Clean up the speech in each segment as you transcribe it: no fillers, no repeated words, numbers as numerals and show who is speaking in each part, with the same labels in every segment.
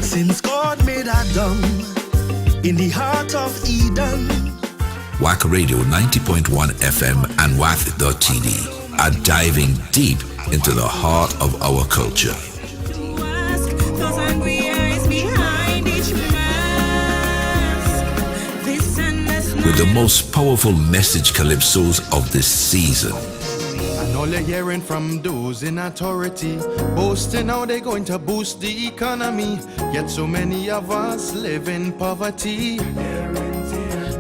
Speaker 1: Since God made Adam in the heart of Eden,
Speaker 2: WACK Radio 90.1 FM and WACK.tv are diving deep into the heart of our culture. With the most powerful message calypsos of this season.
Speaker 3: All you're hearing from those in authority, boasting how they're going to boost the economy, yet so many of us live in poverty.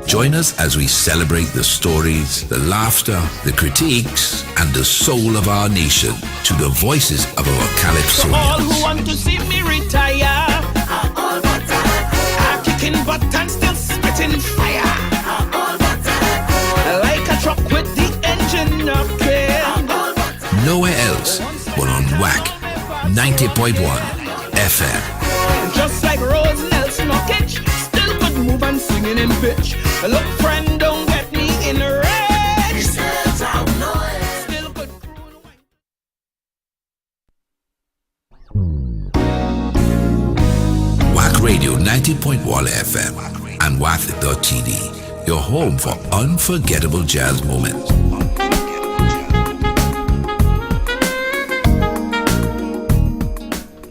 Speaker 2: Join us as we celebrate the stories, the laughter, the critiques, and the soul of our nation to the voices of our calypsonians.
Speaker 4: All who want to see me retire are all but are kicking butt and still spitting fire. Are all but like a truck with the engine knocking.
Speaker 2: Nowhere else but on WACK 90.1 FM.
Speaker 4: Just like Rose Nelson Knockage, still could move and singing in pitch. Look, friend, don't get me in a rage. Still could
Speaker 2: WACK Radio 90.1 FM and WACK.tv, your home for unforgettable jazz moments.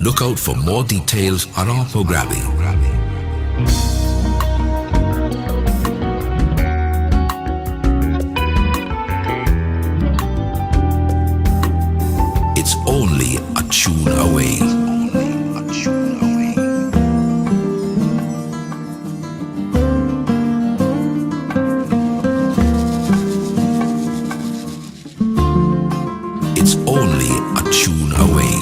Speaker 2: Look out for more details on our programming. It's only a tune away. It's only a tune away.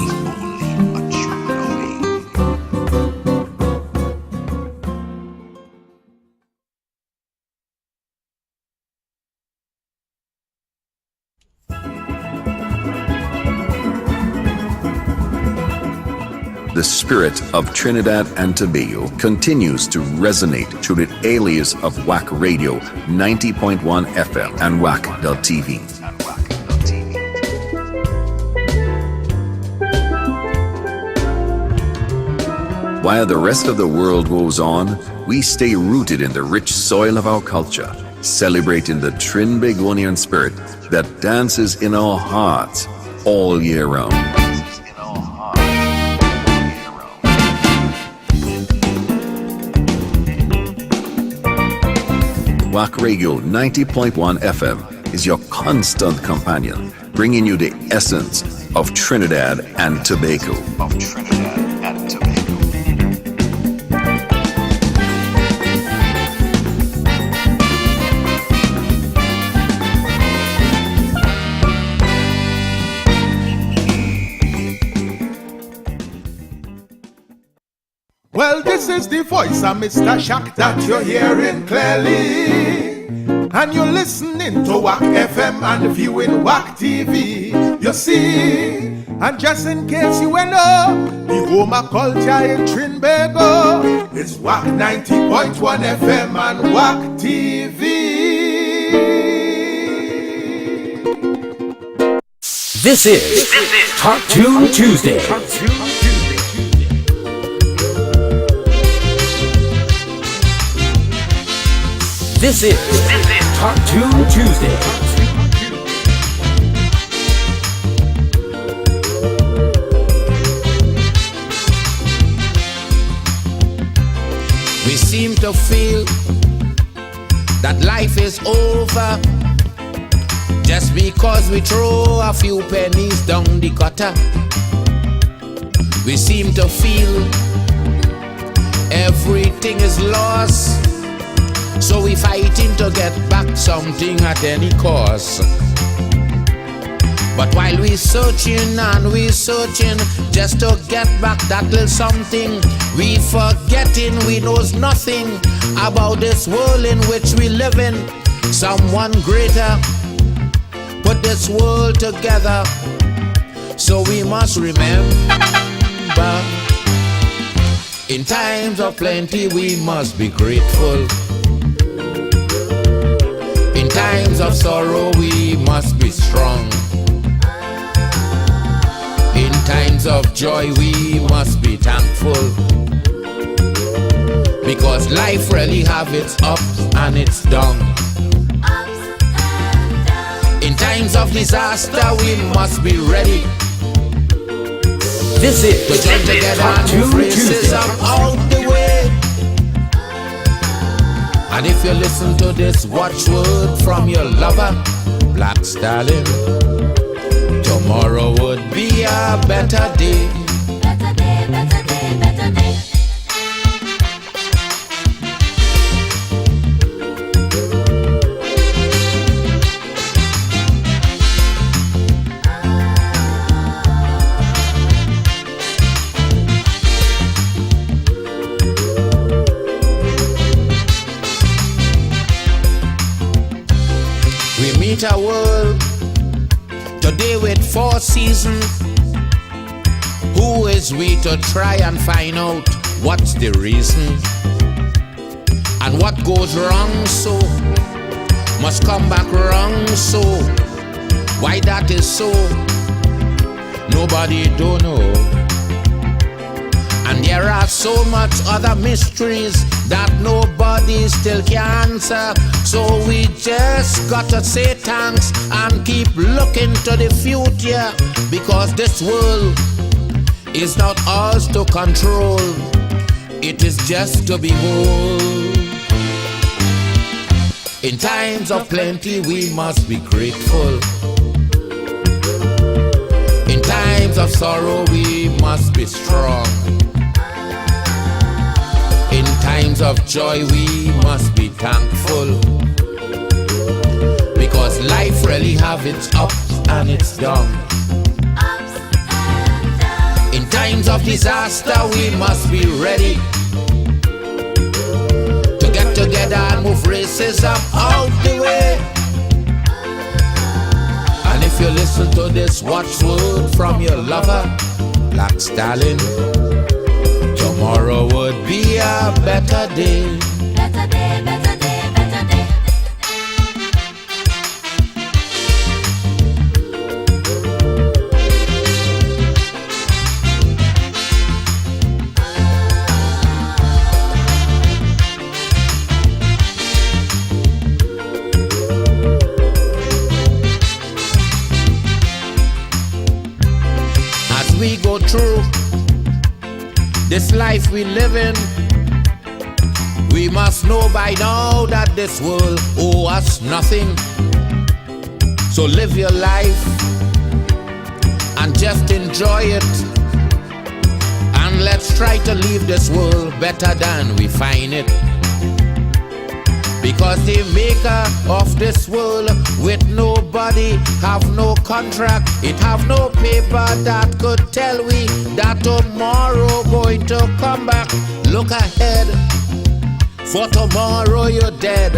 Speaker 5: The spirit of Trinidad and Tobago continues to resonate through the alias of WACK Radio 90.1 FM and WACK.tv. While the rest of the world goes on, we stay rooted in the rich soil of our culture, celebrating the Trin-Begonian spirit that dances in our hearts all year round. WACK Radio 90.1 FM is your constant companion, bringing you the essence of Trinidad and Tobago.
Speaker 3: Well, this is the voice of Mr. Shack that you're hearing clearly. And you're listening to WACK FM and viewing WACK TV. You see, and just in case you went up, the home of culture in Trinbago is WACK 90.1 FM and WACK TV.
Speaker 6: This is Top Tune Tuesday. This is Top Tune Tuesday.
Speaker 4: We seem to feel that life is over just because we throw a few pennies down the gutter. We seem to feel everything is lost, so we fighting to get back something at any cost. But while we searching and we searching just to get back that little something, we forgetting we knows nothing about this world in which we live in. Someone greater put this world together, so we must remember In times of plenty we must be grateful. In times of sorrow we must be strong. In times of joy we must be thankful. Because life really have its ups and its downs. In times of disaster we must be ready.
Speaker 6: This is
Speaker 4: to join together
Speaker 6: Top
Speaker 4: and move racism out the way. And if you listen to this watchword from your lover, Black Stallion, tomorrow would be a better day.
Speaker 7: Better day, better day, better day.
Speaker 4: We meet a world today with 4 seasons. Who is we to try and find out what's the reason? And what goes wrong so must come back wrong so. Why that is so, nobody don't know. And there are so much other mysteries that nobody still can answer. So we just gotta say thanks and keep looking to the future. Because this world is not ours to control, it is just to behold. In times of plenty we must be grateful. In times of sorrow we must be strong. In times of joy we must be thankful. Because life really have its ups and its downs. In times of disaster we must be ready to get together and move racism out the way. And if you listen to this watchword from your lover, Black Stallion, tomorrow would be a better day.
Speaker 7: Better day, better day, better day.
Speaker 4: As we go through this life we live in, we must know by now that this world owes us nothing. So live your life and just enjoy it. And let's try to leave this world better than we find it. Because the maker of this world with nobody have no contract. It have no paper that could tell we that tomorrow going to come back. Look ahead, for tomorrow you're dead.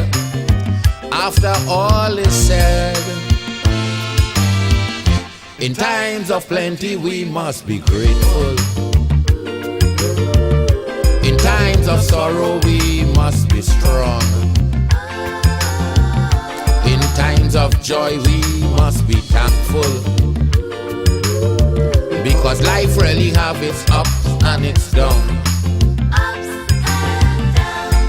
Speaker 4: After all is said, in times of plenty we must be grateful. In times of sorrow we must be strong. In times of joy we must be thankful. Because life really have its ups and its downs.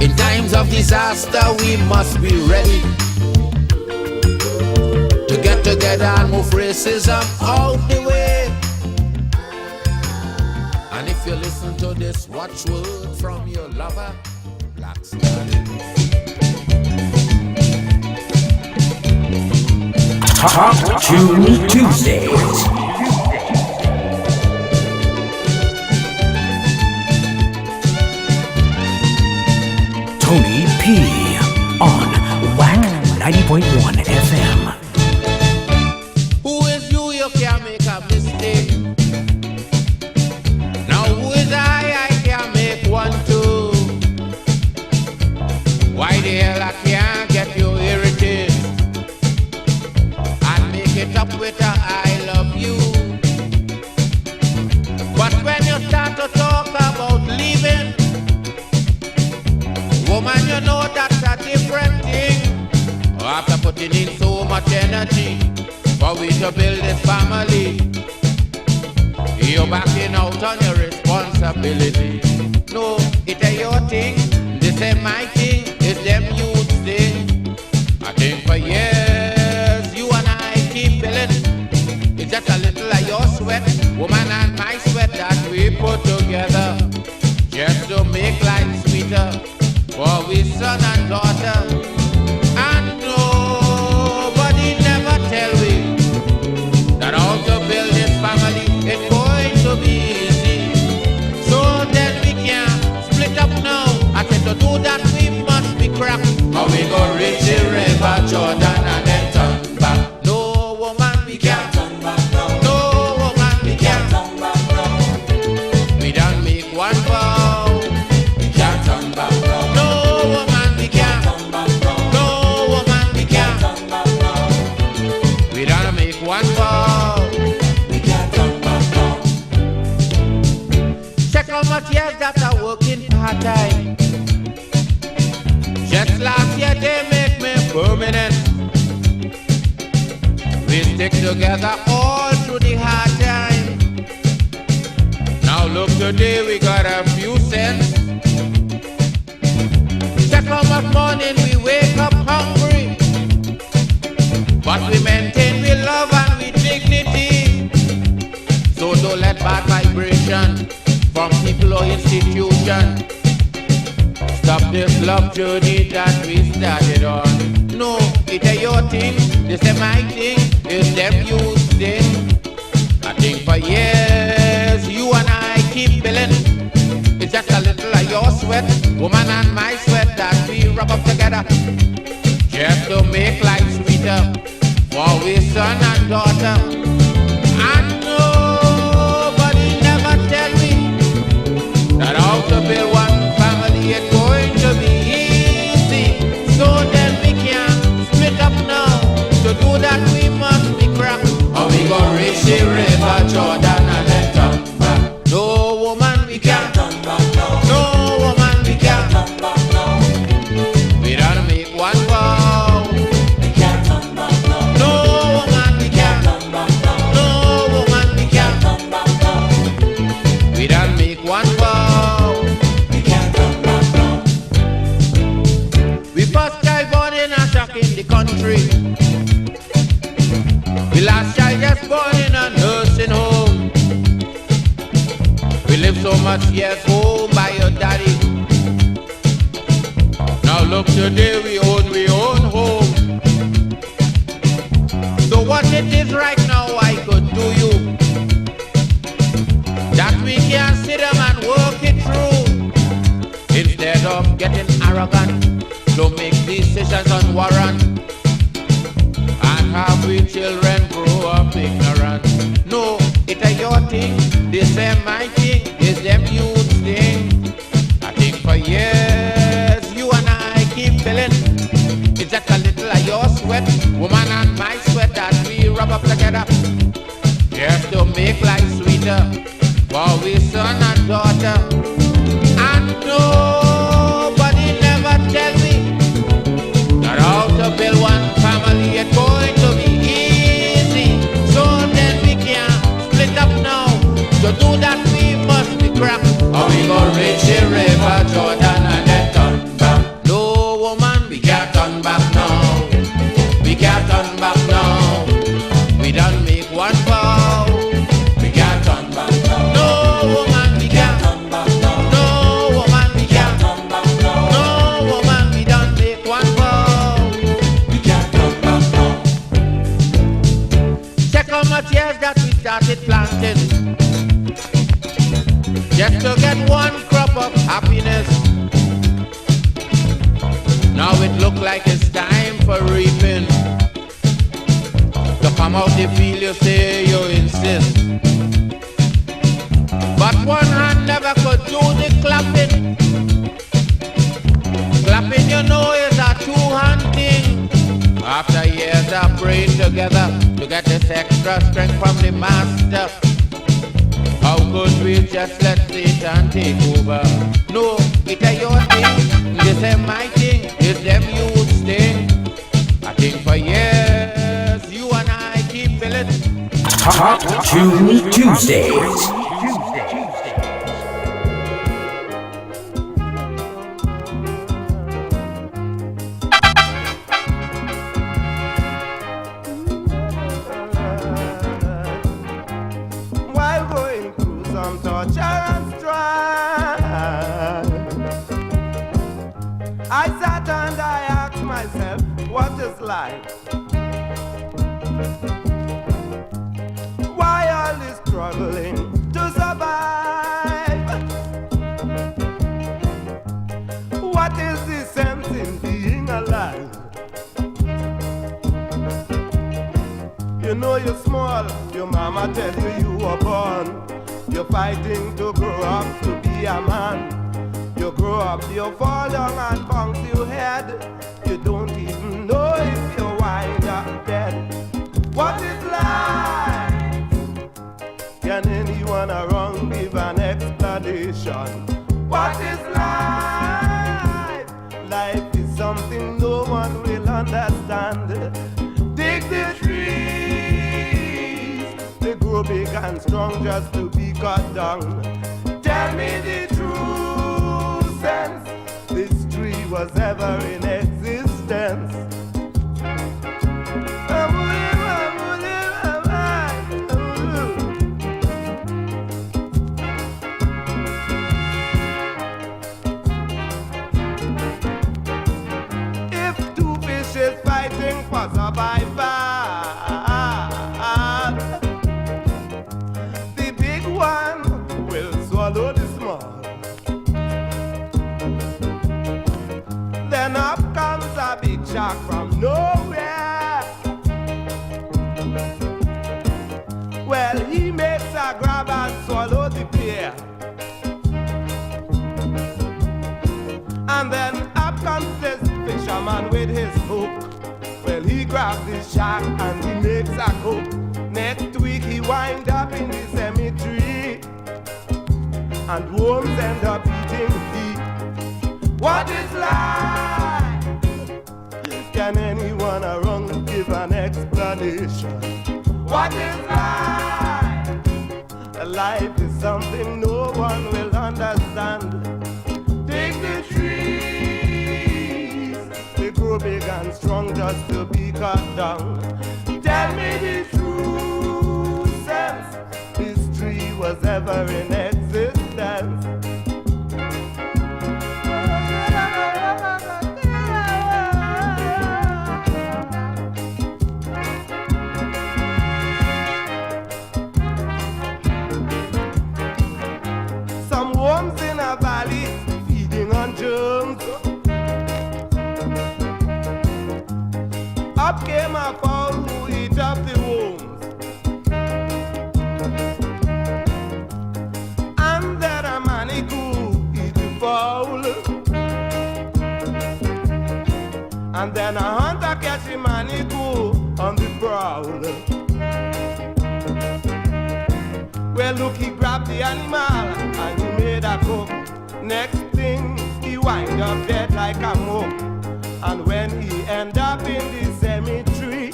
Speaker 4: In times of disaster we must be ready to get together and move racism out the way. And if you listen to this watchword from your lover, Black Stallion.
Speaker 6: Top Tune Tuesdays. Tony P on WACK 90.1 FM.
Speaker 4: Who is you? You can't make a mistake. Now who is I can't make one too. Why the hell I can't get you irritated and make it up with a I love you? But when you start to talk about leaving, putting in so much energy for we to build this family. You're backing out on your responsibility. No, it ain't your thing, this ain't my thing, it's them youth thing. I think for years you and I keep building. It's just a little of your sweat, woman, and my sweat that we put together just to make life sweeter for we son and daughter. And nobody never tell me that how to build this family, it's going to be easy. So then we can split up now. I said to do that we must be cracked. How we go reach the river Jordan and then turn back. No woman we can't turn back now. No woman we can't turn back now. We done make one vow. We can't turn back now. No woman we can't turn back now. No woman we can't turn back now. We done make one vow. We can't turn back now. Check how much years that are working part-time. Just last year they make me permanent. We stick together all through the hard time. Now look today we got a few cents. Check how much morning we wake up hungry, but we maintain we love and we dignity. So don't let bad vibration from people or institution stop this love journey that we started on. No, it ain't your thing, this ain't my thing, it's them youth thing. I think for years you and I keep building. It's just a little of your sweat, woman, and my sweat that we rub up together just to make life sweeter for we son and daughter. And nobody never tell me that how to build one family, it's going to be easy. So then we can split up now. To do that we must be cracked. Or we go reach the river Jordan and then turn back. No woman we can't turn back now. No woman we can't turn back now. We done make one vow. We can't turn back now. No woman we can't turn back now. No woman we can't turn back now. We done make one vow. We can't turn back now. We first child born in a shack in the country. We last child just born in a nursing home. We live so much years home by your daddy. Now look today we own home. So what it is right now I could do you, that we can sit down and work it through. Instead of getting arrogant, don't make decisions on warrant and have we children grow up ignorant. No, it ain't your thing, this ain't my thing, it's them youth thing. I think for years you and I keep feeling. It's just a little of your sweat, woman, and my sweat that we rub up together just to make life sweeter for we son and daughter. And nobody never tell me that how to build one family, it's going to be easy. So then we can split up now. To do that we must be cracked. Or we go reach the river Jordan and then turn back. No woman we can't turn back now. We can't turn back now. We done make one vow. We can't turn back now. No woman we can't turn back now. No woman we can't turn back now. No woman we done make one vow. We can't turn back now. Check how much years that we started planting just to get one crop of happiness. Now it look like it's time for reaping. To come out the field you say you insist, but one hand never could do the clapping. Clapping you know is a two-hand thing. After years of praying together to get this extra strength from the master, how could we just let Satan take over? No, it ain't your thing, this ain't my thing, it's them youth's thing. I think for years
Speaker 6: Top Tune Tuesdays.
Speaker 3: While going through some torture and strife, I sat and I asked myself, what is life? Why all this struggling to survive? What is the sense in being alive? You know you're small, your mama tell you you were born. You're fighting to grow up to be a man. You grow up, you fall down and bounce your head. You don't even know if you wind up dead. What is life? Can anyone around give an explanation? What is life? Life is something no one will understand. Dig the trees, they grow big and strong just to be cut down. Tell me the true sense, this tree was ever in existence. If two fishes fighting for survival, the big one will swallow the small. Then up comes a big shark from nowhere. Well, he makes a grab and swallow the pair. And then up comes this fisherman with his hook. Well, he grabs the shark and he makes a hook. Next week he wind up in the cemetery, and worms end up eating feet. What is life? Can anyone around give an explanation? What is life? Life is something no one will understand. Take the trees, they grow big and strong just to be cut down. Tell me the true sense, this tree was ever in existence. Some worms in a valley feeding on germs. Up came a fowl who eat up the worms. And then a manitou eat the fowl. And then a hunter catch a manitou on the prowl. Well, look, he grabbed the animal and he made a cook. Next thing, he wind up dead like a mook. And when he end up in the cemetery,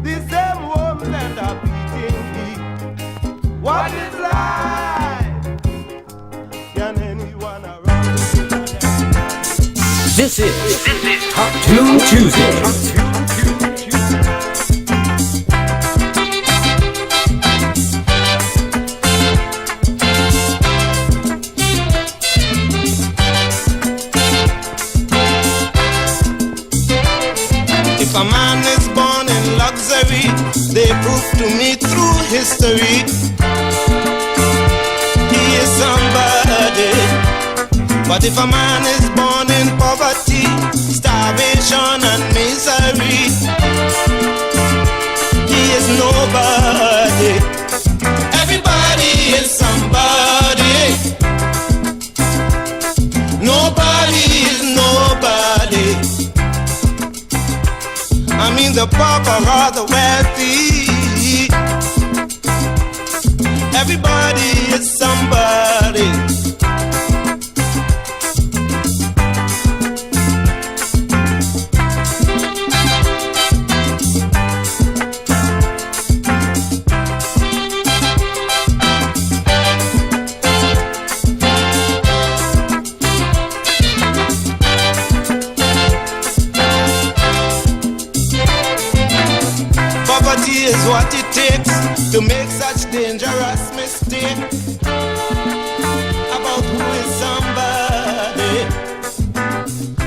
Speaker 3: the same worms end up eating heat. What is life? Can anyone around?
Speaker 6: This is Top Tune Tuesdays.
Speaker 8: If a man is born in luxury, they prove to me through history he is somebody. But if a man is born in poverty, starvation and misery, he is nobody. Everybody is somebody. Nobody is nobody. I mean the poor or the wealthy. Everybody is somebody. what it takes to make such dangerous mistake about who is somebody.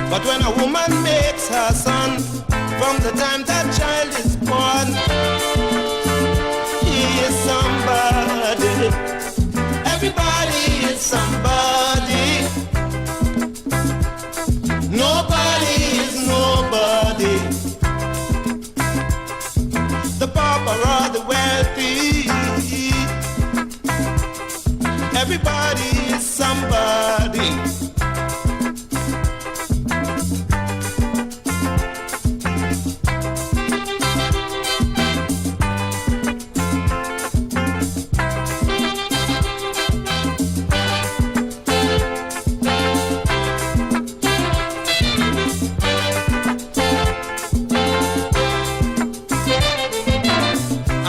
Speaker 8: But when a woman makes her son, from the time that child is born, he is somebody. Everybody is somebody. Nobody is nobody. The pauper or the wealthy. Everybody is somebody.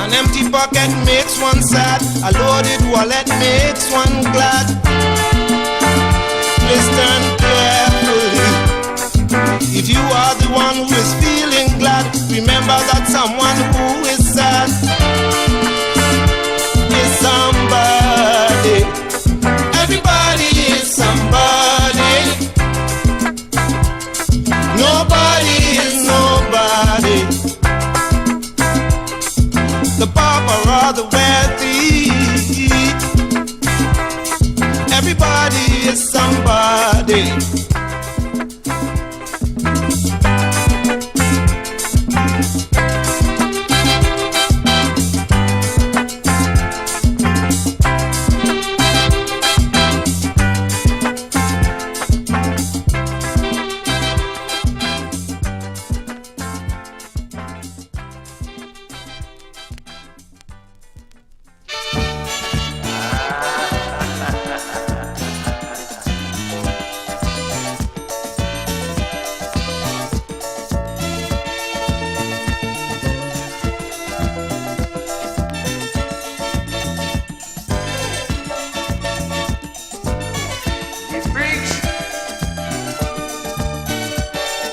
Speaker 8: An empty pocket makes one sad. A loaded wallet makes one glad. Listen carefully. If you are the one who is feeling glad, remember that someone who is sad is somebody. Everybody is somebody. Nobody is nobody. The pauper or the wealthy. Everybody is somebody.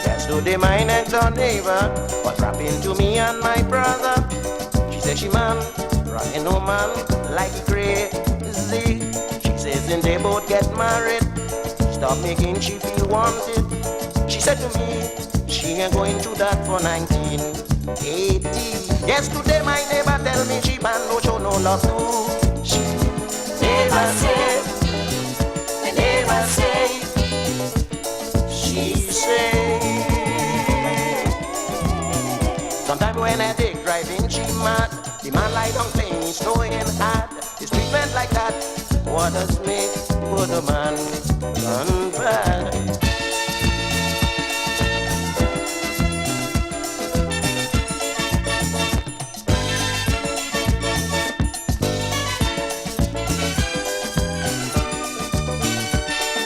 Speaker 8: Yesterday my next door neighbor was rapping to me and my brother. She said she man, rockin' no man like it crazy. She says then they both get married, stop making she feel wanted. She said to me, she ain't going to that for 1980. Yesterday my neighbor tell me she man no show no love to. She never said, I never say. She say. Sometimes when I take driving, she mad. The man lie down playing, he's snowing hard. His treatment like that, what does make good a man done bad?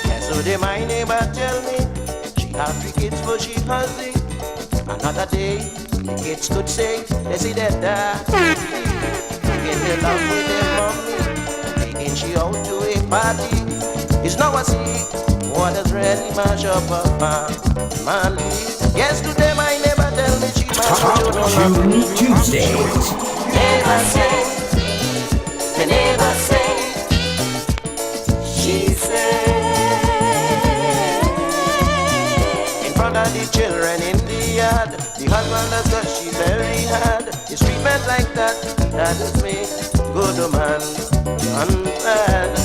Speaker 8: Yesterday my neighbor tell me she have 3 kids but she husband. Another day the kids could say, they see that taking their love with their mommy, taking she out to a party. It's now I see what has really mash up a man. Yesterday my neighbor tell me she
Speaker 6: Top Tune Tuesdays.
Speaker 8: Never say, they never say. She said, in front of the children in the yard, the husband has got she very hard. His treatment like that, that is me, good man, done bad.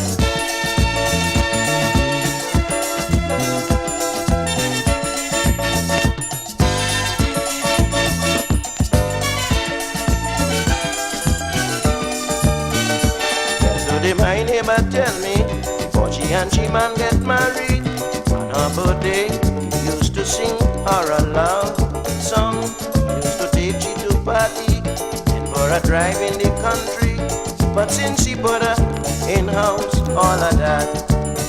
Speaker 8: Yesterday my neighbor tell me, before she and she man get married, on her birthday, he used to sing her a love song. Used to take she to party and for a drive in the country. But since she put her in-house, all of that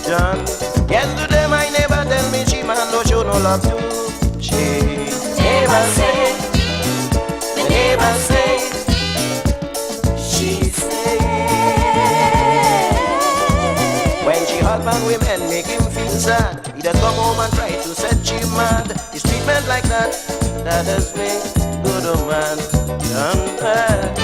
Speaker 8: done. Yesterday my neighbor tell me she man no show no love to. She never say, they never say. She say, when she husband women make him feel sad, he does come home and try to set she mad. His treatment like that, that is me, good man, done bad.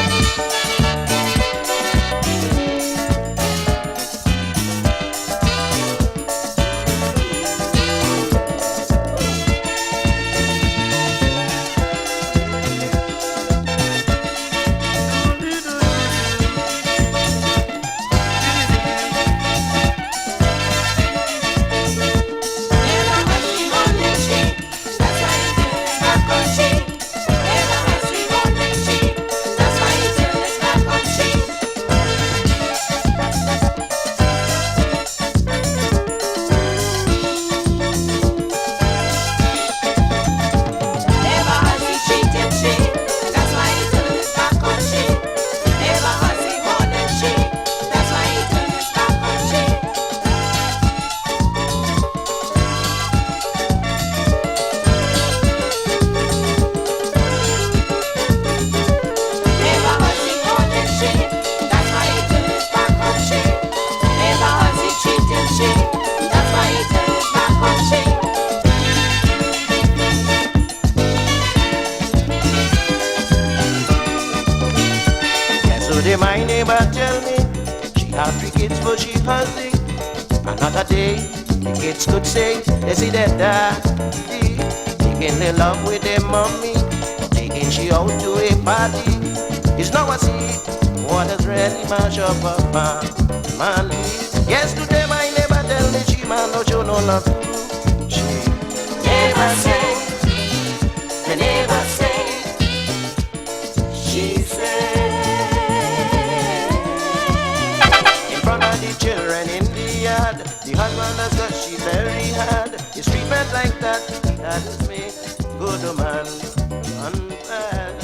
Speaker 8: My neighbor tell me she have 3 kids but she hungry. Another day the kids could say they see their daddy taking their love with their mommy, taking she out to a party. It's now I see what has really mash up a family. Yesterday my neighbor tell me she man don't show no love to she never say, they never say, she said. The children in the yard, the husband has got she very hard. His treatment like that, that is me, good man, unbad.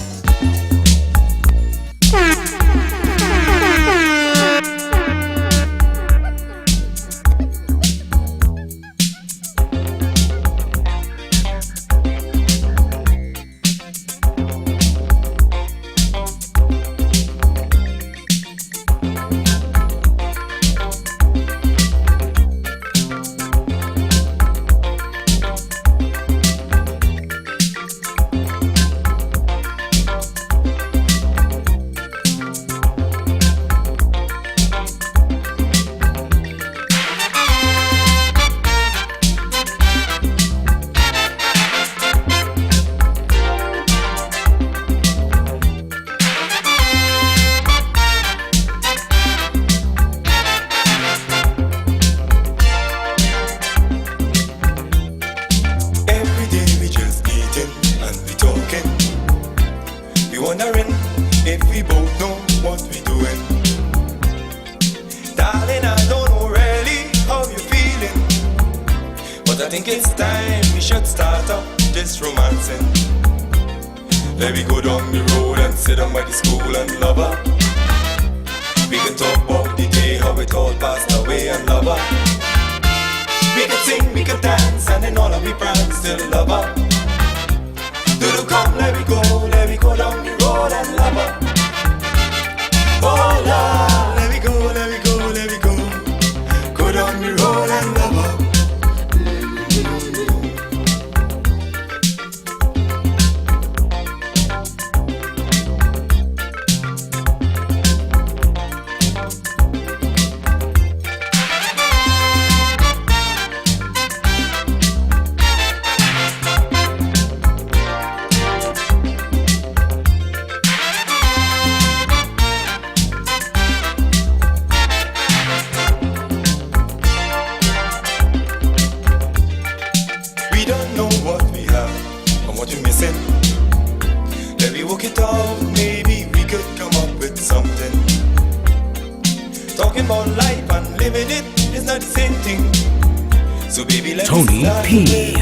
Speaker 6: Tony P.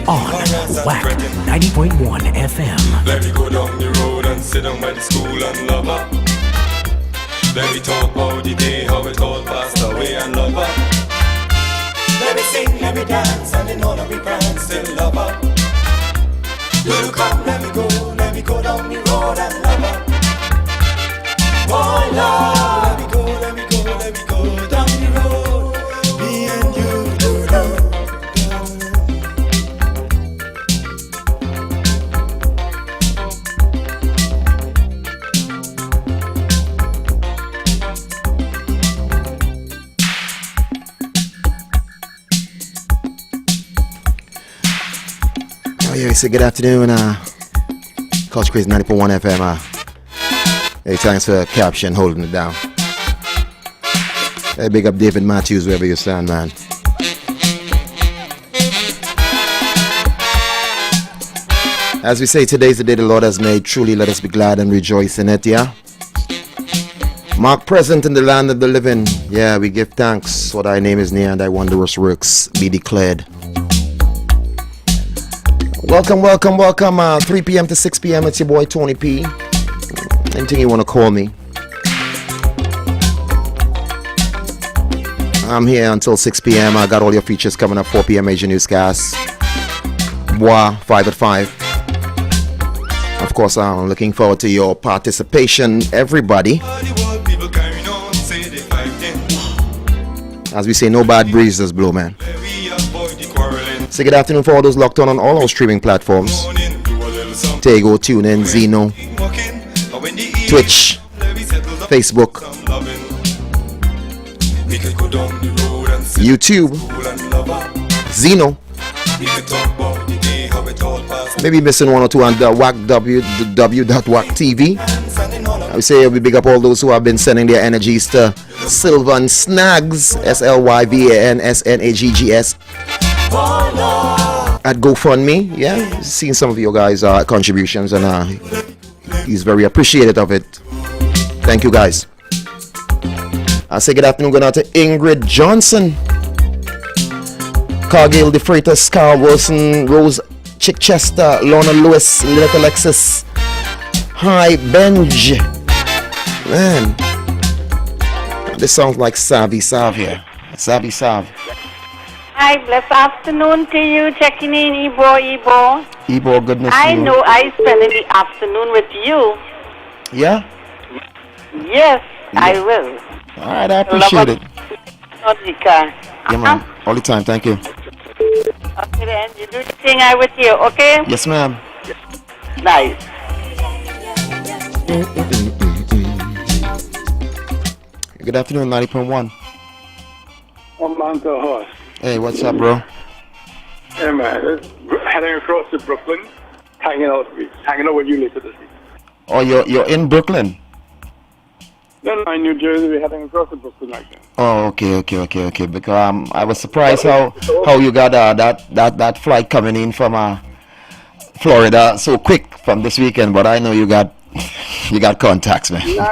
Speaker 6: on WACK 90.1 FM.
Speaker 9: Let me go down the road and sit down by the school and love her. Let me talk about the day, how it all passed away and love her. Let me sing, let me dance, and then all of me brands still love her. Will you come, let me go down the road and love her. Oh Lord, let me go down the road. Me and you do.
Speaker 10: Oh yeah, say good afternoon. Culture Crazy 90.1 FM. Hey, thanks for caption holding it down. Hey, big up David Matthews wherever you stand, man. As we say, today's the day the Lord has made. Truly, let us be glad and rejoice in it, yeah? Mark present in the land of the living. Yeah, we give thanks for thy name is near and thy wondrous works be declared. Welcome, welcome, welcome. 3 p.m. to 6 p.m. It's your boy Tony P. Anything you want to call me. I'm here until 6 p.m. I got all your features coming up. 4 p.m. Asian Newscast. Bois, 5 at 5. Of course, I'm looking forward to your participation, everybody. As we say, no bad breezes blow, man. Say good afternoon for all those locked on all our streaming platforms. Tego, TuneIn, Zeno, Twitch, Facebook, YouTube, Zeno. Maybe missing one or two on the WACK, www.wack.tv. I would say we big up all those who have been sending their energies to Sylvan Snags, SLYVANSNAGGS, at GoFundMe. Yeah, seeing some of your guys' contributions, and he's very appreciative of it. Thank you, guys. I say good afternoon going out to Ingrid Johnson, Cargill, De Freitas, Carl Wilson, Rose Chichester, Lorna Lewis, Little Alexis. Hi, Benj. Man, this sounds like Savvy Sav here. Savvy Sav.
Speaker 11: Hi, blessed afternoon to you. Checking in, Ebo.
Speaker 10: Ebo, goodness.
Speaker 11: I know I spend the afternoon with you.
Speaker 10: Yeah?
Speaker 11: Yes, yeah. I will.
Speaker 10: All right, I appreciate it.
Speaker 11: Yeah,
Speaker 10: man. All the time, thank you.
Speaker 11: Okay, then. You do the thing I with you, okay?
Speaker 10: Yes, ma'am.
Speaker 11: Nice.
Speaker 10: Good afternoon, 90.1.
Speaker 12: I'm Uncle Horse.
Speaker 10: Hey, what's up, bro?
Speaker 12: Hey, man. Heading across to Brooklyn, hanging out with you later this week.
Speaker 10: Oh, you're in Brooklyn?
Speaker 12: No, in New Jersey. We're heading across to Brooklyn right now.
Speaker 10: Oh, okay. Because I was surprised how you got that flight coming in from Florida so quick from this weekend. But I know you got contacts, man.
Speaker 12: No.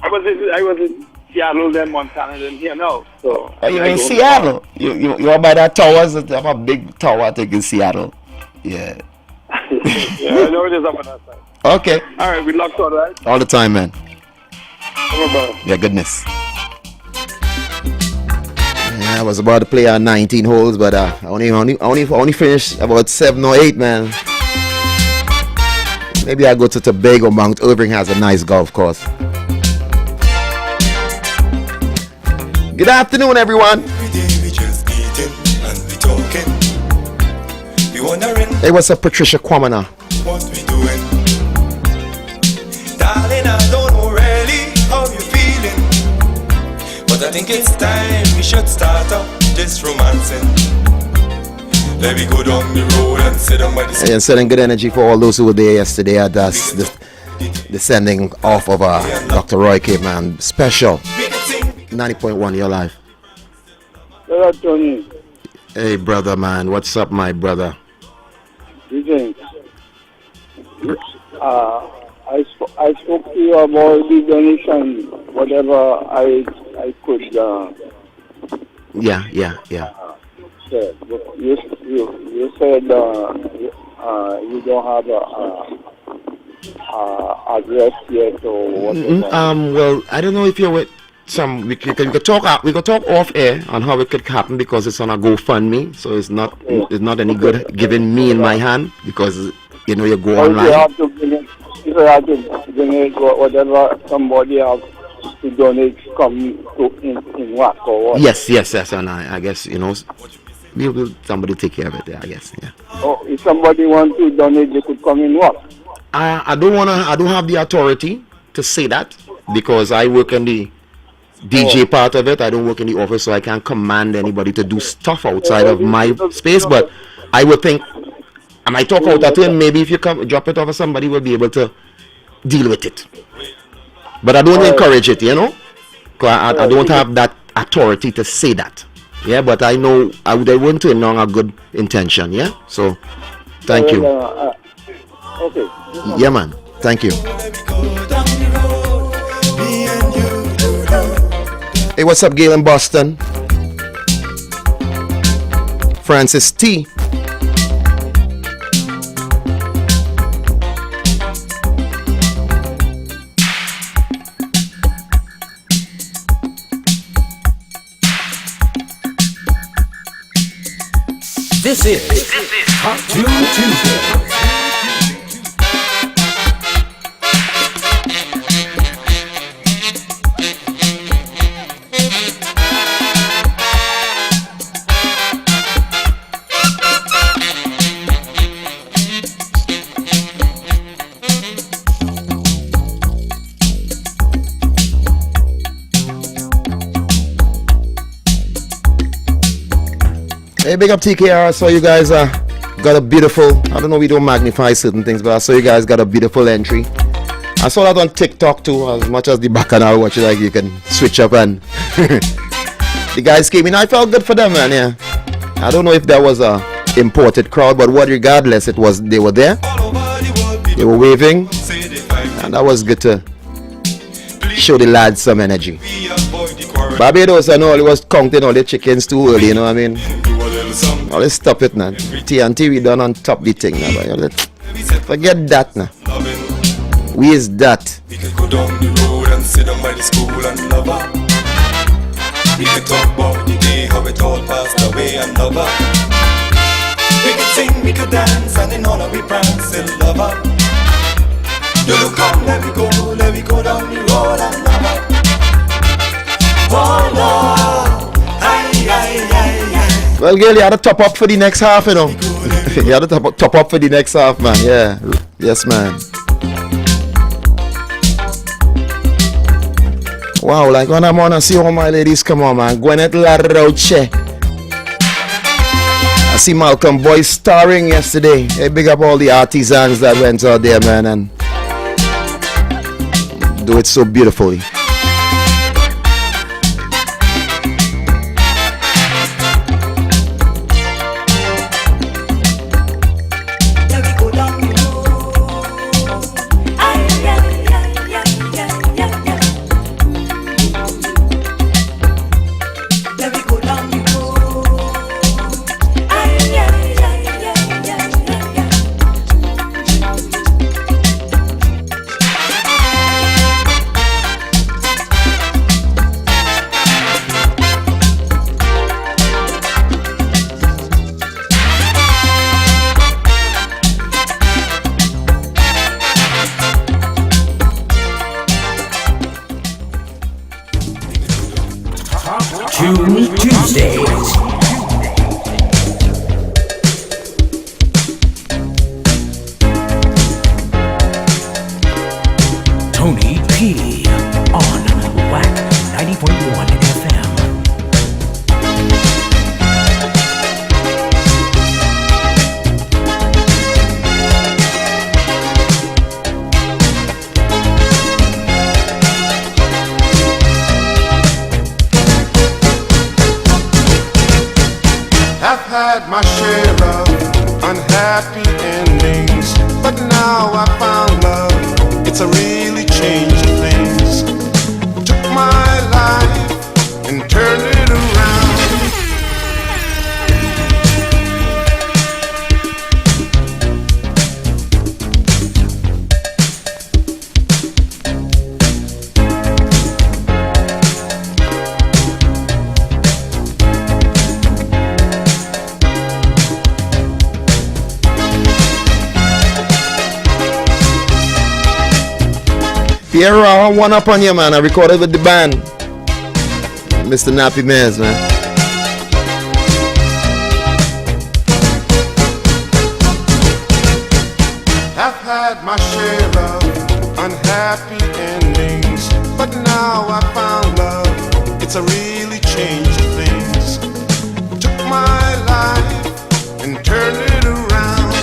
Speaker 12: I was in Seattle, then Montana, then here now. So.
Speaker 10: Oh, you're in Seattle. You're by that tower. There's a big tower, I think, in Seattle. Yeah.
Speaker 12: Yeah, I know it is up on that side.
Speaker 10: Okay.
Speaker 12: All right, we locked on, right?
Speaker 10: All the time, man.
Speaker 12: Bye.
Speaker 10: Yeah, goodness. Yeah, I was about to play 19 holes, but I only finished about 7 or 8, man. Maybe I go to Tobago. Mount Irving has a nice golf course. Good afternoon, everyone. Hey, what's up, Patricia Kwamana?
Speaker 9: What we doing? Darling, I don't know really how you feeling, but I think it's time we should start up this romancing. Let me go down the road and sit down by the
Speaker 10: and sending good energy for all those who were there yesterday at the sending off of Dr. Roy K, man. Special. 90.1, your life.
Speaker 12: Hello, Tony.
Speaker 10: Hey, brother, man. What's up, my brother?
Speaker 12: Greetings. I spoke to you about the donation, whatever I could.
Speaker 10: Yeah.
Speaker 12: Said. You said you don't have a address yet or whatever.
Speaker 10: Well, I don't know if you're with some. We could talk off air on how it could happen because it's on a GoFundMe, so it's not any good giving me in my hand because you go online.
Speaker 12: You have to bring it, whatever somebody has to donate come to in WACK or what?
Speaker 10: Yes, and I guess will somebody take care of it. I guess. Yeah.
Speaker 12: Oh, if somebody wants to donate, they could come in WACK.
Speaker 10: I don't have the authority to say that because I work in the DJ part of it. I don't work in the office, so I can't command anybody to do stuff outside of my space. But I would think, I might talk out that way, and maybe if you come drop it off, somebody will be able to deal with it. But I don't encourage it, you know. I don't have that authority to say that. Yeah, but I know I went to a good intention. Yeah, so thank you.
Speaker 12: Okay.
Speaker 10: Yeah, man. Thank you. Hey, what's up, Gail in Boston? Francis T.
Speaker 6: This is Hot Tune Tuesday.
Speaker 10: Hey, big up TKR. I saw you guys got a beautiful, I don't know, we don't magnify certain things, but I saw you guys got a beautiful entry. I saw that on TikTok too, as much as the bacchanal watch, like you can switch up and the guys came in. I felt good for them, man. Yeah, I don't know if that was a imported crowd, but what regardless, it was, they were there, they were waving, and that was good to show the lads some energy. Barbados, I know, it was counting all the chickens too early, you know what I mean? Oh, let's stop it now. TNT, we done on top the thing now. Forget that now. We is that.
Speaker 9: We can go down the road and sit down by the school and love her. We can talk about the day, how it all passed away and love her. We can sing, we could dance, and in all of we prance and love her. You look come, let me go down the road and love her. Oh Lord, aye, aye, aye, aye.
Speaker 10: Well, girl, you had to top up for the next half, you know. You had to top up for the next half, man. Yeah. Yes, man. Wow, like when I'm on and see all my ladies come on, man. Gwyneth LaRoche. I see Malcolm Boyce starring yesterday. Hey, big up all the artisans that went out there, man, and do it so beautifully.
Speaker 6: Tune Tuesdays. Tony P on WACK 90.1 FM.
Speaker 3: I've had my share of unhappy endings, but now I found love. It's a really change of things. Took my life and turned it around.
Speaker 10: Pierre, I one up on you, man. I recorded with the band. Mr. Nappy Mares, man.
Speaker 3: I've had my share of unhappy endings, but now I found love. I really changed things. Took my life and turned it around.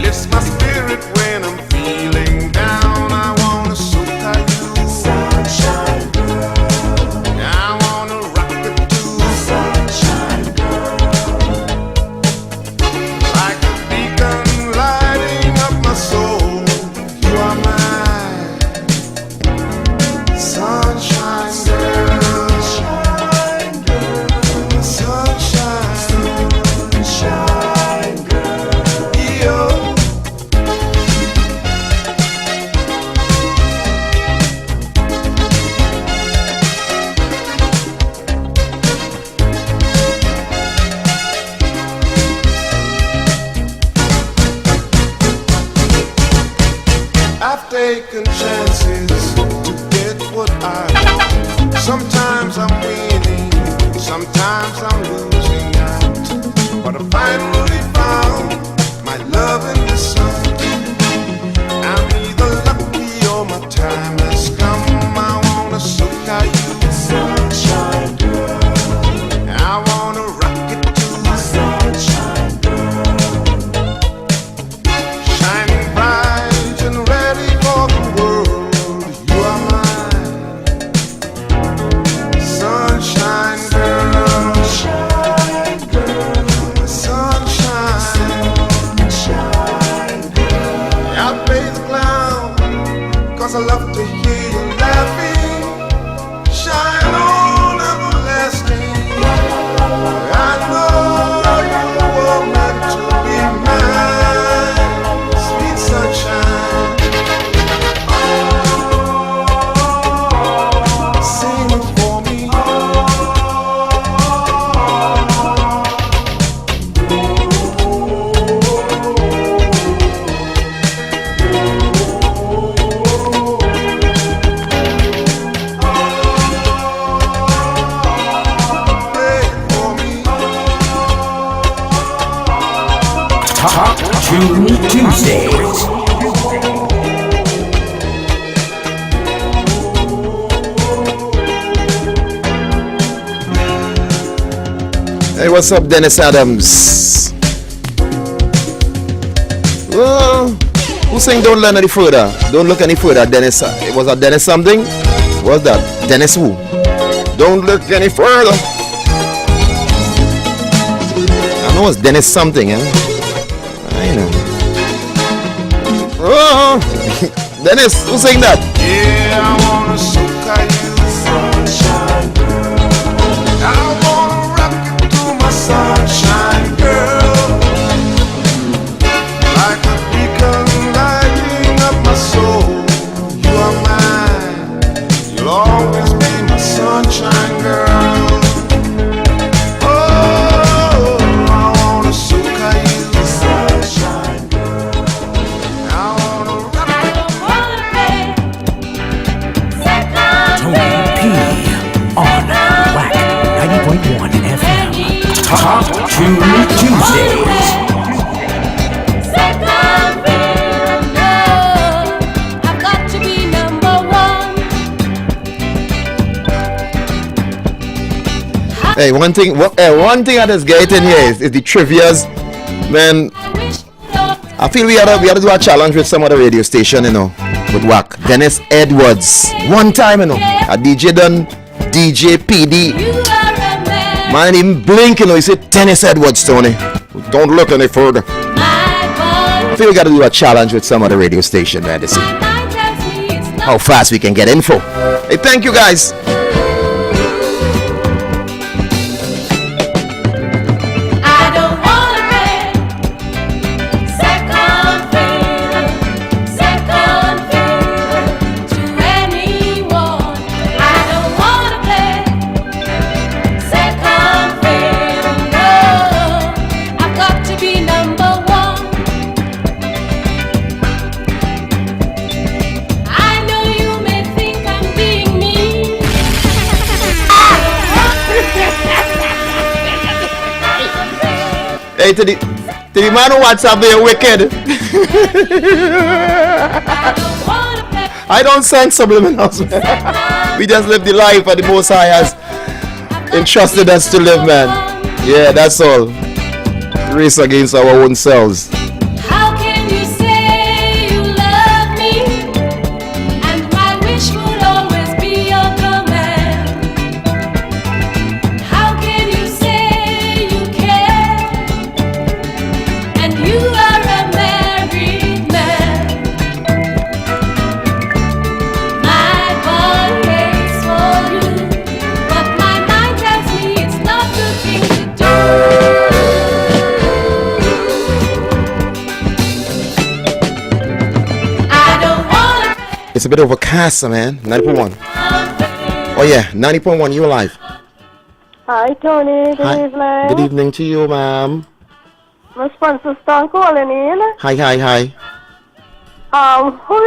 Speaker 3: Lifts my spirit when I'm feeling down. I wanna soca you, sunshine girl. I wanna rock it too, sunshine girl. Like a beacon lighting up my soul. You are my sunshine girl, sunshine girl, sunshine girl. Yo. I've taken chances to get what I want. Sometimes I'm winning, sometimes I'm losing out. But I finally found my love in the sun. I'm either lucky or my time has come. I wanna soca you, sunshine girl. I wanna rock it too, sunshine girl. Shining bright and ready for the world. You are my sunshine girl, sunshine girl, sunshine girl. I play the clown 'cause I love to hear you laughing. Shine on everlasting. I know you were meant to be mine, sweet sunshine. Sing it for me. Play it for me.
Speaker 6: Top Tune Tuesdays.
Speaker 10: Hey, what's up, Dennis Adams? Who's saying don't learn any further? Don't look any further, Dennis. Was that Dennis something? What's that? Dennis who? Don't look any further. I know it's Dennis something, eh? I know. Oh, Dennis, who's saying that?
Speaker 3: Yeah, I wanna soca you, sunshine girl. I wanna rock it to my sunshine girl. Like a beacon lighting up my soul. You are mine. You'll always be my sunshine girl. Oh, I wanna soca you, sunshine girl. I wanna rock it.
Speaker 6: Tony P on WACK 90.1 FM. Top Tune Tuesdays.
Speaker 10: Hey, one thing I just get in here is the trivias. Man, I feel we had to do a challenge with some other radio station, you know, with WACK. Dennis Edwards. One time, you know, a DJ done DJ PD. Man, even blink, you know, he said Dennis Edwards, Tony. Don't look any further. I feel we got to do a challenge with some other radio station, man, to see how fast we can get info. Hey, thank you, guys. Hey, to the man who WhatsApp, they're wicked. I don't send subliminals. We just live the life that the Most High has entrusted us to live, man. Yeah, that's all. Race against our own selves.
Speaker 7: How can you say you love me? And my wish would always be your command. How can you say you care? And you are a married man. My body aches for you, but my mind tells me it's not the thing to do.
Speaker 10: It's a bit overcast, man. 90.1. Oh yeah, 90.1. You alive?
Speaker 11: Hi, Tony. Good
Speaker 10: Hi.
Speaker 11: evening.
Speaker 10: Good evening to you, ma'am.
Speaker 11: My sponsor Stan calling in.
Speaker 10: Hi.
Speaker 11: Who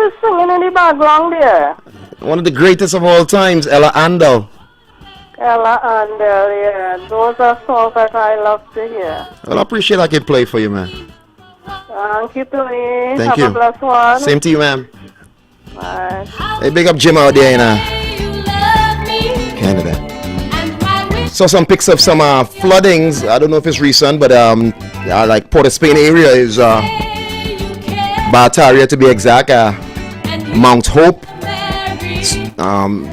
Speaker 11: is singing in the background there?
Speaker 10: One of the greatest of all times, Ella Andel.
Speaker 11: Ella Andel, yeah. Those are songs that I love to hear.
Speaker 10: Well, I appreciate I can play for you, man.
Speaker 11: Thank you, Tony.
Speaker 10: Thank
Speaker 11: Have
Speaker 10: you.
Speaker 11: a blessed one.
Speaker 10: Same to you, ma'am.
Speaker 11: Bye.
Speaker 10: Hey, big up Jim out there in Canada. Saw some pics of some floodings. I don't know if it's recent, but like Port of Spain area is bad area to be exact. Mount Hope.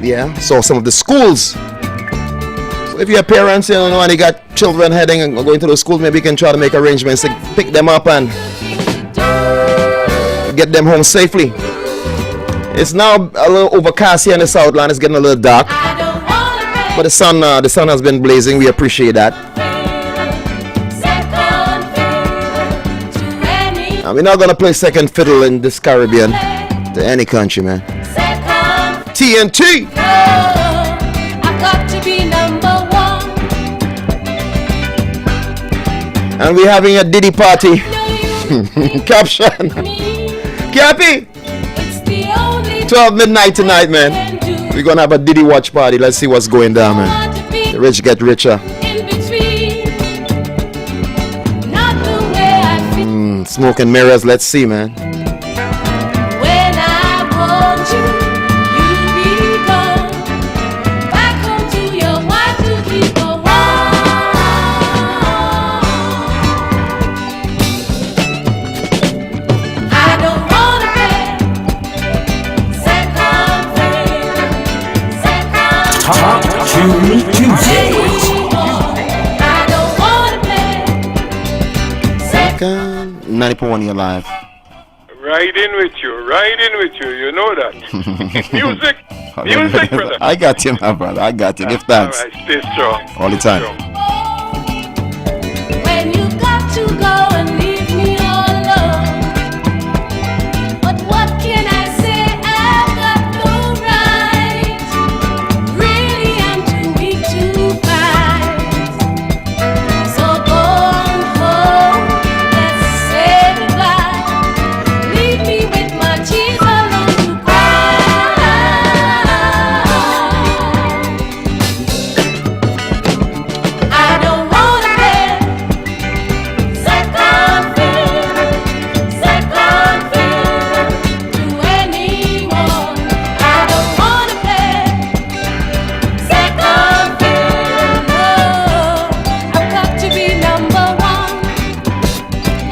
Speaker 10: Yeah. Saw some of the schools. So if your parents, and they got children heading and going to the school, maybe you can try to make arrangements to pick them up and get them home safely. It's now a little overcast here in the Southland. It's getting a little dark, but the sun has been blazing. We appreciate that. And we're not gonna play second fiddle in this Caribbean to any country, man. TNT.
Speaker 7: I've got to be number one.
Speaker 10: And we're having a Diddy party. Caption. Cappy. 12 midnight tonight, man. We're gonna have a Diddy watch party. Let's see what's going down, man. The rich get richer. Smoke and mirrors. Let's see, man.
Speaker 7: When I want you, you be gone. Back home to your wife to keep her warm. I don't wanna play second fiddle,
Speaker 6: Top Tune Tuesday.
Speaker 7: I don't wanna play
Speaker 10: 90.1, you're live.
Speaker 13: Riding with you, you know that. Music, brother.
Speaker 10: I got you, my brother. I got you. Give thanks.
Speaker 13: All right, stay strong.
Speaker 10: All the time.
Speaker 7: when you got to go and leave me all alone. But what can I say? I've got no right. Really, I'm too weak to fight. So go on home, let's say goodbye. Leave me with my tears alone to cry. I don't wanna play second fiddle to anyone. I don't wanna play second fiddle. I've got to be number one.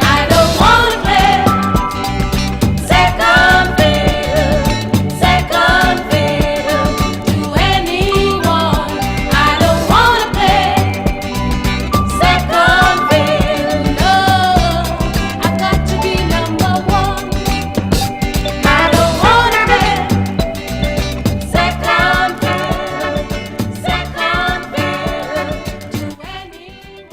Speaker 7: I don't wanna play second fiddle to anyone. I don't wanna play second fiddle. I've got to be number one. I don't wanna play second fiddle to anyone.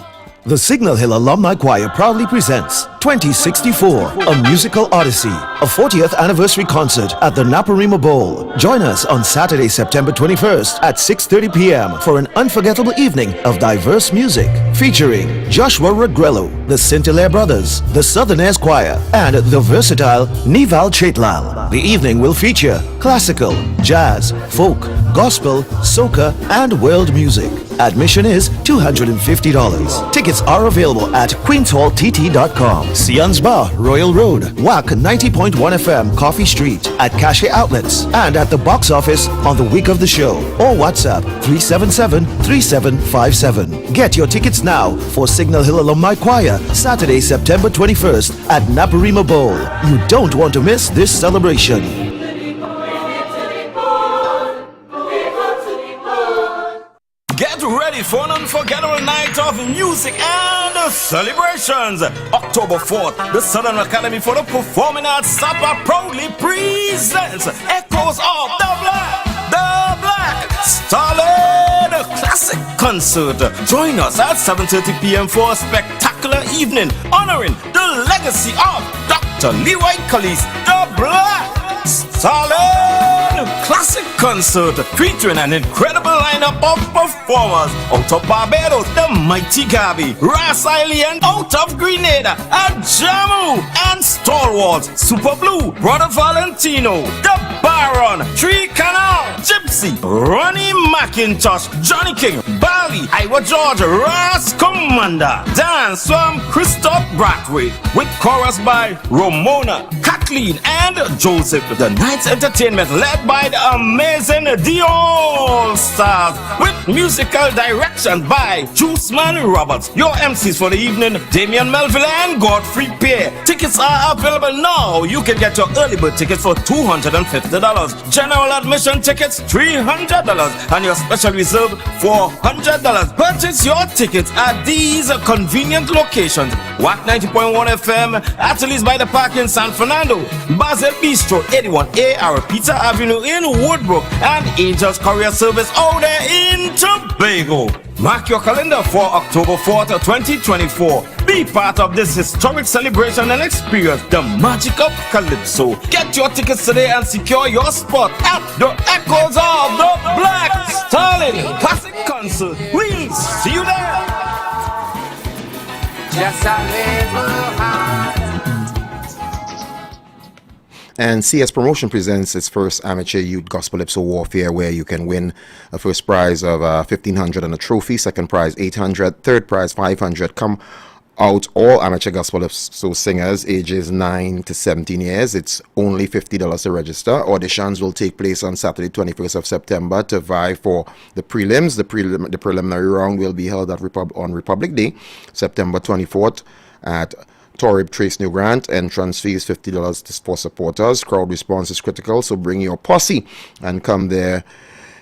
Speaker 14: The Signal Hill Alumni Choir proudly presents 2064, a musical odyssey, a 40th anniversary concert at the Naparima Bowl. Join us on Saturday, September 21st at 6:30 p.m. for an unforgettable evening of diverse music featuring Joshua Regrello, the Saint-Hilaire Brothers, the Southerners Choir, and the versatile Nival Chetlal. The evening will feature classical, jazz, folk, gospel, soca, and world music. Admission is $250. Tickets are available at queenshalltt.com. Sians Bar, Royal Road, WACK 90.1 101.FM Coffee Street, at Cache Outlets, and at the box office on the week of the show, or WhatsApp 377-3757. Get your tickets now for Signal Hill Alumni Choir, Saturday, September 21st at Naparima Bowl. You don't want to miss this celebration.
Speaker 15: Get ready for an unforgettable night of music and celebrations. October 4th, the Southern Academy for the Performing Arts SAPA proudly presents Echoes of the Black Starlet Classic Concert. Join us at 7:30 p.m. for a spectacular evening honoring the legacy of Dr. Leroy Callis, the Black Starlet Classic Concert, featuring an incredible lineup of performers out of Barbados, the Mighty Gabi, Ras Island, out of Grenada, Ajamu, and Stalwarts, Super Blue, Brother Valentino, the Baron, Tree Canal, Gypsy, Ronnie McIntosh, Johnny King, Bali, Iowa George, Ras Commander, dance from Christoph Brathwaite, with chorus by Ramona, Kathleen, and Joseph. The night's entertainment led by the amazing The All Stars, with musical direction by Juiceman Roberts. Your MCs for the evening, Damian Melville and Godfrey Pear. Tickets are available now. You can get your early bird tickets for $250. General admission tickets $300, and your special reserve $400. Purchase your tickets at these convenient locations: WACK 90.1 FM at least by the park in San Fernando, Basil Bistro 81A Arapita Avenue in Woodbrook, and Angels Courier Service out there in Tobago. Mark your calendar for October 4th, 2024. Be part of this historic celebration and experience the magic of Calypso. Get your tickets today and secure your spot at the Echoes of the Black Starlet Classic Concert. We'll see you there.
Speaker 4: Just a little heart.
Speaker 10: And CS Promotion presents its first amateur youth gospel Calypso warfare, where you can win a first prize of $1,500 and a trophy, second prize $800, third prize $500. Come out all amateur gospel Calypso singers ages 9 to 17 years. It's only $50 to register. Auditions will take place on Saturday 21st of September to vie for the prelims. The preliminary round will be held at on Republic Day, September 24th at Torib Trace New Grant. Entrance fee is $50 for supporters. Crowd response is critical, so bring your posse and come there.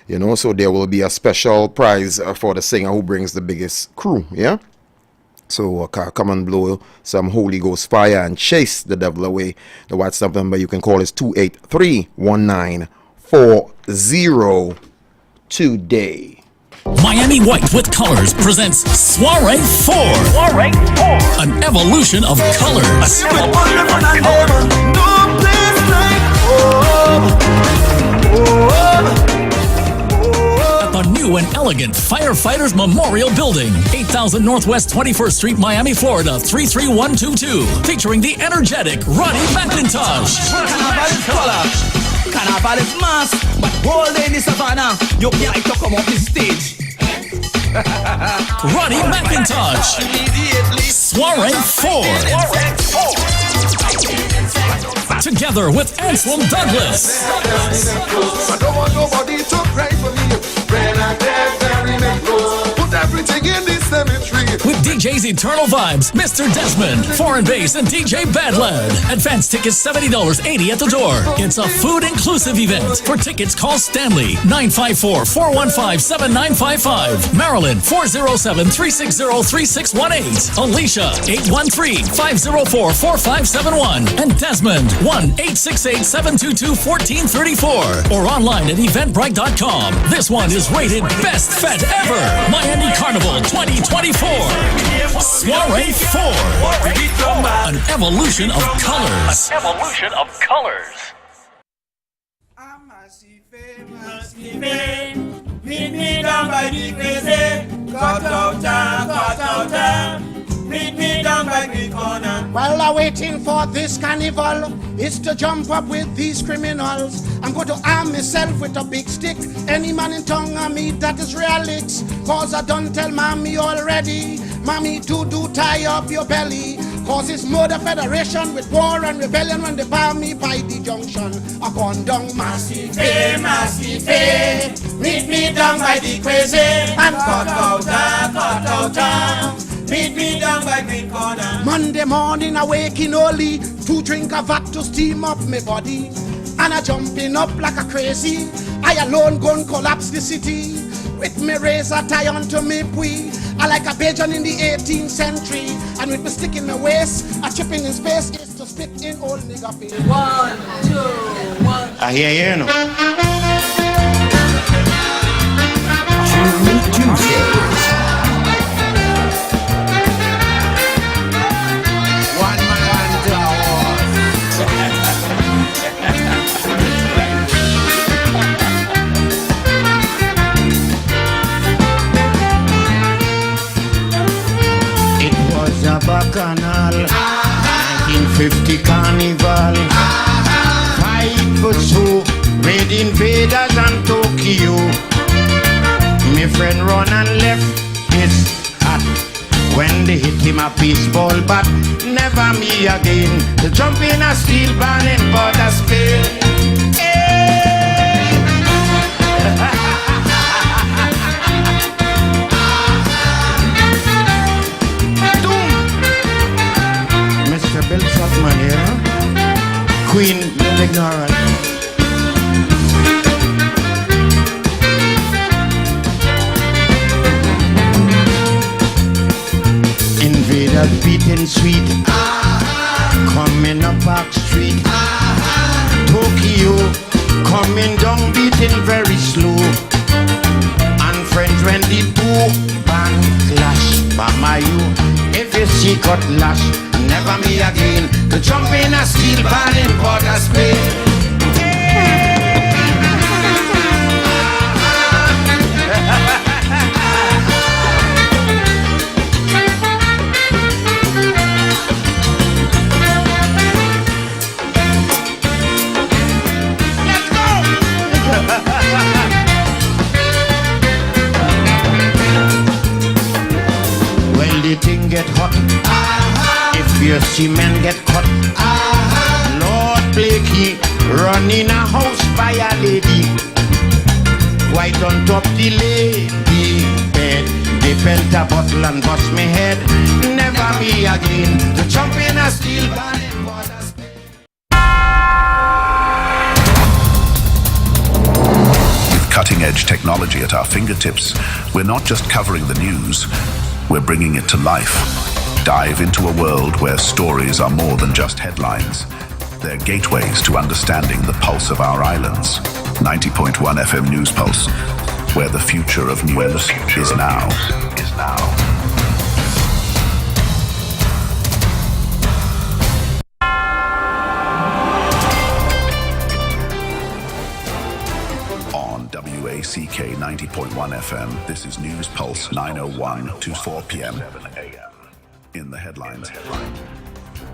Speaker 10: You know, so there will be a special prize for the singer who brings the biggest crew. Yeah. So come and blow some Holy Ghost fire and chase the devil away. The WhatsApp number you can call is 283-1940 today.
Speaker 16: Miami White with Colors presents Soiree 4. An evolution of colors. At the new and elegant Firefighters Memorial Building, 8000 Northwest 21st Street, Miami, Florida, 33122. Featuring the energetic Ronnie McIntosh.
Speaker 17: Carnival is mass, but all day in the savannah, you can't come off the stage.
Speaker 16: Ronnie McIntosh. Soiree 4. Together with Anselm Douglas.
Speaker 3: I don't want nobody to cry for me. When I get very put everything in this cemetery.
Speaker 16: With DJ's Eternal Vibes, Mr. Desmond, Foreign Bass, and DJ Badlad. Advance tickets $70.80 at the door. It's a food-inclusive event. For tickets, call Stanley, 954-415-7955. Maryland, 407-360-3618. Alicia, 813-504-4571. And Desmond, 1-868-722-1434. Or online at eventbrite.com. This one is rated Best Fete Ever. Miami Carnival 2024. Soiree 4. An evolution of colors.
Speaker 17: Meet me down by the crazy. Cut out. Meet me down by the corner.
Speaker 18: While I'm waiting for this carnival, it's to jump up with these criminals. I'm going to arm myself with a big stick. Any man in tongue on me, that is realix. Cause I done tell mommy already. Mommy, do tie up your belly. Cause it's murder federation with war and rebellion when they bar me by the junction. I gone down massive, meet me down by the crazy and cut out. Meet me down by Green Corner. Monday morning I waking early to drink a vat to steam up my body. And I jumping up like a crazy. I alone gon' collapse the city. With me razor tie onto me pui. I like a Bajan in the 18th century. And with me stick in my waist, a chipping in space is to spit in old nigga face. 1, 2, 1.
Speaker 8: I hear you, know.
Speaker 6: Tuesdays.
Speaker 4: Bacchanal, 1950 Carnival, 5 for so, Red Invaders and Tokyo. My friend run and left his hat. When they hit him a baseball bat, never me again. To jump in a steel band in border Spain. Man here, Queen ignorant. Invaders beating sweet, coming up Park Street. Tokyo coming down beating very slow. And friends when the two band clash, Bamayu, if you see cutlash. Never me again to jump in a steel band in border Spain. Let's go! Well, the thing get hot. If you see men get caught, Lord Blakey run in a house by a lady. Right on top the lady bed. They bent a bottle and bust me head. Never me again to jump in a steel band in border Spain.
Speaker 19: With cutting-edge technology at our fingertips, we're not just covering the news, we're bringing it to life. Dive into a world where stories are more than just headlines. They're gateways to understanding the pulse of our islands. 90.1 FM News Pulse, where the future of news is now. On WACK 90.1 FM, this is News Pulse 9:01 to 4 p.m. In the headlines.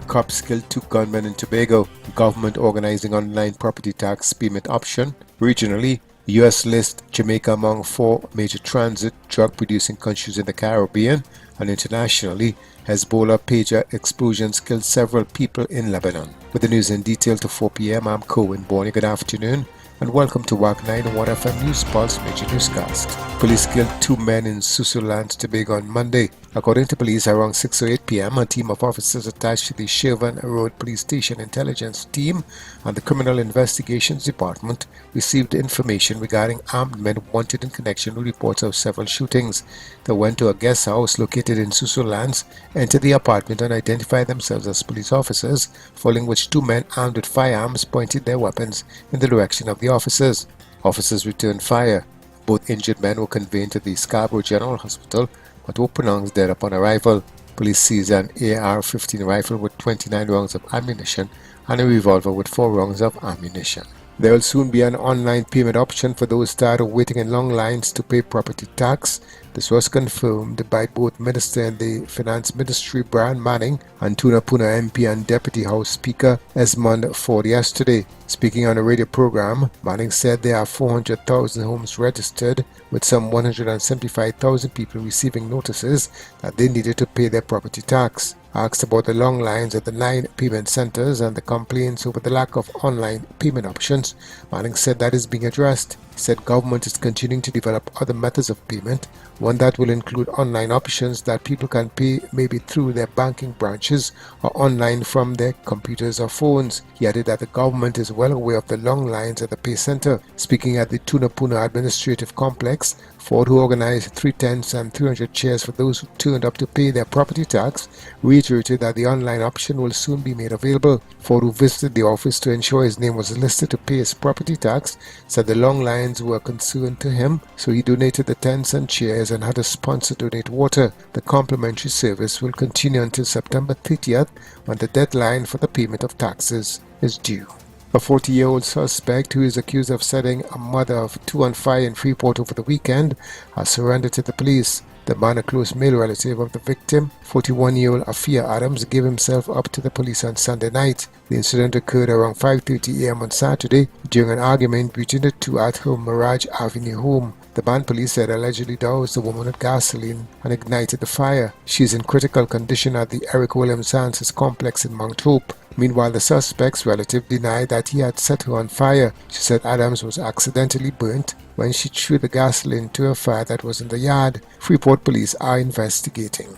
Speaker 20: Cops killed 2 gunmen in Tobago. Government organizing online property tax payment option. Regionally, U.S. lists Jamaica among 4 major transit drug-producing countries in the Caribbean. And internationally, Hezbollah pager explosions killed several people in Lebanon. With the news in detail to 4 p.m., I'm Cohen Borney. Good afternoon. And welcome to WACK 901 FM News Pulse Major Newscast. Police killed 2 men in Susuland, Tobago on Monday. According to police, around 6:08 p.m., a team of officers attached to the Shervan Road Police Station Intelligence Team and the Criminal Investigations Department received information regarding armed men wanted in connection with reports of several shootings. They went to a guest house located in Susuland, entered the apartment and identified themselves as police officers, following which 2 men armed with firearms pointed their weapons in the direction of the officers. Officers returned fire. Both injured men were conveyed to the Scarborough General Hospital but were pronounced dead upon arrival. Police seized an AR-15 rifle with 29 rounds of ammunition and a revolver with 4 rounds of ammunition. There will soon be an online payment option for those tired of waiting in long lines to pay property tax. This was confirmed by both Minister in the Finance Ministry Brian Manning and Tunapuna MP and Deputy House Speaker Esmond Ford yesterday. Speaking on a radio program, Manning said there are 400,000 homes registered, with some 175,000 people receiving notices that they needed to pay their property tax. Asked about the long lines at the 9 payment centers and the complaints over the lack of online payment options, Manning said that is being addressed. He said government is continuing to develop other methods of payment, one that will include online options that people can pay maybe through their banking branches or online from their computers or phones. He added that the government is well aware of the long lines at the pay center. Speaking at the Tunapuna Administrative Complex, Ford, who organized 3 tents and 300 chairs for those who turned up to pay their property tax, reiterated that the online option will soon be made available. Ford, who visited the office to ensure his name was listed to pay his property tax, said the long lines were a concern to him, so he donated the tents and chairs and had a sponsor donate water. The complimentary service will continue until September 30th, when the deadline for the payment of taxes is due. A 40-year-old suspect who is accused of setting a mother of 2 on fire in Freeport over the weekend has surrendered to the police. The man, a close male relative of the victim, 41-year-old Afia Adams, gave himself up to the police on Sunday night. The incident occurred around 5:30 a.m. on Saturday during an argument between the two at her Mirage Avenue home. The man, police said, allegedly doused the woman with gasoline and ignited the fire. She is in critical condition at the Eric Williams Hanses complex in Mount Hope. Meanwhile, the suspect's relative denied that he had set her on fire. She said Adams was accidentally burnt when she threw the gasoline into a fire that was in the yard. Freeport police are investigating.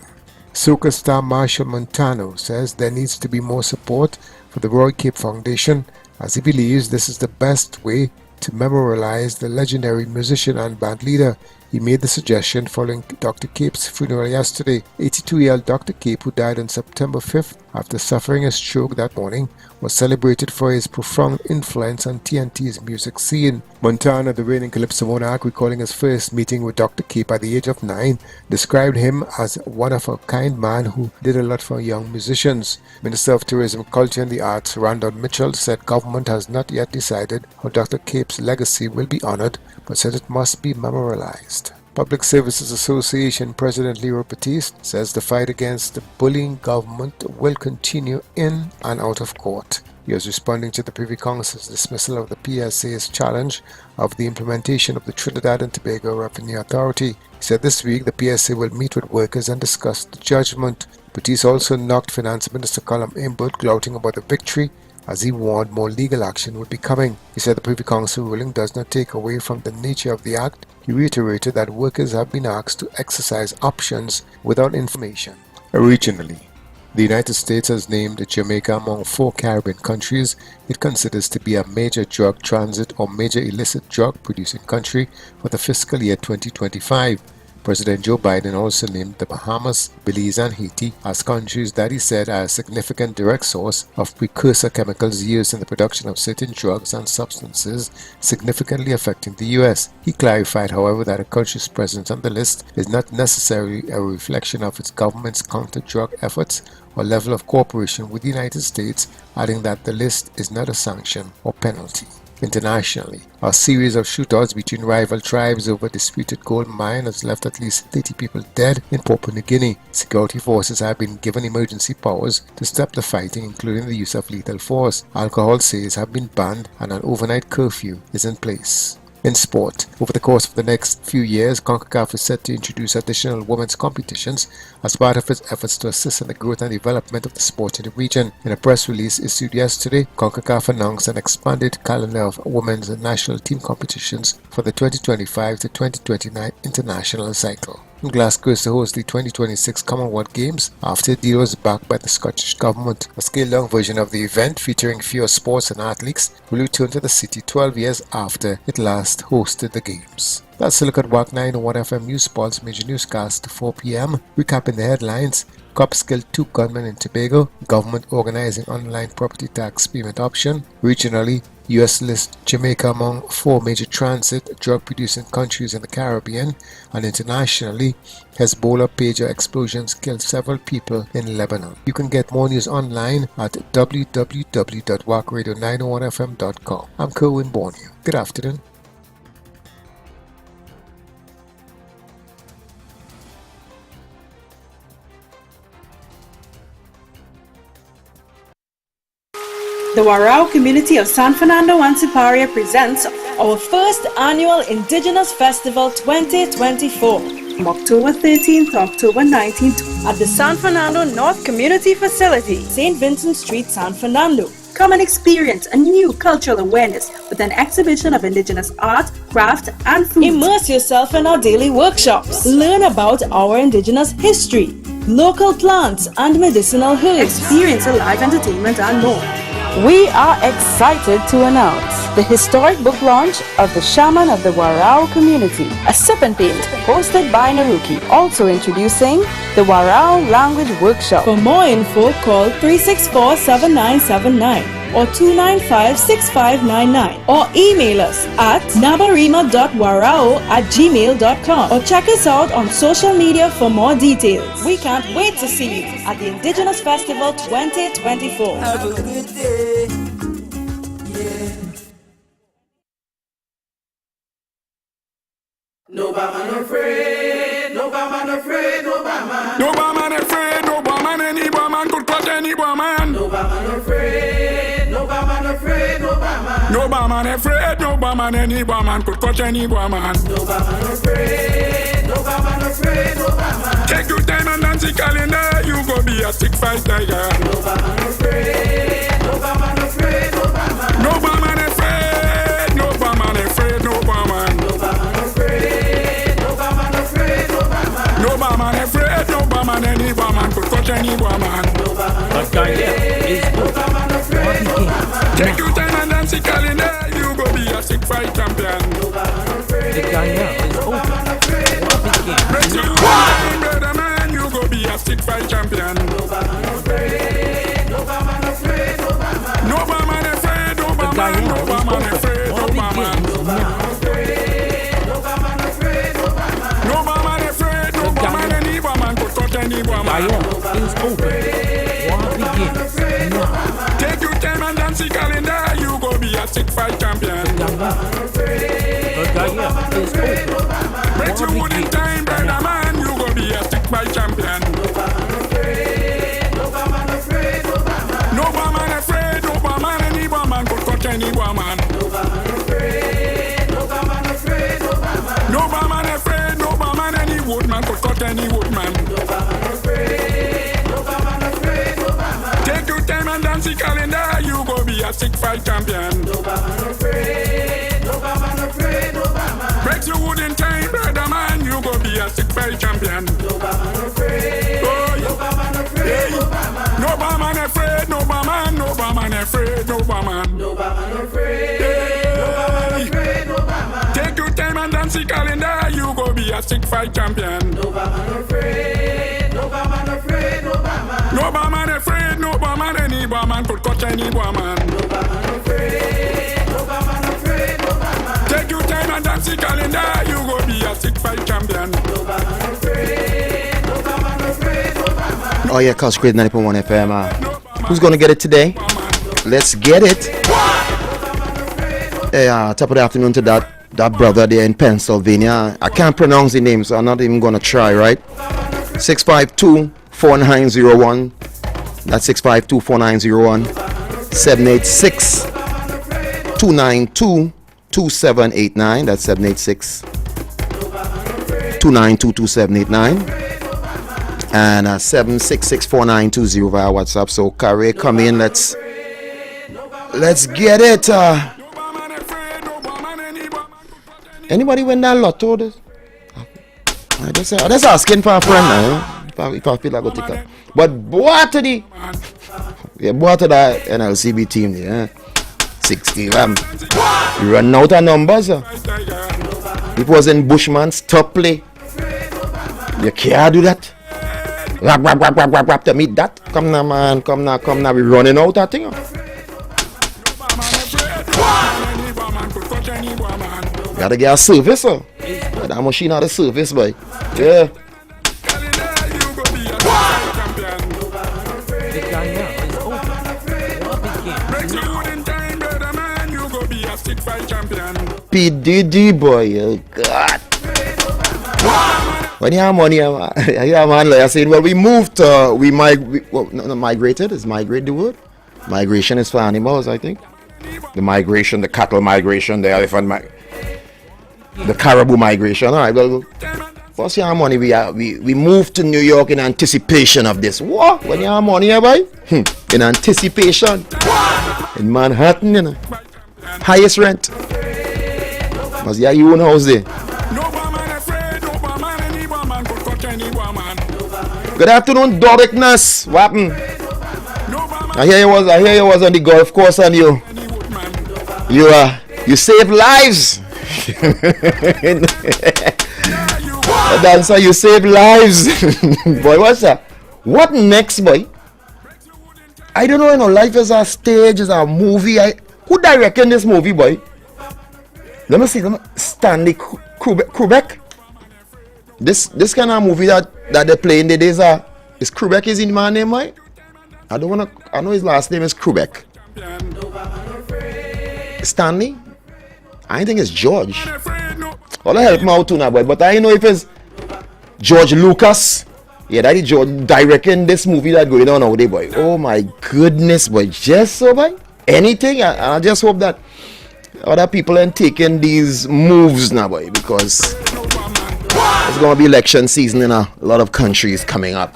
Speaker 20: Soca star Marshall Montano says there needs to be more support for the Roy Cape Foundation, as he believes this is the best way to memorialize the legendary musician and band leader. He made the suggestion following Dr. Cape's funeral yesterday. 82-year-old Dr. Cape, who died on September 5th after suffering a stroke that morning, was celebrated for his profound influence on TNT's music scene. Montana, the reigning Calypso monarch, recalling his first meeting with Dr. Cape at the age of 9, described him as one of a kind man who did a lot for young musicians. Minister of Tourism, Culture and the Arts, Randall Mitchell, said government has not yet decided how Dr. Cape's legacy will be honored, but said it must be memorialized. Public Services Association President Leo Batiste says the fight against the bullying government will continue in and out of court. He was responding to the Privy Council's dismissal of the PSA's challenge of the implementation of the Trinidad and Tobago Revenue Authority. He said this week the PSA will meet with workers and discuss the judgment. Batiste also knocked Finance Minister Colum Imbert gloating about the victory, as he warned more legal action would be coming. He said the Privy Council ruling does not take away from the nature of the act. He reiterated that workers have been asked to exercise options without information. Regionally, the United States has named Jamaica among 4 Caribbean countries it considers to be a major drug transit or major illicit drug producing country for the fiscal year 2025. President Joe Biden also named the Bahamas, Belize and Haiti as countries that he said are a significant direct source of precursor chemicals used in the production of certain drugs and substances significantly affecting the U.S. He clarified, however, that a country's presence on the list is not necessarily a reflection of its government's counter-drug efforts or level of cooperation with the United States, adding that the list is not a sanction or penalty. Internationally, a series of shootouts between rival tribes over a disputed gold mine has left at least 30 people dead in Papua New Guinea. Security forces have been given emergency powers to stop the fighting, including the use of lethal force. Alcohol sales have been banned and an overnight curfew is in place. In sport, over the course of the next few years, CONCACAF is set to introduce additional women's competitions as part of its efforts to assist in the growth and development of the sport in the region. In a press release issued yesterday, CONCACAF announced an expanded calendar of women's and national team competitions for the 2025 to 2029 international cycle. Glasgow is to host the 2026 Commonwealth Games after a deal was backed by the Scottish Government. A scaled-down version of the event featuring fewer sports and athletes will return to the city 12 years after it last hosted the Games. That's a look at WACK 901 FM News Pulse Major Newscast to 4 p.m. Recapping the headlines. Cops killed 2 gunmen in Tobago. Government organizing online property tax payment option. Regionally, U.S. lists Jamaica among 4 major transit drug-producing countries in the Caribbean. And internationally, Hezbollah pager explosions killed several people in Lebanon. You can get more news online at www.wackradio901fm.com. I'm Kerwin Borneo. Good afternoon.
Speaker 21: The Warao community of San Fernando and Siparia presents our first annual Indigenous Festival 2024 from October 13th to October 19th at the San Fernando North Community Facility, St. Vincent Street, San Fernando. Come and experience a new cultural awareness with an exhibition of Indigenous art, craft, and food. Immerse yourself in our daily workshops. Learn about our Indigenous history, local plants and medicinal herbs. Experience a live entertainment and more. We are excited to announce the historic book launch of the Shaman of the Warao community, a sip and paint hosted by Naruki. Also introducing the Warao language workshop. For more info, call 364-7979 or 295-6599 or email us at nabarima.warao@gmail.com or check us out on social media for more details. We can't wait to see you at the Indigenous Festival 2024.
Speaker 17: Have a good day. Yeah. No man afraid, no man afraid, no man.
Speaker 22: No man afraid, no man any woman could touch any woman.
Speaker 17: No man afraid, no man afraid, no man.
Speaker 22: No man afraid, no man any woman could touch any woman.
Speaker 17: No man afraid, no man afraid, no man.
Speaker 22: Take your time and dance the calendar, you go be a sick fight tiger.
Speaker 17: No man afraid, no man afraid, no man.
Speaker 22: No man afraid, no man afraid, no woman.
Speaker 17: No man afraid, no man afraid, no man.
Speaker 22: No man afraid, no man any woman could touch any woman.
Speaker 17: No man afraid, no man afraid, no man.
Speaker 22: Take your time and dance the calendar, you go be a sick fight champion.
Speaker 17: No man afraid,
Speaker 22: the guy is open. Break your time, brother man, you go be a sick fight champion.
Speaker 17: No man afraid, no man afraid, no man.
Speaker 22: No man afraid, no man, no man afraid, no man.
Speaker 17: No man afraid, no man afraid, no man.
Speaker 22: No man afraid, no man any woman could touch any woman.
Speaker 17: No man afraid, no man afraid, no man.
Speaker 22: Take your time and dance the calendar, you go be a sick fight champion.
Speaker 17: No man afraid, no man afraid, no man.
Speaker 22: Break your wood in time, brother man, you go be a sick fight champion.
Speaker 17: No man afraid, no man afraid, no man.
Speaker 22: No man afraid, no man any woman could touch any woman.
Speaker 17: No man afraid, no man afraid, no man.
Speaker 22: No man afraid, no man any woodman could touch any woodman.
Speaker 17: No man afraid, no man afraid, no man.
Speaker 22: Take your time and dance the calendar, you go be a sick fight champion.
Speaker 17: No man afraid, no man afraid, no man.
Speaker 22: Break your wood in time, brother man, you go be a sick fight champion.
Speaker 17: No man afraid,
Speaker 22: oh, yeah.
Speaker 17: no man afraid, no man.
Speaker 22: No man afraid, no man, no man afraid, no man.
Speaker 17: No man afraid, no man afraid, no man.
Speaker 22: Take your time and dance the calendar, you go be a sick fight champion.
Speaker 17: No man afraid, no man afraid, no man.
Speaker 22: No man afraid, no man any woman could touch any woman.
Speaker 17: No man afraid, no man afraid, no man.
Speaker 22: Take your time and dance the calendar, you go be a sick fight champion.
Speaker 17: No man afraid, no man afraid, no man.
Speaker 10: Oh yeah, Cause Create 90.1 FM. Who's gonna get it today? Let's get it. Hey, top of the afternoon to that brother there in Pennsylvania. I can't pronounce the name, so I'm not even gonna try, right? 652-4901. That's 652-4901. 786-292-2789. That's 786-292-2789. And 766-4920 via WhatsApp. So Carrie, come in. Let's get it. Anybody win that lotto? I just asking for a friend now. If I feel like I go take it. But boy to the NLCB team there. 60. You run out of numbers. It was in Bushman's top play. You can't do that. Rap to meet that. Come now, man. Come now. We running out of thing. Gotta get a service. That machine had a service, boy. Yeah. PDD, boy. Oh, God. When you have money, man, like I said, well, we moved, migrated. Is migrate the word? Migration is for animals, I think. The migration, the cattle migration, the elephant the caribou migration. All right, well, first you have money, we moved to New York in anticipation of this. What? When you have money, boy? In anticipation. In Manhattan, you know. Highest rent. Must you have your own house there. Good afternoon, Doricness. What happened? I hear you was on the golf course and you saved lives. A dancer, you save lives. Boy, what's that? What next, boy? I don't know, life is a stage, is a movie. Who directed this movie, boy? Let me see. Stanley Kubrick. This kind of movie that they play in the days is Kubrick is in my name, boy? I know his last name is Kubrick. Stanley? I think it's George. All I help me out too now, boy. But I know if it's George Lucas. Yeah, that is George directing this movie that going on nowadays, boy. Oh my goodness, boy. Just so, boy. Anything. I just hope that other people ain't taking these moves now, boy. Because it's going to be election season in a lot of countries coming up.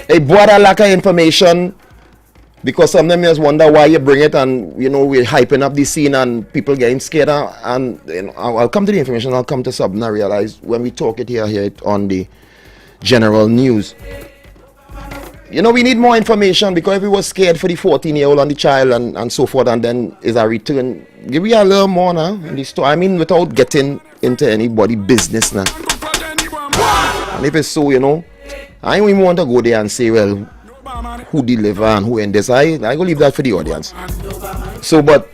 Speaker 10: Hey, boy, I lack of information. Because some of them just wonder why you bring it, and we're hyping up the scene and people getting scared. And I'll come to the information. I'll come to something. I realize when we talk it here on the general news. We need more information, because if we were scared for the 14-year-old and the child and so forth, and then is a return, give me a little more now in the story. I mean, without getting into anybody business now. And if it's so, I don't even want to go there and say, well, who deliver and who in this. I go leave that for the audience. So, but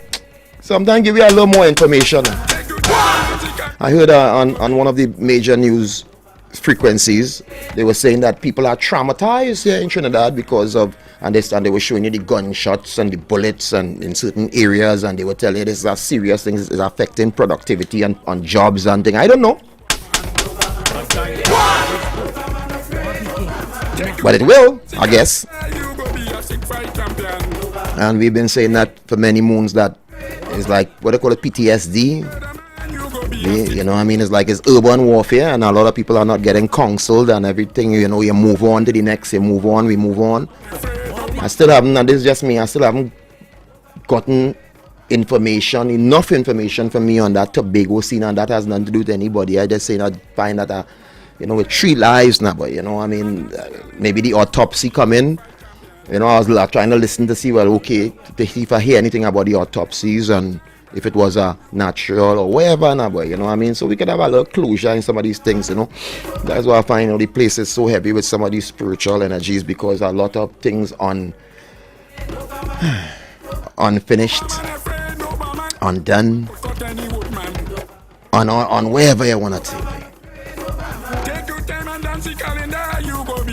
Speaker 10: sometimes give you a little more information. I heard on one of the major news frequencies, they were saying that people are traumatized here in Trinidad because of, and they were showing you the gunshots and the bullets and in certain areas, and they were telling you this is a serious thing, it's affecting productivity and on jobs and things. I don't know. But it will, I guess. And we've been saying that for many moons, that it's like what they call it, PTSD. It's like it's urban warfare, and a lot of people are not getting counseled and everything. You move on to the next, we move on. I still haven't, and this is just me, I still haven't gotten enough information for me on that Tobago scene, and that has nothing to do with anybody. I just say I find that with 3 lives now, but maybe the autopsy come in. I was trying to listen to see, well, okay, if I hear anything about the autopsies and if it was a natural or whatever now, but so we could have a little closure in some of these things, That's why I find the place is so heavy with some of these spiritual energies, because a lot of things unfinished, undone, on wherever you want to take it.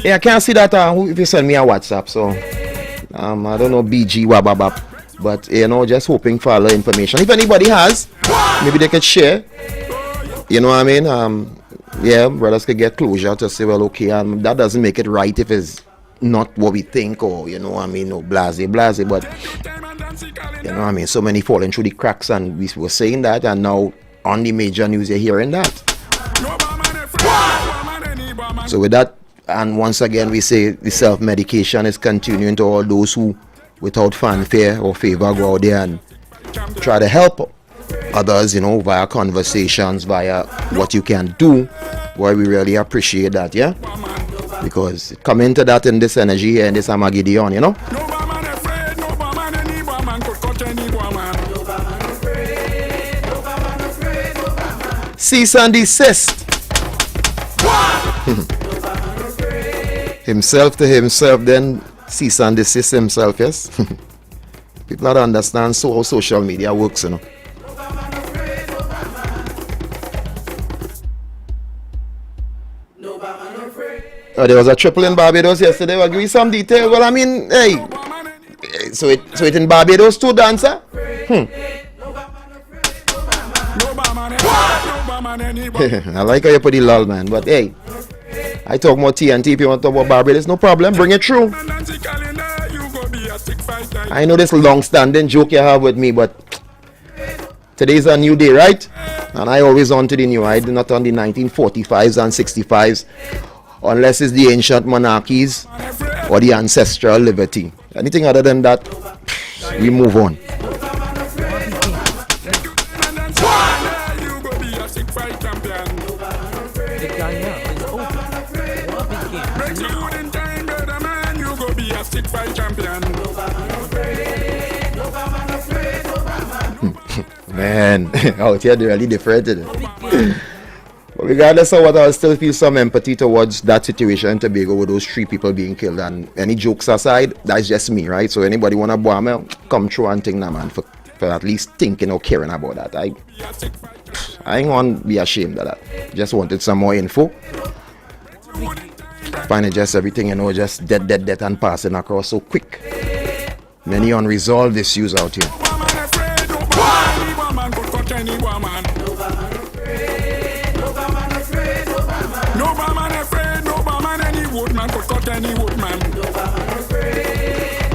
Speaker 10: Yeah, I can't see that if you send me a WhatsApp, so I don't know BG wababap, but just hoping for a little information. If anybody has, maybe they could share. Yeah, brothers could get closure to say, well, okay, that doesn't make it right if it's not what we think, or no blase, but so many falling through the cracks, and we were saying that, and now on the major news you're hearing that. So with that, and once again we say the self-medication is continuing to all those who without fanfare or favor go out there and try to help others, via conversations, via what you can do. Boy, we really appreciate that, yeah? Because it come into that in this energy here, in this Armageddon, Cease and desist. Himself to himself, then cease and desist himself, yes? People don't understand how social media works, Oh, there was a triple in Barbados yesterday. Well, give me some details. Well, hey, so it in Barbados too, dancer? I like how you put the lull, man, but hey, I talk more TNT. If you want to talk about Barbados, no problem. Bring it through. I know this long-standing joke you have with me, but today's a new day, right? And I always on to the new. I do not on the 1945s and 65s, unless it's the ancient monarchies or the ancestral liberty. Anything other than that, we move on. Man, out here they're really different. But regardless of what, I still feel some empathy towards that situation in Tobago with those 3 people being killed. And any jokes aside, that's just me, right? So anybody wanna bomb me, come through and think, nah, man, for at least thinking or caring about that. I ain't want to be ashamed of that. Just wanted some more info. Find it just everything, just dead and passing across so quick. Many unresolved issues out here.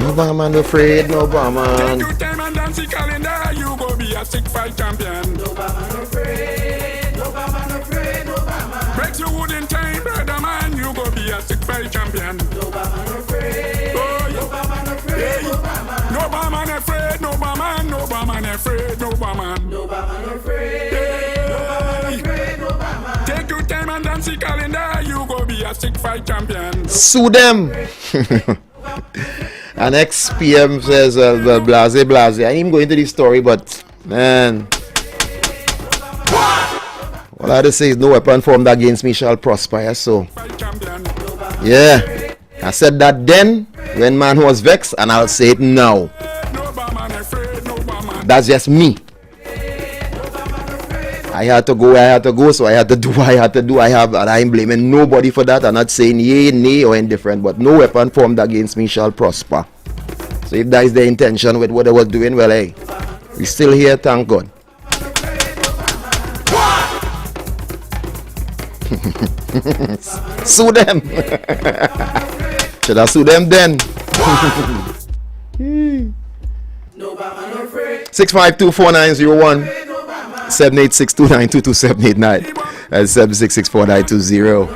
Speaker 10: No barman afraid, no barman.
Speaker 22: Take your time and dance the calendar, you go be a stick fight champion. No barman afraid, no barman afraid, no barman. Break your wood in time, brother man, you go be a stick fight champion. No barman afraid, no barman afraid, no barman. No barman afraid, no barman, no barman afraid, no barman. No barman afraid, no barman afraid, no barman. Take your time and dance the calendar, you go be a stick fight champion.
Speaker 10: Sue them. And XPM says, blase. I ain't even going into this story, but man, what I had to say is no weapon formed against me shall prosper. So, yeah, I said that then when man was vexed, and I'll say it now. That's just me. I had to go, so I had to do what I had to do. And I ain't blaming nobody for that. I'm not saying yay, nay, or indifferent, but no weapon formed against me shall prosper. So if that is the intention with what I was doing, well, hey, we still here, thank God. Sue them. Should I sue them then? 6524901 786292279 and 7664920.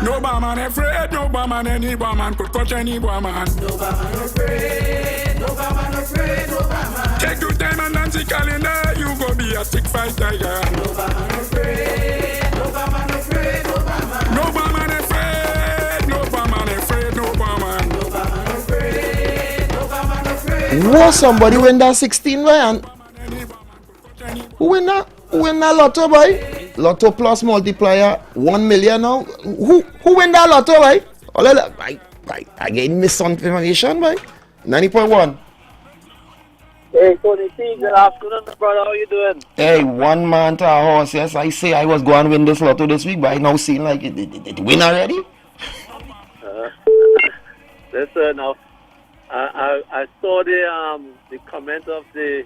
Speaker 22: No barman afraid, no barman, any barman could catch any barman. No barman afraid, no barman afraid, no barman. Take your time and dance the calendar, you go be a stick fight tiger. No barman afraid, no barman afraid, no barman. No barman afraid, no barman afraid, no barman. No barman afraid, no barman afraid.
Speaker 10: Whoa, somebody win that 16 man. Who win that lotto, boy? Lotto plus multiplier 1 million now. Who win that lotto, boy? I get misinformation, boy. 90.1.
Speaker 1: Hey, Tony C, good afternoon, brother. How you doing?
Speaker 10: Hey, one man to a horse. Yes, I say I was going to win this lotto this week, but I now seem like it win already.
Speaker 1: Listen, I saw the comment of the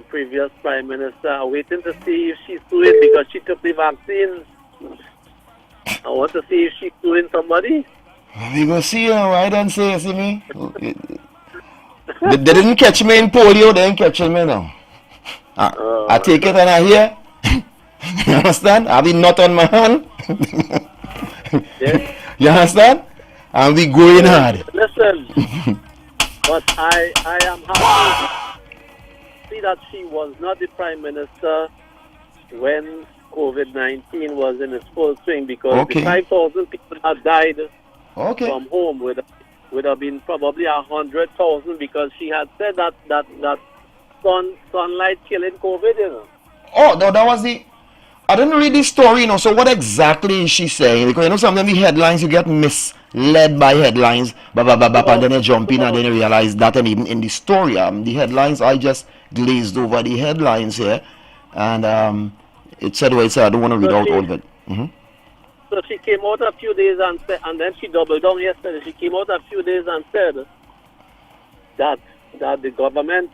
Speaker 1: previous Prime Minister, waiting to see if she's doing because she took the vaccine. I want to see if she's doing somebody.
Speaker 10: We go see, I don't say, see me. They didn't catch me in polio, they didn't catch me now. I take it and I hear. You understand? I have been nut on my hand.
Speaker 1: Yes.
Speaker 10: You understand? And we going hard.
Speaker 1: Listen, but I am happy to see that she was not the Prime Minister when COVID-19 was in its full swing, because the 5,000 people that died from home would have been probably 100,000, because she had said that sunlight killing COVID, you know.
Speaker 10: Oh, no, that was I didn't read this story, you know, so what exactly is she saying? Because, you know, sometimes the headlines, you get misled by headlines, and then you jump in and then you realize that, and even in the story, the headlines, I just glazed over the headlines here, and it said what it said. I don't want to read out all of it.
Speaker 1: So she came out a few days and said, and then she doubled down yesterday. She came out a few days and said that the government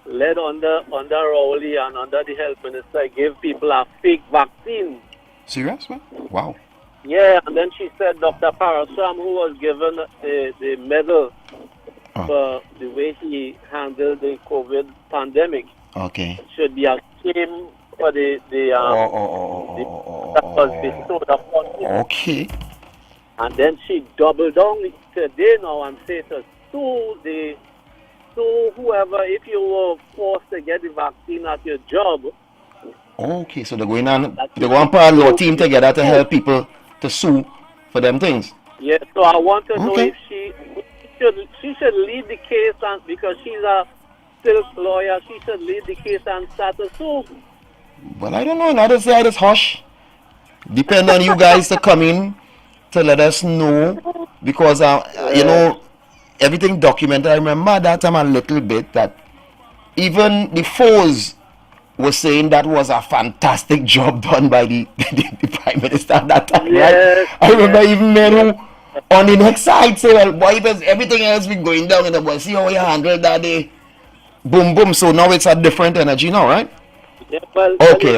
Speaker 1: led under Rowley and under the health minister, gave people a fake vaccine.
Speaker 10: Serious, man? Wow.
Speaker 1: Yeah, and then she said Dr. Parasram, who was given the medal for the way he handled the COVID pandemic, should be ashamed for the that was bestowed upon him.
Speaker 10: Okay.
Speaker 1: And then she doubled down today now and said to sue whoever, if you were forced to get the vaccine at your job.
Speaker 10: Okay, so they're going on put a law team together to help people to sue for them things.
Speaker 1: Yeah, so I want to know if she should lead the case, and because she's a still lawyer, she should lead the case and start to sue.
Speaker 10: Well, I don't know. Not to say I just hush. Depend on you guys to come in to let us know, because you know, everything documented. I remember that time a little bit that even the foes was saying that was a fantastic job done by the Prime Minister at that time.
Speaker 1: Yes,
Speaker 10: right? I remember even men who on the next side say, well, why does everything else be going down in the world? See how you handled that day. Boom, boom. So now it's a different energy now, right?
Speaker 1: Yeah, well,
Speaker 10: okay.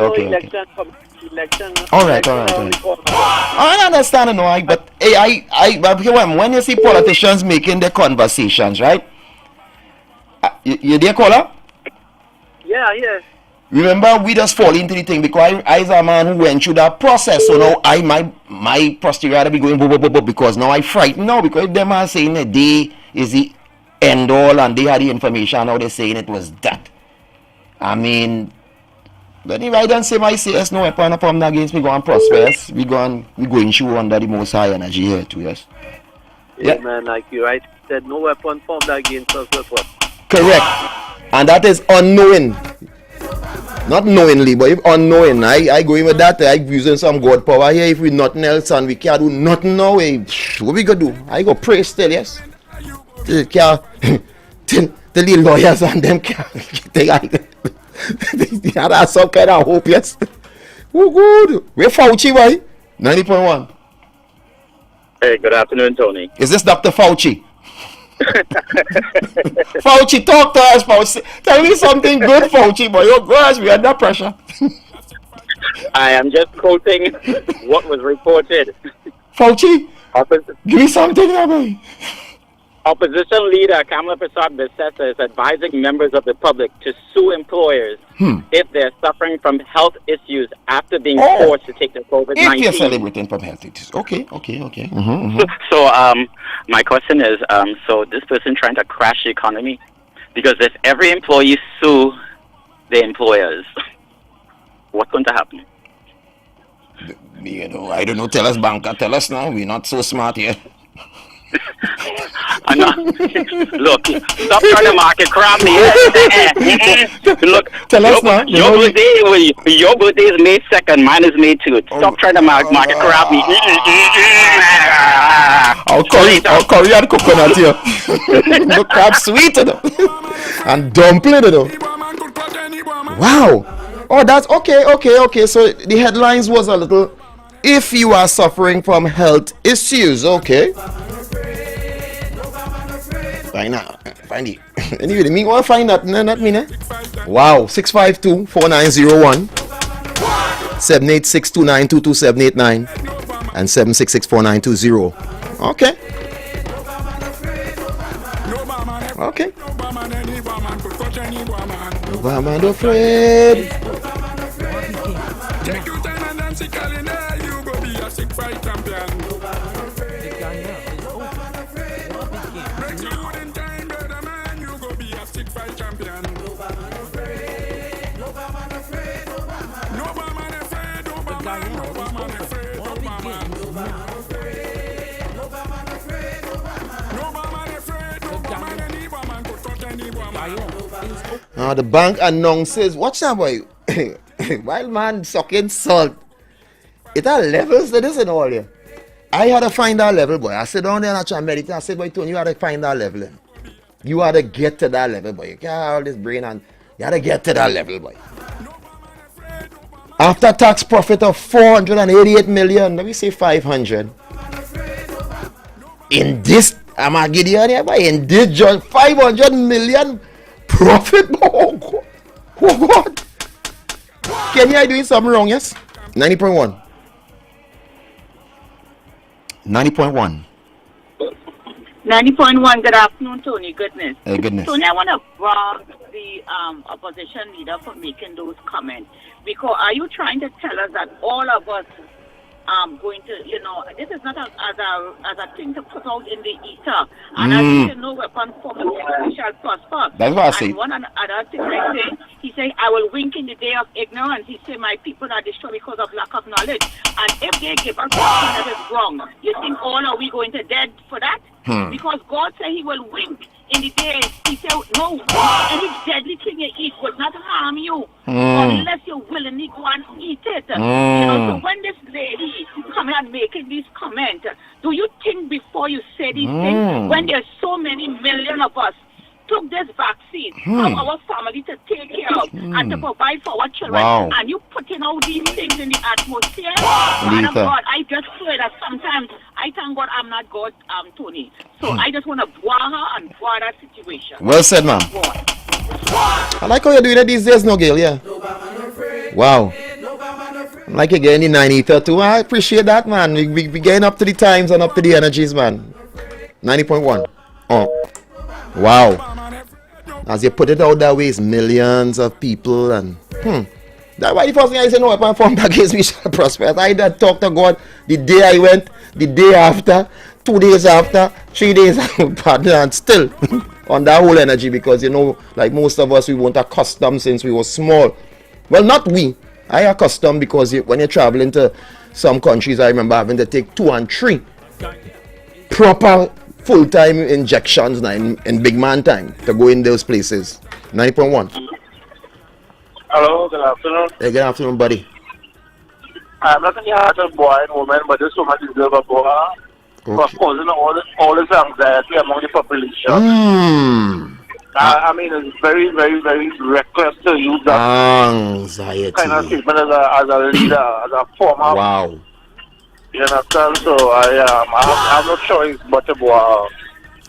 Speaker 1: Election.
Speaker 10: All right. I understand, but when you see politicians making their conversations, right? You there, caller?
Speaker 1: Yeah.
Speaker 10: Remember, we just fall into the thing because I is a man who went through that process. So now my posterior be going because now I frightened now because them are saying that they is the end all and they had the information. Now they're saying it was that. I mean, but if I don't say my CS no weapon formed against me, go and prosper. We going through under the most high energy here too. Yes.
Speaker 1: Yeah, man, like you right said, no weapon formed against us.
Speaker 10: Correct, and that is unknowing. Not knowingly, but if unknowing, I go in with that. I using some God power here. If we nothing else and we can't do nothing now, what we gonna do? I go pray still, yes. Till the lawyers and them can't. They have some kind of hope, yes. Oh, good. We're Fauci, boy. 90.1.
Speaker 2: Hey, good afternoon, Tony.
Speaker 10: Is this Dr. Fauci? Fauci, talk to us, Fauci. Tell me something good, Fauci, boy. Oh gosh, we under pressure.
Speaker 2: I am just quoting what was reported.
Speaker 10: Fauci, give me something, boy.
Speaker 2: Opposition leader Kamala Prasad-Bissessa is advising members of the public to sue employers if they're suffering from health issues after being forced to take the COVID-19.
Speaker 10: If you're celebrating from health issues. Okay.
Speaker 2: So, my question is, so this person trying to crash the economy? Because if every employee sue the employers, what's going to happen?
Speaker 10: You know, I don't know. Tell us, banker. Tell us now. We're not so smart here.
Speaker 2: Look, stop trying to market crap me. Look,
Speaker 10: tell us now.
Speaker 2: Your birthday is May 2nd, mine is May 2nd. Stop trying to market crap me.
Speaker 10: I'll curry and coconut here. Look, crab sweet, and dumpling, Wow. Oh, that's okay. So the headlines was a little. If you are suffering from health issues, okay. Find it. Anyway, me want to find that, not me, ne? Wow, 652-4901, 786-292-2789, and 766-4920. Okay. No man afraid. The bank announces, watch that, boy. Wild man sucking salt. It are levels to this and all here. I had to find that level, boy. I sit down there and I try to meditate. I said, boy, Tony, you had to find that level. You had to get to that level, boy. You can't have all this brain and you had to get to that level, boy. After tax profit of 488 million, let me say 500. In this, I'm a Gideon here, boy. In this, 500 million Profit? Oh God. Kenya, are doing something wrong, yes? 90.1. 90.1.
Speaker 5: 90.1, good afternoon, Tony. Goodness.
Speaker 10: Goodness.
Speaker 5: Tony, I want to brag the opposition leader for making those comments. Because are you trying to tell us that all of us going to, this is not as a thing to put out in the ether. And as you know, weapon form we shall prosper.
Speaker 10: That's what I say.
Speaker 5: And one other thing I say, he say, I will wink in the day of ignorance. He say, my people are destroyed because of lack of knowledge. And if they give us something that is wrong, you think all are we going to dead for that? Because God said he will wink in the day. He said, no, any deadly thing you eat would not harm you unless you willingly go and eat it. So when this lady come and making these comments, do you think before you say these things, when there's so many million of us took this vaccine for our family to take care of and to provide for our children, and you putting out these things in the atmosphere? Father God, I just pray that sometimes I thank God I'm not God, Tony. So I just want to boil her and boil that situation.
Speaker 10: Well said, ma'am. I like how you're doing it these days, no, Gail, yeah. Wow. Like you're getting the 90 too. I appreciate that, man. We getting up to the times and up to the energies, man. 90.1. Oh. Wow. As you put it out that way, it's millions of people and that's why the first thing I say, no weapon formed against me shall prosper. I did talk to God the day I went, the day after, 2 days after, 3 days after, and still on that whole energy, because like most of us, we weren't accustomed since we were small. Well, not we. I accustomed because when you're traveling to some countries, I remember having to take 2 and 3 proper full-time injections now in big man time to go in those places. 90.1.
Speaker 13: Hello, good afternoon.
Speaker 10: Hey, good afternoon, buddy.
Speaker 13: I'm not going to have a boy and woman, but this woman deserves a boy for causing all this anxiety among the population. I mean, it's very, very, very reckless to use that
Speaker 10: anxiety
Speaker 13: kind of statement as a leader, as a former.
Speaker 10: Wow.
Speaker 13: You understand? So I have no choice but to go.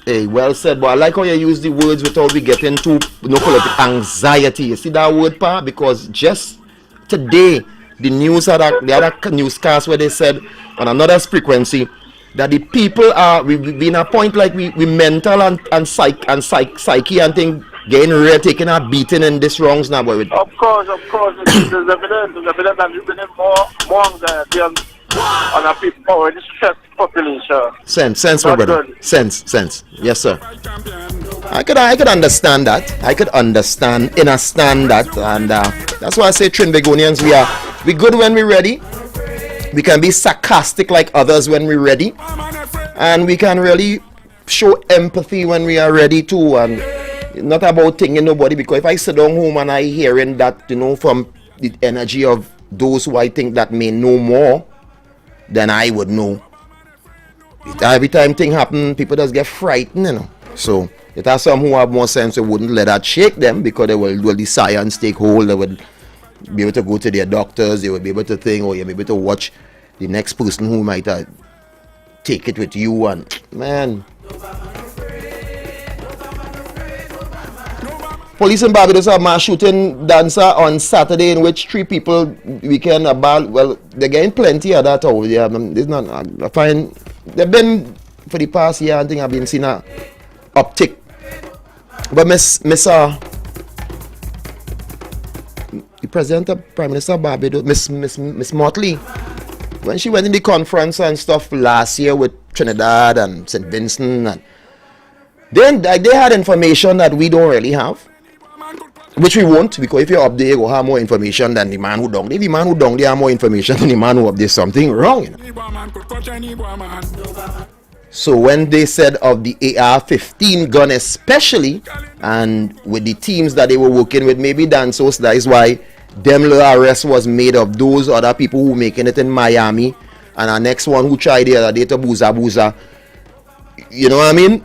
Speaker 10: Hey, well said, but I like how you use the words without we get into anxiety. You see that word, pa? Because just today, the news had the other newscast where they said on another frequency that the people are we in a point like we mental and psyche and thing getting real, taking a beating in this wrongs now. But
Speaker 13: of course, there's evidence that you've been more anxiety on a people already stressed population.
Speaker 10: Sense, my brother. Good. Sense. Yes, sir. I could understand that. I could understand that, and that's why I say Trinbagonians, we good when we're ready. We can be sarcastic like others when we're ready, and we can really show empathy when we are ready too. And not about thinking nobody, because if I sit down home and I hearing that, from the energy of those who I think that may know more than I would know. Every time thing happen, people just get frightened, So it has some who have more sense, they wouldn't let that shake them, because they will the science take hold. They would be able to go to their doctors, they would be able to think, or you'll be able to watch the next person who might take it with you, and man. Police in Barbados have mass shooting dancer on Saturday, in which 3 people weekend well, they're getting plenty of that over there. There's not, I find they've been for the past year, I think I've been seeing a uptick. But the president of Prime Minister of Barbados, Miss Motley, when she went in the conference and stuff last year with Trinidad and St. Vincent, and they had information that we don't really have. Which we won't, because if you're up there, you will have more information than the man who down there. The man who down there have more information than the man who up there something wrong. So when they said of the AR-15 gun especially, and with the teams that they were working with, maybe Dansos, that is why them little arrest was made of those other people who making it in Miami, and our next one who tried the other day to booza. You know what I mean?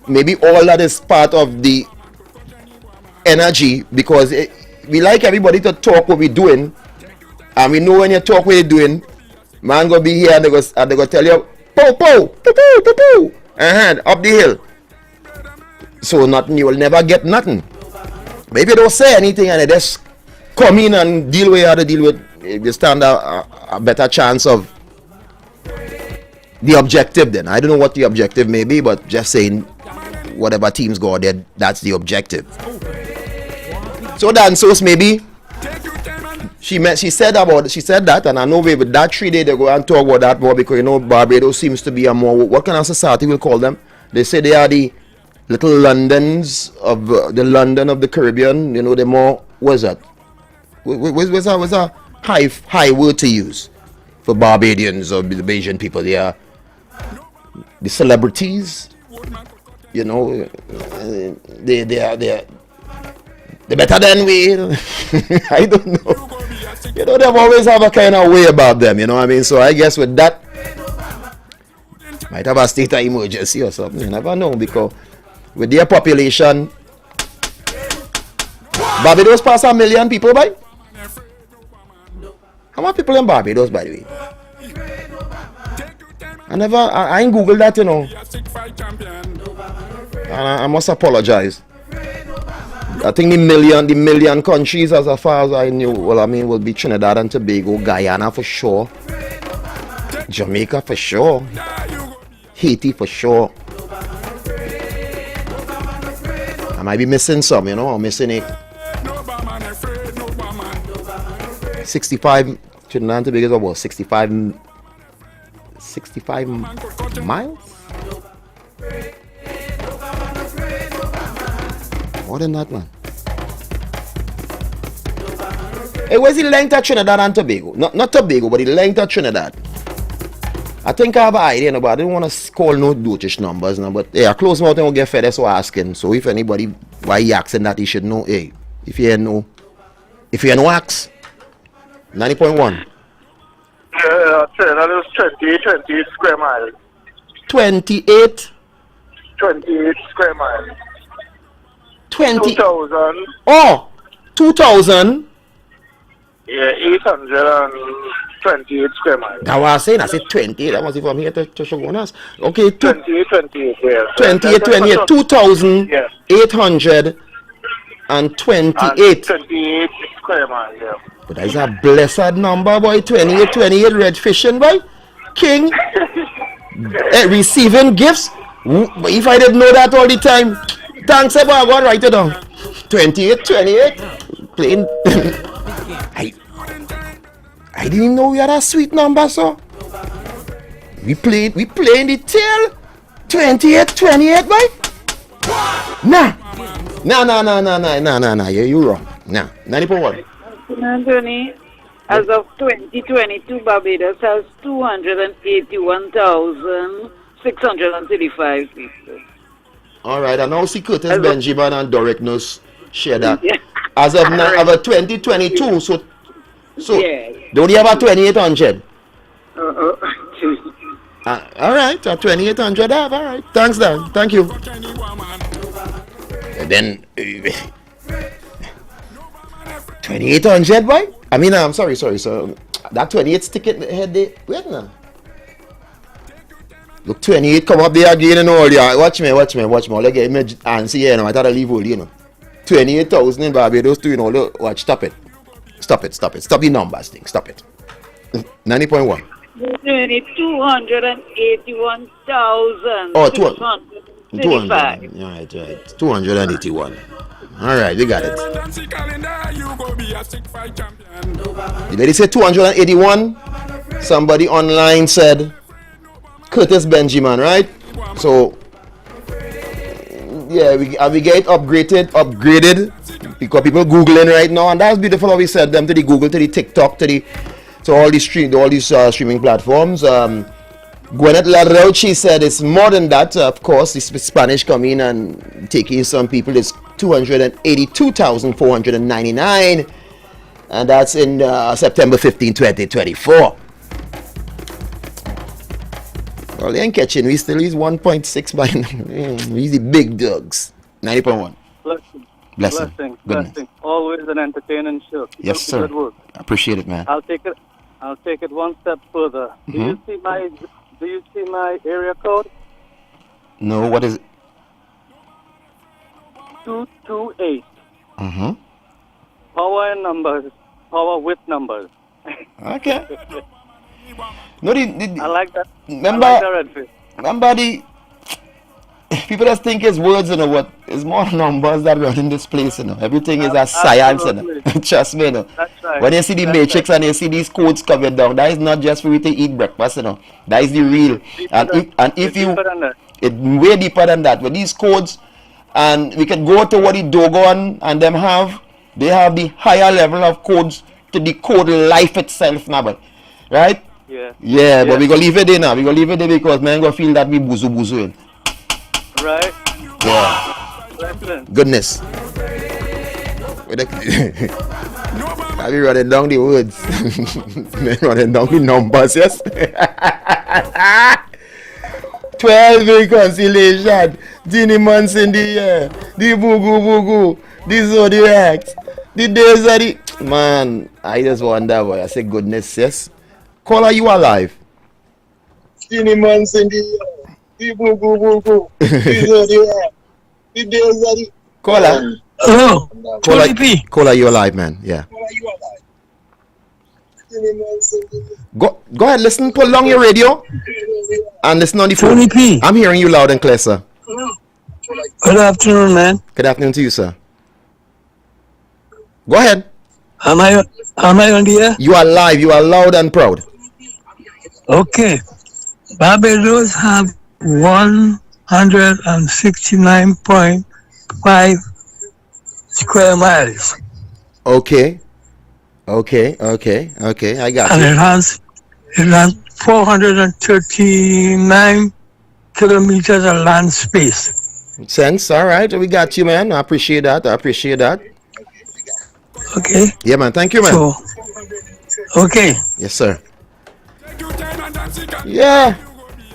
Speaker 10: Maybe all that is part of the energy, because we like everybody to talk what we're doing, and we know when you talk what you're doing, man gonna be here and they go tell you po up the hill. So nothing, you will never get nothing. But if you don't say anything and they just come in and deal with how to deal with, you stand a better chance of the objective then. I don't know what the objective may be, but just saying whatever teams go there, that's the objective. So Dan Sos maybe she said that, and I know with that 3 day they go and talk about that more, because you know Barbados seems to be a more, what kind of society we'll call them? They say they are the little Londons of the London of the Caribbean. You know, they're more, what's that? What's a high word to use for Barbadians or the Bajan people? They are the celebrities. You know, they're better than we. I don't know. You know, they always have a kind of way about them. You know what I mean? So I guess with that, might have a state of emergency or something. You never know, because with their population, Barbados pass 1 million people, by. How many people in Barbados, by the way? I ain't Googled that, you know. And I must apologize. I think the million countries, as far as I knew, will be Trinidad and Tobago, Guyana for sure, Jamaica for sure, Haiti for sure. I might be missing some, you know, I'm missing it. 65, Trinidad and Tobago is about 65 miles? More than that, man. Hey, where's the length of Trinidad and Tobago? Not Tobago, but the length of Trinidad. I think I have an idea, but I don't want to call no dotish numbers now. But yeah, close mouth and we'll get fed, so asking. So if anybody, why he asking that, he should know. Hey, if you know ask, 90.1.
Speaker 13: Trinidad is 28 square miles.
Speaker 10: 28
Speaker 13: square miles.
Speaker 10: 20,000.
Speaker 13: 2,000.
Speaker 10: Oh, 2,000.
Speaker 13: Yeah, 828 square miles.
Speaker 10: That's what I was saying. I said 28. That was from here to Shogunas. Okay,
Speaker 13: 28, yeah.
Speaker 10: 28, 2,828.
Speaker 13: 28 square miles, yeah.
Speaker 10: But that's a blessed number, boy. 28 red fishing, boy. King. Receiving gifts. If I didn't know that all the time, thanks, boy. I got write it down. 28. Playing. I didn't know we had a sweet number, so we playing the tail. 28, boy. Nah. Yeah, you wrong. Nah. 90.1.
Speaker 9: Anthony, as of 2022, Barbados has 281,635 people.
Speaker 10: All right, and now see Curtis Benjamin and Doric knows share that. Yeah. As of 2022, so yeah. Don't you have a 2,800? All right, a 2,800. All right, thanks, Dan. Thank you. And then 2,800, boy. I mean, I'm sorry. So that 28 ticket head there. Wait now. Look, 28 come up there again and all. Yeah, watch me. Let's get image and see here. No, I thought I leave all, you know. 28,000 in Barbados doing all the watch. Stop it. Stop the numbers thing. Stop it. 90.1.
Speaker 9: 281,000.
Speaker 10: Oh, 200. Right. 281. All right, we got it. Did they say 281? Somebody online said Curtis Benjamin, right? So yeah, we get upgraded because people googling right now, and that's beautiful how we send them to the Google, to the TikTok, to all these streaming platforms. Gwyneth Ladrell, she said it's more than that. Of course, the Spanish come in and taking some people. It's 282,499, and that's in September 15, 2024. Well, they ain't catching. We still is 1.6 by now. He's the big dogs. 90.1. Blessing.
Speaker 12: Always an entertaining show.
Speaker 10: Yes, sir.
Speaker 12: Good work.
Speaker 10: I appreciate it, man.
Speaker 12: I'll take it one step further.
Speaker 10: Mm-hmm.
Speaker 12: Do you see my area code?
Speaker 10: No, what is it?
Speaker 12: 228. Power in numbers. Power with numbers.
Speaker 10: Okay. No,
Speaker 12: I like that.
Speaker 10: Remember,
Speaker 12: I like that redfish.
Speaker 10: remember people just think it's words, you know, what it's more numbers that run in this place, you know. Everything is a science, you know. Trust me, you know.
Speaker 12: That's right.
Speaker 10: When you see the matrix and you see these codes coming down, that is not just for you to eat breakfast, you know. That is the real. It's way deeper than that. With these codes, and we can go to what the Dogon and them have. They have the higher level of codes to decode life itself now, but right? Yeah, but we gonna leave it in now. We gonna leave it there because man gonna feel that we buzu in.
Speaker 12: Right?
Speaker 10: Yeah.
Speaker 12: Excellent.
Speaker 10: Goodness. I'll be running down the woods. Running down the numbers, yes? 12 reconciliation. Genie months in the year. The boo, the zodiacs. The days of the... Man, I just wonder, boy. I say goodness, yes? Caller, you alive? Genie months in the year. The boo. The days of the... Caller.
Speaker 7: Hello.
Speaker 10: Caller, you alive, man? Yeah. Go ahead, listen, pull along your radio and listen on the phone.
Speaker 7: Tony P.
Speaker 10: I'm hearing you loud and clear, sir.
Speaker 7: Good afternoon, man.
Speaker 10: Good afternoon to you, sir. Go ahead.
Speaker 7: Am I on the air?
Speaker 10: You are live. You are loud and proud.
Speaker 7: Okay. Barbados have 169.5 square miles.
Speaker 10: Okay. I got
Speaker 7: and
Speaker 10: you.
Speaker 7: it has 439 kilometers of land space.
Speaker 10: Sense. All right. We got you, man. I appreciate that.
Speaker 7: Okay.
Speaker 10: Yeah, man. Thank you, man.
Speaker 7: So, okay.
Speaker 10: Yes, sir. Yeah.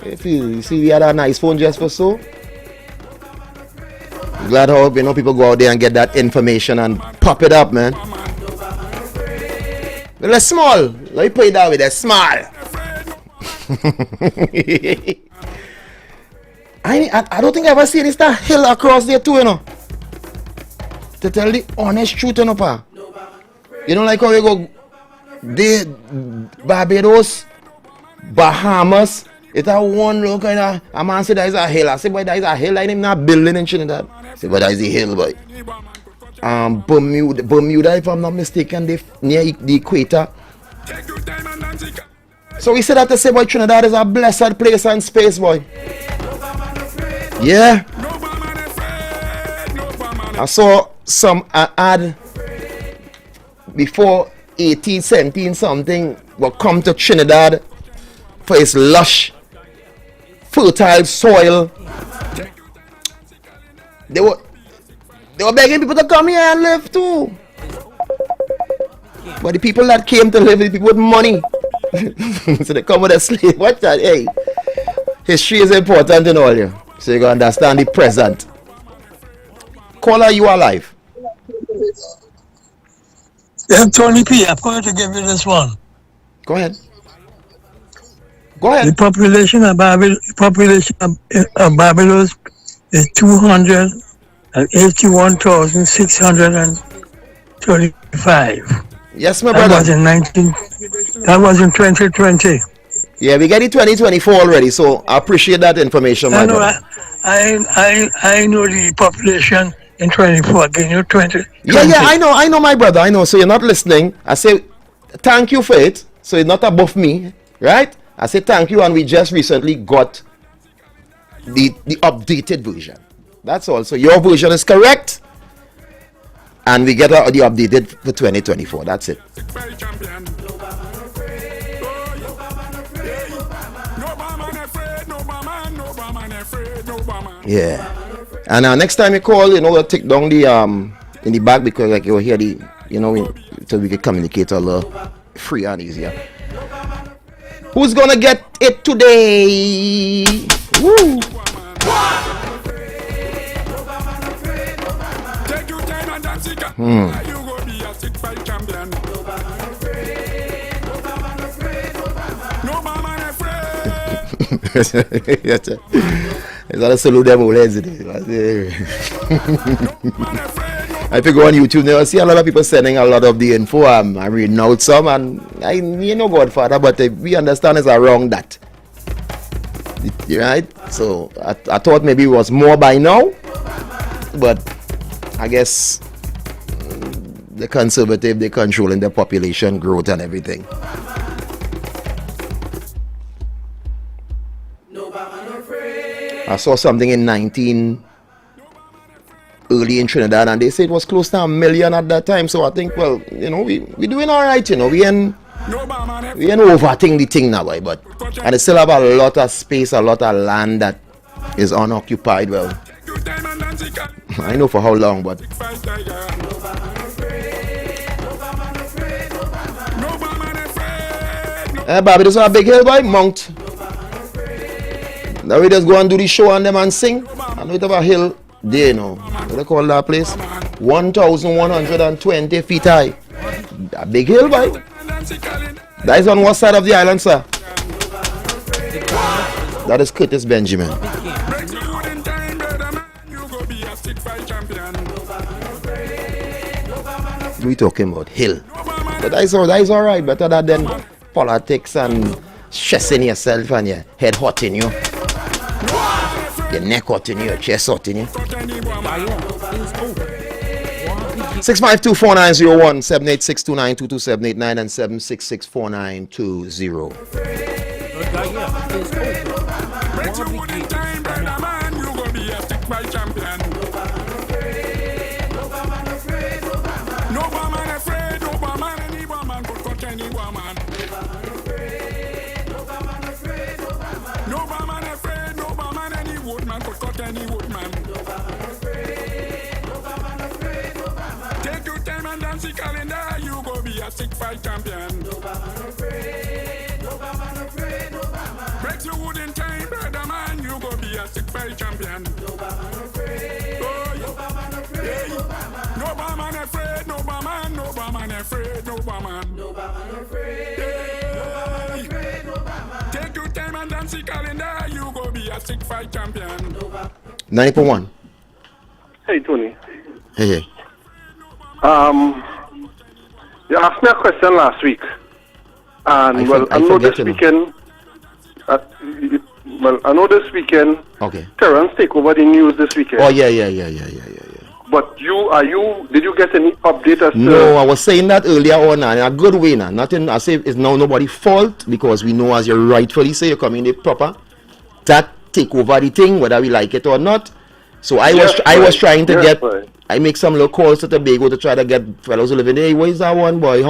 Speaker 10: If you see, we had a nice phone just for so. Glad how people go out there and get that information and pop it up, man. Well, a small. Let me put it that way. They're small. I don't think I ever seen this that hill across there too, you know. To tell the honest truth, you know, pa. You know, like how you go, Barbados, Bahamas. It's a one look kind of. A man say that is a hill. I say, boy, that is a hill. I ain't not building in Trinidad. I say, but that is a hill, boy. Bermuda, if I'm not mistaken, they near the equator. So we said that to say, boy, Trinidad is a blessed place and space, boy. Yeah. I saw some ad before 18, 17 something will come to Trinidad for its lush, fertile soil. They were begging people to come here and live too. But the people that came to live, the people with money. So they come with a slave. Watch that, hey. History is important in all you. So you can understand the present. Caller, you are alive.
Speaker 7: Yeah, Tony P. I'm going to give you this one.
Speaker 10: Go ahead.
Speaker 7: The population of Barbados is 281,635.
Speaker 10: Yes, my brother.
Speaker 7: That was in 2020.
Speaker 10: Yeah, we get it 2024 already, so I appreciate that information, my brother.
Speaker 7: I know the population in 24. Can you 20?
Speaker 10: Yeah, I know, my brother. I know. So you're not listening. I say thank you for it. So it's not above me, right? I say thank you, and we just recently got the updated version. That's all. So your version is correct, and we get the updated for 2024. That's it. Yeah. And next time you call, we'll take down the in the back because like you'll hear the so we can communicate a little free and easier. Who's gonna get it today? Woo! It's not a salute them all, is it? I go on YouTube now, I see a lot of people sending a lot of the info. I'm reading out some, and I Godfather, but we understand it's a wrong that. Right? So I thought maybe it was more by now, but I guess the conservative, they're controlling the population growth and everything. I saw something in early in Trinidad, and they said it was close to 1 million at that time. So I think, well, we doing all right. We ain't overthink the thing now, boy, but and they still have a lot of space, a lot of land that is unoccupied. Well, I know for how long, but Bobby, this is a big hill, boy, Mount. Now we just go and do the show on them and sing. And we have a hill there now. What do they call that place? 1,120 feet high. A big hill, boy. That is on what side of the island, sir? That is Curtis Benjamin. We talking about hill. But that is all right. Better than politics and stressing yourself and your head hurting you. Your neck hurting you, your chest hurting you. 652-4901, 786-2922-789 and 766-4920.
Speaker 22: Calendar, you go be a sick fight champion. No man afraid, no man afraid, no man. Break your wooden time, brother man, you go be a sick fight champion. No man afraid, no man afraid, no man afraid, no man, no man afraid, no man, no man afraid, no man. Take your time and dance the calendar, you go be a sick fight champion.
Speaker 10: 90.1.
Speaker 13: Hey, Tony.
Speaker 10: Hey.
Speaker 13: You asked me a question last week, and I know this weekend. I know this weekend.
Speaker 10: Okay.
Speaker 13: Terrence take over the news this weekend.
Speaker 10: Oh yeah.
Speaker 13: But did you get any update as to?
Speaker 10: No, I was saying that earlier on, in a good way now. Nothing. I say it's now nobody's fault because we know, as you rightfully say, you're coming in proper. That take over the thing, whether we like it or not. So I was trying to get. I make some little calls to Tobago to try to get fellows who live in there. Hey, what is that one, boy?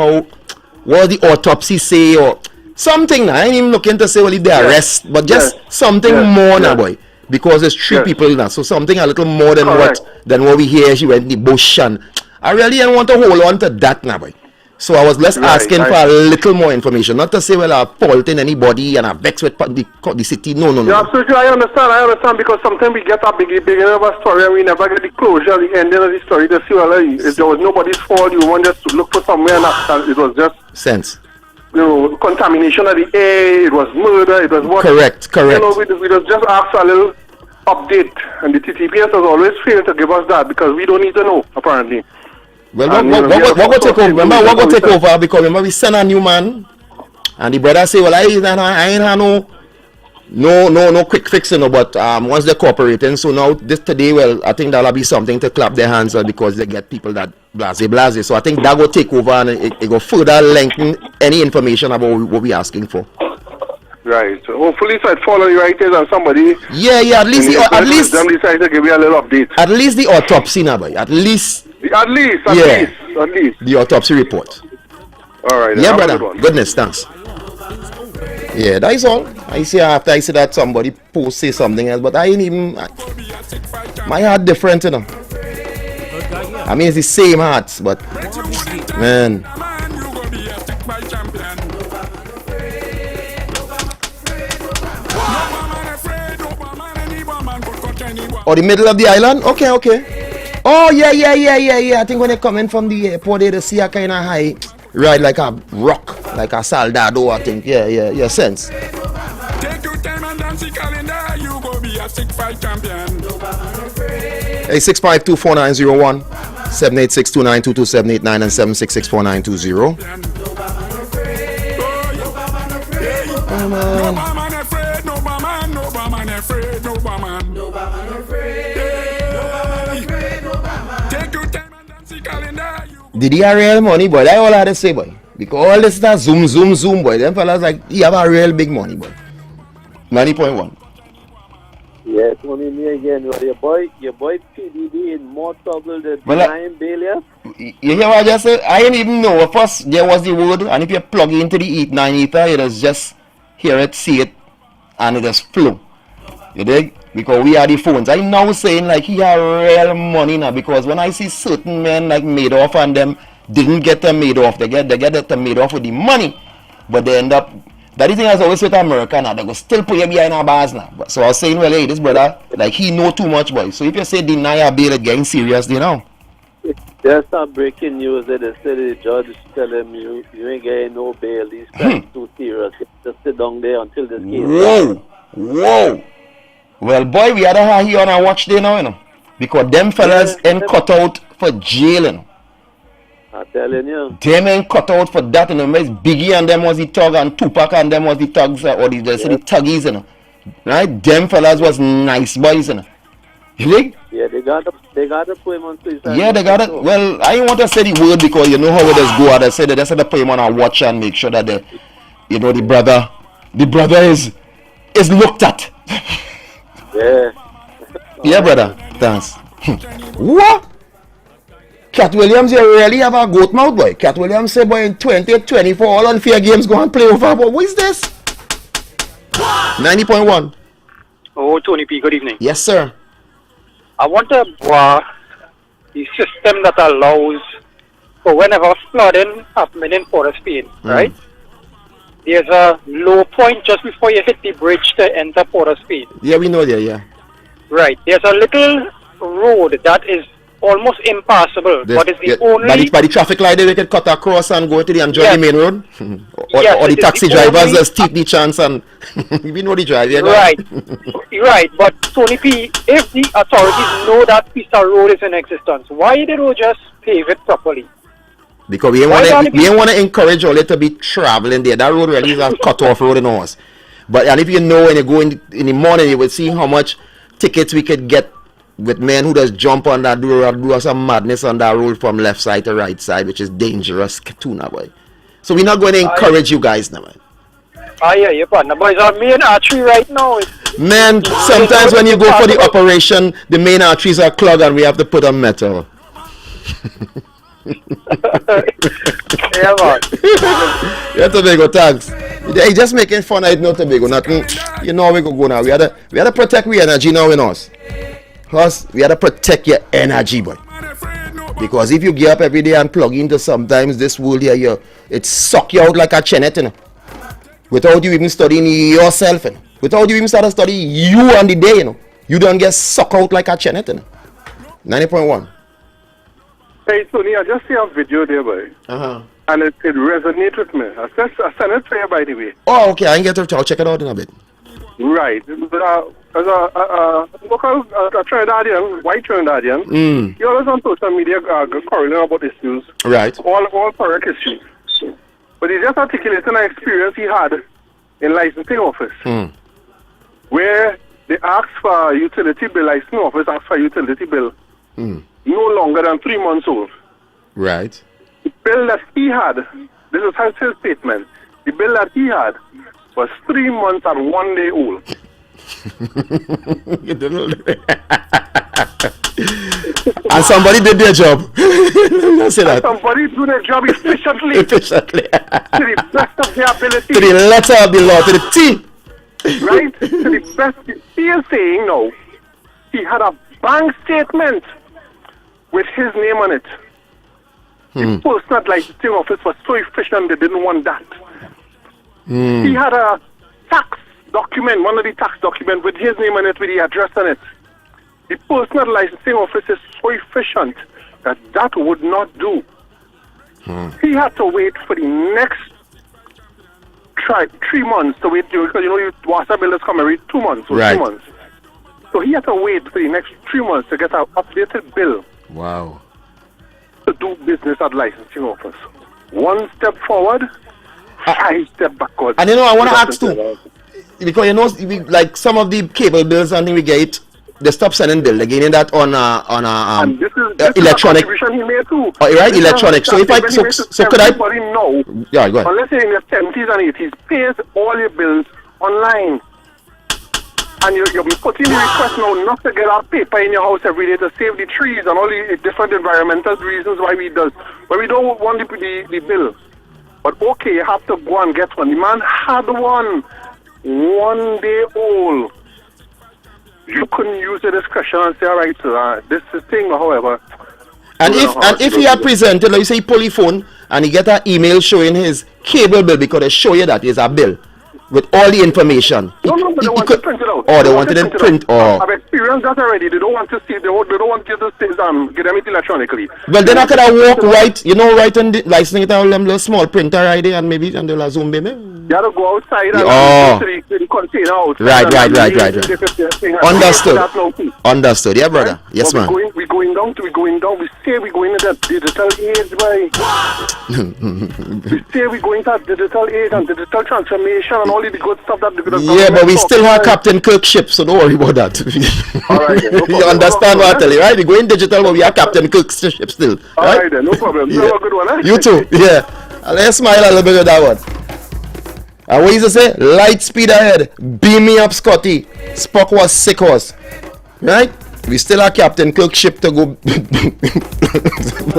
Speaker 10: What the autopsy say or something? Now I ain't even looking to say only the arrest, but just something more now, boy. Because there's 3 people now, so something a little more than what we hear. She went in the bush, and I really don't want to hold on to that now, boy. So I was asking for a little more information, not to say, well, I'm faulting anybody and I'm vexed with the city. No.
Speaker 13: Yeah, absolutely, I understand, because sometimes we get a big of a story and we never get the closure, the ending of the story to see, well, if there was nobody's fault, you want just to look for somewhere, and it was just
Speaker 10: sense.
Speaker 13: Contamination of the air, it was murder, it was what?
Speaker 10: Correct.
Speaker 13: We just asked for a little update, and the TTPS has always failed to give us that because we don't need to know, apparently.
Speaker 10: Well, what go take over? Remember, what go take over? Because remember, we send a new man, and the brother say, well, I ain't have no quick fixing, but once they're cooperating, so now today, well, I think that'll be something to clap their hands on because they get people that blase. So I think that will take over and it will further lengthen any information about what we're asking for.
Speaker 13: Right. So hopefully, if I follow you right there, and somebody.
Speaker 10: Yeah. At least
Speaker 13: them decide to give you a little update.
Speaker 10: At least the autopsy, now, boy. At least. The autopsy report.
Speaker 13: All right.
Speaker 10: Yeah, brother. Goodness, thanks. Yeah, that is all. I see after I see that somebody say something else, but I ain't even. My heart different, you know. I mean, it's the same hearts, but man. Or the middle of the island? Okay. Oh, yeah. I think when they come in from the airport, they see a kind of high ride like a rock, like a soldado, I think. Yeah, sense.
Speaker 22: Take your time and dance the calendar, you go be a sick fight champion.
Speaker 10: Hey, 652-4901. 786-292-2789 and 766-4920. Did he have real money, boy? That's all I had to say, boy. Because all this stuff zoom, boy. Them fellas like he have a real big money, boy. 90.1.
Speaker 1: Yeah, Tony, me again. Your boy PDD in more trouble than denying bail, yeah?
Speaker 10: You hear what I just said? I didn't even know. First, there was the word, and if you plug it into the 8-9 ether, you just hear it, see it, and it just flow. You dig? Because we are the phones. I'm now saying like he had real money now, because when I see certain men like Madoff and them didn't get them made off, they get them made off with the money, but they end up. That is the thing I always with America now. They go still put you behind our bars now. So I was saying, well, hey, this brother, like he know too much, boy. So if you say deny a bail, it's getting serious, you know.
Speaker 1: There's some breaking news that they said the judge tell him you ain't getting no bail. These crimes too serious. Just sit down there until this case.
Speaker 10: Whoa. Well, boy, we had to have here on our watch day now, you know. Because them fellas ain't cut out for jail, you know.
Speaker 1: I'm telling you.
Speaker 10: Them ain't cut out for that, you know. Biggie and them was the thug, and Tupac and them was the thugs, or the thuggies, you know. Right? Them fellas was nice boys, you know. You think?
Speaker 1: Yeah, they got to put him on suicide.
Speaker 10: Yeah, they got it. Well, I don't want to say the word because you know how it does go. They said they put him on a watch and make sure that the brother is looked at.
Speaker 1: Yeah.
Speaker 10: Yeah, brother. Thanks. What? Cat Williams, you really have a goat mouth, boy. Cat Williams say, boy, in 2024, all unfair games go and play over. But what is this? 90.1.
Speaker 11: Oh, Tony P, good evening.
Speaker 10: Yes, sir.
Speaker 11: I wonder the system that allows for whenever flooding happening in Port of Spain, right? There's a low point just before you hit the bridge to enter Port of Spain.
Speaker 10: Yeah, we know that, yeah.
Speaker 11: Right. There's a little road that is almost impassable, but it's the only...
Speaker 10: By the traffic light, they can cut across and go to the enjoy the main road? or the taxi drivers just take the chance and... we know the drive, yeah?
Speaker 11: Right, but Tony P, if the authorities know that piece of road is in existence, why they don't just pave it properly?
Speaker 10: Because we don't want to encourage all it to be traveling there. That road really is a cut-off road in ours. And if you know when you go in the morning, you will see how much tickets we could get with men who just jump on that road, do some madness on that road from left side to right side, which is dangerous too now, boy. So we're not going to encourage you guys now, man.
Speaker 11: Yeah, your partner. But it's our main artery right now.
Speaker 10: Man, sometimes when you go for the operation, the main arteries are clogged and we have to put on metal.
Speaker 11: Yeah, man.
Speaker 10: Yeah, Tobago, thanks. Hey, just making fun of it, no Tobago. Nothing. You know we go now. We had to protect we energy now in us. Because we had to protect your energy, boy. Because if you get up every day and plug into sometimes this world here, it suck you out like a chenet, you know. Without you even studying yourself, you know. Without you even start studying you on the day, you know. You don't get sucked out like a chenet, you know. 90.1.
Speaker 14: Hey, Tony, I just see a video there, boy. And it resonates with me. I sent it to you, by the way.
Speaker 10: Oh, okay. I can get it. I'll check it out in a bit.
Speaker 14: Right. But, as a local Trinidadian, white Trinidadian, he always on social media quarreling about issues.
Speaker 10: Right.
Speaker 14: All correct issues. But he just articulated an experience he had in licensing office, where they asked for a utility bill, licensing office asked for a utility bill no longer than 3 months old.
Speaker 10: Right.
Speaker 14: The bill that he had, this is his statement, the bill that he had was 3 months and 1 day old.
Speaker 10: And somebody did their job. Say that.
Speaker 14: Somebody do their job efficiently. To the best of their ability.
Speaker 10: To the letter of the law, to the T.
Speaker 14: Right? To the best. He is saying no. He had a bank statement with his name on it. The personal licensing office was so efficient they didn't want that. He had a tax document, one of the tax documents with his name on it, with the address on it. The personal licensing office is so efficient that would not do. He had to wait for the next 3 months to wait, because your water bill is come every 2 months or 3 months. So he had to wait for the next 3 months to get an updated bill.
Speaker 10: Wow.
Speaker 14: to do business at licensing office. 1 step forward, 5 steps backwards.
Speaker 10: And you know, I want to ask too, because you know, like some of the cable bills and thing we get, they stop sending bill. They're getting that on
Speaker 14: and this is
Speaker 10: electronic.
Speaker 14: This is a contribution he made too.
Speaker 10: Right,
Speaker 14: This
Speaker 10: electronic. So if I so could I?
Speaker 14: Everybody know.
Speaker 10: Yeah, go ahead.
Speaker 14: Unless you're in your 70s and 80s, pays all your bills online. And you'll be putting the request now not to get our paper in your house every day to save the trees and all the different environmental reasons why we don't want the bill. But okay, you have to go and get one. The man had one 1 day old. You couldn't use the discretion and say, all right, sir, this is thing, however.
Speaker 10: And if he had presented, like you say, he pull the phone and he get an email showing his cable bill because they show you that is a bill with all the information.
Speaker 14: No, but they want to print it out.
Speaker 10: Oh, they wanted it print. Oh.
Speaker 14: I've experienced that already. They don't want to see. They don't want you to see get them it electronically.
Speaker 10: Well, then I could have walk right, right in the licensing it out them little small printer right there and maybe and they'll zoom baby.
Speaker 14: You have to go outside and
Speaker 10: go
Speaker 14: to the container outside.
Speaker 10: Right. Understood. Yeah, brother. Yes, man.
Speaker 14: We're going down. We say we're going into that digital age, boy. We say we're going to that digital age and digital transformation and all the good stuff that the
Speaker 10: yeah, but we still have Captain Kirk ship, so don't worry about that.
Speaker 14: All right, then, no problem,
Speaker 10: you understand what I tell you, right? We're going digital, but we have Captain Kirk's ship still. Right?
Speaker 14: All right, then, no problem. You have a good one, eh?
Speaker 10: You too, yeah. Let's smile a little bit with that one. And what you to say? Light speed ahead. Beam me up, Scotty. Spock was sick horse. Right? We still have Captain Kirk ship to go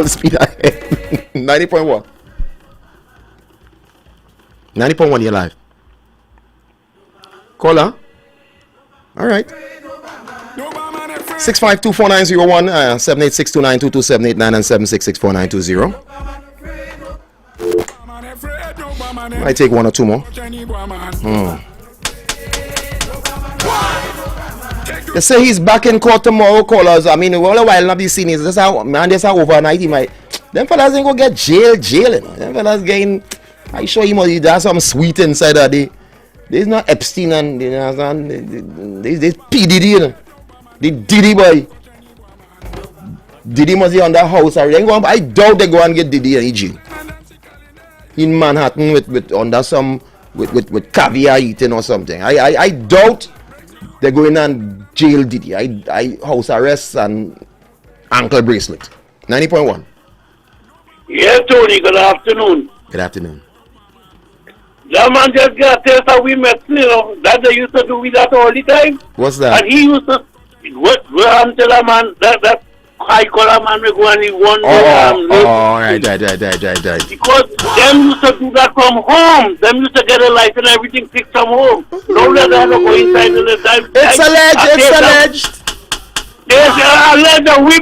Speaker 10: speed ahead. 90.1. 90.1, you're live. Caller. All right. 6524901 7862922 and 7664920. Might take one or two more. They say he's back in court tomorrow, callers. I mean, all a while not be seen. This is overnight. He might. Them fellas ain't gonna get jail. You know? Them fellas getting. I sure he must. There's some sweet inside of the. There's not Epstein and there's P Diddy, you know. The Diddy boy. Diddy must be on that house. I doubt they go and get Diddy in jail. In Manhattan with under some with caviar eating or something. I doubt they're going and jail Diddy. I house arrest and ankle bracelet. 90.1.
Speaker 13: Yeah, Tony, good afternoon.
Speaker 10: Good afternoon.
Speaker 13: That man just got tell how we met, you know, that they used to do with that all the time.
Speaker 10: What's that?
Speaker 13: And he used to what tell a man that high collar man we go and he won
Speaker 10: right.
Speaker 13: Because them used to do that from home. Them used to get a life and everything fixed from home. No that they have to go inside and
Speaker 10: it's alleged.
Speaker 13: Yes, alleged we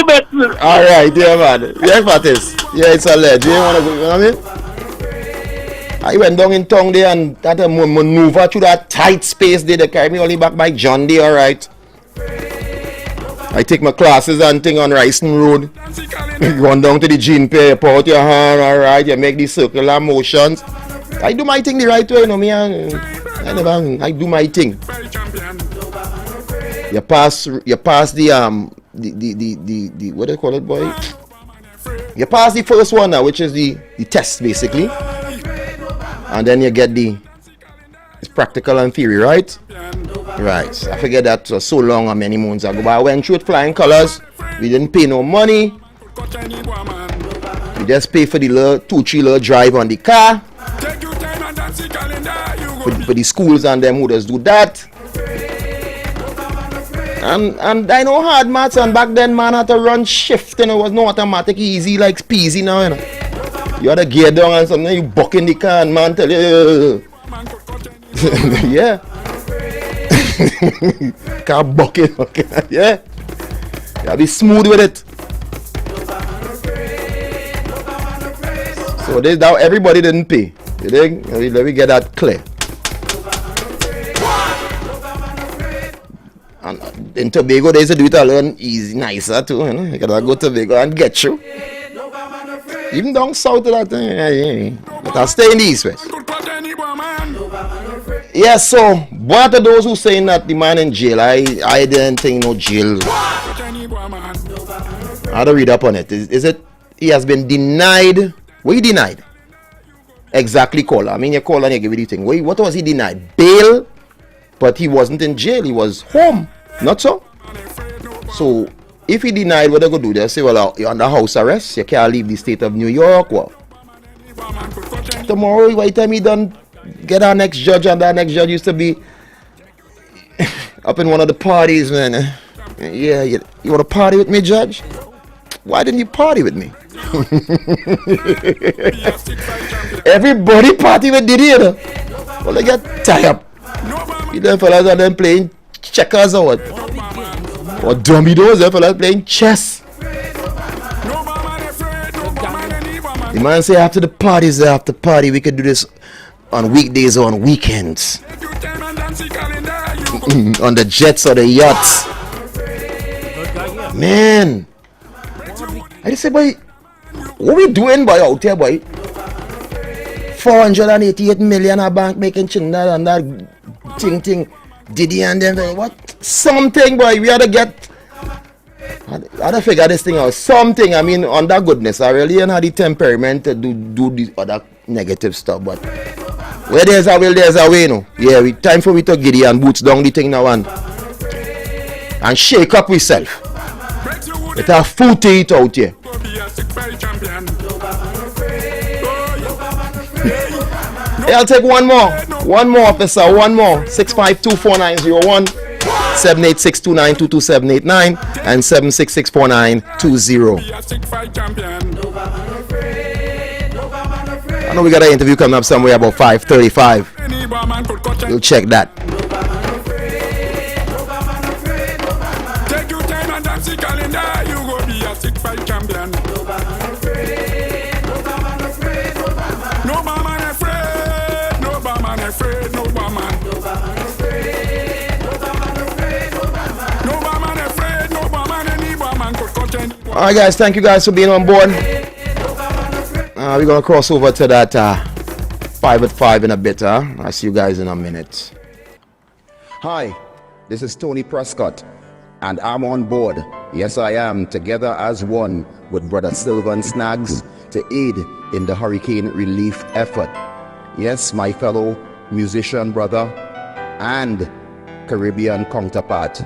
Speaker 13: bet.
Speaker 10: Alright, yeah man. Yeah, Fatis. Yeah, it's alleged. You wanna go, you know what I mean? I went down in town there and that maneuver through that tight space there. They carry me only back by John Day, alright. I take my classes and thing on Ricing Road. Going down to the gene pair, you put out your hand, alright, you make these circular motions. I do my thing the right way, you know me. I do my thing. You pass the what do you call it, boy? You pass the first one now, which is the test basically. And then you get it's practical and theory, right? Right. I forget that was so long and many months ago. But I went through it flying colors. We didn't pay no money. We just pay for the 2-3 little drive on the car. For the schools and them who just do that. And I know hard maths, and back then man had to run shift, and it was no automatic easy like peasy now, you know. You had to gear down and something, you buck in the car and man tell you yeah. Car bucket, okay. Yeah. You gotta be smooth with it. So this now everybody didn't pay. You think? Let me get that clear. And in Tobago they used to do it a little easy, nicer too, you know. You gotta go to Tobago and get you. Even down south of that thing, but I'll stay in the east west. Yeah, so what are those who saying that the man in jail? I didn't think no jail. I had to read up on it. Is it he has been denied? What he denied? Exactly, caller. I mean, you call and you give it the thing. What was he denied? Bail, but he wasn't in jail. He was home. Not so? So, if he denied, what they going to do? They say, well, you're under house arrest. You can't leave the state of New York. Well, tomorrow, by the time he done get our next judge, and that next judge used to be up in one of the parties, man. Yeah, you want to party with me, judge? Why didn't you party with me? Everybody party with Diddy, you know? Well, they get tied up. You them fellas are then playing checkers or what? Or dominoes, them fellas playing chess. The man say after the parties, after party, we could do this on weekdays or on weekends. On the jets or the yachts. Man. I just say, boy, what we doing, boy, out here, boy? 488 million a bank making chinda and that thing. Diddy and them, what? Something, boy, we had to get. I had to figure this thing out. Something, I mean, on that goodness. I really ain't had the temperament to do the other negative stuff, but where there's a will, there's a way, no? Yeah, time for we to giddy and boots down the thing now and shake up ourselves. Let our food to eat out here. Hey, I'll take one more. One more, officer. One more. 6524901, 786292279, and 7664920. I know we got an interview coming up somewhere about 5:35. You'll check that. Alright guys, thank you guys for being on board. We're gonna cross over to that 5 at 5 in a bit. I'll see you guys in a minute.
Speaker 3: Hi, this is Tony Prescott, and I'm on board. Yes, I am, together as one with Brother Sylvan Snags to aid in the hurricane relief effort. Yes, my fellow musician brother and Caribbean counterpart,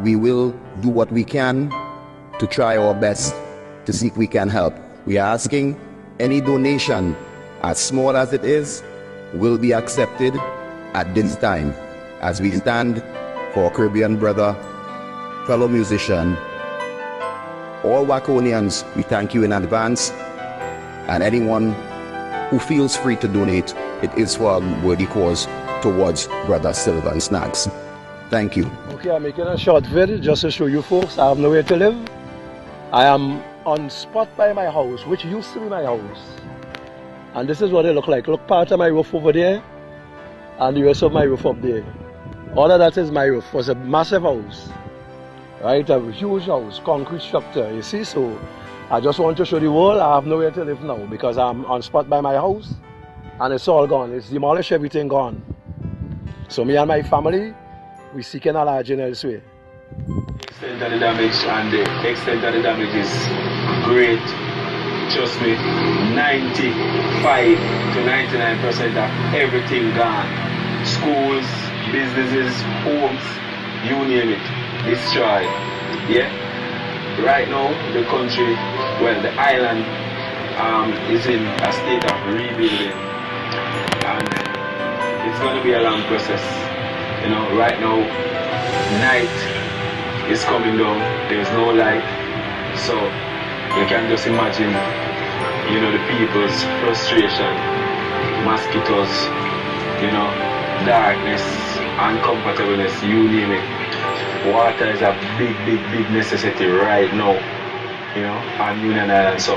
Speaker 3: we will do what we can to try our best to see if we can help. We are asking any donation, as small as it is, will be accepted at this time as we stand for our Caribbean brother, fellow musician. All Waconians, we thank you in advance, and anyone who feels free to donate, it is for a worthy cause towards Brother Sylvan Snags. Thank you.
Speaker 15: Okay, I'm making a short video just to show you folks I have nowhere to live. I am on spot by my house, which used to be my house. And this is what it look like. Look, part of my roof over there and the rest of my roof up there. All of that is my roof. It was a massive house. Right, a huge house, concrete structure, you see. So I just want to show the world I have nowhere to live now because I'm on spot by my house and it's all gone. It's demolished, everything gone. So me and my family, we seeking a lodging elsewhere.
Speaker 23: Extent of the damage and the extent of the damage is great. Trust me, 95 to 99% of everything gone. Schools, businesses, homes, you name it, destroyed. Yeah? Right now, the country, well, the island is in a state of rebuilding. And it's going to be a long process. You know, right now, night is coming down, there's no light, so you can just imagine, you know, the people's frustration, mosquitoes, you know, darkness, uncomfortableness, you name it. Water is a big necessity right now, you know, on Union Island. So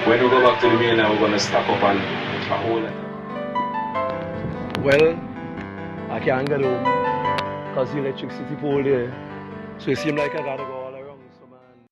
Speaker 23: when we go back to the mainland, we're going to stock up on a whole lot.
Speaker 15: Well, I can't get home because the electricity pole there. So it seems like I gotta go all around. So man.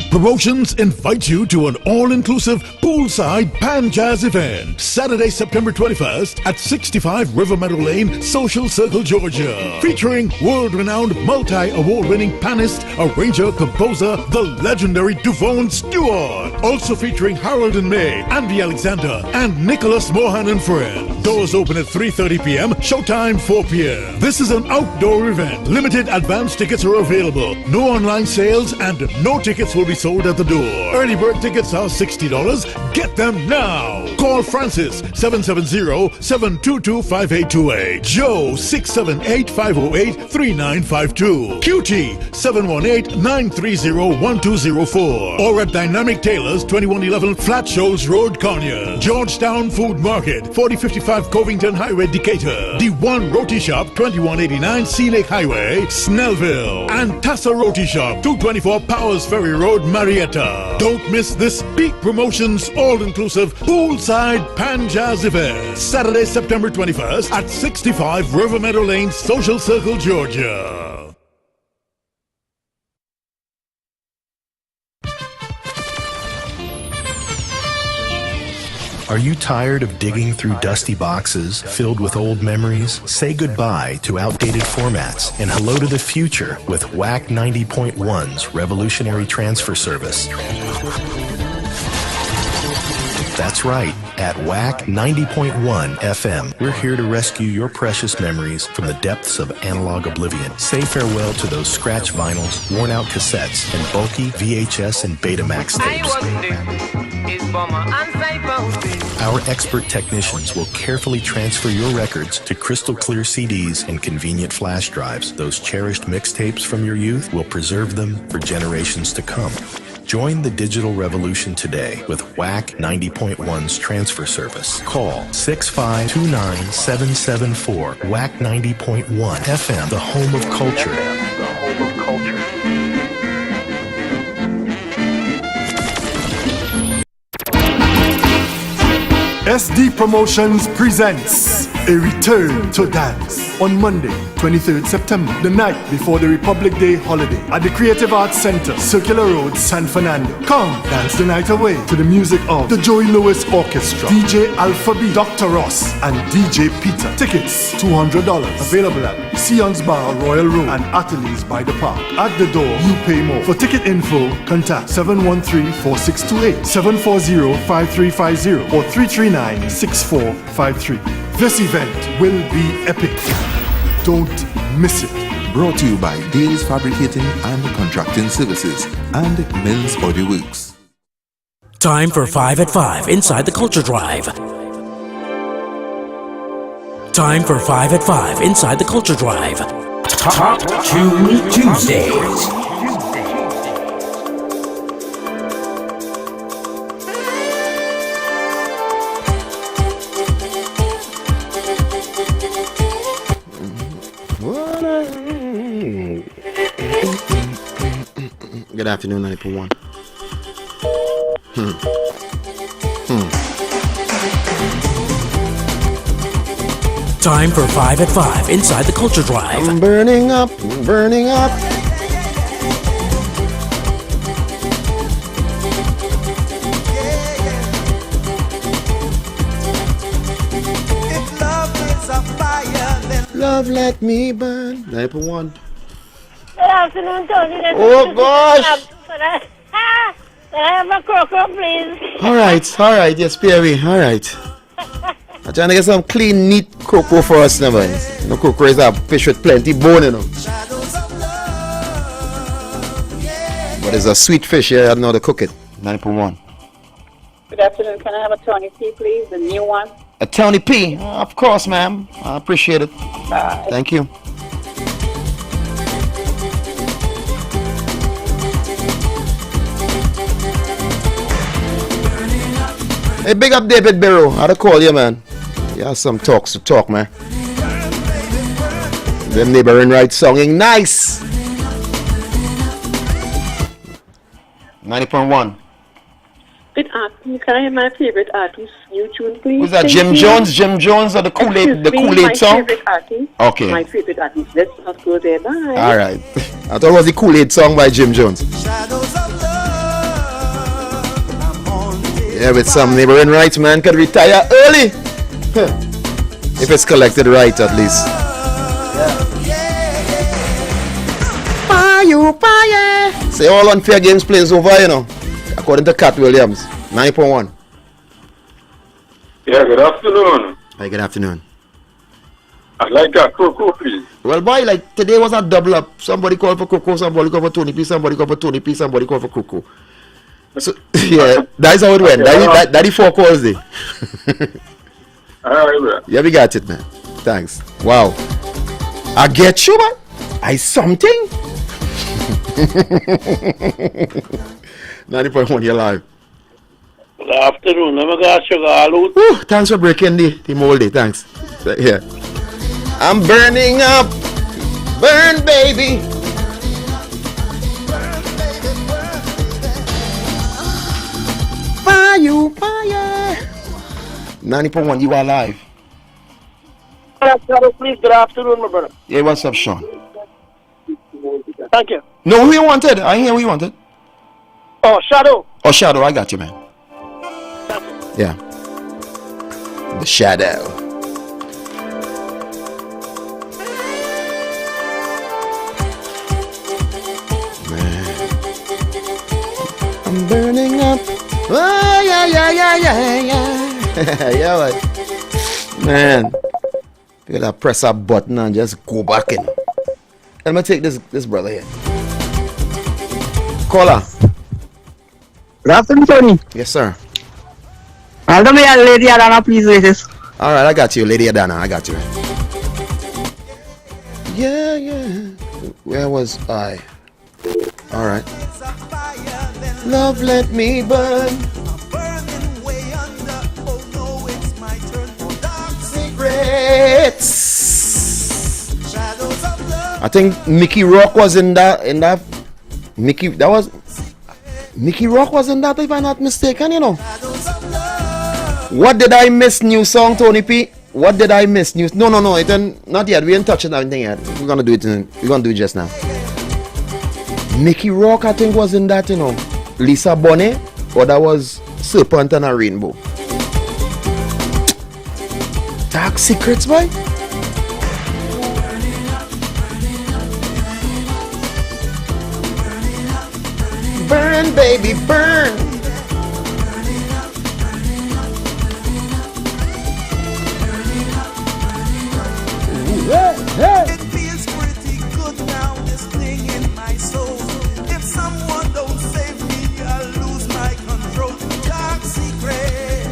Speaker 8: Peak Promotions invites you to an all-inclusive poolside pan jazz event Saturday, September 21st at 65 River Meadow Lane, Social Circle, Georgia. Featuring world-renowned multi-award-winning pianist, arranger, composer, the legendary Duvone Stewart. Also featuring Harold and May, Andy Alexander, and Nicholas Mohan and Friends. Doors open at 3:30 p.m., showtime 4 p.m. This is an outdoor event. Limited advance tickets are available. No online sales and no tickets will be sold at the door. Early bird tickets are $60. Get them now. Call Francis 770-722-5828. Joe 678-508-3952. QT 718-930-1204. Or at Dynamic Tailors 2111 Flat Shoals Road, Konya. Georgetown Food Market 4055 Covington Highway, Decatur. The One Roti Shop 2189 Sea Lake Highway, Snellville. And Tassa Roti Shop 224 Powers Ferry Road, Marietta. Don't miss this Peak Promotions all-inclusive poolside pan jazz event Saturday, September 21st at 65 River Meadow Lane, Social Circle, Georgia.
Speaker 16: Are you tired of digging through dusty boxes filled with old memories? Say goodbye to outdated formats and hello to the future with WACK 90.1's revolutionary transfer service. That's right. At WACK 90.1 FM, we're here to rescue your precious memories from the depths of analog oblivion. Say farewell to those scratch vinyls, worn-out cassettes, and bulky VHS and Betamax tapes. Our expert technicians will carefully transfer your records to crystal clear CDs and convenient flash drives. Those cherished mixtapes from your youth will preserve them for generations to come. Join the digital revolution today with WACK 90.1's transfer service. Call 6529774 WACK 90.1 FM, the home of culture.
Speaker 18: SD Promotions presents A Return to Dance on Monday, 23rd September, the night before the Republic Day holiday at the Creative Arts Center, Circular Road, San Fernando. Come dance the night away to the music of the Joey Lewis Orchestra, DJ Alpha B, Dr. Ross, and DJ Peter. Tickets $200. Available at Sion's Bar, Royal Road, and Ateliers by the Park. At the door, you pay more. For ticket info, contact 713-4628, 740-5350, or 339-6453. This event will be epic. Don't miss it.
Speaker 24: Brought to you by Dales Fabricating and Contracting Services and Mills Body Works.
Speaker 25: Time for 5 at 5 inside the Culture Drive. Time for 5 at 5 inside the Culture Drive.
Speaker 6: Top Tune Tuesdays.
Speaker 10: Good afternoon, 90.1.
Speaker 25: Time for 5 at 5 inside the Culture Drive.
Speaker 10: I'm burning up, burning up. Love, let me burn. 90.1.
Speaker 26: Good afternoon, Tony.
Speaker 10: Oh, gosh.
Speaker 26: Can I have a croco, please?
Speaker 10: All right, yes, Perry, all right. I'm trying to get some clean, neat cocoa for us now, man. No cocoa is a fish with plenty bone, you know. But it's a sweet fish here, I don't know how to cook it. 9.1.
Speaker 9: Good afternoon. Can I have a Tony P, please? The new one?
Speaker 10: A Tony P? Of course, ma'am. I appreciate it.
Speaker 9: Bye.
Speaker 10: Thank you. Hey, big up David Barrow. How'd I call you, man? You have some talks to talk, man. Them neighboring right songing nice. 90.1.
Speaker 27: Good afternoon. Can I have my favorite artist's new tune, please?
Speaker 10: Who's that? Jim Jones? Jim Jones or the Kool-Aid song?
Speaker 27: My favorite artist.
Speaker 10: Okay.
Speaker 27: My favorite artist. Let's not go there. Bye.
Speaker 10: All right. I thought it was the Kool-Aid song by Jim Jones. Yeah, with some neighboring rights, man could retire early. If it's collected right, at least. Fire. Say all unfair games plays over, you know. According to Cat Williams, 9.1.
Speaker 2: Yeah, good afternoon.
Speaker 10: Hi, good afternoon.
Speaker 2: I'd like a Coco, please.
Speaker 10: Well, boy, like today was a double up. Somebody called for Coco, somebody called for Tony P, somebody called for Tony P, somebody called for Coco. So, yeah, that's how it went. That the 4 calls day. Yeah, we got it, man. Thanks. Wow. I get you, man. I something. 90.1, you're live.
Speaker 1: Good afternoon.
Speaker 10: Thanks for breaking the mold day. Thanks. Yeah. I'm burning up. Burn, baby. Fire. 90.1, you are live.
Speaker 1: Please, good afternoon, my brother.
Speaker 10: Yeah, what's up, Sean?
Speaker 1: Thank you.
Speaker 10: No, who you wanted? I hear who you wanted.
Speaker 1: Oh, Shadow.
Speaker 10: Oh, Shadow, I got you, man. Yeah. The Shadow. Man. I'm burning up. Oh, yeah. Yeah, man. Man. You gotta press a button and just go back in. Let me take this brother here. Caller.
Speaker 4: Good afternoon, Tony.
Speaker 10: Yes, sir.
Speaker 4: I'll do me a Lady Adana, please, Races.
Speaker 10: All right, I got you, Lady Adana. I got you. Yeah. Where was I? All right. Love, let me burn. Secrets. I think Mickey Rock was in that. Mickey Rock was in that, if I'm not mistaken, you know. What did I miss? New song, Tony P. What did I miss? New? No. It ain't, not yet. We ain't touching anything yet. We're gonna do it. We're gonna do it just now. Mickey Rock, I think, was in that, you know. Lisa Bonet, or that was Serpent and a Rainbow. Dark Secrets, boy. Burn, baby, burn.
Speaker 6: It feels pretty good now, this thing in my soul. If someone don't save me, I'll lose my control. Dark secret,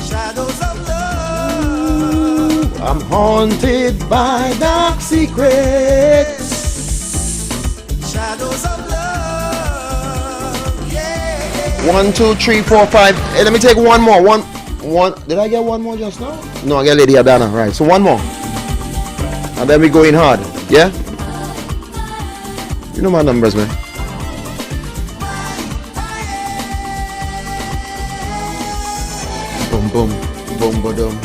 Speaker 6: shadows of love.
Speaker 10: I'm haunted by dark secrets.
Speaker 6: Shadows of love, yeah.
Speaker 10: 1, 2, 3, 4, 5. Hey, let me take one more. One. Did I get one more just now? No, I get Lady Adana. Right. So one more. And then we go in hard. Yeah? You know my numbers, man. Boom, boom. Boom, ba-dum.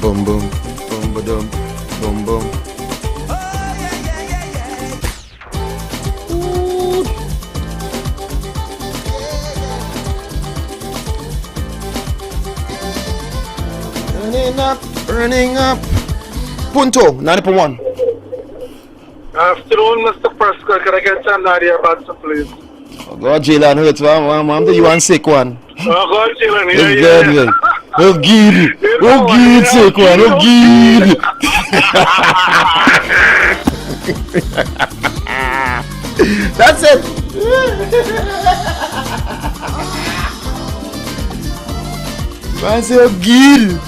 Speaker 10: Boom, boom. Boom, ba-dum. Boom, boom. Burning up. Punto, 90.1.
Speaker 2: Afternoon, Mr. Prescott. Can I get some Nadia Batson, please?
Speaker 10: Oh, God, Jalen hurts, man. I'm the you one sick one.
Speaker 2: Oh, God, Jalen.
Speaker 10: It's good, man. Oh, good. Oh, good, sick one. Oh, good. That's it. Man, say, oh, good.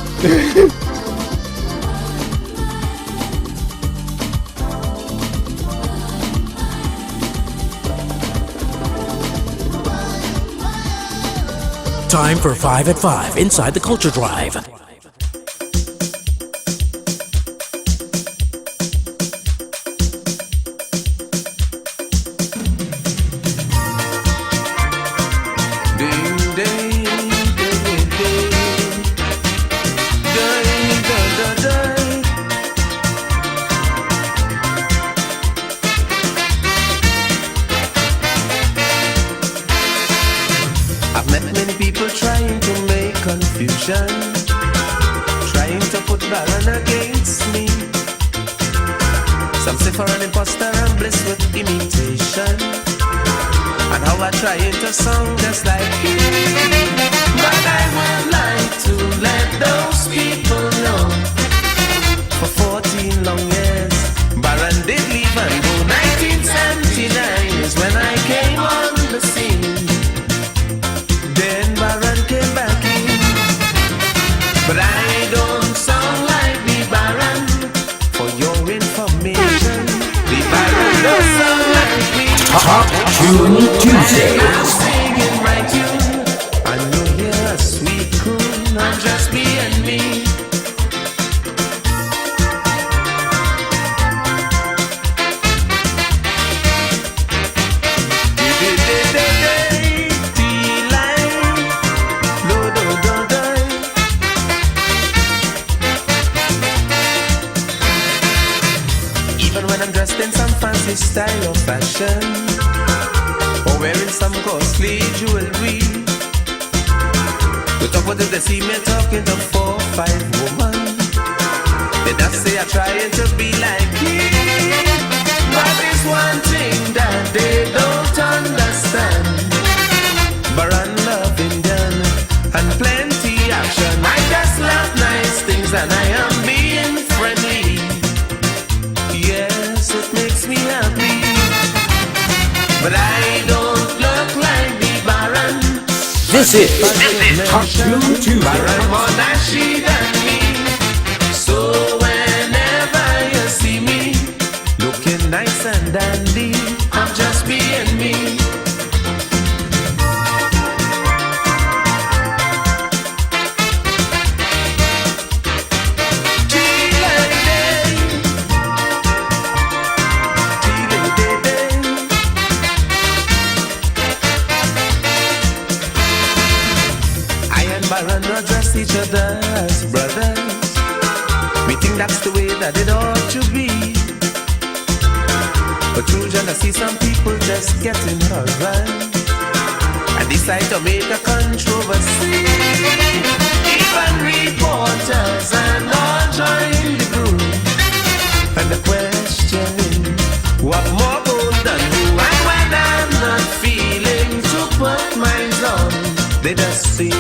Speaker 25: Time for 5 at 5 inside the Culture Drive.
Speaker 6: I've met many nation, trying to put Baron against me. Some say for an imposter and bliss with imitation, and how I trying to sound just like him. But I would like to let those people know, for 14 long years Baron did leave and go. 1979 is when I came on the scene. Then Baron came back in, but I don't sound like the Baron. For your information, the Baron don't sound like me.
Speaker 25: Top Tune Tuesday.
Speaker 6: I'm singing my tune, and you hear a sweet croon. I'm just being me. In some fancy style or fashion, or wearing some costly jewelry, the talk what if they see me talking to 4 or 5 women, they just say I'm trying to be like him. But there's one thing that they don't understand: Baron love Indian and plenty action. I just love nice things and I am being friendly. Yes, it makes me happy, but I don't look like the Baron.
Speaker 25: This is Top Tune Tuesday.
Speaker 6: Baron more nasty than me. So whenever you see me looking nice and dandy, I'm just being me. Baron address each other as brothers. We think that's the way that it ought to be, but through jealousy some people just get in a run and decide to make a controversy. Even reporters and all join the group, and the question, who have more gold than who? And when I'm not feeling to put mine on, they just see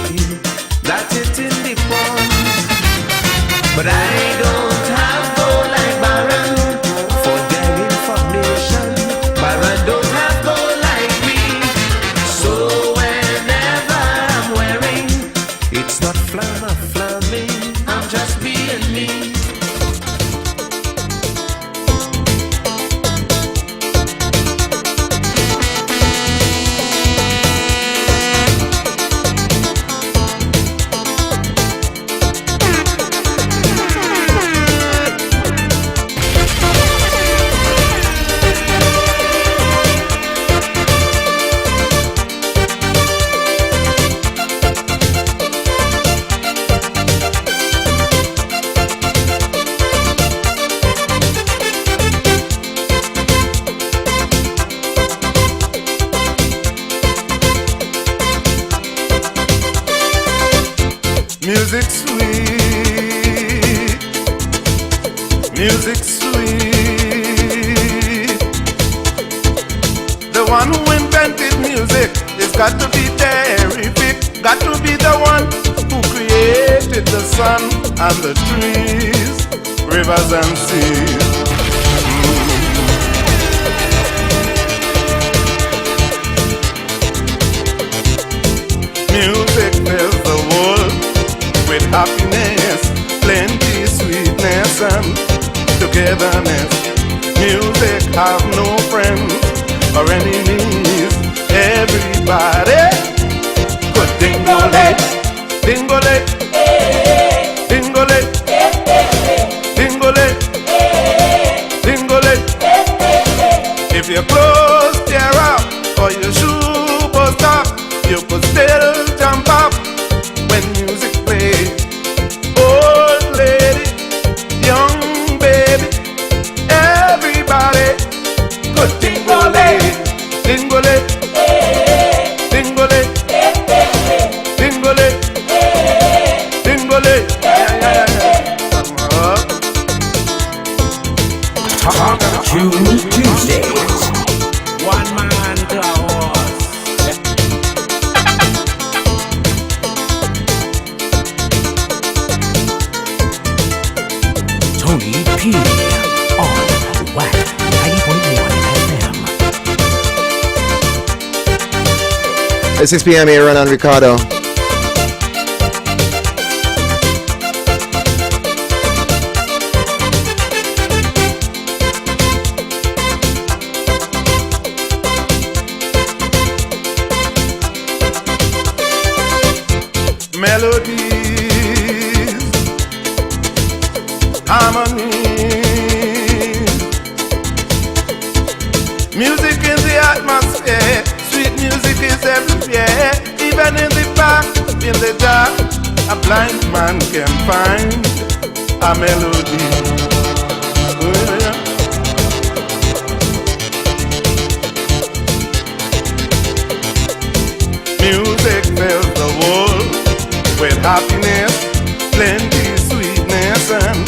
Speaker 6: that it in the pond. But I don't have gold like Baron. For their information, Baron don't have gold like me. So whenever I'm wearing, it's not flamming, I'm just being me. Music sweet, music sweet. The one who invented music has got to be terrific. Got to be the one who created the sun and the trees, rivers and seas. Music fills the world with happiness, plenty sweetness and togetherness. Music have no friends or enemies. Everybody could dingole, dingole, dingole, dingole, dingole. If you close tear up or your shoe bust up, you could still jump up when music plays. Old lady, young baby, everybody could dingole, dingole, dingole, dingole, dingole, Dingole.
Speaker 25: Top Tune Tuesdays.
Speaker 6: One man to a horse.
Speaker 25: Tony P on WACK 90.1 FM.
Speaker 10: It's 6 p.m. here, Ron and Ricardo.
Speaker 6: Melodies, harmonies, music in the atmosphere, sweet music is everywhere, even in the park, in the dark, a blind man can find a melody. Oh, yeah. Music fills the world with happiness, plenty sweetness and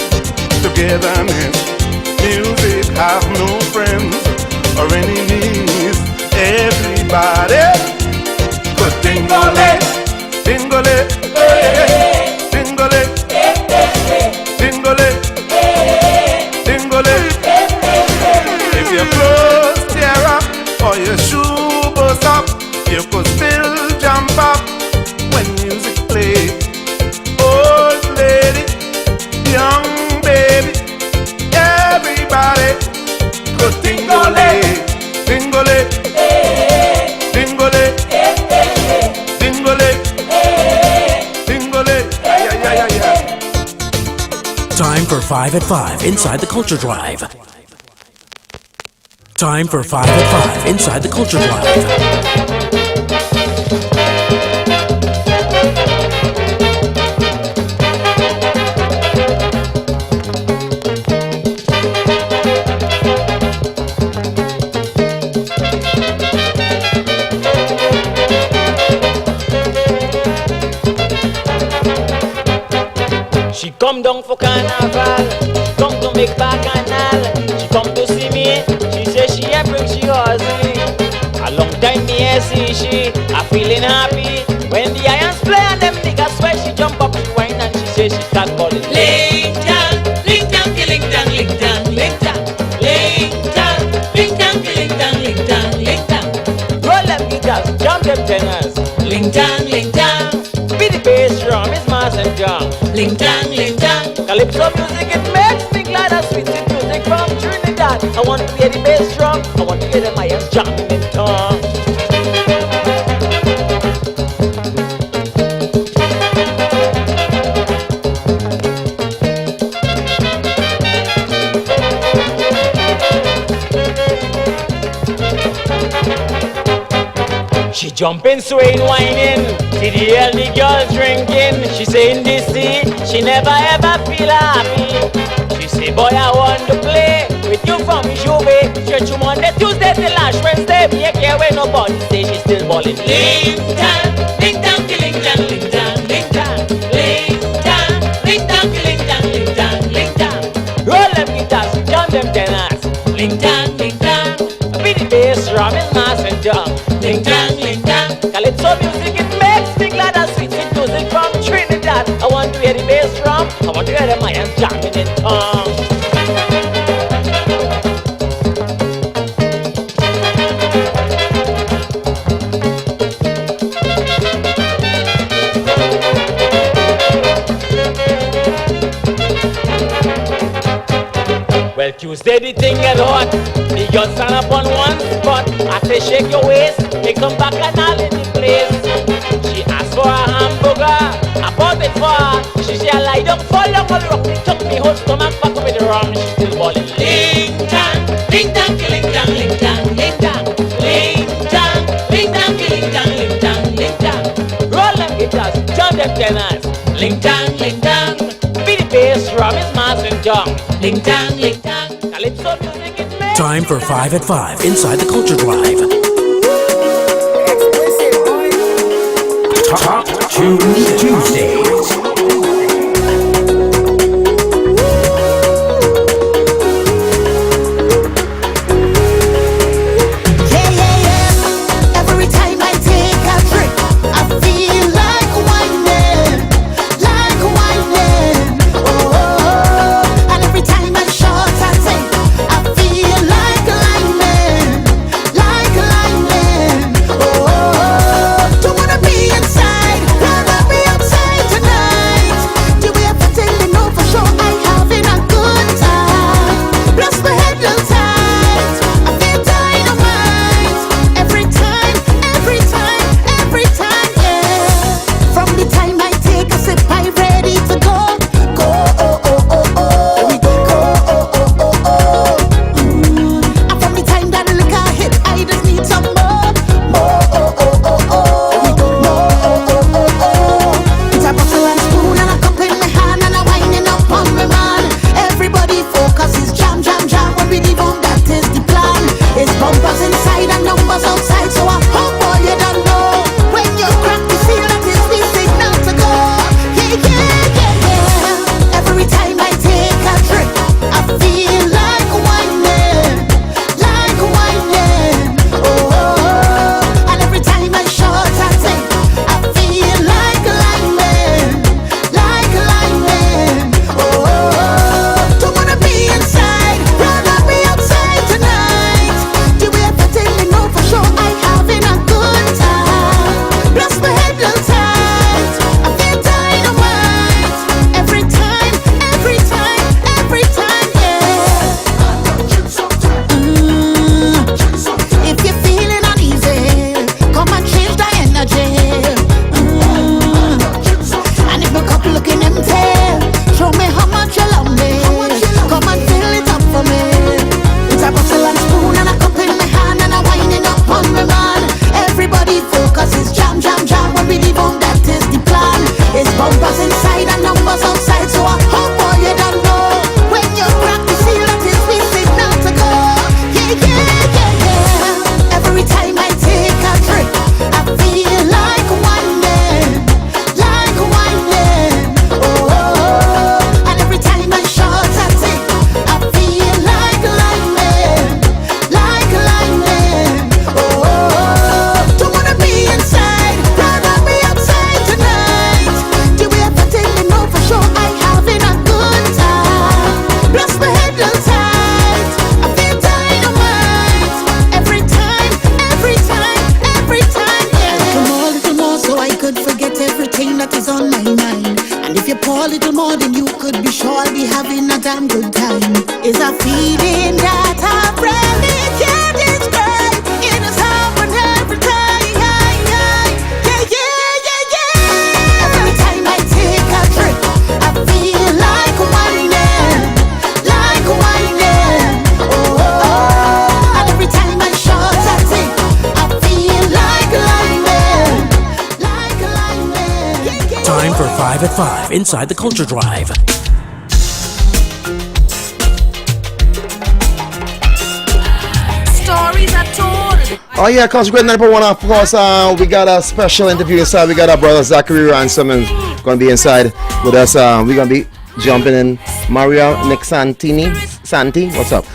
Speaker 6: togetherness. Music have no friends or enemies. Everybody could dingole, dingole, dingole, dingole, dingole. If your clothes tear up or your shoe goes up, you could still jump up when music play. Old lady, young baby, everybody could dingole, dingole, dingole, dingole, dingole, yeah.
Speaker 25: Time for 5 at 5 inside the Culture Drive. Time for 5 at 5 inside the Culture Drive.
Speaker 5: She come down for carnival, she come to make bacchanal. She come to see me, she say she a bring she husband. A long time me a see she, a feeling happy. When the irons play and them niggas swear, she jump up, she whine and she say she start calling. Ling tang, ling tang, ling tang, ling tang, ling tang, ling tang, ling tang, ling tang, ling tang, ling tang. Roll them guitars, jump them tenors. Ling tang, ling tang. Be the bass drum, it's mass and drum. Ling tang, ling tang. Calypso music, it makes me glad. As sweet music from Trinidad. I want to hear the bass drum, I want to hear the Mayans jamming in tongue. She jumping, swaying, whining. See the healthy girls drinking. She say in this sea, she never ever feel happy. She say, boy, I want to play with you from Juve. Church Monday, Tuesday till last Wednesday. Me care where nobody say she's still balling. Ling tang, ling tang, ling tang, ling tang, ling tang, ling tang, ling tang, ling tang, ling tang, ling tang. Roll them guitars, jump them tenors. Ling tang, ling tang. Be the bass drum, is mass and drum. Ling tang, ling tang. Calypso music, it makes me glad. As sweet music from Trinidad. I want to hear the bass drum, I want to hear the Mayans jamming in tongue. Well, Tuesday the thing get hot. The girls stand up on one spot. I say shake your waist, take some bacchanal in the place. She asked for a hamburger, I bought it for her. She say I lie down for long on the rock. It took me whole stomach back with the rum. She still balling. Ling tang, ling tang, ling tang, ling tang, ling tang, ling tang, ling tang, ling tang, ling tang, ling tang. Roll them guitars, jump them tenors. Ling tang, ling tang. Be the bass drum, is mass and drum. Ling tang, ling tang. Calypso music, it makes.
Speaker 25: Time for 5 at 5 inside the Culture Drive. Top Tune Tuesdays.
Speaker 6: inside and numbers outside. So I hope boy you don't know. When you crack the seal that is missing now to go. Yeah. Every time I take a trip, I feel like winding. Oh, and every time I short a tick, I feel like lightning. Oh, don't wanna be inside, rather be outside tonight. Do we ever take me know for sure I having a good time? Plus my head looks tight, I feel dynamite. Every time, yeah. Little more, so I could forget everything that is on my mind. And if you pour a little more, then you could be sure I'll be having a damn good time. It's a feeling that I really can't describe. It has happened every time. Yeah. Every time I take a trip, I feel like winding. Oh, and every time I short a tick, I feel like lightning.
Speaker 25: Time for 5 at 5 inside the Culture Drive.
Speaker 6: Stories are told.
Speaker 10: Oh yeah, cause great number one. Of course, we got a special interview inside. We got our brother Zachary Ransom and gonna be inside with us. We're gonna be jumping in. Maria Nexantini, Santi, what's up?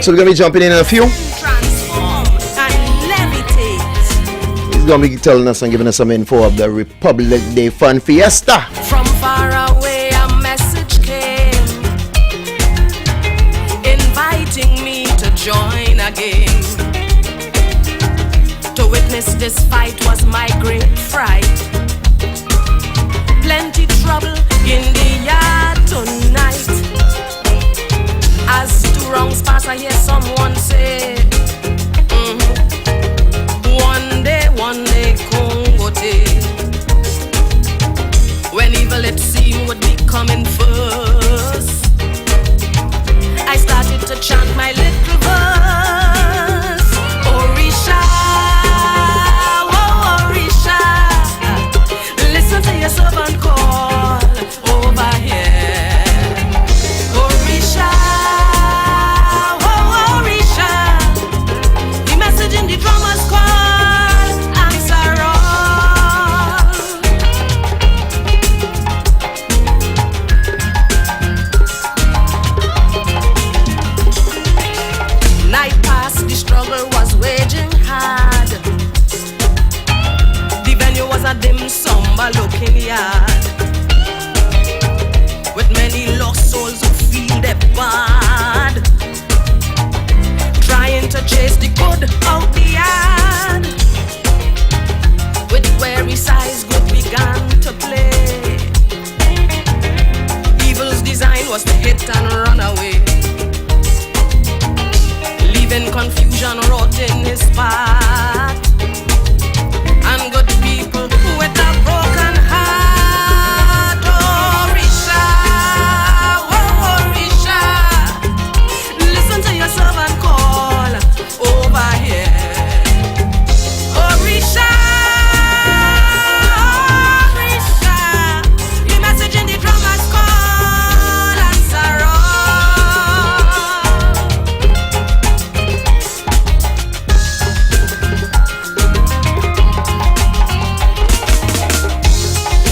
Speaker 10: So we're gonna be jumping in a few. He's gonna be telling us and giving us some info of the Republic Day Fun Fiesta.
Speaker 6: From far away a message came, inviting me to join again. To witness this fight was my great fright. Plenty trouble in the yard tonight. As two wrongs pass, I hear someone say, one day, Congo day. When evil it seemed would be coming first, I started to chant my little verse. Orisha, oh Orisha, listen to your servant call over here. Orisha, oh Orisha, the message in the drummer's call. A dim, somber looking yard with many lost souls who feel they're bad, trying to chase the good out the yard. With weary sighs, good began to play. Evil's design was to hit and run away, leaving confusion wrought in his path. And good people with a broken heart. Orisha, oh Orisha, listen to your servant call over here. Orisha, your message in the drummer's call, answer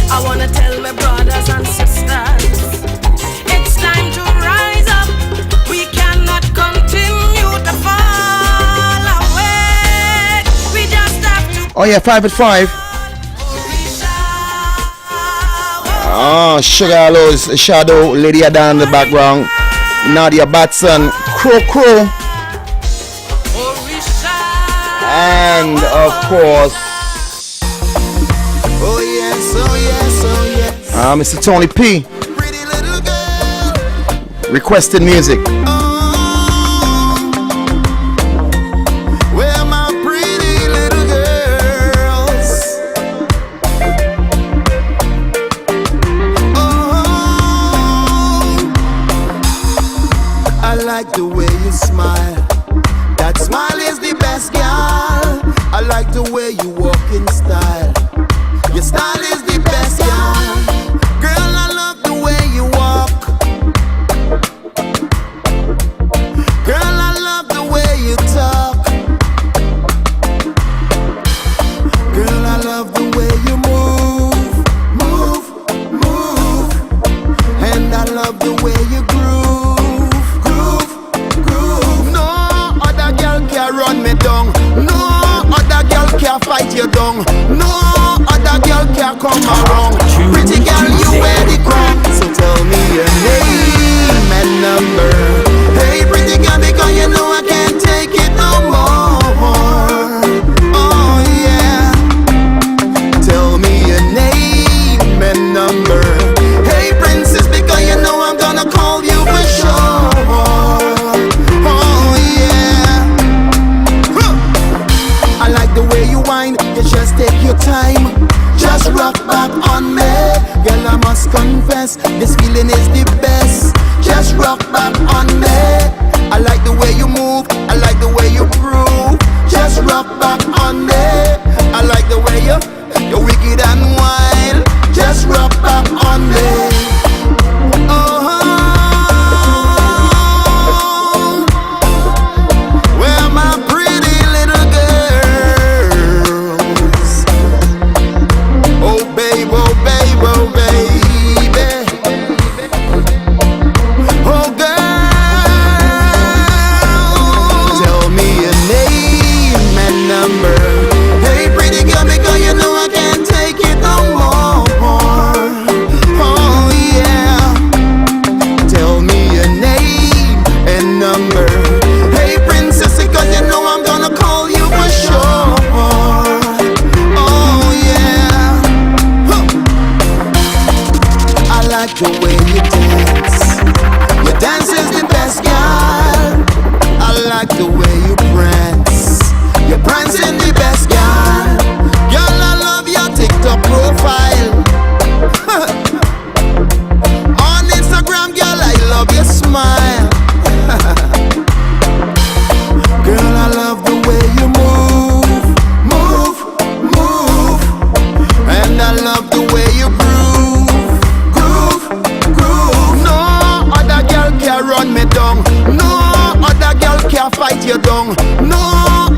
Speaker 6: I wanna tell my brothers and sisters, it's time to rise up. We cannot continue to fall away. We just have to.
Speaker 10: Oh yeah, 5 at 5. Oh, Sugar Lowe's Shadow, Lydia down in the background, Nadia Batson, Crow, and of course, Mr. Tony P. Requested music.
Speaker 6: Where my pretty little girls? Oh, I like the way you smile. That smile is the best, girl. I like the way you walk in style. Your style is the best, girl. Girl,
Speaker 7: love the way you groove, groove, groove. No other girl can run me down. No other girl can fight you down. No other girl can come around. Pretty girl, you wear the crown. So tell me your name and number. Hey, pretty girl, because you know I can't take it no more. Oh yeah. Tell me your name and number. Hey, princess, because you know I'm gonna call you for sure. Oh yeah. I like the way you whine. You just take your time. Just rock back on me. Girl, I must confess, this feeling is the best. Just rock back on me. I like the way you move, I like the way you groove. Just rock back on me. I like the way you're wicked and wild. Just rock back on me. Oh, where my pretty little girls? Oh babe, oh babe, oh baby. Oh girl, tell me your name and number. Hey pretty girl, because you know I can't take it no more. Oh yeah. Tell me your name and number. Hey princess, because you know I'm gonna call you for sure. Oh yeah. I like the way you dance. Your dance is the best, girl. I like the way you prance. Your prance is the best, girl. Girl, I love your TikTok profile. On Instagram, girl, I love your smile. Girl, I love the way you move, move, move. And I love the way you groove, groove, groove. No other girl can run me down. No other girl can fight you down. No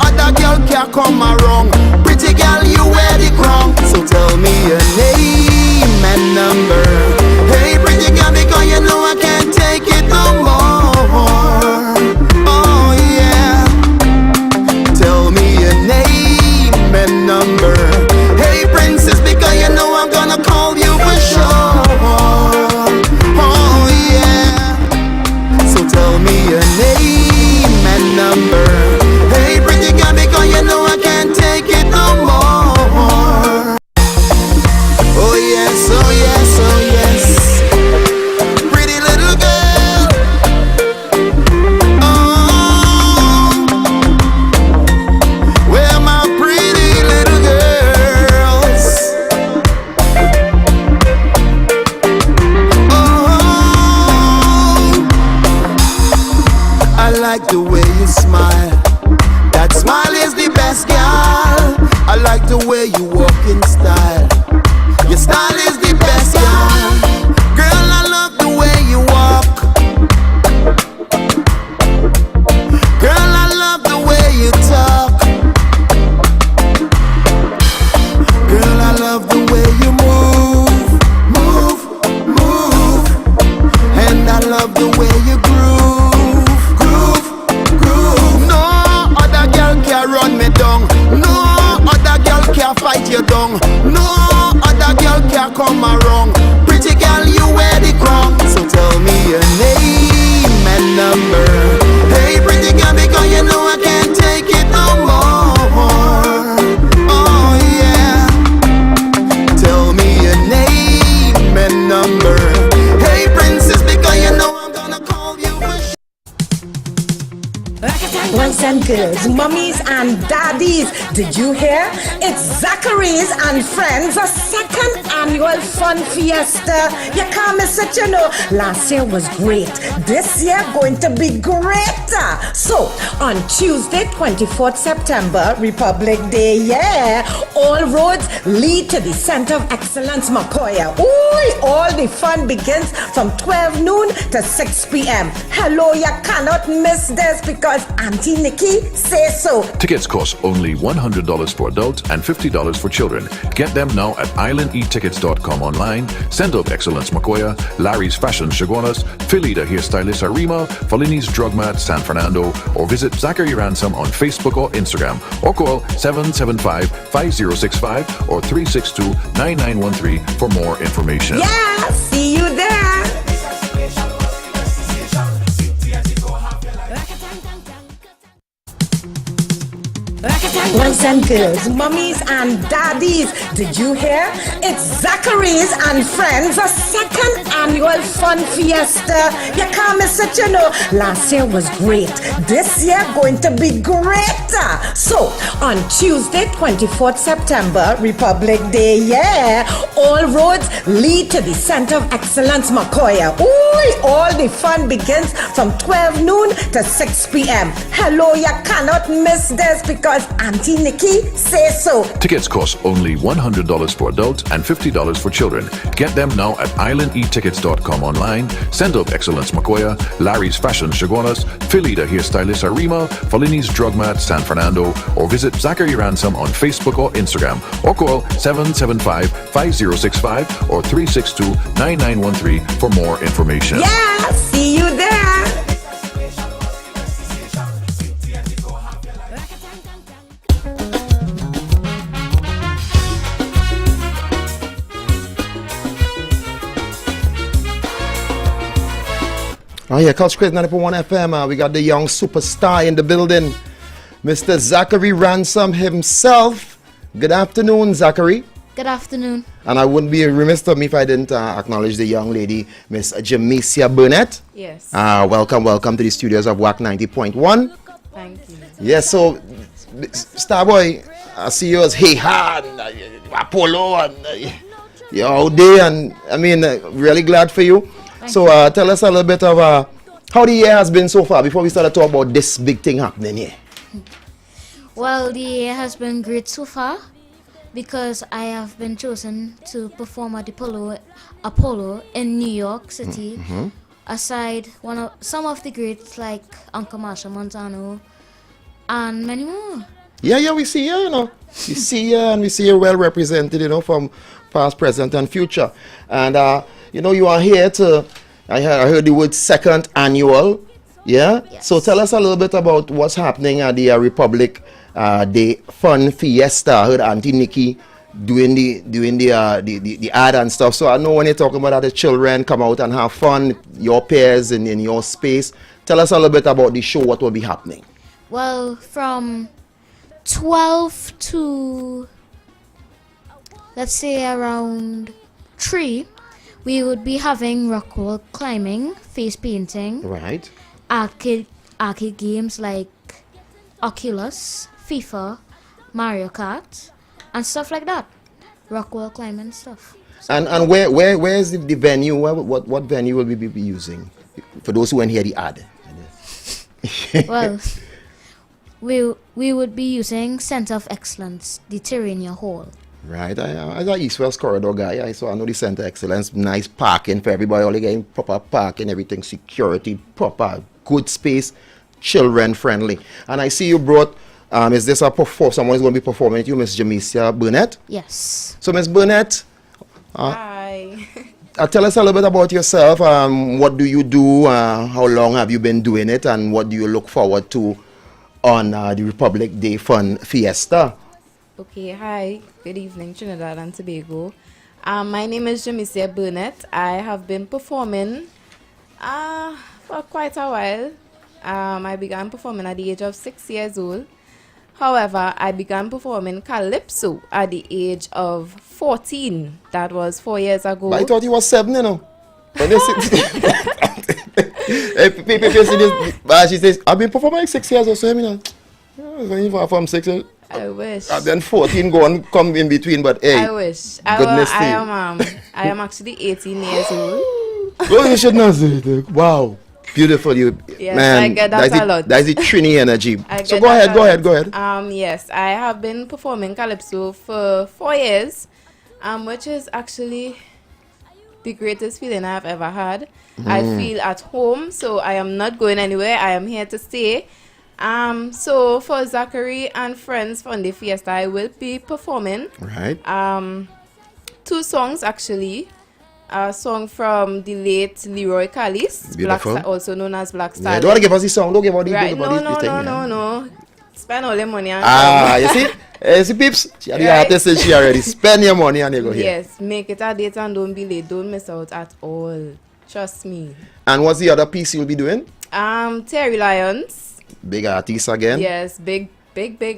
Speaker 7: other girl can come around. Pretty girl, you wear the crown. So tell me your name and number. Hey pretty girl, because you know I can't take it no more. Oh yeah. Tell me your name and number. Hey princess, because you know I'm gonna call you for sure. Oh yeah. So tell me your name and number. Hey pretty girl, because you know I can't take it no more. Oh yes, oh yes, oh yes. Pretty little girl. Oh, where my pretty little girls? Oh, I like the way you smile. That smile is the best, girl. I like the way you walk in style. Your style is the best, girl. Girl, I love the way you walk. Girl, I love the way you talk. Girl, I love the way you move, move, move. And I love the way you groove, groove, groove. No other girl can run me down. No other girl can fight you down. No other girl can come around. Pretty girl, you wear the crown. So tell me your name and number. Hey pretty girl, because you know I can't take it no more. Oh yeah. Tell me your name and number. Hey princess, because you know I'm gonna call you for sure.
Speaker 12: Boys and girls, mummies and daddies, did you hear? It's Zachary's and Friends, a second annual fun fiesta. You can't miss it, you know. Last year was great. This year going to be greater. So, on Tuesday, 24th September, Republic Day, yeah, all roads lead to the Center of Excellence, Mapoya. Ooh, all the fun begins from 12 noon to 6 p.m. Hello, you cannot miss this because Auntie Nick Nikki Say So.
Speaker 11: Tickets cost only $100 for adults and $50 for children. Get them now at islandetickets.com online. Send up Excellence Makoya, Larry's Fashion Shagonas, Philly the Hairstylist Arima, Folini's Drug Mat San Fernando, or visit Zachary Ransom on Facebook or Instagram, or call 775-5065 or 362-9913 for more information.
Speaker 12: Yeah, see you there. Boys and girls, mummies and daddies, did you hear? It's Zachary's and Friends, a second annual fun fiesta. You can't miss it, you know. Last year was great. This year going to be greater. So, on Tuesday, 24th September, Republic Day, yeah, all roads lead to the Center of Excellence, Makoya. Ooh, all the fun begins from 12 noon to 6 p.m. Hello, you cannot miss this because Auntie Nikki Say So.
Speaker 11: Tickets cost only $100 for adults and $50 for children. Get them now at islandetickets.com online. Send up Excellence Makoya, Larry's Fashion Shagonas, Philly the Hairstylist Arima, Folini's Drug Mat San Fernando, or visit Zachary Ransom on Facebook or Instagram, or call 775-5065 or 362-9913 for more information.
Speaker 12: Yeah, see you there.
Speaker 10: Oh yeah, Culture Craze 94.1 FM. We got the young superstar in the building, Mr. Zachary Ransom himself. Good afternoon, Zachary.
Speaker 14: Good afternoon.
Speaker 10: And I wouldn't be remiss of me if I didn't acknowledge the young lady, Miss Jamesia Burnett.
Speaker 14: Yes.
Speaker 10: Welcome to the studios of WACK 90.1.
Speaker 14: Thank you.
Speaker 10: Yes, so Starboy, I see you as Hey Ha and Apollo and you're out there, and I mean, really glad for you. So tell us a little bit of how the year has been so far before we start to talk about this big thing happening here.
Speaker 14: Well, the year has been great so far because I have been chosen to perform at the Apollo in New York City. Aside some of the greats like Uncle Marsha Montano and many more.
Speaker 10: Yeah, we see you, you know. We see you and we see you well represented, you know, from past, present and future. And you know, you are here to, I heard the word second annual, yeah? Yes. So tell us a little bit about what's happening at the Republic Day Fun Fiesta. I heard Auntie Nikki doing the ad and stuff. So I know when you're talking about the children come out and have fun, your peers in your space. Tell us a little bit about the show, what will be happening.
Speaker 14: Well, from 12 to, let's say around 3, we would be having rock wall climbing, face painting,
Speaker 10: right?
Speaker 14: Arcade games like Oculus, FIFA, Mario Kart, and stuff like that. Rock wall climbing stuff.
Speaker 10: And where is the venue? What venue will we be using? For those who won't hear the ad.
Speaker 14: Well, we would be using Center of Excellence, the Terrania Hall.
Speaker 10: Right, I'm an East-West corridor guy, so I know the Center of Excellence, nice parking for everybody, all getting proper parking, everything, security, proper, good space, children friendly. And I see you brought, is this someone is going to be performing with you, Miss Jamesia Burnett?
Speaker 14: Yes.
Speaker 10: So Miss Burnett,
Speaker 17: hi.
Speaker 10: Tell us a little bit about yourself. What do you do? How long have you been doing it? And what do you look forward to on the Republic Day Fun Fiesta?
Speaker 17: Okay, hi, good evening, Trinidad and Tobago. My name is Jamesia Burnett. I have been performing for quite a while. I began performing at the age of 6 years old. However, I began performing calypso at the age of 14. That was 4 years ago.
Speaker 10: But I thought you were 7, you know. People see this, she says, I've been performing like 6 years or so, you know. From 6 years.
Speaker 17: I wish.
Speaker 10: And then 14 come in between, but hey.
Speaker 17: I wish.
Speaker 10: I
Speaker 17: am actually 18 years old.
Speaker 10: Well, you should not say it. Wow. Beautiful, you.
Speaker 17: Yes,
Speaker 10: man,
Speaker 17: I get that a lot.
Speaker 10: That's the Trini energy. So go ahead.
Speaker 17: Yes, I have been performing calypso for 4 years, which is actually the greatest feeling I've ever had. I feel at home, so I am not going anywhere. I am here to stay. So for Zachary and friends from the Fiesta, I will be performing.
Speaker 10: Right.
Speaker 17: 2 songs actually. A song from the late Leroy Callis, also known as Black Star.
Speaker 10: Yeah, don't want to give us the song. Don't give us the
Speaker 17: right.
Speaker 10: Don't give us the
Speaker 17: No. Spend all your money on
Speaker 10: you see? See, peeps? She the artist says she already. Spend your money and you go here.
Speaker 17: Yes, make it a date and don't be late. Don't miss out at all. Trust me.
Speaker 10: And what's the other piece you'll be doing?
Speaker 17: Terry Lyons.
Speaker 10: Big artist again?
Speaker 17: Yes, big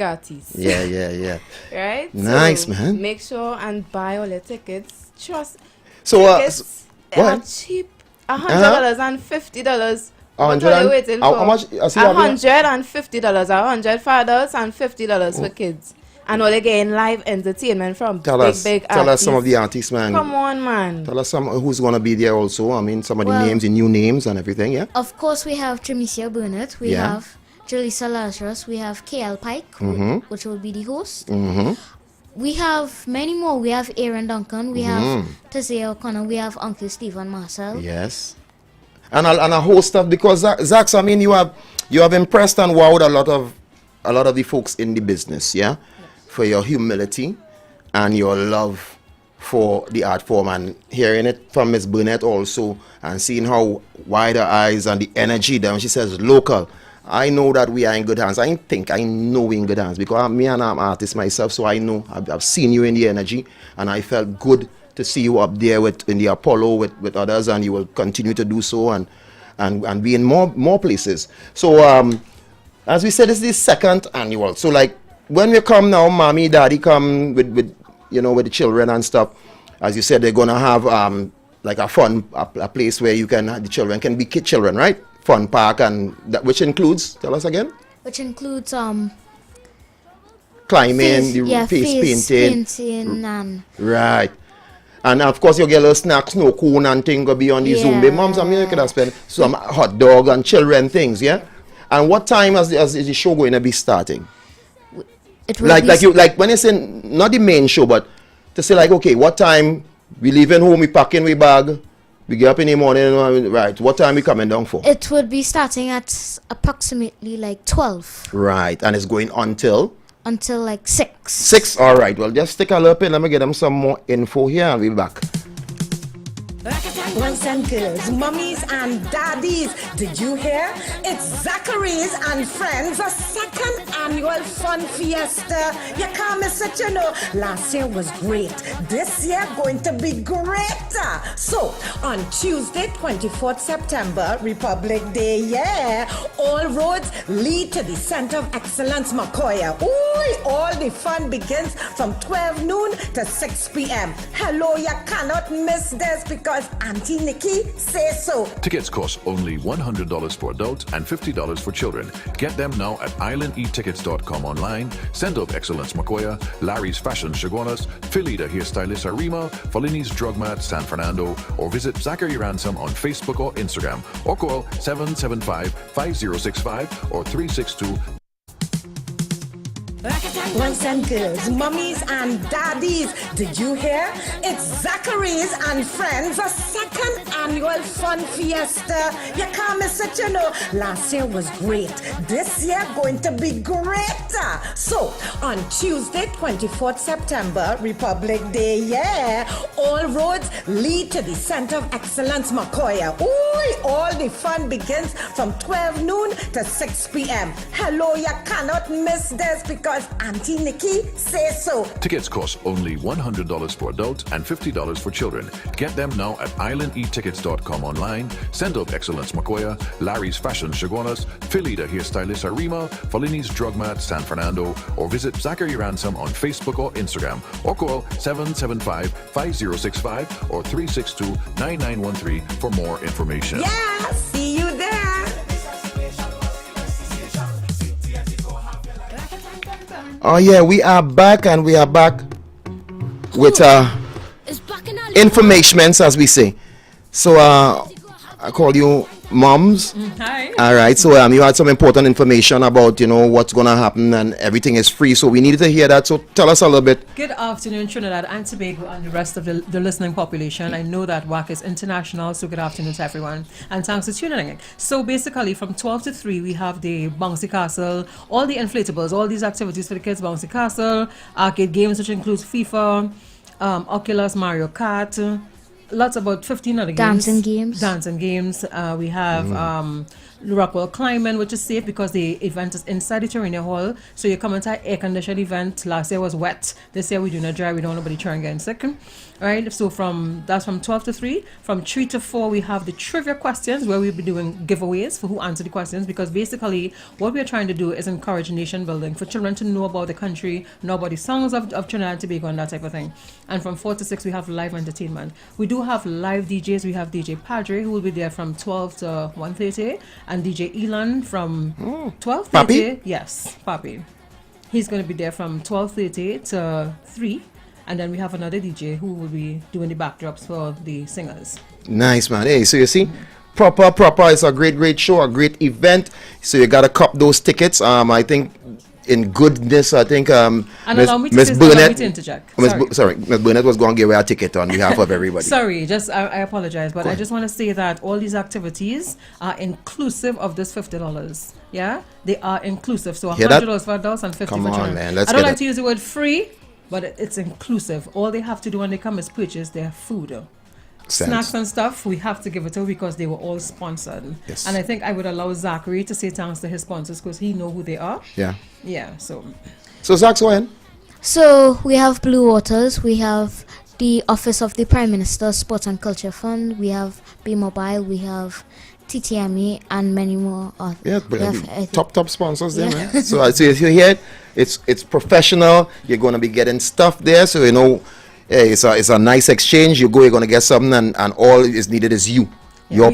Speaker 17: artist.
Speaker 10: Yeah.
Speaker 17: Right?
Speaker 10: Nice,
Speaker 17: so
Speaker 10: man.
Speaker 17: Make sure and buy all your tickets. Trust.
Speaker 10: So,
Speaker 17: tickets are cheap. $100 and $50. What are you waiting for?
Speaker 10: How much?
Speaker 17: $150. $105 and $50 for kids. And all again, live entertainment from big artists.
Speaker 10: Tell us some of the artists, man.
Speaker 17: Come on, man.
Speaker 10: Tell us some who's going to be there also. I mean, some of the names, the new names and everything, yeah?
Speaker 14: Of course, we have Trimicia Burnett. We have Julissa Lazarus. We have KL Pike, which will be the host. We have many more. We have Aaron Duncan. We have Tazia O'Connor. We have Uncle Stephen Marcel.
Speaker 10: Yes. And a host of, because Zach, I mean, you have impressed and wowed a lot of the folks in the business, yeah? For your humility and your love for the art form, and hearing it from Miss Burnett also, and seeing how wide her eyes and the energy that when she says local, I know that we are in good hands. I know we're in good hands because I'm an artist myself, so I know I've seen you in the energy, and I felt good to see you up there in the Apollo with others, and you will continue to do so and be in more places. So as we said, this is the 2nd annual. So like when we come now, mommy, daddy come with the children and stuff. As you said, they're gonna have like a place where the children can be kid children, right? Fun park, and that, which includes, tell us again.
Speaker 14: Which includes
Speaker 10: climbing, face
Speaker 14: painting and
Speaker 10: right. And of course you get little snacks, snow cone and thing go be on the Zumba. Moms, I mean, you could have spent some hot dog and children things, yeah. And what time is the show going to be starting?
Speaker 14: It will
Speaker 10: like when you say not the main show, but to say like, okay, what time we leaving home, we packing we bag, we get up in the morning, right? What time we coming down for?
Speaker 14: It would be starting at approximately like 12.
Speaker 10: Right, and it's going until
Speaker 14: like 6.
Speaker 10: 6, all right. Well, just stick a little bit. Let me get them some more info here and we'll be back.
Speaker 12: Boys and girls, mummies and daddies, did you hear? It's Zachary's and Friends, a 2nd annual fun fiesta. You can't miss it, you know. Last year was great. This year going to be greater. So, on Tuesday, 24th September, Republic Day, all roads lead to the Center of Excellence, Makoya. Ooh, all the fun begins from 12 noon to 6 p.m. Hello, you cannot miss this because Auntie Nikki says so.
Speaker 11: Tickets cost only $100 for adults and $50 for children. Get them now at islandetickets.com online. Send up Excellence Makoya, Larry's Fashion Shagonas, Philly the Hairstylist Arima, Folini's Drug Mart San Fernando, or visit Zachary Ransom on Facebook or Instagram, or call 775-5065 or 362.
Speaker 12: Boys and girls, mummies and daddies, did you hear? It's Zachary's and Friends, a 2nd annual fun fiesta. You can't miss it, you know. Last year was great. This year going to be greater. So, on Tuesday, 24th September, Republic Day, all roads lead to the Center of Excellence, Makoya. Ooh, all the fun begins from 12 noon to 6 p.m. Hello, you cannot miss this because Auntie Nikki says so.
Speaker 11: Tickets cost only $100 for adults and $50 for children. Get them now at islandetickets.com online. Send up Excellence Makoya, Larry's Fashion Shagonas, Philly the Hairstylist Arima, Folini's Drug Mart San Fernando, or visit Zachary Ransom on Facebook or Instagram, or call 775-5065 or 362-9913 for more information.
Speaker 12: Yeah, see you there.
Speaker 10: Oh yeah, we are back, and we are back with informations, as we say. So I call you moms.
Speaker 3: Hi.
Speaker 10: All right, so you had some important information about what's gonna happen, and everything is free. So we needed to hear that. So tell us a little bit.
Speaker 3: Good afternoon, Trinidad and Tobago, and the rest of the listening population. I know that WACK is international, so good afternoon to everyone, and thanks for tuning in. So basically, from 12 to 3, we have the bouncy castle, all the inflatables, all these activities for the kids. Bouncy castle, arcade games, which includes FIFA, Oculus, Mario Kart. Lots, about 15 other games. Dancing games. We have Rockwell climbing, which is safe because the event is inside the Terrania Hall. So you come into an air-conditioned event. Last year was wet. This year we do not dry. We don't want nobody trying getting sick. Right? So that's from 12 to 3. From 3 to 4, we have the trivia questions where we'll be doing giveaways for who answer the questions, because basically what we're trying to do is encourage nation building for children to know about the country, know about the songs of Trinidad and Tobago and that type of thing. And from 4 to 6, we have live entertainment. We do have live DJs. We have DJ Padre, who will be there from 12 to 1:30, and DJ Elan from 12:30.
Speaker 10: Papi?
Speaker 3: Yes, Papi. He's going to be there from 12:30 to 3. And then we have another DJ who will be doing the backdrops for the singers.
Speaker 10: Nice, man. Hey, so you see, proper. It's a great show, a great event. So you gotta cop those tickets. I think in goodness, I think Miss Burnett. Miss Burnett was going to give her a ticket on behalf of everybody.
Speaker 3: Sorry, I apologize, but I just want to say that all these activities are inclusive of this $50. Yeah, they are inclusive. So $100 for adults and $50 for children.
Speaker 10: Man,
Speaker 3: I don't like to use the word free, but it's inclusive. All they have to do when they come is purchase their food. Snacks and stuff, we have to give it to because they were all sponsored.
Speaker 10: Yes.
Speaker 3: And I think I would allow Zachary to say thanks to his sponsors because he know who they are.
Speaker 10: Yeah.
Speaker 3: Yeah, so
Speaker 10: Zach, go ahead.
Speaker 14: So we have Blue Waters, we have the Office of the Prime Minister Sports and Culture Fund, we have B Mobile, we have TTME and many more.
Speaker 10: Top sponsors there, man. So if you're here, it's professional. You're going to be getting stuff there, so it's a nice exchange. You're going to get something, and all is needed is your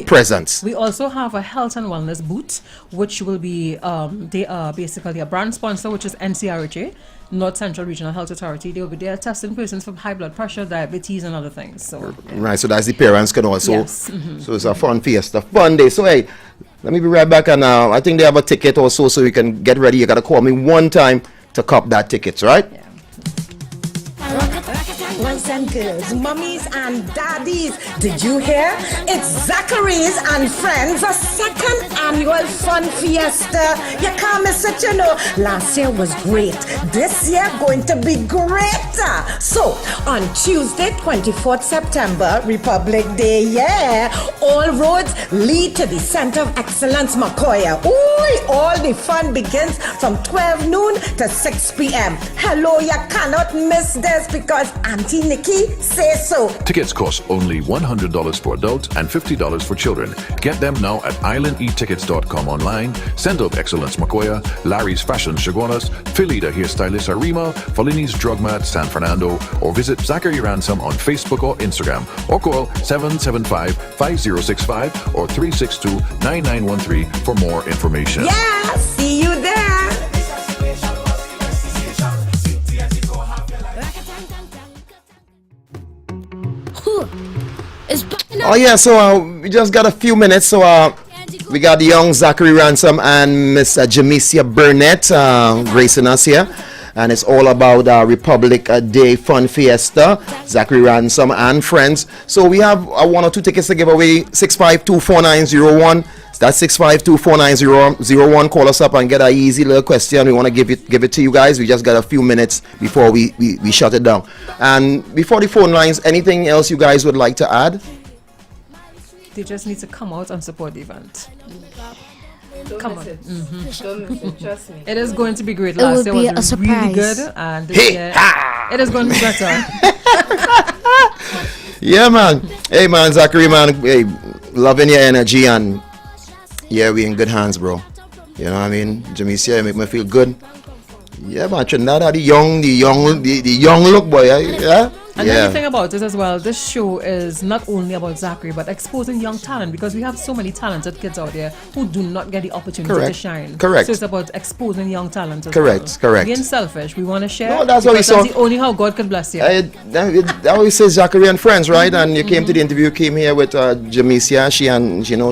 Speaker 10: presence.
Speaker 3: We also have a health and wellness booth, which will be they are basically a brand sponsor, which is NCRHA, North Central Regional Health Authority. They will be there testing persons for high blood pressure, diabetes, and other things. So
Speaker 10: right, so that's the parents can also.
Speaker 3: Yes.
Speaker 10: So it's a fun fiesta, fun day. So hey, let me be right back, and I think they have a ticket also, so you can get ready. You gotta call me one time to cop that tickets, right?
Speaker 12: Yeah. Boys and girls, mummies and daddies, did you hear? It's Zachary's and Friends, a second annual fun fiesta. You can't miss it, Last year was great. This year going to be greater. So, on Tuesday, 24th September, Republic Day, all roads lead to the Center of Excellence, Makoya. Ooh, all the fun begins from 12 noon to 6 p.m. Hello, you cannot miss this because Auntie Nikki says so.
Speaker 11: Tickets cost only $100 for adults and $50 for children. Get them now at islandetickets.com online. Send up Excellence Makoya, Larry's Fashion Shaguanas, Philida Hairstylist Arima, Folini's Drug Mat San Fernando, or visit Zachary Ransom on Facebook or Instagram, or call 775-5065 or 362-9913 for more information.
Speaker 12: Yeah, see you there.
Speaker 10: Oh yeah, so we just got a few minutes. So we got the young Zachary Ransom and Miss Jamesia Burnett gracing us here, and it's all about Republic Day Fun Fiesta. Zachary Ransom and Friends. So we have 1 or 2 tickets to give away. 6524901. That's 6524901. Call us up and get an easy little question. We want to give it to you guys. We just got a few minutes before we shut it down. And before the phone lines, anything else you guys would like to add?
Speaker 3: They just need to come out and support the event. Come on.
Speaker 17: Don't miss it, trust me.
Speaker 3: It is going to be great.
Speaker 14: It
Speaker 3: Last year
Speaker 14: will be
Speaker 3: was
Speaker 14: a
Speaker 3: really
Speaker 14: surprise.
Speaker 3: good, and this year it is going to be better.
Speaker 10: Yeah, man. Hey, man, Zachary, man. Hey, loving your energy, and yeah, we in good hands, bro. You know what I mean? Jamesia, you make me feel good. Yeah, man. Trinidad, the young look, boy. Yeah.
Speaker 3: And then the thing about it as well, this show is not only about Zachary, but exposing young talent, because we have so many talented kids out there who do not get the opportunity to shine.
Speaker 10: Correct.
Speaker 3: So it's about exposing young talent as
Speaker 10: Correct.
Speaker 3: well. Being selfish, we want to share.
Speaker 10: No, that's what we saw.
Speaker 3: That's the only how God can bless you.
Speaker 10: That always says Zachary and friends, right? And you came to the interview, came here with Jamesia.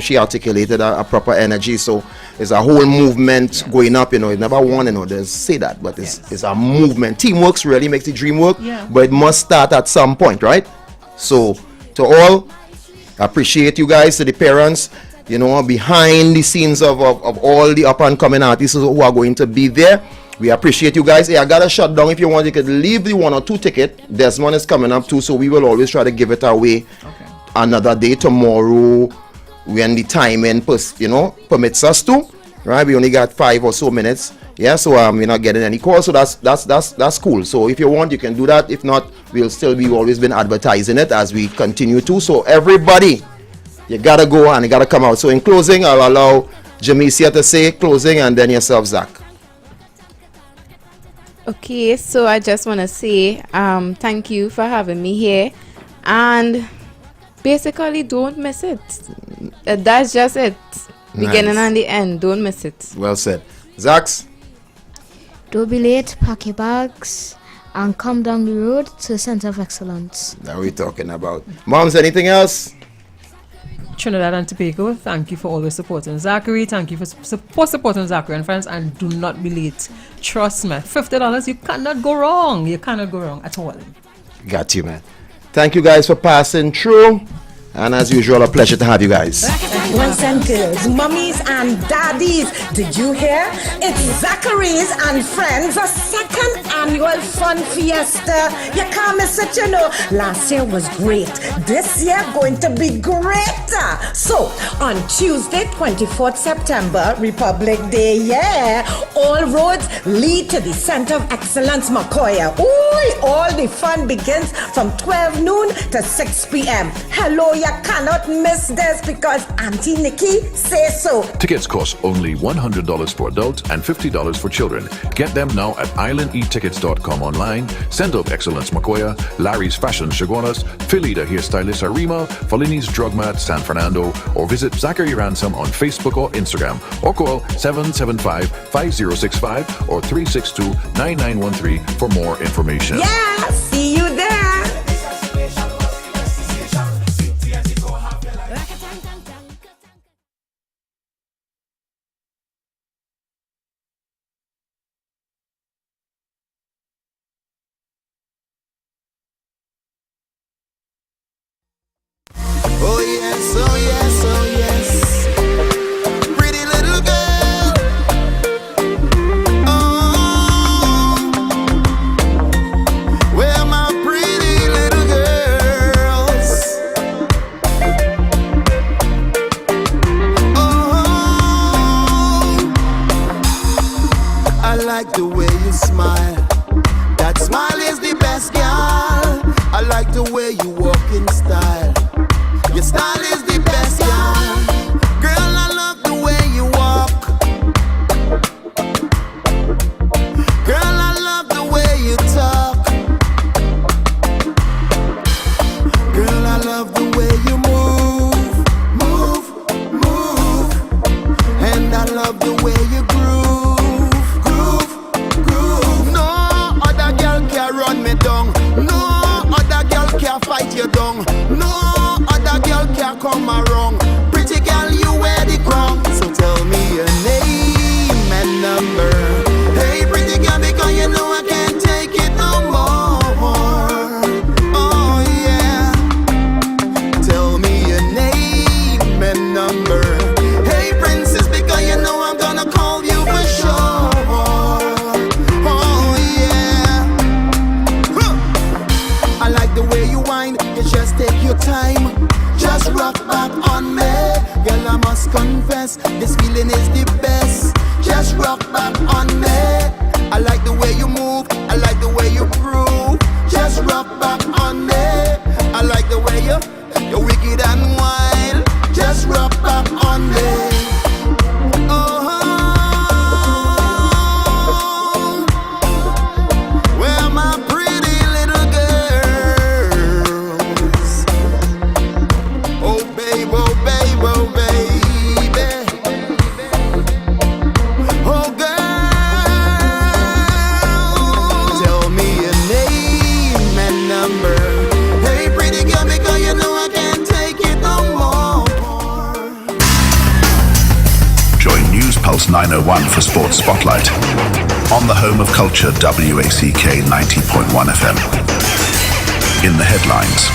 Speaker 10: She articulated a proper energy. So it's a whole movement going up. It's never one. There's say that, but it's a movement. Teamwork really makes the dream work.
Speaker 3: Yeah.
Speaker 10: But it must start at some point, right? So to all, appreciate you guys, to the parents, behind the scenes of all the up and coming artists who are going to be there. We appreciate you guys. Hey, I got to shut down. If you want, you could leave the 1 or 2 ticket. There's one is coming up too, so we will always try to give it away another day tomorrow when the timing permits us to. Right? We only got 5 or so minutes. Yeah, so we're not getting any calls, so that's cool. So if you want, you can do that. If not, we'll still be always been advertising it as we continue to. So everybody, you gotta go and you gotta come out. So in closing, I'll allow Jamesia to say closing, and then yourself, Zach.
Speaker 17: Okay, so I just want to say thank you for having me here, and basically don't miss it. That's just it. Beginning and the end, don't miss it.
Speaker 10: Well said. Zax?
Speaker 14: Don't be late, pack your bags, and come down the road to Center of Excellence.
Speaker 10: That we're talking about. Moms, anything else?
Speaker 3: Trinidad and Tobago, thank you for always supporting Zachary. Thank you for supporting Zachary and friends, and do not be late. Trust me, $50, you cannot go wrong. You cannot go wrong at all.
Speaker 10: Got you, man. Thank you guys for passing through. And as usual, a pleasure to have you guys.
Speaker 12: Boys and girls, mummies and daddies, did you hear? It's Zachary's and Friends, a second annual fun fiesta. You can't miss it, Last year was great. This year going to be greater. So, on Tuesday, 24th September, Republic Day, all roads lead to the Center of Excellence, Makoya. Ooh, all the fun begins from 12 noon to 6 p.m. Hello, you cannot miss this because Auntie Nikki says so.
Speaker 11: Tickets cost only $100 for adults and $50 for children. Get them now at islandetickets.com online. Center of Excellence Makoya, Larry's Fashion Chaguanas, Philida Hairstylist Arima, Folini's Drug Mart San Fernando, or visit Zachary Ransom on Facebook or Instagram, or call 775-5065 or 362-9913 for more information.
Speaker 12: Yeah, see you there.
Speaker 7: Oh yes, oh yes, oh yes. Pretty little girl. Oh, where my pretty little girls. Oh, I like the way you smile. That smile is the best, girl. I like the way you walk in style. Your style is the best, yeah. Girl, I love the way you walk. Girl, I love the way you talk. Girl, I love the way you move. And I love the way you groove. No other girl can run me down. No other girl can fight you down. No girl can't come around. Pretty girl, you wear the crown. So tell me your name and number. Hey, pretty girl, because you know I can't take it no more. Oh yeah. Tell me your name and number. Hey, princess, because you know I'm gonna call you for sure. Oh yeah. I like the way you whine. You just take your time. Just rock back on me. Girl, I must confess, this feeling is the best. Just rock back on me. I like the way you move, I like the way you groove. Just rock back on me. I like the way you're wicked and wild. Just rock back on me. Oh, where my pretty little girl.
Speaker 13: Details 901 for Sports Spotlight. On the home of culture, WACK 90.1 FM. In the headlines.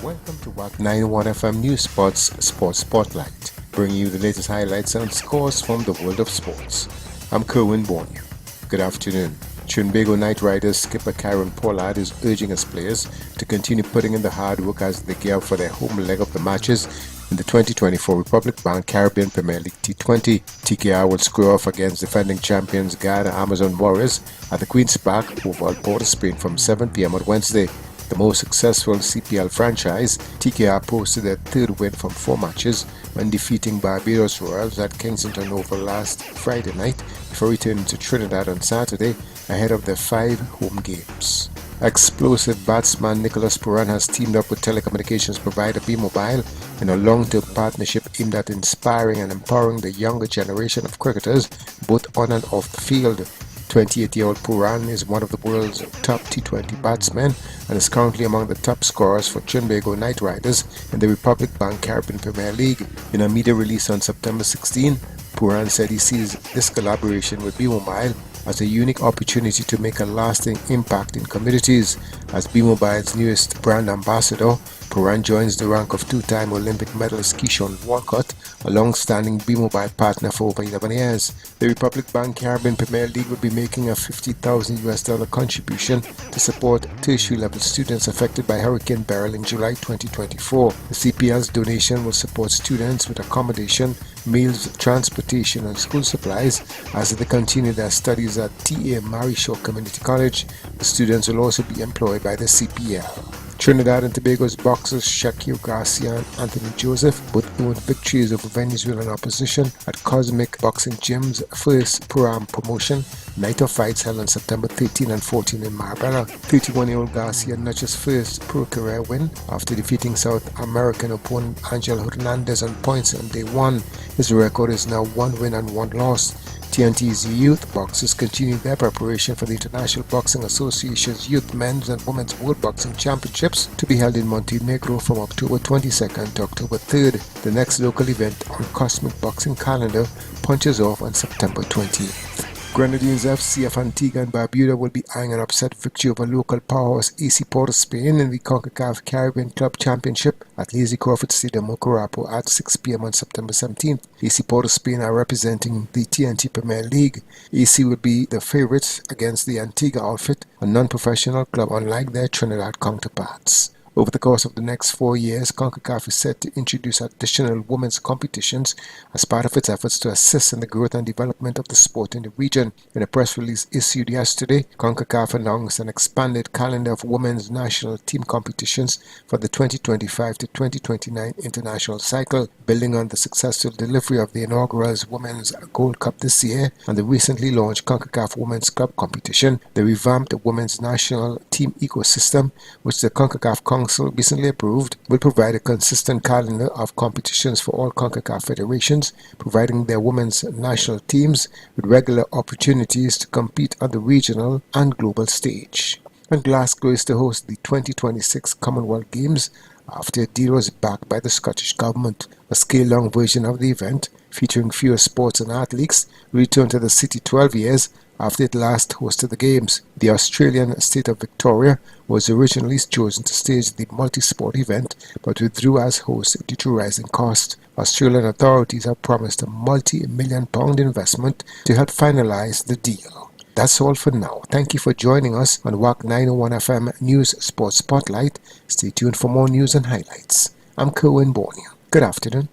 Speaker 15: Welcome to WACK 91 FM News Sports Spotlight, bringing you the latest highlights and scores from the world of sports. I'm Kerwin Bornia. Good afternoon. Trinbago Knight Riders skipper Karen Pollard is urging his players to continue putting in the hard work as they gear up for their home leg of the matches in the 2024 Republic Bank Caribbean Premier League T20. TKR will square off against defending champions Ghana Amazon Warriors at the Queen's Park Oval, Port of Spain from 7 p.m. on Wednesday. The most successful CPL franchise, TKR posted their third win from 4 matches when defeating Barbados Royals at Kensington Oval last Friday night before returning to Trinidad on Saturday ahead of their 5 home games. Explosive batsman Nicholas Puran has teamed up with telecommunications provider B-Mobile in a long-term partnership aimed at inspiring and empowering the younger generation of cricketers both on and off the field. 28-year-old Puran is one of the world's top T20 batsmen and is currently among the top scorers for Trinbago Knight Riders in the Republic Bank Caribbean Premier League. In a media release on September 16, Puran said he sees this collaboration with B-Mobile as a unique opportunity to make a lasting impact in communities. As B-Mobile's newest brand ambassador, Puran joins the rank of 2-time Olympic medalist Keishon Walcott, a long-standing B-Mobile partner for over 11 years. The Republic Bank Caribbean Premier League will be making a $50,000 contribution to support tertiary-level students affected by Hurricane Beryl in July 2024. The CPL's donation will support students with accommodation, meals, transportation, and school supplies as they continue their studies at T.A. Marishaw Community College. The students will also be employed by the CPL. Trinidad and Tobago's boxers Shakir Garcia and Anthony Joseph both owned victories over Venezuelan opposition at Cosmic Boxing Gym's first Pro-Am promotion, Night of Fights held on September 13 and 14 in Marbella. 31-year-old Garcia notched his first pro career win after defeating South American opponent Angel Hernandez on points on day 1. His record is now 1 win and 1 loss. TNT's youth boxers continue their preparation for the International Boxing Association's Youth Men's and Women's World Boxing Championships to be held in Montenegro from October 22nd to October 3rd. The next local event on Cosmic Boxing calendar punches off on September 20th. Grenadines FC of Antigua and Barbuda will be eyeing an upset victory over local powerhouse AC Port of Spain in the CONCACAF Caribbean Club Championship at Lazy Crawford Stadium, Mocorapo at 6 p.m. on September 17th. AC Port of Spain are representing the TNT Premier League. AC will be the favourites against the Antigua outfit, a non-professional club unlike their Trinidad counterparts. Over the course of the next 4 years, CONCACAF is set to introduce additional women's competitions as part of its efforts to assist in the growth and development of the sport in the region. In a press release issued yesterday, CONCACAF announced an expanded calendar of women's national team competitions for the 2025 to 2029 international cycle, building on the successful delivery of the inaugural Women's Gold Cup this year and the recently launched CONCACAF Women's Club competition. The revamped women's national team ecosystem, which the CONCACAF Council recently approved, will provide a consistent calendar of competitions for all CONCACAF federations, providing their women's national teams with regular opportunities to compete on the regional and global stage. And Glasgow is to host the 2026 Commonwealth Games after a deal was backed by the Scottish Government. A scale-long version of the event, featuring fewer sports and athletes, returned to the city 12 years after it last hosted the Games. The Australian state of Victoria was originally chosen to stage the multi-sport event, but withdrew as host due to rising costs. Australian authorities have promised a multi-million-pound investment to help finalize the deal. That's all for now. Thank you for joining us on WACK 901 FM News Sports Spotlight. Stay tuned for more news and highlights. I'm Kerwin Bornia. Good afternoon.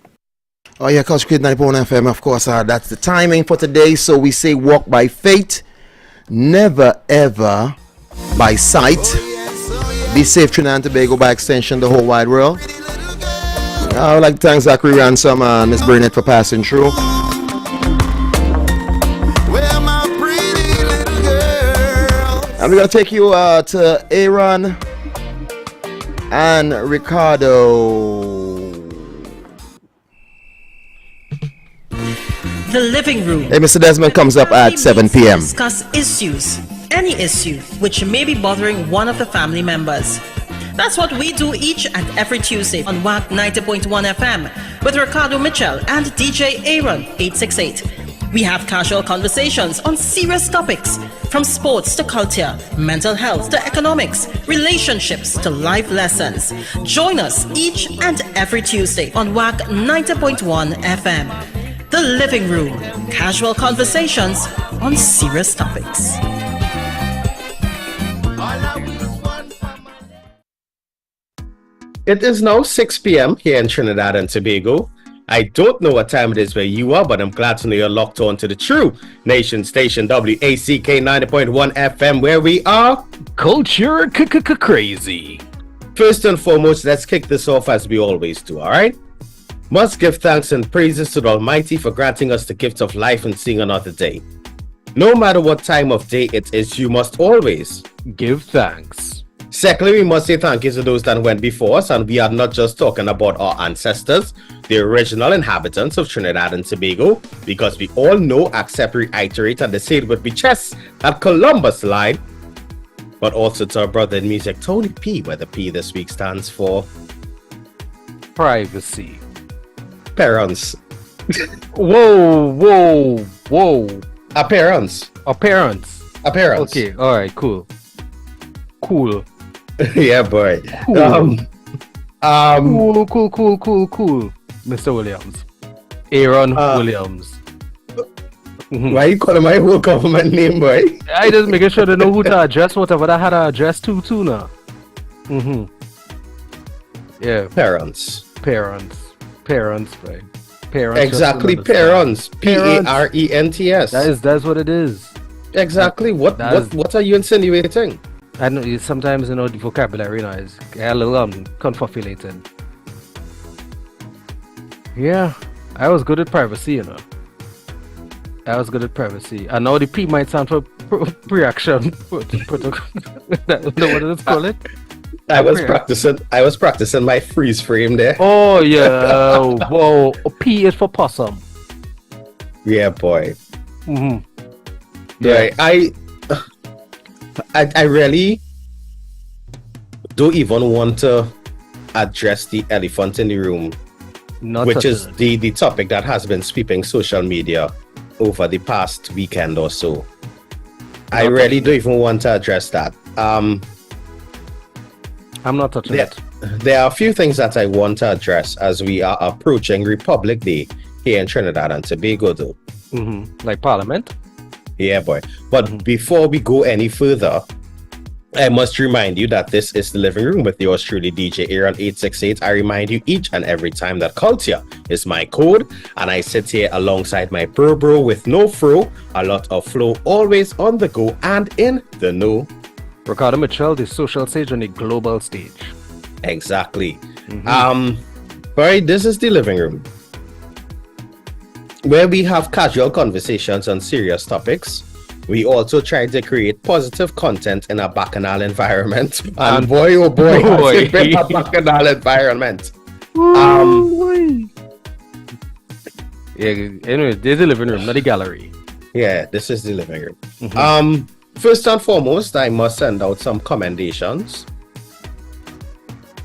Speaker 10: Oh yeah, Culture Creed 91 FM, of course, that's the timing for today. So we say walk by faith, never ever by sight. Be safe, Trinidad and Tobago, by extension, the whole wide world. I would like to thank Zachary Ransom and Miss Burnett for passing through. And we're going to take you to Aaron and Ricardo.
Speaker 19: The living room.
Speaker 10: Hey, Mr. Desmond comes up at 7 p.m.
Speaker 19: Discuss issues, any issue which may be bothering one of the family members.
Speaker 8: That's what we do each and every Tuesday on WACK 90.1 FM with Ricardo Mitchell and DJ Aaron 868. We have casual conversations on serious topics, from sports to culture, mental health to economics, relationships to life lessons. Join us each and every Tuesday on WACK 90.1 FM. The Living Room, casual conversations on serious topics.
Speaker 16: It is now 6 p.m. here in Trinidad and Tobago. I don't know what time it is where you are, but I'm glad to know you're locked on to the true nation station WACK 90.1 FM, where we are culture crazy. First and foremost, let's kick this off as we always do, all right? Must give thanks and praises to the Almighty for granting us the gift of life and seeing another day. No matter what time of day it is, you must always give thanks. Secondly, we must say thank you to those that went before us, and we are not just talking about our ancestors, the original inhabitants of Trinidad and Tobago, because we all know, accept, reiterate, and they say it with the chest that Columbus lied, but also to our brother in music, Tony P, where the P this week stands for privacy. Parents.
Speaker 19: Whoa.
Speaker 16: Appearance.
Speaker 19: Appearance. Okay, alright, cool.
Speaker 16: Yeah, boy.
Speaker 19: Cool. Cool. Mr. Williams. Aaron Williams.
Speaker 16: Why you calling my whole government name, boy?
Speaker 19: I just making sure they know who to address whatever that had to address to now. Yeah.
Speaker 16: Parents,
Speaker 19: boy. Parents.
Speaker 16: Exactly, parents. Parents.
Speaker 19: That's what it is.
Speaker 16: Exactly. What are you insinuating?
Speaker 19: I know sometimes the vocabulary is a little confabulated. Yeah, I was good at privacy, I know the P might sound for pre-action. What is call it?
Speaker 16: I was practicing my freeze frame there.
Speaker 19: Oh yeah. Whoa. P is for possum.
Speaker 16: Yeah, boy.
Speaker 19: Yeah.
Speaker 16: Right. I really don't even want to address the elephant in the room, which is the topic that has been sweeping social media over the past weekend or so. I really don't even want to address that.
Speaker 19: I'm not touching it.
Speaker 16: There are a few things that I want to address as we are approaching Republic Day here in Trinidad and Tobago, though.
Speaker 19: Like Parliament?
Speaker 16: Yeah, boy. But before we go any further, I must remind you that this is the living room with yours truly, DJ Aaron 868. I remind you each and every time that culture is my code, and I sit here alongside my bro with no fro, a lot of flow, always on the go and in the know.
Speaker 19: Ricardo Mitchell, the social sage on the global stage.
Speaker 16: Exactly. Boy, this is the living room, where we have casual conversations on serious topics. We also try to create positive content in a bacchanal environment. And boy, oh boy, has it been a bacchanal environment.
Speaker 19: Yeah, anyway, there's the living room, not the gallery.
Speaker 16: Yeah, this is the living room. First and foremost, I must send out some commendations.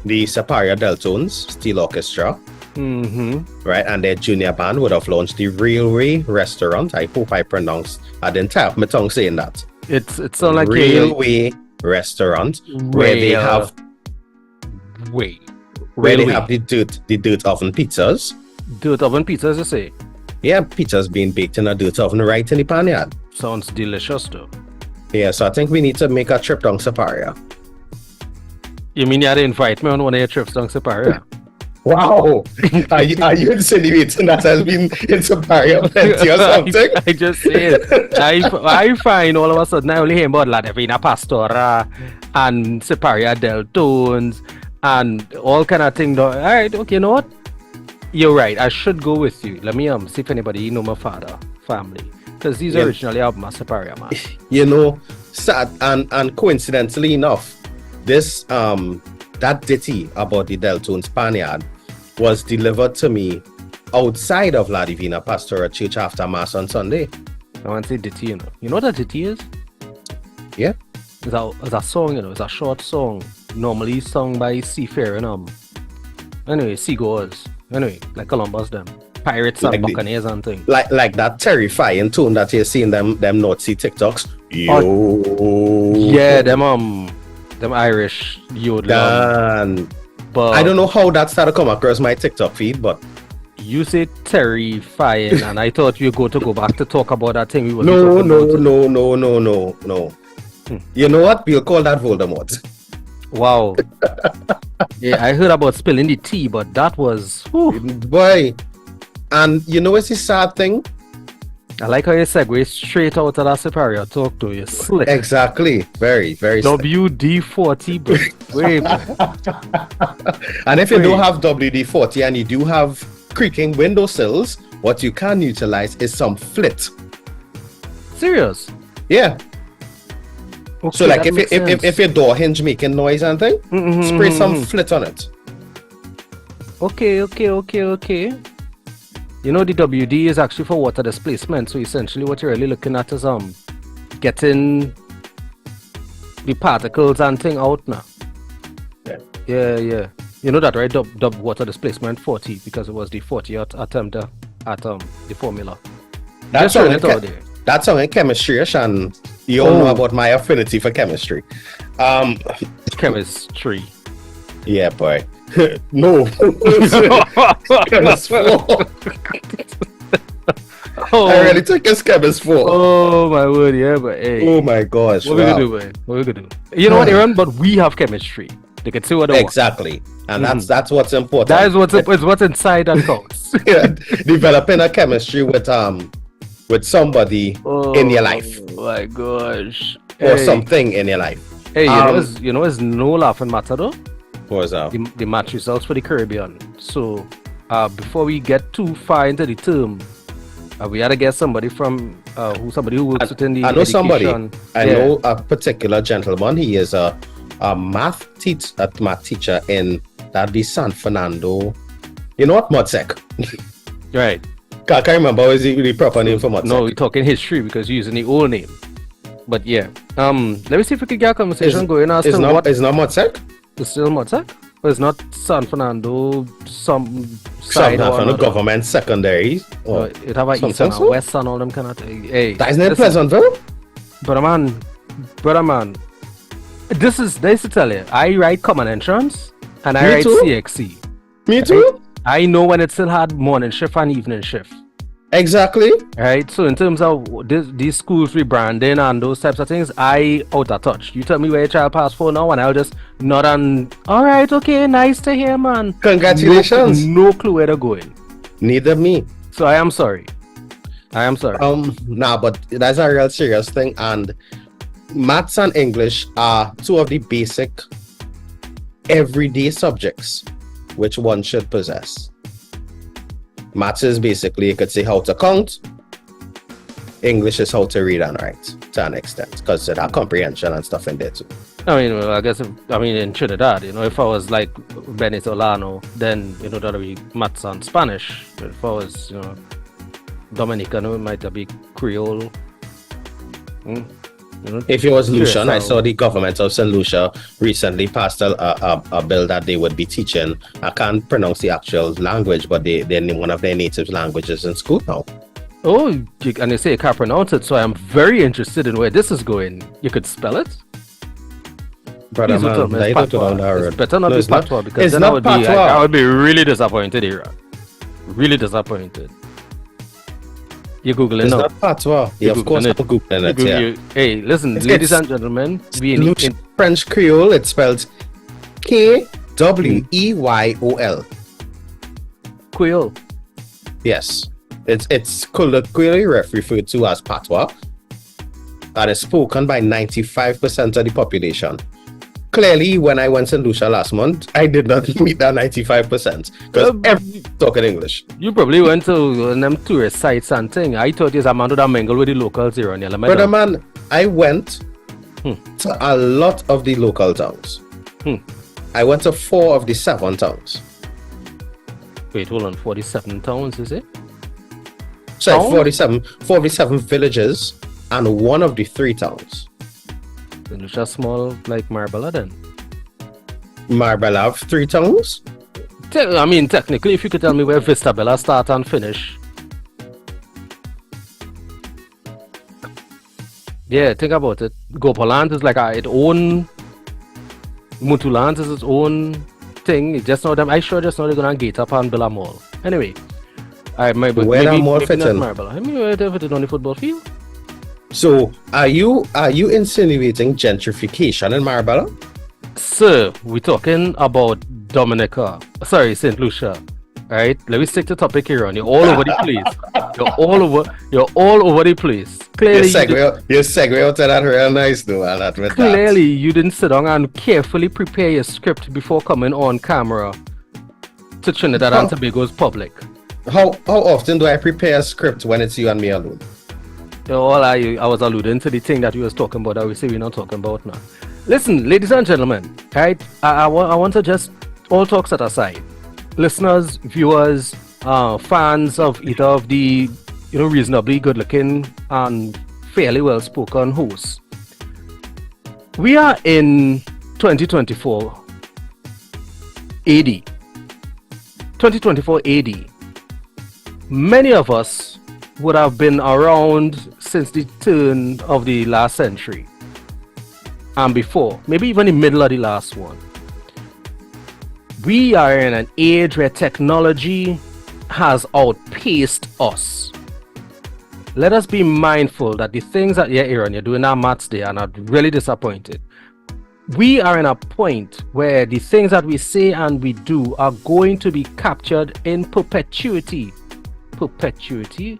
Speaker 16: The Separia Deltones Steel Orchestra, right, and their junior band would have launched the Railway Restaurant. I hope I pronounced. I didn't tap my tongue saying that.
Speaker 19: It sounds like
Speaker 16: Railway Restaurant, where they have
Speaker 19: Railway.
Speaker 16: They have the dirt oven pizzas.
Speaker 19: Dirt oven pizzas, you say?
Speaker 16: Yeah, pizzas being baked in a dirt oven right in the panyard.
Speaker 19: Sounds delicious, though.
Speaker 16: Yeah, so I think we need to make a trip down Separia.
Speaker 19: You mean you had to invite me on one of your trips down Separia?
Speaker 16: Wow! Are you insinuating that I've been in Separia plenty or something?
Speaker 19: I just said. I find all of a sudden I only hear about La Divina Pastora and Separia Deltones and all kind of things. Alright, okay, you know what? You're right. I should go with you. Let me see if anybody know my family. Because these originally are my Separia, man.
Speaker 16: You know, sad and coincidentally enough, this that ditty about the Deltones Spaniard was delivered to me outside of La Divina Pastora Church after Mass on Sunday.
Speaker 19: I want to say ditty, you know. You know what a ditty is?
Speaker 16: Yeah.
Speaker 19: It's a song, you know. It's a short song normally sung by seafaring anyway, seagoers. Anyway, like Columbus them. Pirates and buccaneers and things.
Speaker 16: Like that terrifying tune that you're seeing them North Sea TikToks. Yo.
Speaker 19: Yeah, them Irish yodeling.
Speaker 16: But I don't know how that started come across my TikTok feed, but
Speaker 19: you say terrifying, and I thought you go back to talk about that thing we were
Speaker 16: No.
Speaker 19: Hmm.
Speaker 16: You know what? We'll call that Voldemort.
Speaker 19: Wow. Yeah, I heard about spilling the tea, but that was
Speaker 16: boy. And you know what's the sad thing?
Speaker 19: I like how you segue straight out of that superior talk to you. Slick.
Speaker 16: Exactly. Very, very
Speaker 19: WD-40. Wait.
Speaker 16: And if you don't have WD-40 and you do have creaking windowsills, what you can utilize is some flit.
Speaker 19: Serious?
Speaker 16: Yeah.
Speaker 19: Okay,
Speaker 16: So like if your door hinge making noise and thing, spray some flit on it.
Speaker 19: Okay. You know, the WD is actually for water displacement. So essentially what you're really looking at is getting the particles and thing out now. Yeah. You know that, right? Dub water displacement 40 because it was the 40th attempt at the formula.
Speaker 16: That's how in chemistry, and you all know about my affinity for chemistry.
Speaker 19: Chemistry.
Speaker 16: Yeah, boy. No. Chemist 4. I really took his chemist 4.
Speaker 19: Oh my word, yeah, but hey.
Speaker 16: Oh my gosh.
Speaker 19: What we gonna do, man? What we gonna do? You know what, Aaron? But we have chemistry. They can see what they want.
Speaker 16: Exactly. And that's what's important.
Speaker 19: That is what's inside that counts.
Speaker 16: Yeah, developing a chemistry with somebody in your life.
Speaker 19: Oh my gosh.
Speaker 16: Or something in your life.
Speaker 19: Hey, you know it's no laughing matter though.
Speaker 16: What was that?
Speaker 19: The match results for the Caribbean. So before we get too far into the term, we had to get somebody from who works within the
Speaker 16: I know
Speaker 19: education.
Speaker 16: somebody. I know a particular gentleman. He is a math teacher in the San Fernando. You know what? Modsec.
Speaker 19: Right.
Speaker 16: I can't remember what is the proper name for Modsec.
Speaker 19: No, we're talking history because you're using the old name. But yeah. Let me see if we can get a conversation going.
Speaker 16: It's not Modsec?
Speaker 19: It's still Modsec? But it's not San Fernando, some
Speaker 16: San Fernando government secondary.
Speaker 19: No, it have a east and a west and all them kind of thing. Hey,
Speaker 16: that isn't it Pleasantville?
Speaker 19: Brother man. This is to tell you. I write common entrance and I write CXC.
Speaker 16: Me too.
Speaker 19: I know when it still had morning shift and evening shift.
Speaker 16: Exactly.
Speaker 19: Right. So in terms of these schools rebranding and those types of things, I out of touch. You tell me where your child passed for now, and I'll just nod and all right, okay, nice to hear, man.
Speaker 16: Congratulations.
Speaker 19: No clue where they're going.
Speaker 16: Neither me.
Speaker 19: So I am sorry.
Speaker 16: Nah, but that's a real serious thing, and maths and English are two of the basic everyday subjects which one should possess. Maths is basically, you could say, how to count. English is how to read and write to an extent, because it has comprehension and stuff in there too.
Speaker 19: I mean, I guess, in Trinidad, if I was like Venezolano, then, that would be maths and Spanish. But if I was, Dominican, it might be Creole.
Speaker 16: If it was Lucian, I saw the government of St. Lucia recently passed a bill that they would be teaching. I can't pronounce the actual language, but they're one of their native languages in school now.
Speaker 19: Oh, and they say you can't pronounce it, so I'm very interested in where this is going. You could spell it?
Speaker 16: Brother man,
Speaker 19: it's better not be patois, because then I would be really disappointed here. Really disappointed. You Google it now.
Speaker 16: It's not patois. Yeah, of course I'm Googling it. Yeah.
Speaker 19: Hey, listen, ladies and gentlemen.
Speaker 16: In French Creole, it's spelled K-W-E-Y-O-L.
Speaker 19: Creole.
Speaker 16: Yes. It's colloquially referred to as patois. And it's spoken by 95% of the population. Clearly, when I went to Lucia last month, I did not meet that 95% because everyone's talking English.
Speaker 19: You probably went to them tourist sites and thing. I thought you're a man that mingle with the locals here on your
Speaker 16: Brother man, I went to a lot of the local towns. I went to 4 of the 7 towns.
Speaker 19: Wait, hold on, 47 towns, is it?
Speaker 16: Sorry, 47 villages and 1 of the 3 towns.
Speaker 19: Lucia small like Marbella then?
Speaker 16: Marbella have 3 tongues?
Speaker 19: I mean, technically, if you could tell me where Vista Bella start and finish. Yeah, think about it. Gopaland is like its own. Mutuland is its own thing. It's just know them. I sure just know they're gonna gate up and build a mall. Anyway,
Speaker 16: where that mall fit in?
Speaker 19: Marbella. I mean, where they fit in on the football field.
Speaker 16: So, are you insinuating gentrification in Marbella?
Speaker 19: Sir, we're talking about St. Lucia. Right? Let me stick to topic here on. You're all over the place. You're all over the place. Clearly,
Speaker 16: your segue out to that real nice though.
Speaker 19: Clearly, you didn't sit down and carefully prepare your script before coming on camera to Trinidad and Tobago's public.
Speaker 16: How often do I prepare a script when it's you and me alone?
Speaker 19: I was alluding to the thing that you was talking about that we say we're not talking about now. Listen, ladies and gentlemen, right? I want to just, all talk set aside. Listeners, viewers, fans of either of the reasonably good-looking and fairly well-spoken hosts. We are in 2024 AD. 2024 AD. Many of us would have been around since the turn of the last century and before, maybe even the middle of the last one. We are in an age where technology has outpaced us. Let us be mindful that the things that you're doing our maths there are not really disappointed. We are in a point where the things that we say and we do are going to be captured in perpetuity. Perpetuity.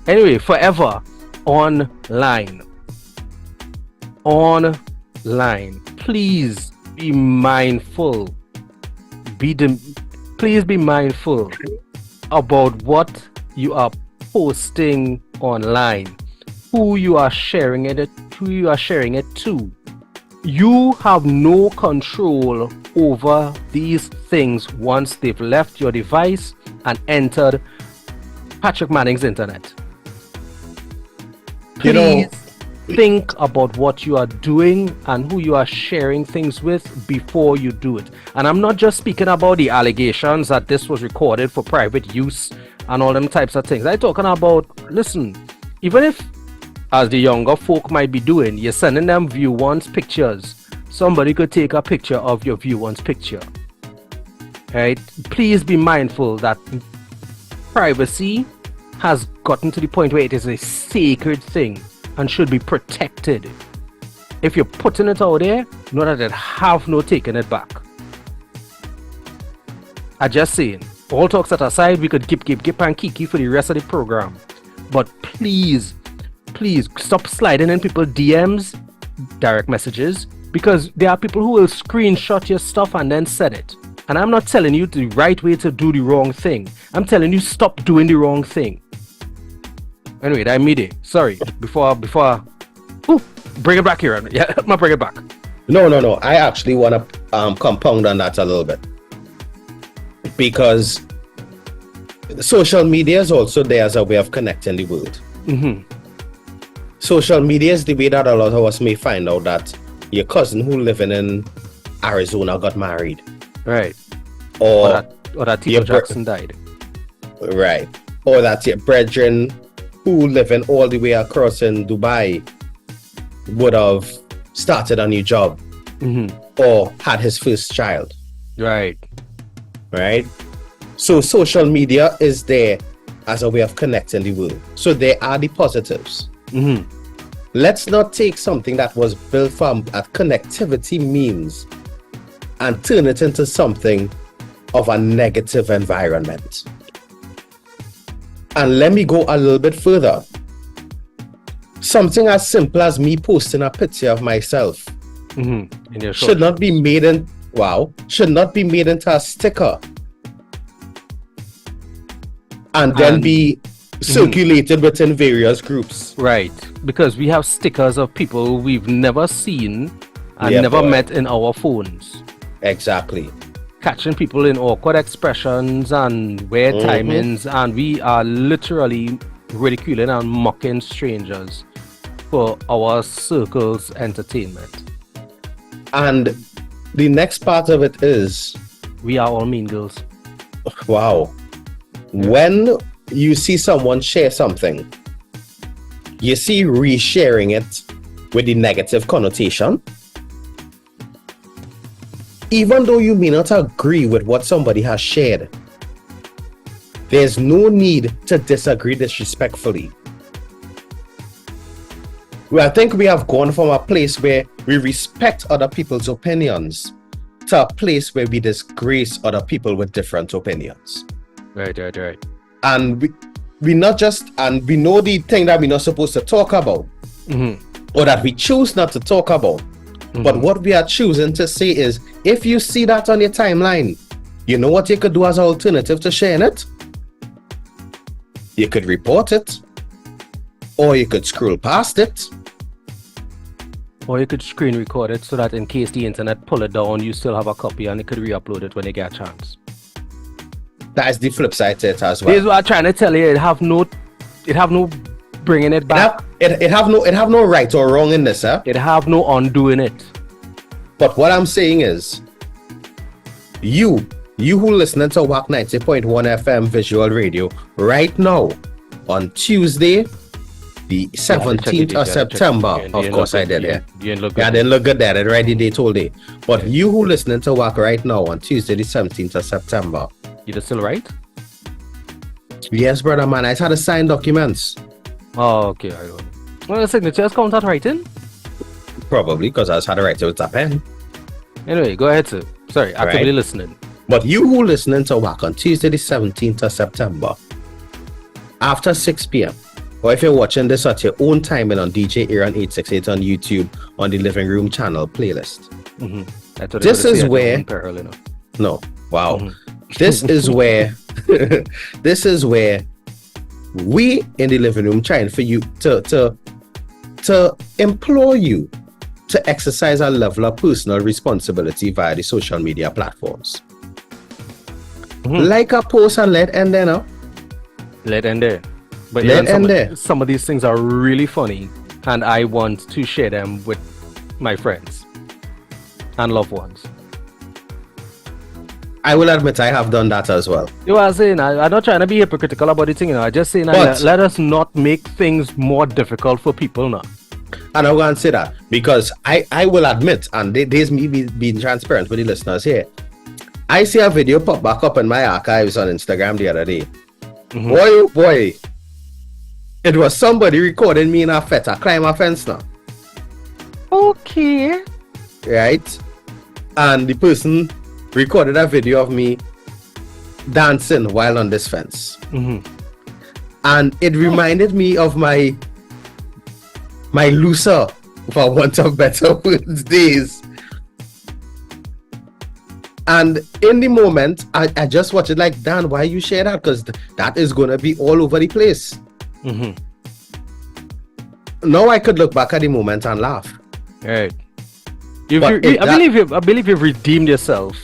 Speaker 19: Anyway, forever online. Please be mindful. Please be mindful about what you are posting online, who you are sharing it to. You have no control over these things once they've left your device and entered Patrick Manning's internet. Please think about what you are doing and who you are sharing things with before you do it. And I'm not just speaking about the allegations that this was recorded for private use and all them types of things. I'm talking about, listen, even if, as the younger folk might be doing, you're sending them view once pictures, somebody could take a picture of your view once picture. Right? Please be mindful that privacy has gotten to the point where it is a sacred thing and should be protected. If you're putting it out there, know that it have no taking it back. I just saying, all talks set aside, we could keep and kiki for the rest of the program. But please stop sliding in people's DMs, direct messages, because there are people who will screenshot your stuff and then send it. And I'm not telling you the right way to do the wrong thing. I'm telling you stop doing the wrong thing. Anyway, that made it. Sorry. Before bring it back here. Yeah, I'm gonna bring it back.
Speaker 16: No. I actually want to compound on that a little bit. Because social media is also there as a way of connecting the world.
Speaker 19: Mm-hmm.
Speaker 16: Social media is the way that a lot of us may find out that your cousin who living in Arizona got married.
Speaker 19: Right.
Speaker 16: Or
Speaker 19: that Tito Jackson died.
Speaker 16: Right. Or that your brethren who living all the way across in Dubai would have started a new job.
Speaker 19: Mm-hmm.
Speaker 16: Or had his first child.
Speaker 19: Right.
Speaker 16: So social media is there as a way of connecting the world. So there are the positives.
Speaker 19: Mm-hmm.
Speaker 16: Let's not take something that was built from a connectivity means and turn it into something of a negative environment. And let me go a little bit further. Something as simple as me posting a picture of myself should not be made into a sticker and then be circulated within various groups.
Speaker 19: Right, because we have stickers of people we've never seen and never met in our phones.
Speaker 16: Exactly.
Speaker 19: Catching people in awkward expressions and weird timings, and we are literally ridiculing and mocking strangers for our circle's entertainment.
Speaker 16: And the next part of it is
Speaker 19: we are all mean girls.
Speaker 16: Wow. When you see someone share something, you see resharing it with the negative connotation. Even though you may not agree with what somebody has shared, there's no need to disagree disrespectfully. Well, I think we have gone from a place where we respect other people's opinions to a place where we disgrace other people with different opinions.
Speaker 19: Right.
Speaker 16: And we not just, and we know the thing that we're not supposed to talk about, or that we choose not to talk about. But what we are choosing to say is, if you see that on your timeline, you know what you could do as an alternative to sharing it? You could report it, or you could scroll past it.
Speaker 19: Or you could screen record it so that in case the internet pull it down, you still have a copy and you could re-upload it when you get a chance.
Speaker 16: That is the flip side to it as well.
Speaker 19: This is what I'm trying to tell you. It have no bringing it back.
Speaker 16: It have no right or wrong in this, huh?
Speaker 19: It have no undoing it.
Speaker 16: But what I'm saying is, you who listening to WACK 90.1 FM Visual Radio right now on Tuesday, the 17th of September. Of course I did, yeah.
Speaker 19: You didn't look
Speaker 16: good. I didn't look good there. I read the date all day. But you who listening to WACK right now on Tuesday, the 17th of September.
Speaker 19: You still right?
Speaker 16: Yes, brother man. I had to sign documents.
Speaker 19: Oh, okay. I don't. Well, the signatures count as writing?
Speaker 16: Probably, because I had to write it with a pen.
Speaker 19: Anyway, go ahead, sir. Sorry, actively listening.
Speaker 16: But you who listening to WACK on Tuesday, the 17th of September, after 6 p.m., or if you're watching this at your own timing on DJ Aaron 868 on YouTube on the Living Room channel playlist. This is where... No. Wow. This is where... this is where we in the living room trying for you to implore you to exercise a level of personal responsibility via the social media platforms. Like a post and let end there now.
Speaker 19: Let end there. But some of these things are really funny and I want to share them with my friends and loved ones.
Speaker 16: I will admit I have done that as well.
Speaker 19: You are saying, I'm not trying to be hypocritical about the thing, you know. I'm just saying, let us not make things more difficult for people now.
Speaker 16: And I'm going to say that because I will admit, and there's me being transparent with the listeners here. I see a video pop back up in my archives on Instagram the other day. Boy, oh boy. It was somebody recording me in a feta, climb a fence now.
Speaker 19: Okay.
Speaker 16: Right? And the person recorded a video of me dancing while on this fence. And it reminded me of my looser, for want of better words, days. And in the moment, I just watched it like, Dan, why you share that? Because that is going to be all over the place. Now I could look back at the moment and laugh.
Speaker 19: Right. I believe you've redeemed yourself.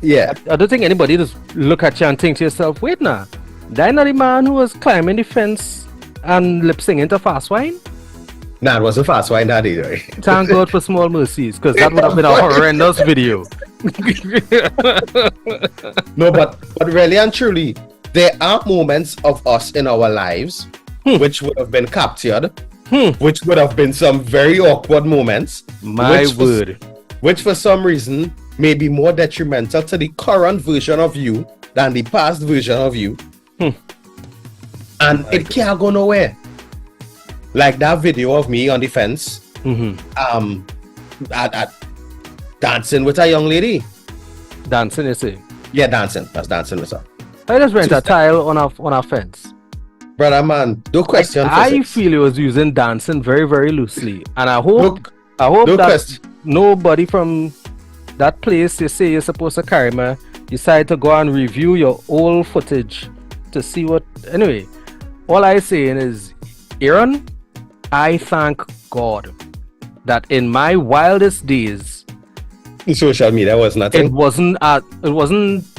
Speaker 16: Yeah.
Speaker 19: I don't think anybody just look at you and think to yourself, wait now, that not the man who was climbing the fence and lip singing to Fast Wine?
Speaker 16: Nah, it wasn't Fast Wine that either.
Speaker 19: Thank God for Small Mercies, because that would have been a horrendous video.
Speaker 16: No, but really and truly, there are moments of us in our lives which would have been captured, which would have been some very awkward moments. Which for some reason may be more detrimental to the current version of you than the past version of you. And it can't go nowhere. Like that video of me on the fence, at dancing with a young lady.
Speaker 19: Dancing, you say?
Speaker 16: Yeah, dancing. That's dancing with her.
Speaker 19: I just rent a tile on a fence.
Speaker 16: Brother man, don't question
Speaker 19: I feel he was using dancing very, very loosely. And I hope that nobody from that place you say you're supposed to carry me decide to go and review your old footage to see what... Anyway, all I saying is, Aaron, I thank God that in my wildest days,
Speaker 16: social media was nothing.
Speaker 19: It wasn't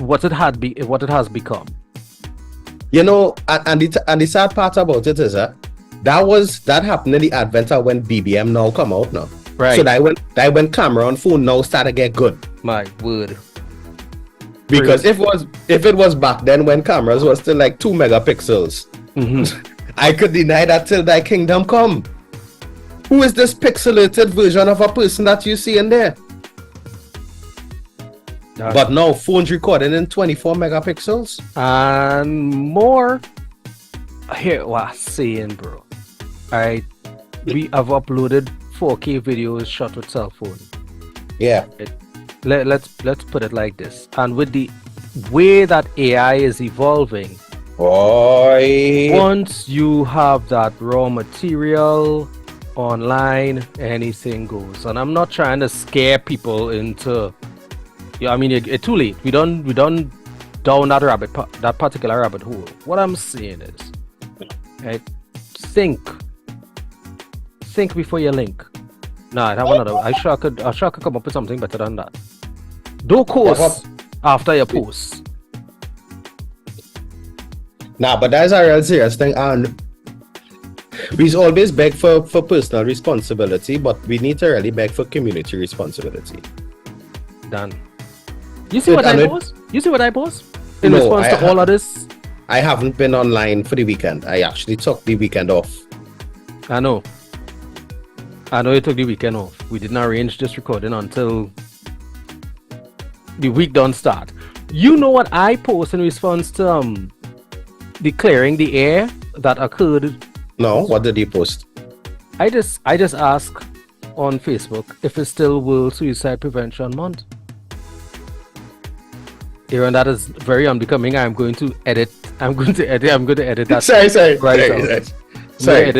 Speaker 19: what it has become.
Speaker 16: You know, and the sad part about it is that happened in the advent of when BBM now come out now.
Speaker 19: Right.
Speaker 16: So that when camera on phone now start to get good.
Speaker 19: My word.
Speaker 16: Because if it was back then when cameras was still like 2 megapixels, I could deny that till thy kingdom come. Who is this pixelated version of a person that you see in there? But now phones recording in 24 megapixels
Speaker 19: and more. Here what I'm saying, bro. Alright, we have uploaded 4K videos shot with cell phone.
Speaker 16: Yeah.
Speaker 19: Let's put it like this. And with the way that AI is evolving, once you have that raw material online, anything goes. And I'm not trying to scare people into. Yeah, I mean, it's too late. We done down that particular rabbit hole. What I'm saying is, right? Think before you link. Nah, I have another. I sure could come up with something better than that. Don't post after you post.
Speaker 16: Nah, but that's a real serious thing, and we always beg for personal responsibility, but we need to really beg for community responsibility.
Speaker 19: Done. You see what I post? You see what I post? In response to all of this?
Speaker 16: I haven't been online for the weekend. I actually took the weekend off.
Speaker 19: I know you took the weekend off. We didn't arrange this recording until the week don't start. You know what I post in response to the clearing the air that occurred?
Speaker 16: No, what did you post?
Speaker 19: I just ask on Facebook if it's still World Suicide Prevention Month. Aaron, that is very unbecoming. I'm going to edit that.
Speaker 16: Sorry.
Speaker 19: I'm going to edit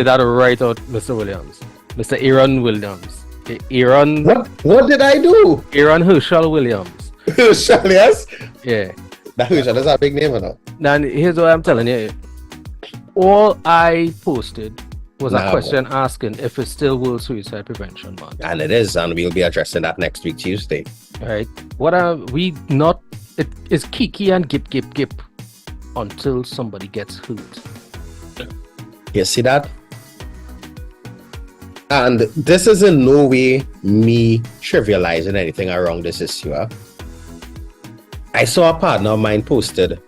Speaker 19: that right out, Mr. Williams. Mr. Aaron Williams. Aaron.
Speaker 16: What did I do?
Speaker 19: Aaron Herschel Williams.
Speaker 16: Herschel, yes?
Speaker 19: Yeah.
Speaker 16: That Herschel is a big name or not?
Speaker 19: Now, here's what I'm telling you. All I posted was a question asking if it's still World Suicide Prevention Month.
Speaker 16: And it is, and we'll be addressing that next week, Tuesday.
Speaker 19: All right. What are we not? It is kiki and gip until somebody gets hurt.
Speaker 16: You see that? And this is in no way me trivializing anything around this issue. I saw a partner of mine posted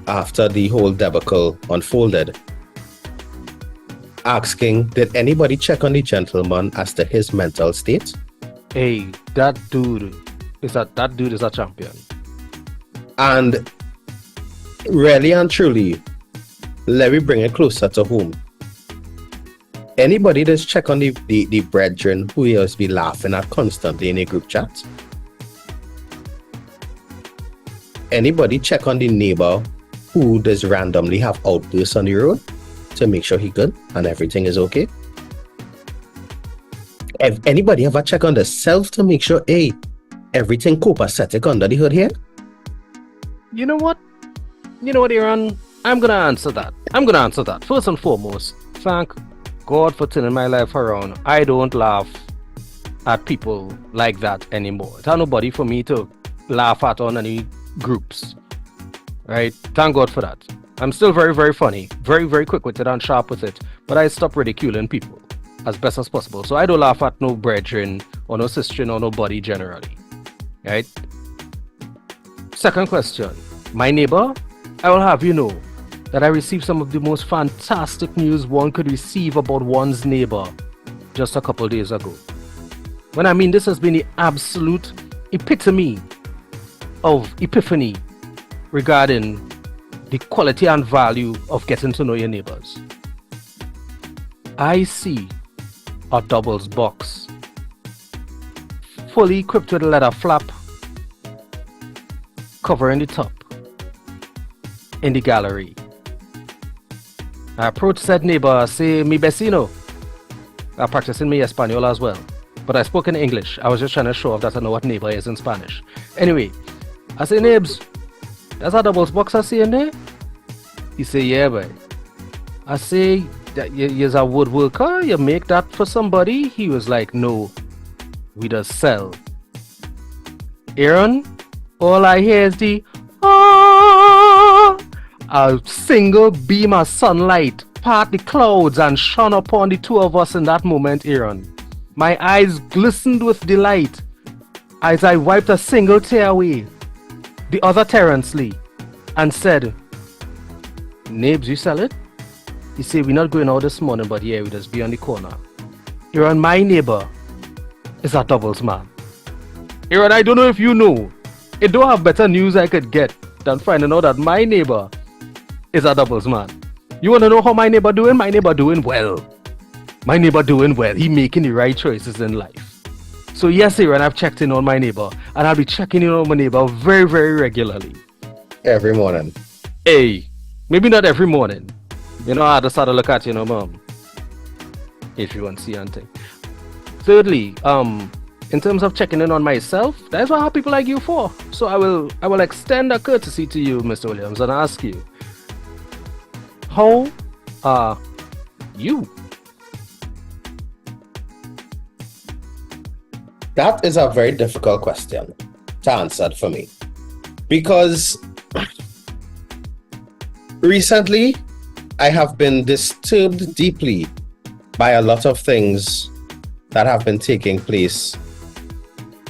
Speaker 16: after the whole debacle unfolded, asking, did anybody check on the gentleman as to his mental state?
Speaker 19: Hey, that dude is a champion.
Speaker 16: And really and truly, let me bring it closer to home. Anybody that's check on the brethren who you be laughing at constantly in a group chat? Anybody check on the neighbor who does randomly have outbursts on the road to make sure he good and everything is okay? If anybody ever check on the self to make sure, hey, everything copacetic under the hood here?
Speaker 19: You know what, Aaron? I'm gonna answer that. First and foremost, thank God for turning my life around. I don't laugh at people like that anymore. There's nobody for me to laugh at on any groups. Right? Thank God for that. I'm still very, very funny, very, very quick with it and sharp with it, but I stop ridiculing people as best as possible. So I don't laugh at no brethren or no sister or nobody generally. Right? Second question. My neighbor, I will have you know that I received some of the most fantastic news one could receive about one's neighbor just a couple days ago. When I mean this has been the absolute epitome of epiphany regarding the quality and value of getting to know your neighbors. I see a doubles box fully equipped with a leather flap covering the top in the gallery. I approached said neighbor, I say, mi vecino. I'm practicing my Espanol as well, but I spoke in English. I was just trying to show off that I know what neighbor is in Spanish. Anyway, I say, neighbors, there's a doubles box I see in there? He say, yeah, boy. I say, you're a woodworker, you make that for somebody? He was like, no, we just sell. Aaron, all I hear is the a single beam of sunlight part the clouds and shone upon the two of us in that moment, Aaron. My eyes glistened with delight as I wiped a single tear away, the other Terence Lee, and said, Nabes, you sell it? He said, we're not going out this morning, but yeah, we just be on the corner. Aaron, my neighbor is a doubles man. Aaron, I don't know if you know, it don't have better news I could get than finding out that my neighbor is a doubles man. You want to know how my neighbor doing? My neighbor doing well. My neighbor doing well. He making the right choices in life. So yes, Aaron, I've checked in on my neighbor, and I'll be checking in on my neighbor very, very regularly.
Speaker 16: Every morning.
Speaker 19: Hey, maybe not every morning. You know, I just had to look at you, mom. If you want to see anything. Thirdly, in terms of checking in on myself, that's what I have people like you for. So I will extend a courtesy to you, Mr. Williams, and ask you, how are you?
Speaker 16: That is a very difficult question to answer for me. Because recently, I have been disturbed deeply by a lot of things that have been taking place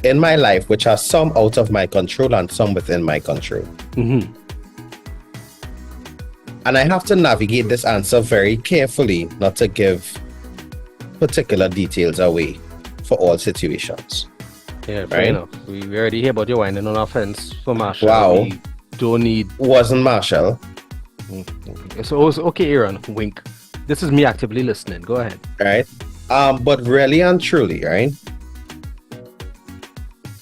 Speaker 16: in my life, which are some out of my control and some within my control.
Speaker 19: Mm-hmm.
Speaker 16: And I have to navigate this answer very carefully, not to give particular details away for all situations.
Speaker 19: Yeah, fair enough. We already hear about you whining on our fence for Marshall.
Speaker 16: Wow.
Speaker 19: We don't need...
Speaker 16: Wasn't Marshall.
Speaker 19: So, okay, Aaron, wink. This is me actively listening. Go ahead.
Speaker 16: Right. But really and truly, right?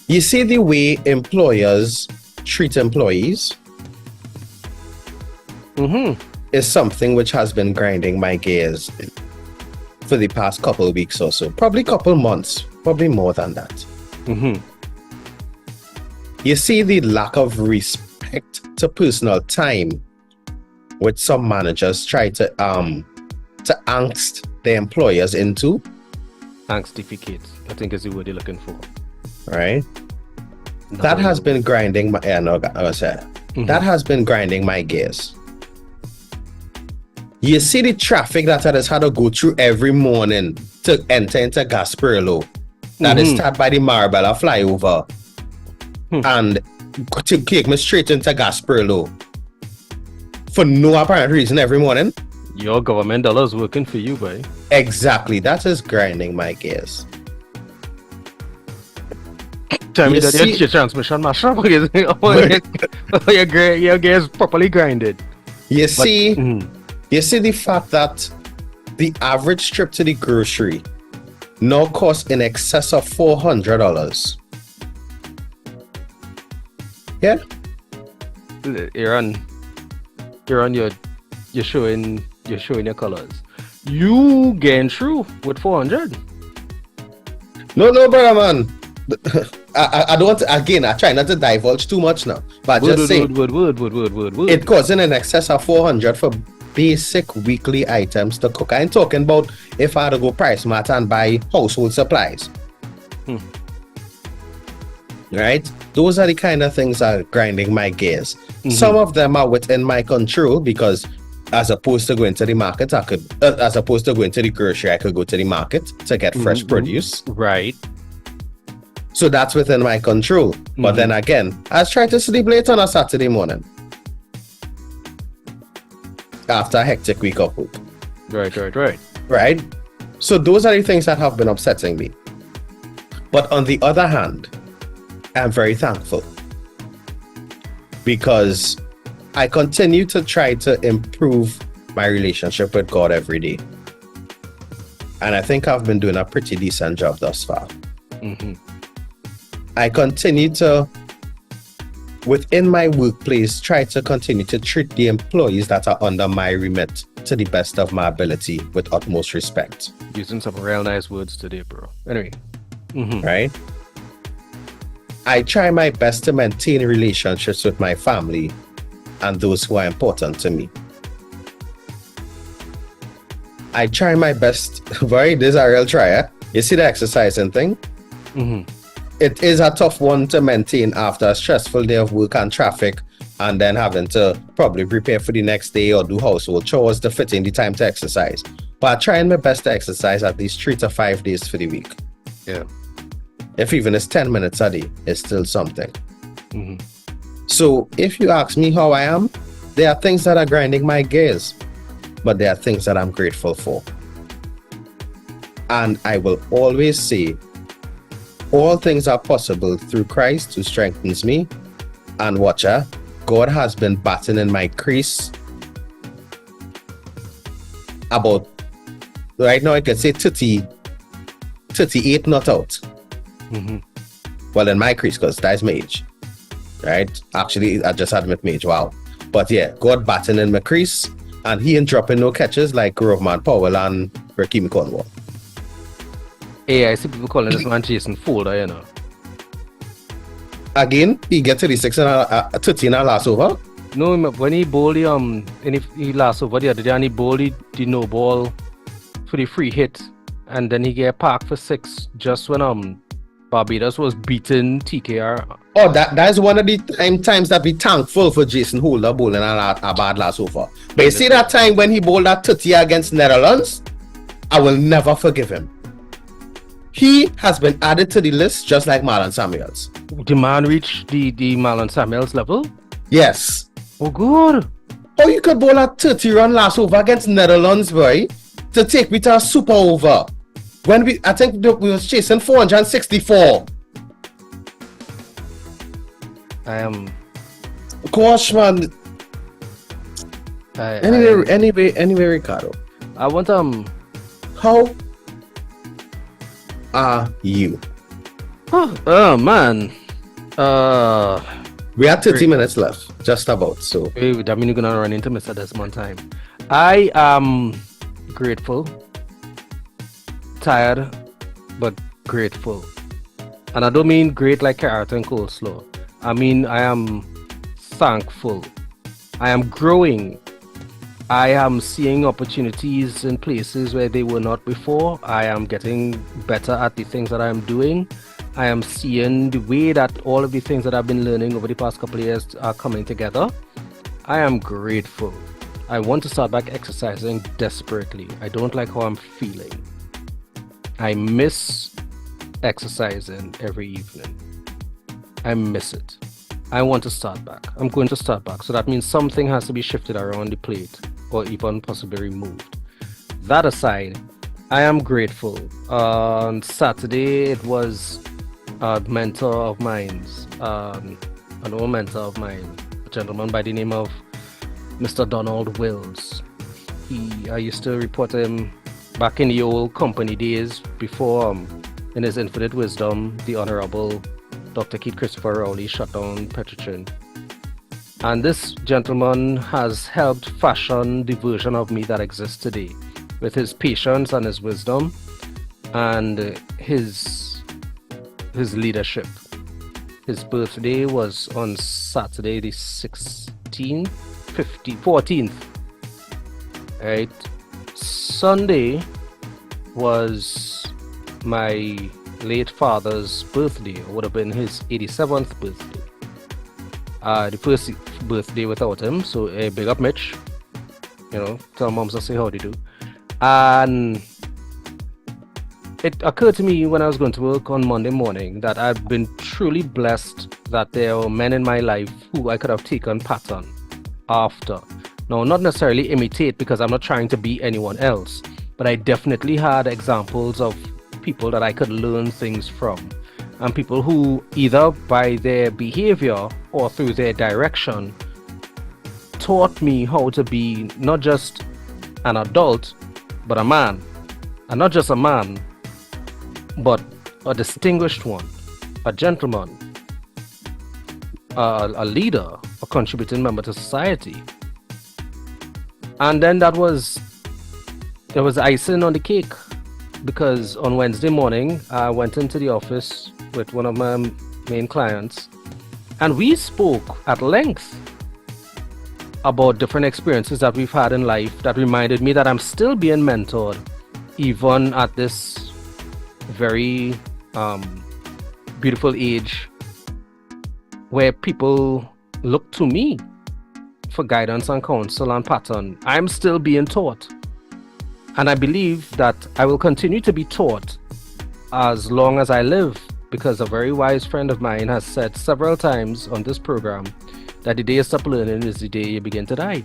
Speaker 16: You see the way employers treat employees is something which has been grinding my gears for the past couple of weeks or so. Probably couple months. Probably more than that. You see the lack of respect to personal time which some managers try to angst their employers into.
Speaker 19: Angstificate, I think is the word you're looking for.
Speaker 16: Right? That has been grinding my that has been grinding my gears. You see the traffic that I just had to go through every morning to enter into Gasparilla. That is started by the Marbella flyover and to take me straight into Gasparilla for no apparent reason every morning.
Speaker 19: Your government dollars working for you, boy.
Speaker 16: Exactly. That is grinding my gears.
Speaker 19: Tell me that your transmission mash up. Your gears properly grinded.
Speaker 16: You see the fact that the average trip to the grocery now costs in excess of $400. Yeah?
Speaker 19: Aaron, you're showing your colors. You getting through with 400?
Speaker 16: No, brother, man. I don't want to, again, I try not to divulge too much now. But just say it costs in excess of 400 for basic weekly items to cook. I ain't talking about if I had to go Price Mart and buy household supplies. Right? Those are the kind of things that are grinding my gears. Some of them are within my control because as opposed to going to the market, as opposed to going to the grocery, I could go to the market to get fresh produce.
Speaker 19: Right.
Speaker 16: So that's within my control. But then again, I was trying to sleep late on a Saturday morning after a hectic week of work. Right? So those are the things that have been upsetting me. But on the other hand, I'm very thankful because I continue to try to improve my relationship with God every day. And I think I've been doing a pretty decent job thus far. I continue to, within my workplace, try to continue to treat the employees that are under my remit to the best of my ability with utmost respect.
Speaker 19: Using some real nice words today, bro. Anyway.
Speaker 16: Right? I try my best to maintain relationships with my family and those who are important to me. I try my best. This is a real try. You see the exercising thing? It is a tough one to maintain after a stressful day of work and traffic, and then having to probably prepare for the next day or do household chores to fit in the time to exercise. But I try my best to exercise at least 3 to 5 days for the week. Yeah. If even it's 10 minutes a day, it's still something.
Speaker 19: Mhm.
Speaker 16: So if you ask me how I am, there are things that are grinding my gears, but there are things that I'm grateful for. And I will always say, all things are possible through Christ who strengthens me. And watcha, God has been batting in my crease about, right now I can say 38 not out.
Speaker 19: Mhm.
Speaker 16: Well, in my crease, because that's my age. Right? Actually, I just admit my age. Wow. But yeah, God batting in my crease, and he ain't dropping no catches like Groveman Powell and Raheem Cornwall.
Speaker 19: Hey, I see people calling this man Jason Folder, you know.
Speaker 16: Again, he get 36 and 13 and last over.
Speaker 19: No, when he bowled and if he last over the other day and he bowled the no ball for the free hit, and then he get parked for 6 just when Barbados was beating TKR.
Speaker 16: Oh, that's one of the times that we thankful for Jason Holder bowling a bad last over. But you see that time when he bowled that 30 against Netherlands, I will never forgive him. He has been added to the list just like Marlon Samuels.
Speaker 19: The man reached the Marlon Samuels level?
Speaker 16: Yes.
Speaker 19: Oh, good.
Speaker 16: How you could bowl a 30-run last over against Netherlands, boy, to take me to a super over? When I think we was chasing 464.
Speaker 19: I am.
Speaker 16: Gosh, man. Anyway, Ricardo.
Speaker 19: I want
Speaker 16: How are you?
Speaker 19: Oh man.
Speaker 16: We have 30 minutes left, just about. So
Speaker 19: that means you're gonna run into Mr. Desmond time. I am grateful. Tired, but grateful. And I don't mean great like carrot and coleslaw. I mean I am thankful. I am growing. I am seeing opportunities in places where they were not before. I am getting better at the things that I am doing. I am seeing the way that all of the things that I've been learning over the past couple of years are coming together. I am grateful. I want to start back exercising desperately. I don't like how I'm feeling. I miss exercising every evening. I miss it. I want to start back. I'm going to start back. So that means something has to be shifted around the plate or even possibly removed. That aside, I am grateful. On Saturday, it was a mentor of mine, an old mentor of mine, a gentleman by the name of Mr. Donald Wills. I used to report him back in the old company days before, in his infinite wisdom, the Honorable Dr. Keith Christopher Rowley shut down Petrotrin. And this gentleman has helped fashion the version of me that exists today with his patience and his wisdom and his leadership. His birthday was on Saturday the 14th. Right? Sunday was my late father's birthday. It would have been his 87th birthday. The first birthday without him, so big up Mitch. You know, tell moms to say how they do. And it occurred to me when I was going to work on Monday morning that I've been truly blessed that there are men in my life who I could have taken pattern after. Now, not necessarily imitate, because I'm not trying to be anyone else, but I definitely had examples of people that I could learn things from, and people who either by their behavior or through their direction taught me how to be not just an adult but a man, and not just a man but a distinguished one, a gentleman, a leader, a contributing member to society. And then there was icing on the cake, because on Wednesday morning I went into the office with one of my main clients, and we spoke at length about different experiences that we've had in life that reminded me that I'm still being mentored even at this very beautiful age where people look to me for guidance and counsel and pattern. I'm still being taught, and I believe that I will continue to be taught as long as I live, because a very wise friend of mine has said several times on this program that the day you stop learning is the day you begin to die.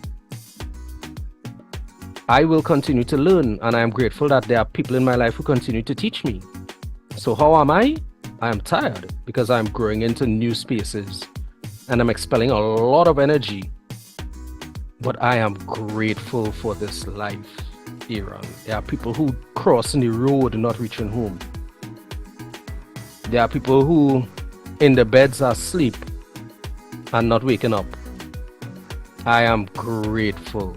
Speaker 19: I will continue to learn, and I am grateful that there are people in my life who continue to teach me. So how am I? I am tired because I'm growing into new spaces and I'm expelling a lot of energy. But I am grateful for this life, Aaron. There are people who crossing the road not reaching home. There are people who in the beds are asleep and not waking up. I am grateful,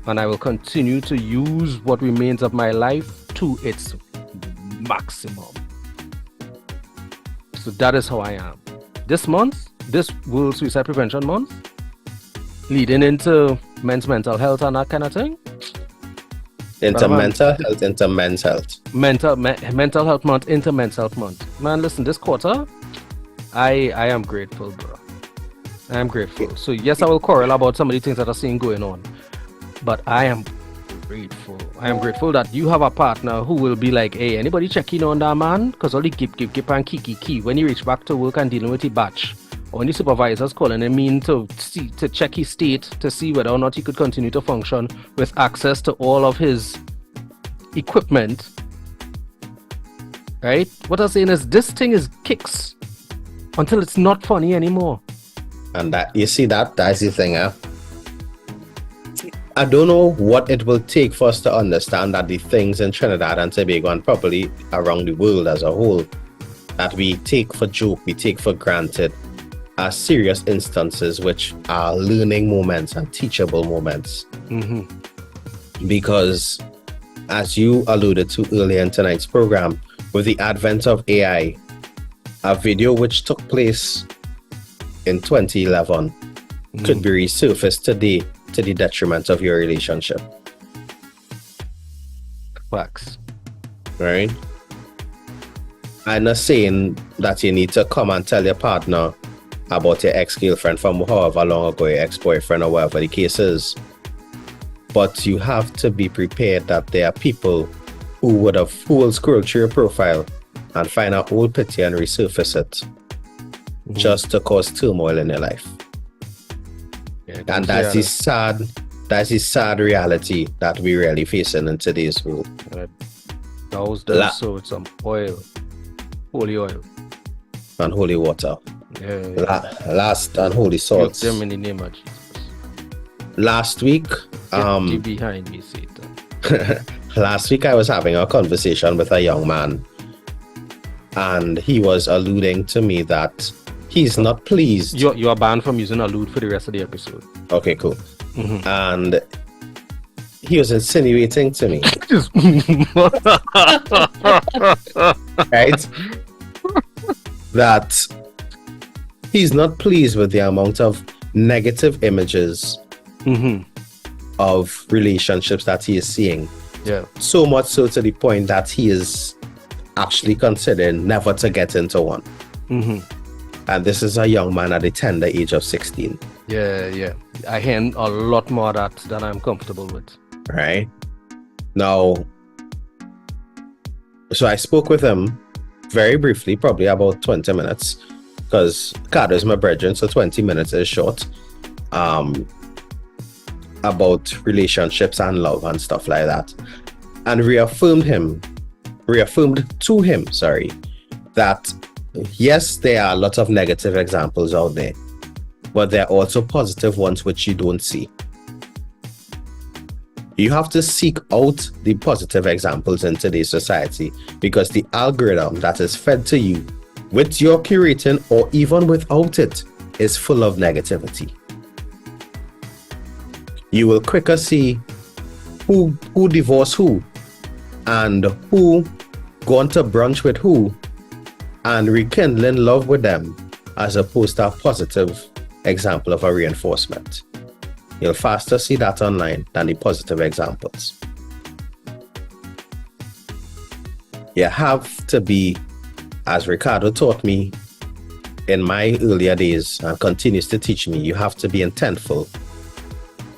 Speaker 19: and I will continue to use what remains of my life to its maximum. So that is how I am. This month, this World Suicide Prevention Month, leading into men's mental health and that kind of thing.
Speaker 16: Into mental health, into men's health.
Speaker 19: Mental health month, into men's health month. Man, listen, this quarter, I am grateful, bro. I am grateful. So yes, I will quarrel about some of the things that are seen going on, but I am grateful. I am grateful that you have a partner who will be like, hey, anybody checking on that man? Because all the keep and key. When he reach back to work and dealing with the batch, or when the supervisors calling him in to check his state to see whether or not he could continue to function with access to all of his equipment. Right? What I'm saying is this thing is kicks until it's not funny anymore.
Speaker 16: And that you see that's the thing, huh? I don't know what it will take for us to understand that the things in Trinidad and Tobago and probably around the world as a whole that we take for joke, we take for granted, are serious instances which are learning moments and teachable moments.
Speaker 19: Mm-hmm.
Speaker 16: Because as you alluded to earlier in tonight's program, with the advent of AI, a video which took place in 2011 could be resurfaced today to the detriment of your relationship.
Speaker 19: Facts.
Speaker 16: Right? I'm not saying that you need to come and tell your partner about your ex-girlfriend from however long ago, your ex-boyfriend or whatever the case is. But you have to be prepared that there are people who will scroll through your profile and find out old picture and resurface it just to cause turmoil in your life. Yeah, and that's the sad reality that we're really facing in today's world.
Speaker 19: Those so with some oil, holy oil,
Speaker 16: and holy water.
Speaker 19: Yeah.
Speaker 16: Last and holy salts.
Speaker 19: Them in the name of Jesus.
Speaker 16: Last week,
Speaker 19: Get behind me, Satan.
Speaker 16: Last week I was having a conversation with a young man, and he was alluding to me that he's not pleased.
Speaker 19: You are banned from using allude for the rest of the episode.
Speaker 16: Okay, cool. Mm-hmm. And he was insinuating to me, right, that he's not pleased with the amount of negative images of relationships that he is seeing.
Speaker 19: Yeah.
Speaker 16: So much so to the point that he is actually considering never to get into one. And this is a young man at the tender age of 16.
Speaker 19: Yeah. I hear a lot more of that than I'm comfortable with.
Speaker 16: Right. Now, so I spoke with him very briefly, probably about 20 minutes, because Carter is my brethren, so 20 minutes is short. About relationships and love and stuff like that. And reaffirmed to him, that yes, there are a lot of negative examples out there, but there are also positive ones which you don't see. You have to seek out the positive examples in today's society, because the algorithm that is fed to you with your curating or even without it is full of negativity. You will quicker see who divorced who and who gone to brunch with who and rekindling love with them, as opposed to a positive example of a reinforcement. You'll faster see that online than the positive examples. You have to be, as Ricardo taught me in my earlier days and continues to teach me, you have to be intentful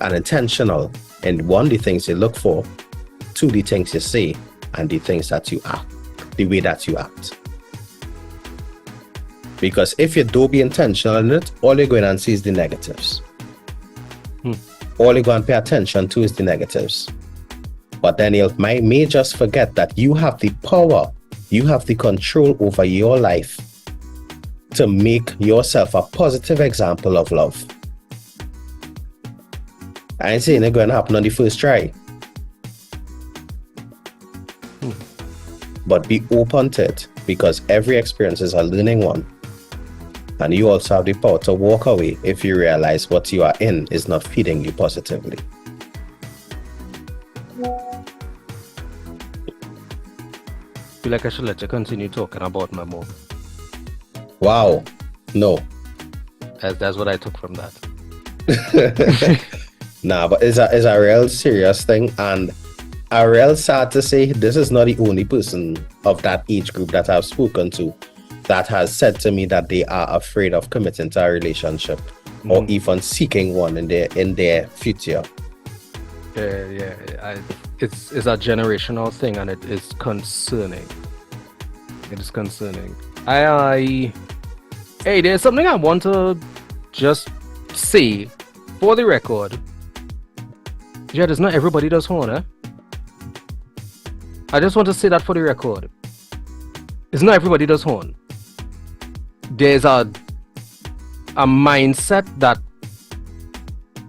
Speaker 16: and intentional in one, the things you look for, two, the things you say, and the things that you act the way that you act. Because if you do be intentional in it, all you're going to see is the negatives. All you're going to pay attention to is the negatives. But then you may just forget that you have the power, you have the control over your life to make yourself a positive example of love. I ain't saying it's going to happen on the first try. But be open to it, because every experience is a learning one. And you also have the power to walk away if you realize what you are in is not feeding you positively.
Speaker 19: I feel like I should let you continue talking about my mom.
Speaker 16: Wow. No.
Speaker 19: That's what I took from that.
Speaker 16: Nah, but it's a real serious thing, and a real sad to say this is not the only person of that age group that I've spoken to that has said to me that they are afraid of committing to a relationship or even seeking one in their future.
Speaker 19: It's a generational thing, and it is concerning. It is concerning. Hey, there's something I want to just say for the record. Yeah, there's not everybody does horn, eh? I just want to say that for the record. It's not everybody does horn. There's a mindset that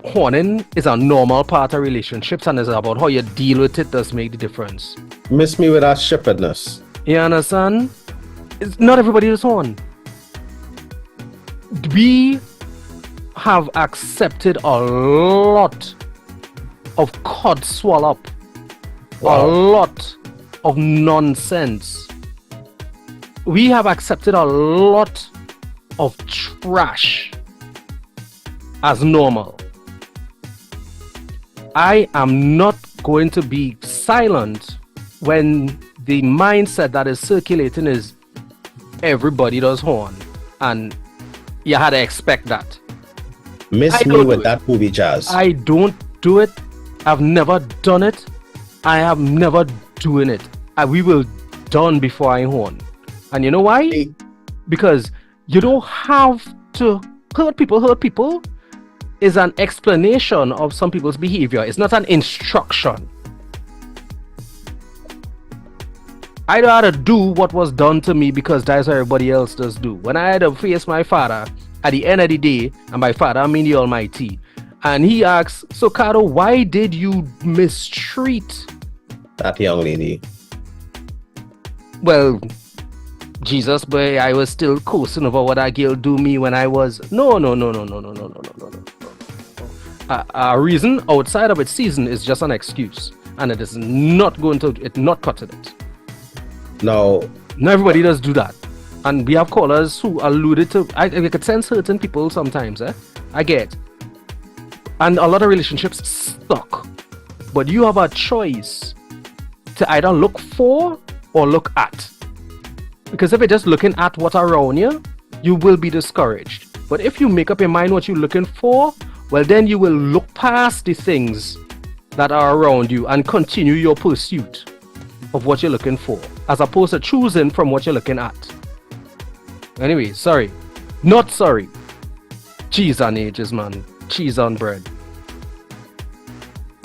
Speaker 19: horning is a normal part of relationships, and it's about how you deal with it does make the difference.
Speaker 16: Miss me with that shepherdness.
Speaker 19: You understand? It's not everybody does horn. We have accepted a lot of cod swallow up. Wow. A lot of nonsense. We have accepted a lot of trash as normal. I am not going to be silent when the mindset that is circulating is everybody does horn, and you had to expect that.
Speaker 16: Miss me with that movie jazz.
Speaker 19: I don't do it. I've never done it. I have never doing it. We will done before I horn. And you know why? Because you don't have to hurt people. Hurt people is an explanation of some people's behavior. It's not an instruction. I had to do what was done to me because that's what everybody else does do. When I had to face my father at the end of the day, and by father I mean the Almighty, and he asks, so Caro, why did you mistreat
Speaker 16: that young lady?
Speaker 19: Well, Jesus, boy, I was still coasting over what that girl do me when I was... No. A reason outside of its season is just an excuse, and it is not going to... It's not cutting it.
Speaker 16: No.
Speaker 19: Not everybody does do that. And we have callers who alluded to... I could sense certain people sometimes, I get. And a lot of relationships stuck. But you have a choice to either look for or look at. Because if you're just looking at what's around you, you will be discouraged. But if you make up your mind what you're looking for, well, then you will look past the things that are around you and continue your pursuit of what you're looking for, as opposed to choosing from what you're looking at. Anyway, sorry. Not sorry. Cheese on ages, man. Cheese on bread.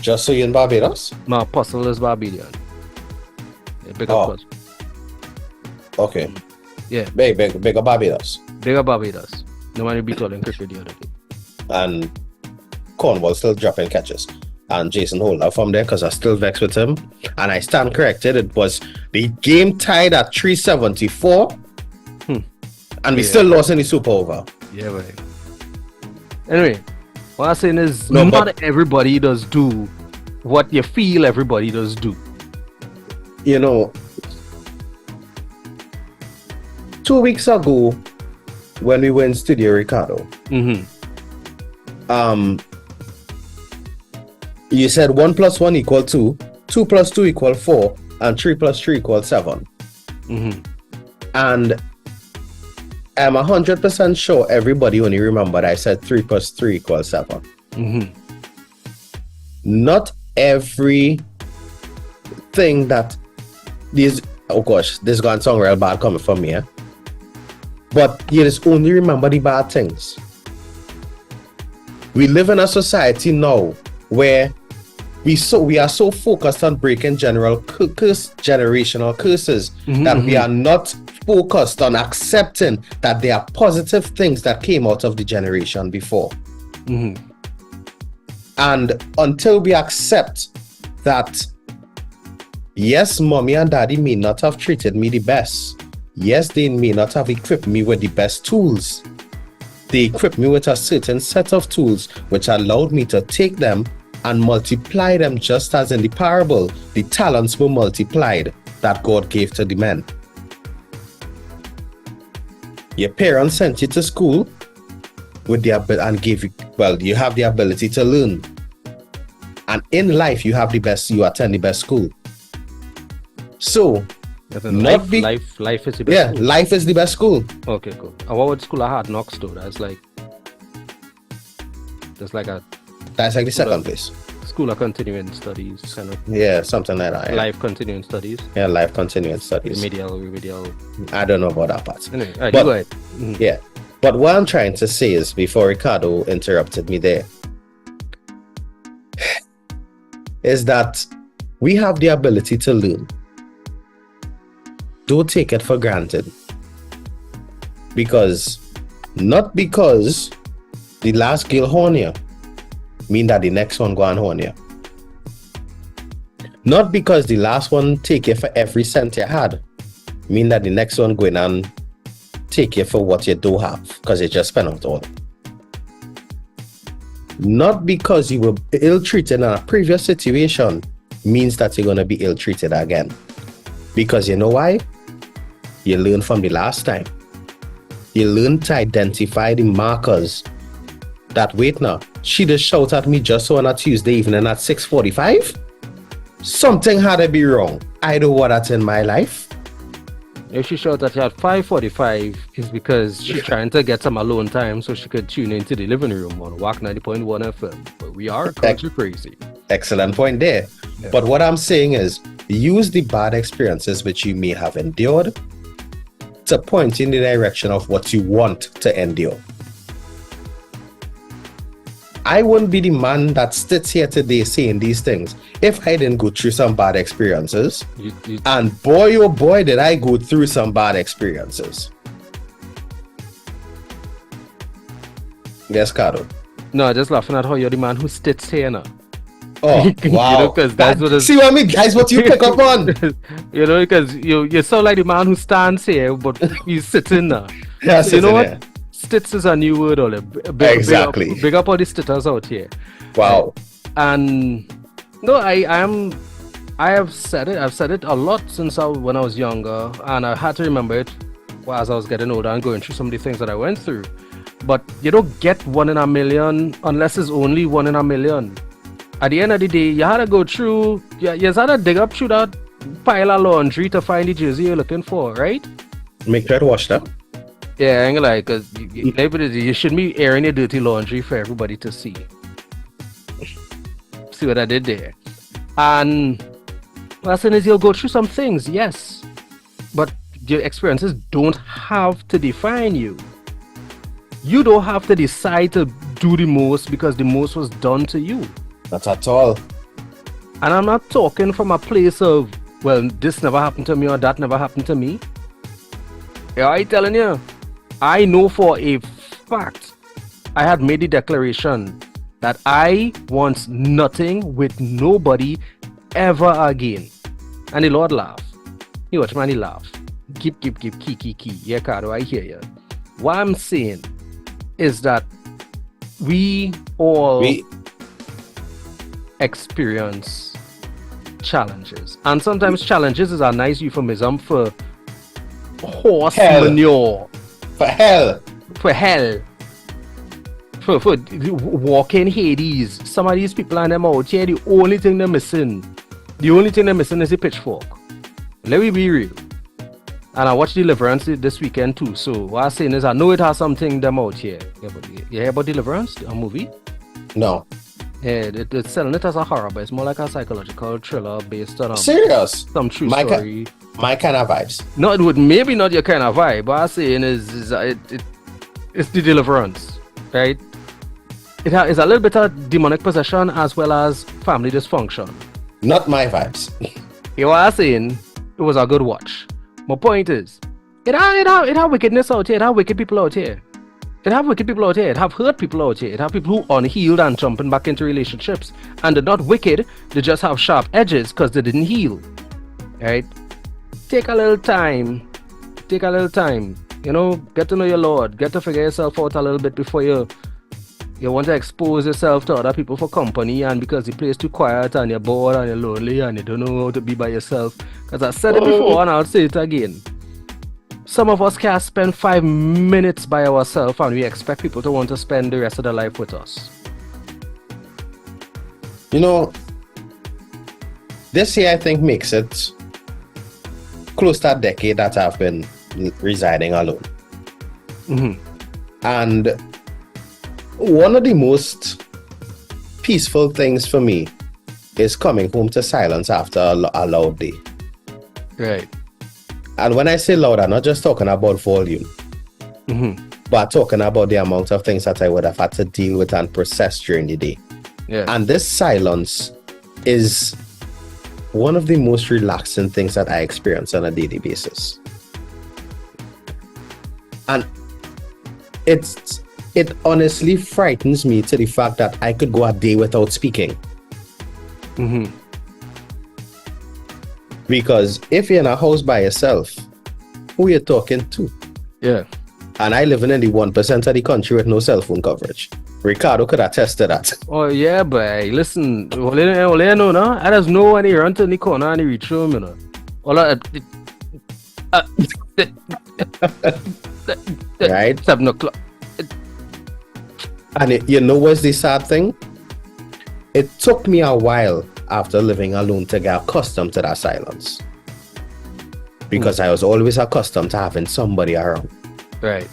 Speaker 16: Just so you're in Barbados?
Speaker 19: My apostle is Barbadian. Yeah, big up.
Speaker 16: Okay.
Speaker 19: Yeah.
Speaker 16: Big up Barbados.
Speaker 19: Big up Barbados. No man will be told in cricket the other day.
Speaker 16: And Cornwall still dropping catches. And Jason Holder from there, because I still vexed with him. And I stand corrected. It was the game tied at 374. And we still lost in the Super Over.
Speaker 19: Yeah, right. Anyway, what I'm saying is not everybody does do what you feel everybody does do.
Speaker 16: You know, 2 weeks ago, when we were in Studio Ricardo, you said 1 + 1 = 2, 2 + 2 = 4, and 3 + 3 = 7. And I'm 100% sure everybody only remembered I said 3 + 3 = 7. Not every thing that is oh gosh, this gonna sound real bad coming from me, but you just only remember the bad things. We live in a society now where we are so focused on breaking generational curses that we are not focused on accepting that there are positive things that came out of the generation before. And until we accept that, yes, mommy and daddy may not have treated me the best. Yes, they may not have equipped me with the best tools. They equipped me with a certain set of tools which allowed me to take them and multiply them, just as in the parable, the talents were multiplied that God gave to the men. Your parents sent you to school with the and gave you, well, you have the ability to learn. And in life, you have the best, you attend the best school. So,
Speaker 19: life is the best school.
Speaker 16: Life is the best school.
Speaker 19: Okay, cool. And what would school I had Knox though? That's like
Speaker 16: the second place.
Speaker 19: School of continuing studies, kind of.
Speaker 16: Yeah, something like that. Yeah.
Speaker 19: Life continuing studies.
Speaker 16: Yeah, life continuing studies.
Speaker 19: Remedial.
Speaker 16: I don't know about that part.
Speaker 19: Anyway, all right, go ahead.
Speaker 16: Yeah, but what I'm trying to say is, before Ricardo interrupted me there, is that we have the ability to learn. Don't take it for granted. Not because the last girl horn you mean that the next one go on horn you. Not because the last one take you for every cent you had mean that the next one going and take you for what you do have, because you just spent out all. Not because you were ill-treated in a previous situation means that you're going to be ill-treated again. Because you know why? You learn from the last time. You learn to identify the markers that, wait now, she just shout at me just on a Tuesday evening at 6:45? Something had to be wrong. I don't want that in my life.
Speaker 19: If she shouted at you at 5:45, it's because she's trying to get some alone time so she could tune into the living room on WACK 90.1 FM. But we are culture crazy.
Speaker 16: Excellent point there. Yeah. But what I'm saying is, use the bad experiences which you may have endured to point in the direction of what you want to endure. I wouldn't be the man that sits here today saying these things if I didn't go through some bad experiences. And boy, oh boy, did I go through some bad experiences. Yes, Cardo.
Speaker 19: No, just laughing at how you're the man who sits here now.
Speaker 16: Oh, wow.
Speaker 19: Because that's what
Speaker 16: see what I mean, guys, what you pick up on.
Speaker 19: Because you sound like the man who stands here, but he's sitting now.
Speaker 16: Yeah,
Speaker 19: you know what? Here. Stits is a new word, Ole.
Speaker 16: Exactly.
Speaker 19: Big up all the stitters out here.
Speaker 16: Wow.
Speaker 19: And no, I have said it. I've said it a lot since when I was younger, and I had to remember it as I was getting older and going through some of the things that I went through. But you don't get 1 in a million unless it's only 1 in a million. At the end of the day, you had to go through. You had to dig up through that pile of laundry to find the jersey you're looking for, right?
Speaker 16: Make sure to wash that.
Speaker 19: Yeah, I ain't like, cause you shouldn't be airing your dirty laundry for everybody to see. See what I did there? And what I'm saying is, you'll go through some things, yes, but your experiences don't have to define you. You don't have to decide to do the most because the most was done to you.
Speaker 16: Not at all.
Speaker 19: And I'm not talking from a place of, well, this never happened to me or that never happened to me. Yeah, I'm telling you, I know for a fact I had made the declaration that I want nothing with nobody ever again. And the Lord laughed. He watched me and he laughed. Keep, key. Yeah, Cardo, I hear you. What I'm saying is that we all experience challenges. And sometimes challenges is a nice euphemism for horse manure.
Speaker 16: For hell.
Speaker 19: For walking Hades. Some of these people and them out here, the only thing they're missing is a pitchfork. Let me be real. And I watched Deliverance this weekend too. So what I'm saying is, I know it has something them out here. You hear about Deliverance, a movie?
Speaker 16: No.
Speaker 19: Yeah, it's selling it as a horror, but it's more like a psychological thriller based on
Speaker 16: Serious?
Speaker 19: some true
Speaker 16: My
Speaker 19: story.
Speaker 16: My kind of vibes.
Speaker 19: No, it would maybe not your kind of vibe, but I'm saying is it's the deliverance, right? It's a little bit of demonic possession as well as family dysfunction.
Speaker 16: Not my vibes.
Speaker 19: You know what I'm saying? It was a good watch. My point is, it have wickedness out here. It have wicked people out here. It have wicked people out here. It have hurt people out here. It have people who unhealed and jumping back into relationships. And they're not wicked. They just have sharp edges because they didn't heal. Right? Take a little time. Take a little time. You know, get to know your Lord. Get to figure yourself out a little bit before you want to expose yourself to other people for company, and because the place too quiet and you're bored and you're lonely and you don't know how to be by yourself. Because I said it before and I'll say it again. Some of us can't spend 5 minutes by ourselves and we expect people to want to spend the rest of their life with us.
Speaker 16: You know, this year I think makes it close to a decade that I've been residing alone. And one of the most peaceful things for me is coming home to silence after a loud day.
Speaker 19: Right.
Speaker 16: And when I say loud, I'm not just talking about volume, but talking about the amount of things that I would have had to deal with and process during the day.
Speaker 19: Yeah.
Speaker 16: And this silence is one of the most relaxing things that I experience on a daily basis. And it honestly frightens me to the fact that I could go a day without speaking. Because if you're in a house by yourself, who you talking to?
Speaker 19: Yeah.
Speaker 16: And I live in the 1% of the country with no cell phone coverage. Ricardo could attest to that.
Speaker 19: Oh yeah, but listen, all you know, no? I just know when he run to the corner and he reach home, you know.
Speaker 16: Right?
Speaker 19: 7 o'clock.
Speaker 16: And you know what's the sad thing? It took me a while after living alone to get accustomed to that silence. Because I was always accustomed to having somebody around.
Speaker 19: Right.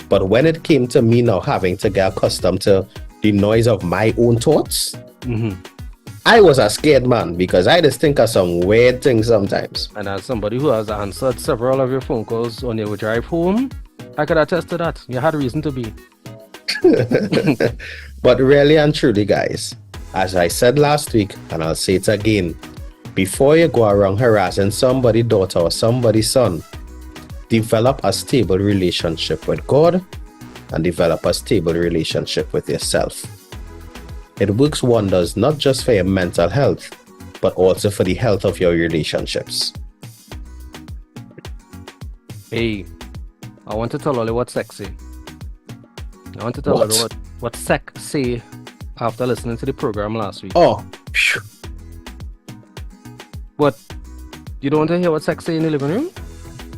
Speaker 16: But when it came to me now having to get accustomed to the noise of my own thoughts, I was a scared man because I just think of some weird things sometimes.
Speaker 19: And as somebody who has answered several of your phone calls on your drive home, I could attest to that. You had a reason to be.
Speaker 16: But really and truly, guys, as I said last week, and I'll say it again, before you go around harassing somebody's daughter or somebody's son, develop a stable relationship with God and develop a stable relationship with yourself. It works wonders not just for your mental health, but also for the health of your relationships.
Speaker 19: Hey, I want to tell Ollie what's sexy. I want to tell Ollie what sexy after listening to the program last week.
Speaker 16: Oh,
Speaker 19: But you don't want to hear what's sexy in the living room?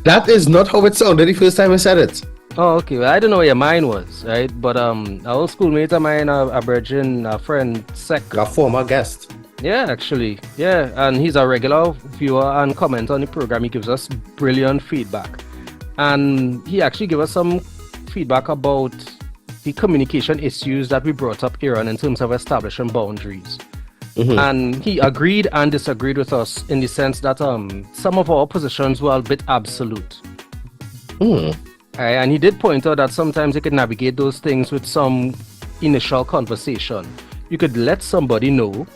Speaker 16: That is not how it sounded the first time I said it.
Speaker 19: Oh, okay. Well, I don't know where your mind was, right? But an old schoolmate of mine, a virgin, a friend, Sec.
Speaker 16: A former guest.
Speaker 19: Yeah, actually. Yeah, and he's a regular viewer and commenter on the program. He gives us brilliant feedback. And he actually gave us some feedback about the communication issues that we brought up here in terms of establishing boundaries. And he agreed and disagreed with us in the sense that some of our positions were a bit absolute. And he did point out that sometimes you could navigate those things with some initial conversation. You could let somebody know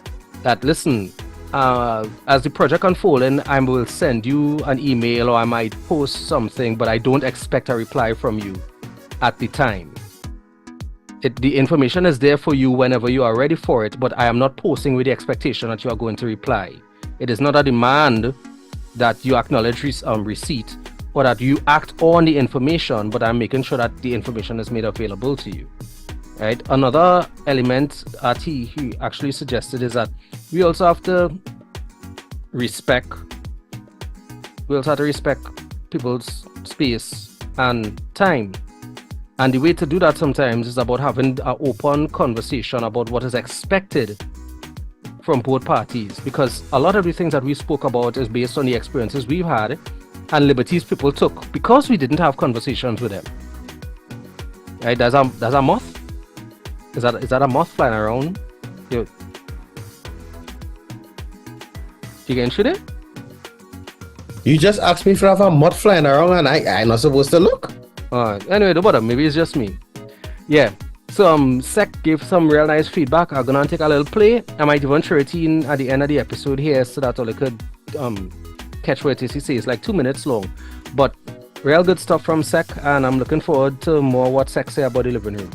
Speaker 19: that, listen, as the project unfolds, I will send you an email or I might post something, but I don't expect a reply from you at the time. The information is there for you whenever you are ready for it, but I am not posting with the expectation that you are going to reply. It is not a demand that you acknowledge receipt or that you act on the information, but I'm making sure that the information is made available to you. Right? Another element that he actually suggested is that we also have to respect people's space and time. And the way to do that sometimes is about having an open conversation about what is expected from both parties. Because a lot of the things that we spoke about is based on the experiences we've had and liberties people took because we didn't have conversations with them. Right? There's a moth. Is that a moth flying around You getting shit in?
Speaker 16: You just asked me if I have a mud flying around and I'm not supposed to look.
Speaker 19: Anyway, don't bother. Maybe it's just me. Yeah. So Sec gave some real nice feedback. I'm gonna take a little play. I might even throw it in at the end of the episode here so that all you could catch what it is he says. It's like 2 minutes long. But real good stuff from Sec, and I'm looking forward to more what Sec say about the living room.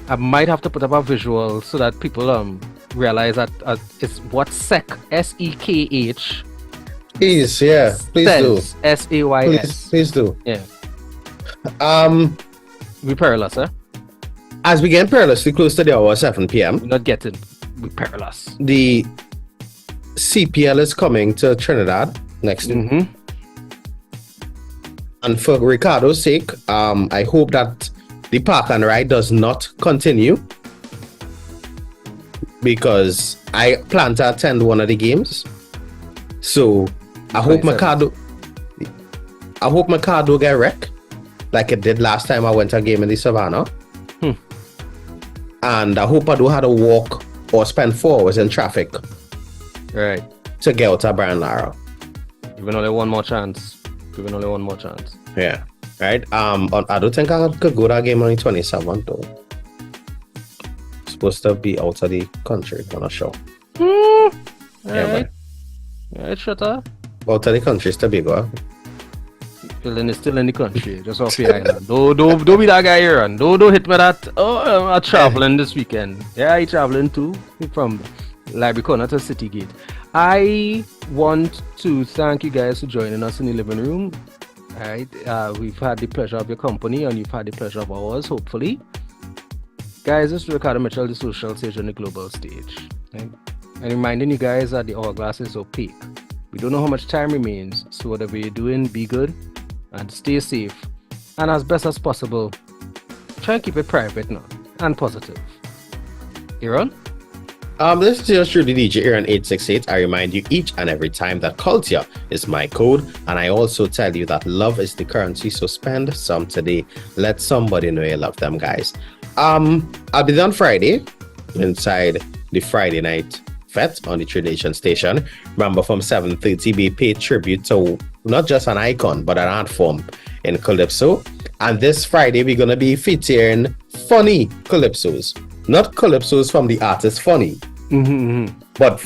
Speaker 19: I might have to put up a visual so that people realize that it's what Sek, S-E-K-H.
Speaker 16: Please, yeah, please do.
Speaker 19: S-A-Y-S.
Speaker 16: Please do.
Speaker 19: Yeah. We perilous, eh?
Speaker 16: As we get perilously close to the hour 7 p.m.
Speaker 19: We're not getting. We perilous.
Speaker 16: The CPL is coming to Trinidad next week. And for Ricardo's sake, I hope that the park and ride does not continue, because I plan to attend one of the games. So I hope Mercado get wrecked like it did last time I went to a game in the Savannah. And I hope I don't have to walk or spend 4 hours in traffic.
Speaker 19: Right.
Speaker 16: To get out to Brian Lara.
Speaker 19: Giving only one more chance.
Speaker 16: Yeah. Right. I don't think I could go to that game on the 27th though. Supposed to be out of the country on a show.
Speaker 19: Right. Right, shut up.
Speaker 16: Out of the country is to be go.
Speaker 19: Still in the country, just off the island. Don't be that guy here, and don't hit me that. Oh, I'm traveling this weekend. Yeah, I traveling too from Library Corner to City Gate. I want to thank you guys for joining us in the living room. All right, we've had the pleasure of your company, and you've had the pleasure of ours, hopefully. Guys, this is Ricardo Mitchell, the social stage on the global stage. Right? And reminding you guys that the hourglass is opaque. We don't know how much time remains, so whatever you're doing, be good and stay safe. And as best as possible, try and keep it private now and positive. Aaron?
Speaker 16: This is just through the DJ Aaron 868. I remind you each and every time that culture is my code, and I also tell you that love is the currency, so spend some today. Let somebody know you love them, guys. I'll be there on Friday inside the Friday night fete on the True Nation station. Remember, from 7:30 we pay tribute to not just an icon but an art form in Calypso. And this Friday we're gonna be featuring funny calypsos, not calypsos from the artist Funny, but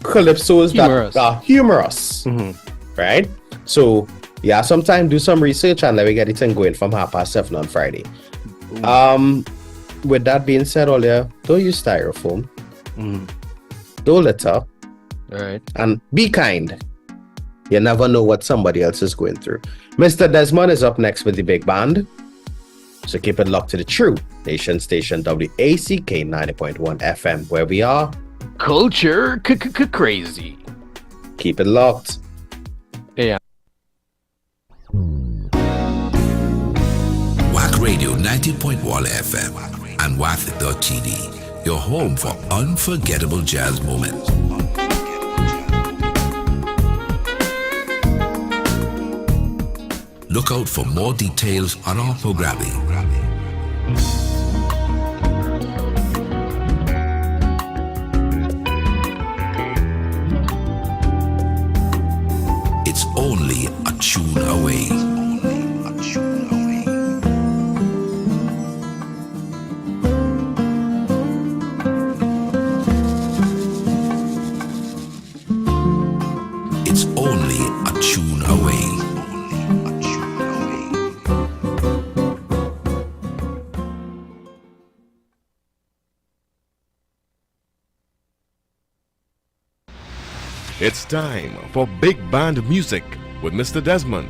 Speaker 16: calypsos that are humorous, right? So yeah, sometime do some research and let me get it and going from 7:30 on Friday. With that being said, earlier, don't use styrofoam. Don't litter.
Speaker 19: All right.
Speaker 16: And be kind. You never know what somebody else is going through. Mr. Desmond is up next with the big band. So keep it locked to the True Nation station, WACK 90.1 FM, where we are
Speaker 19: culture crazy.
Speaker 16: Keep it locked.
Speaker 19: Yeah.
Speaker 18: WACK Radio 90.1 FM and WACK.tv, your home for unforgettable jazz moments. Look out for more details on our programming. It's only a tune away. It's only a tune away.
Speaker 20: It's time for Big Band Music with Mr. Desmond.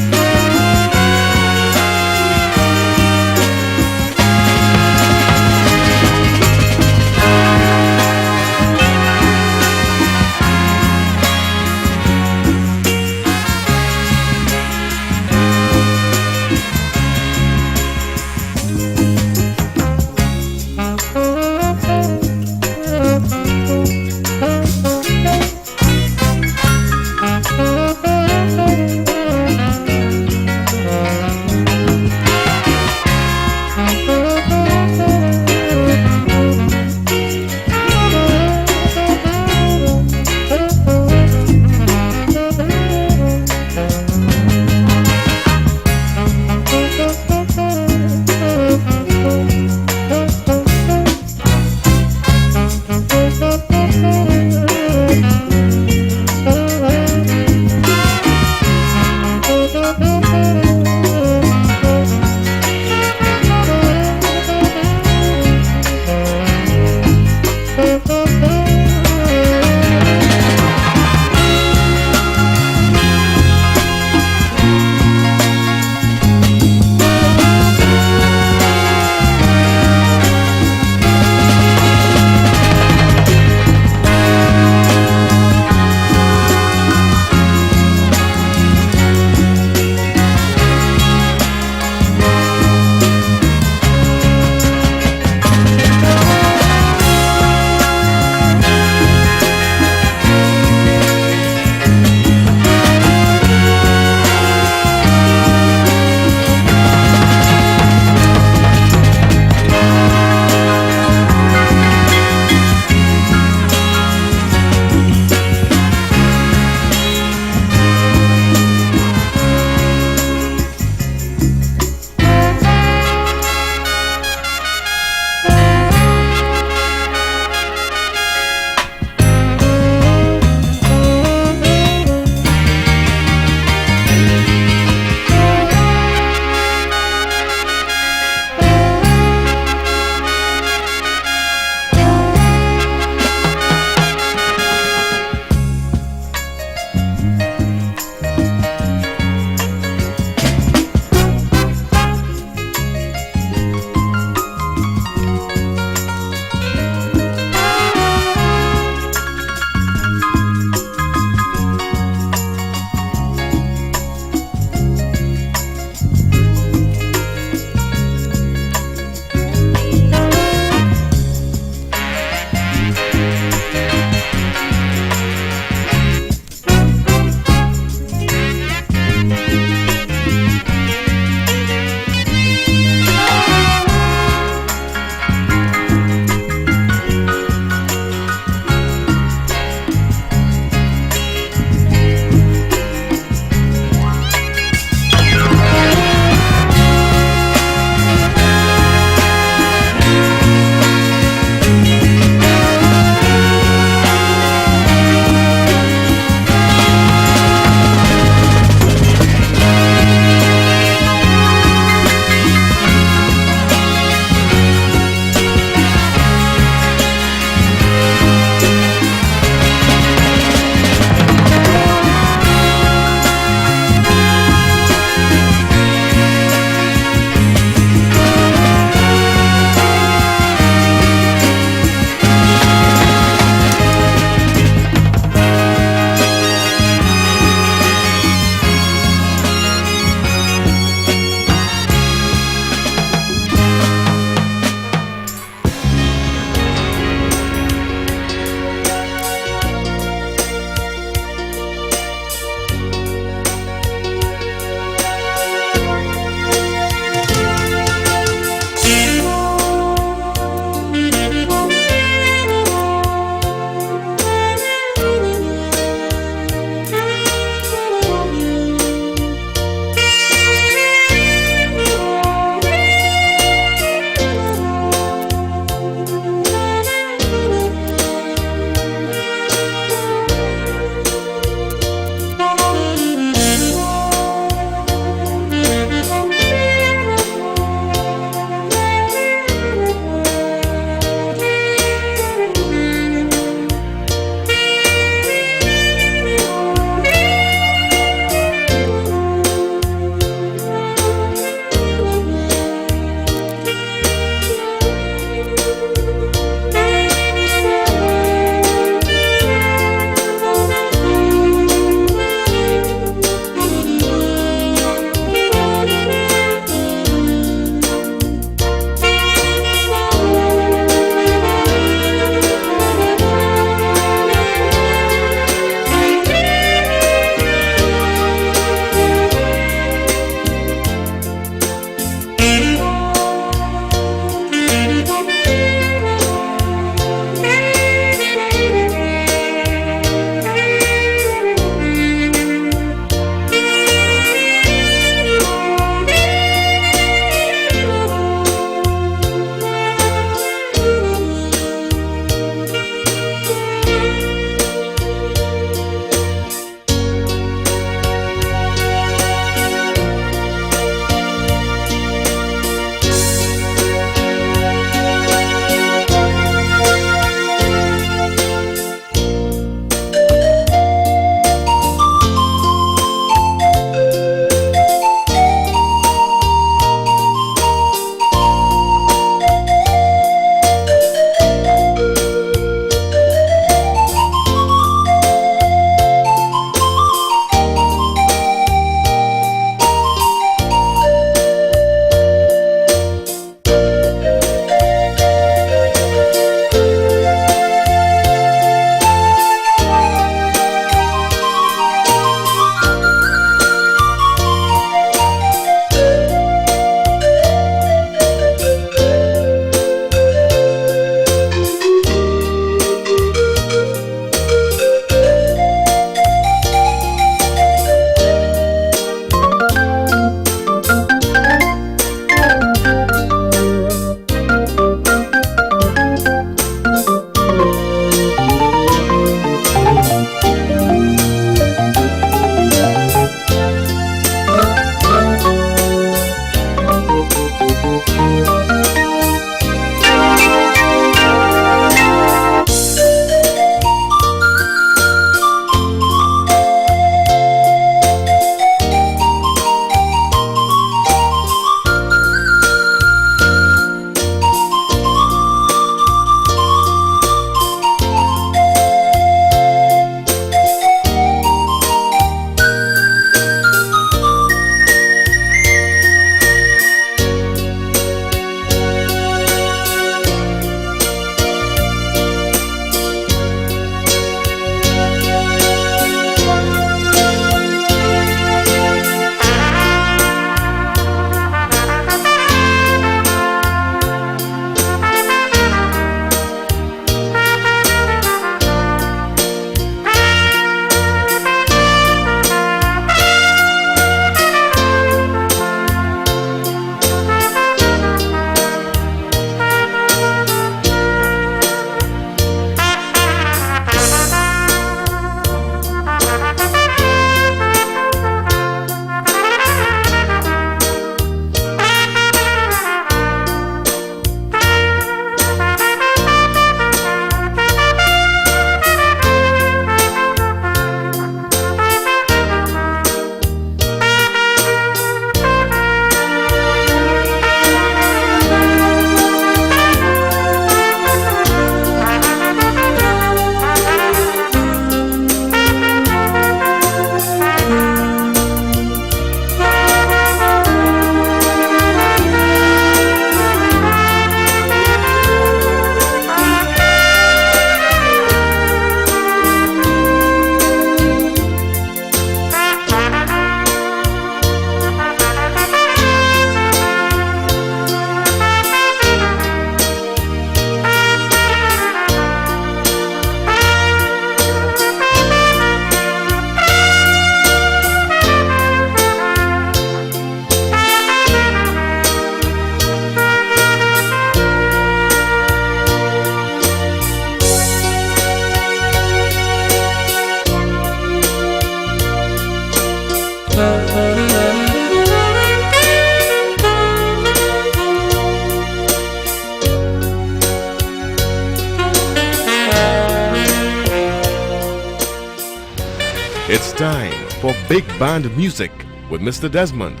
Speaker 20: It's time for Big Band Music with Mr. Desmond.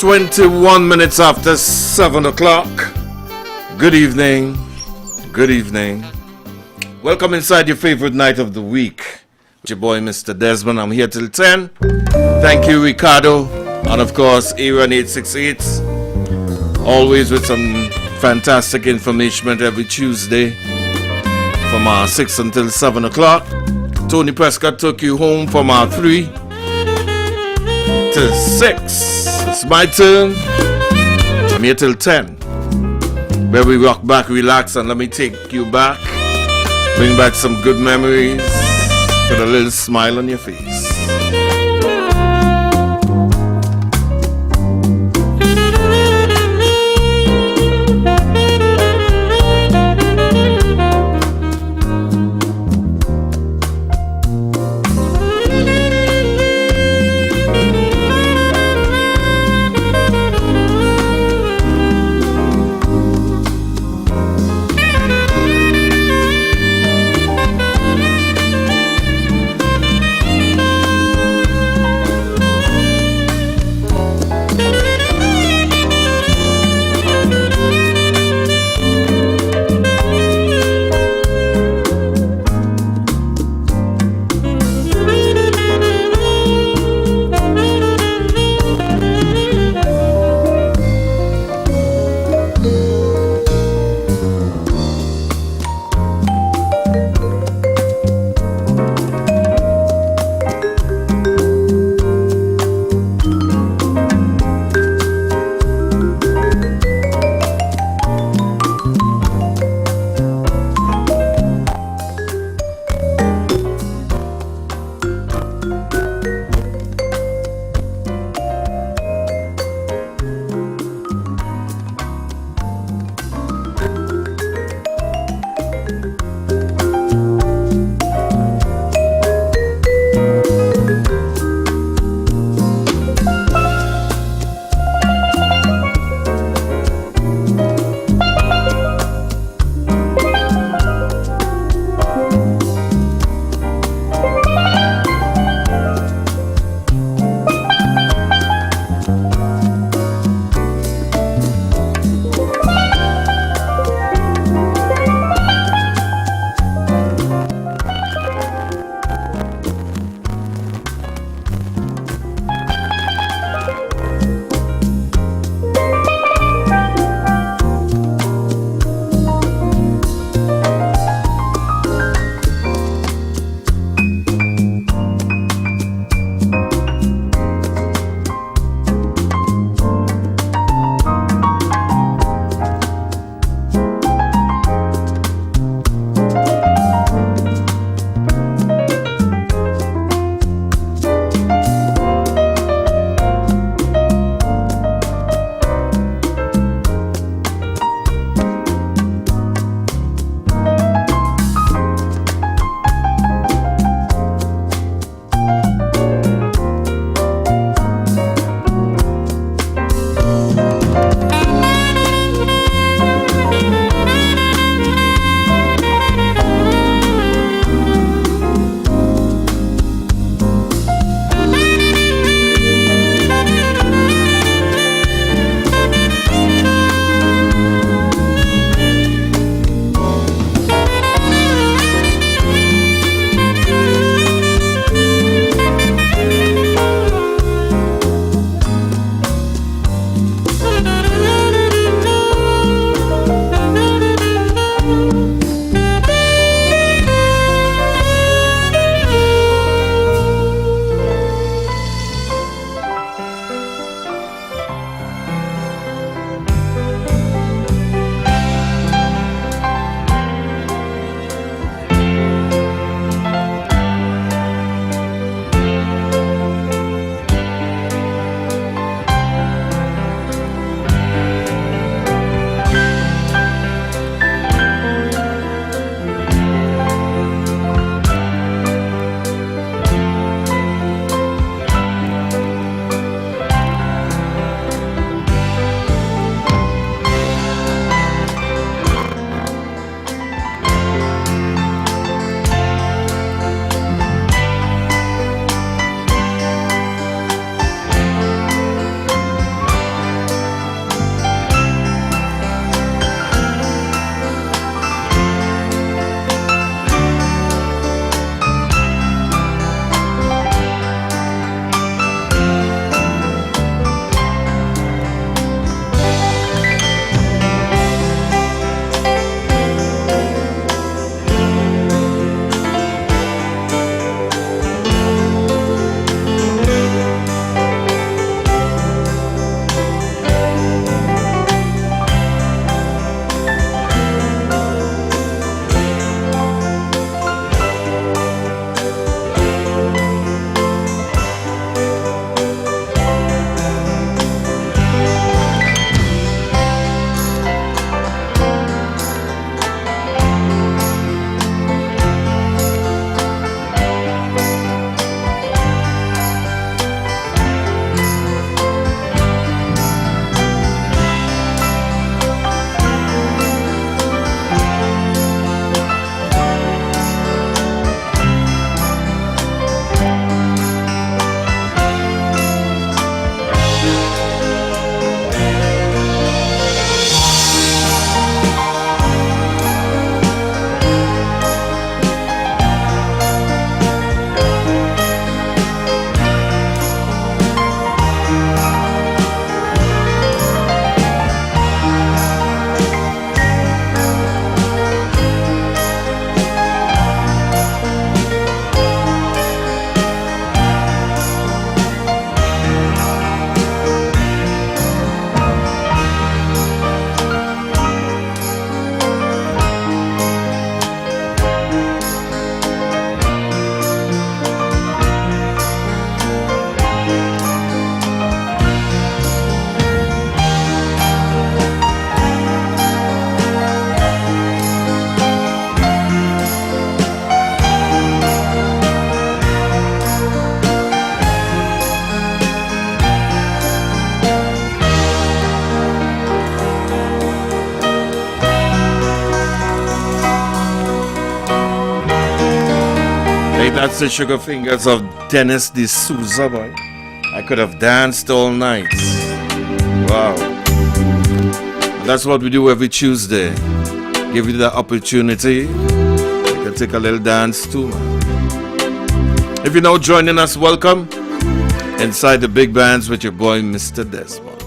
Speaker 9: 21 minutes after 7 o'clock. Good evening. Good evening. Welcome inside your favorite night of the week. With your boy, Mr. Desmond. I'm here till 10. Thank you, Ricardo. And of course, Aaron 868. Always with some fantastic information every Tuesday from 6 until 7 o'clock. Tony Prescott took you home from 3 to 6. It's my turn. I'm here till 10. Where we rock back, relax, and let me take you back. Bring back some good memories. Put a little smile on your face. That's the sugar fingers of Dennis D'Souza, boy. I could have danced all night. Wow. And that's what we do every Tuesday. Give you the opportunity. You can take a little dance too, man. If you're now joining us, welcome. Inside the big bands with your boy, Mr. Desmond.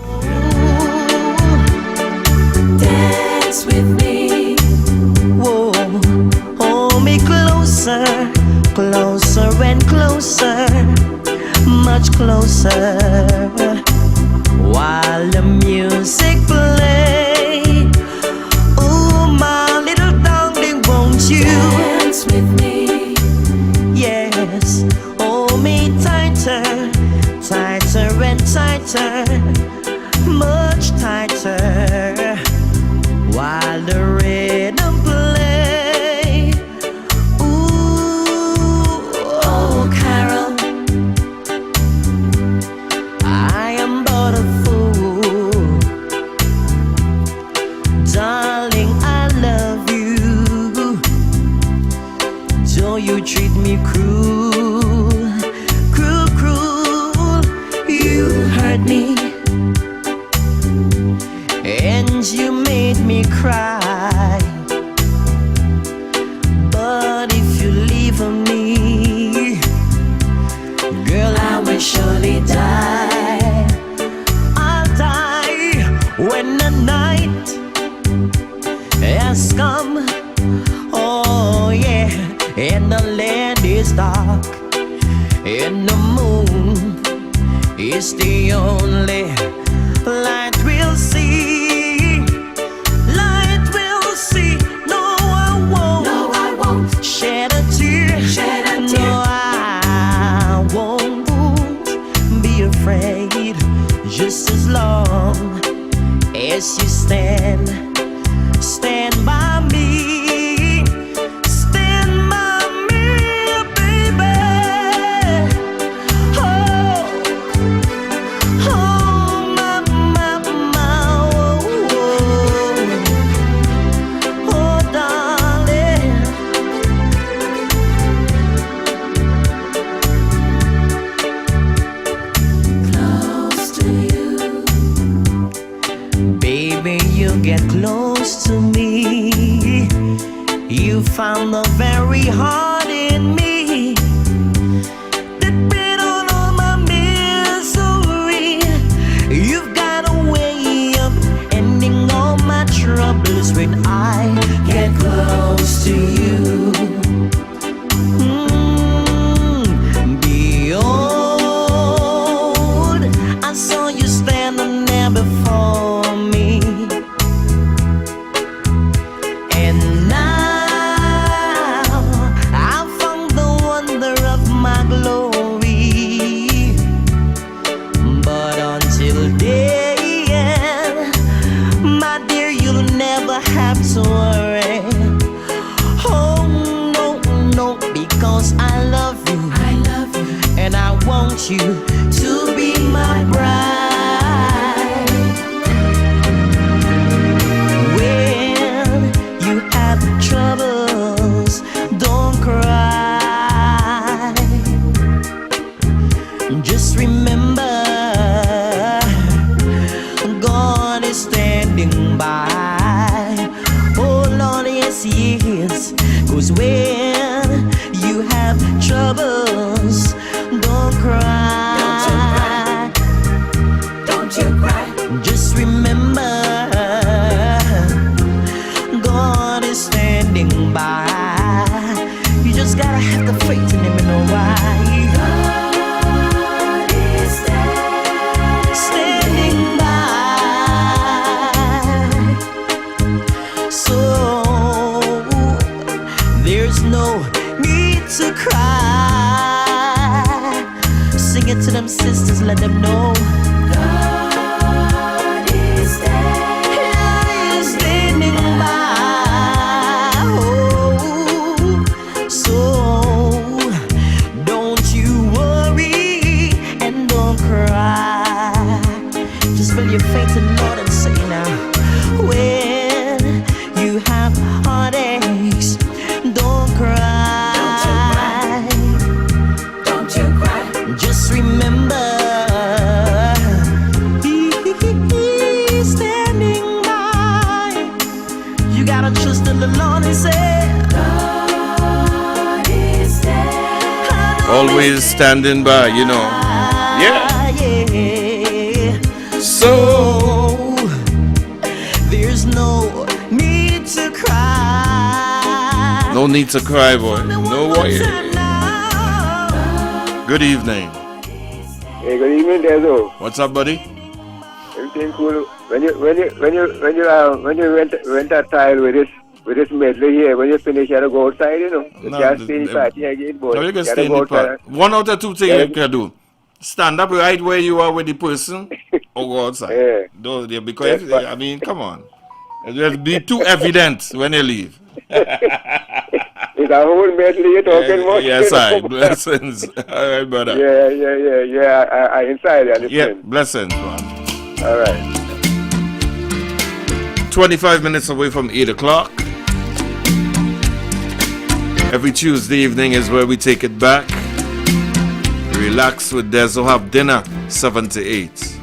Speaker 1: Dance with me. Whoa, hold me closer, closer and closer, much closer. While the music play, oh my little darling, won't you dance with me? Yes, hold me tighter, tighter and tighter, much tighter. While the rhythm play, ooh, oh Carol, I am but a fool. Darling, I love you. Don't you treat me cruel, cruel, cruel. You hurt me and you made me cry. But if you leave me, girl, I will surely die. I'll die when the night has come. Oh yeah, and the land is dark, and the moon is the only light we'll see. Light we'll see. No, I won't. No, I won't shed a tear. Shed a tear. No, I won't be afraid. Just as long as you stand by me. Stand by me, baby. Oh, oh, my, oh, darling. Close to you, baby, you get close to me. You found the very heart in me that bit on all my misery. You've got a way of ending all my troubles when I get close to you. Behold, I saw you standing there before me, and now I found the wonder of my glory. But until then, my dear, you'll never have to worry. Oh no, no, because I love you. I love you, and I want you to be my bride. When you have troubles, don't cry. Just remember, God is standing by. Oh Lord, yes He is. 'Cause when you have troubles, don't cry. Don't you cry. Just remember, God is standing by. You just gotta have the faith in Him and know why. God is standing by. So there's no need to cry. Sing it to them sisters, let them know. God is standing by. Oh, so don't you worry and don't cry. Just put your faith in the Lord and say now, when you have heartaches, don't cry. remember. He's standing by. You gotta trust in the Lord, he said. God is there.
Speaker 9: Always standing by, you know. Yeah.
Speaker 1: So there's no need to cry.
Speaker 9: No need to cry, boy. No way. Good evening.
Speaker 4: Hey, good evening, Dezo.
Speaker 9: What's up, buddy?
Speaker 4: Everything cool. When you went outside with this medley here, when you finish, you had to go outside, you know. You can't stay in the party again, boy.
Speaker 9: No, you can stay in the party. One out of two things you can do. Stand up right where you are with the person or go outside.
Speaker 4: Yeah.
Speaker 9: Because, I mean, come on. It'll be too evident when you leave.
Speaker 4: It's a whole medley you're talking about.
Speaker 9: Yes, I. Blessings. All right, brother.
Speaker 4: Yeah. I inside, I understand.
Speaker 9: Yeah, blessings, man.
Speaker 4: All right.
Speaker 9: 25 minutes away from 8 o'clock. Every Tuesday evening is where we take it back. Relax with Dezo, have dinner 7 to 8.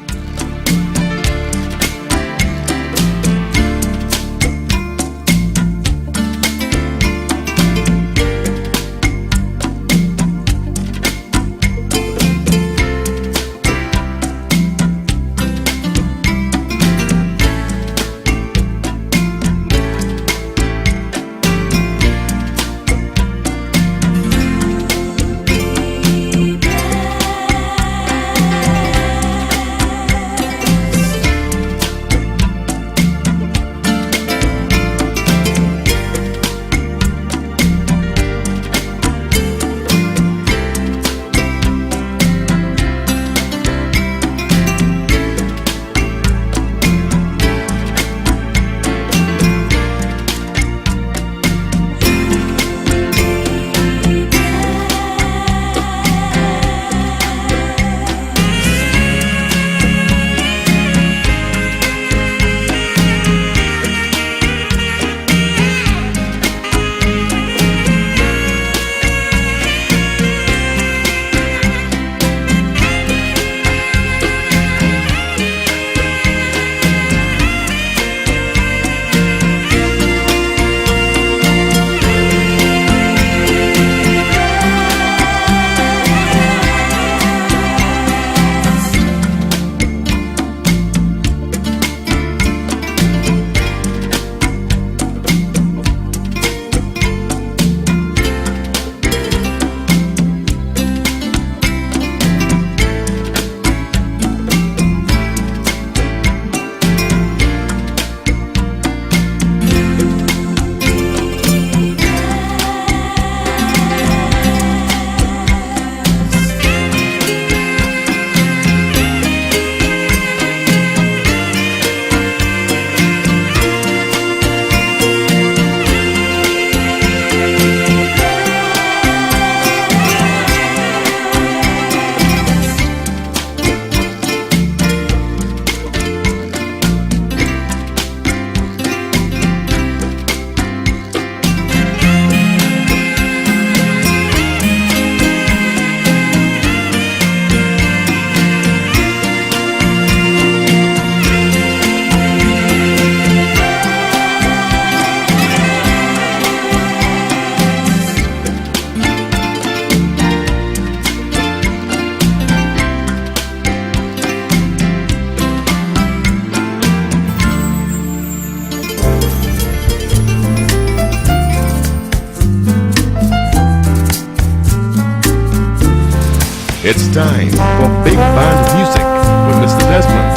Speaker 20: It's time for Big Band Music with Mr. Desmond.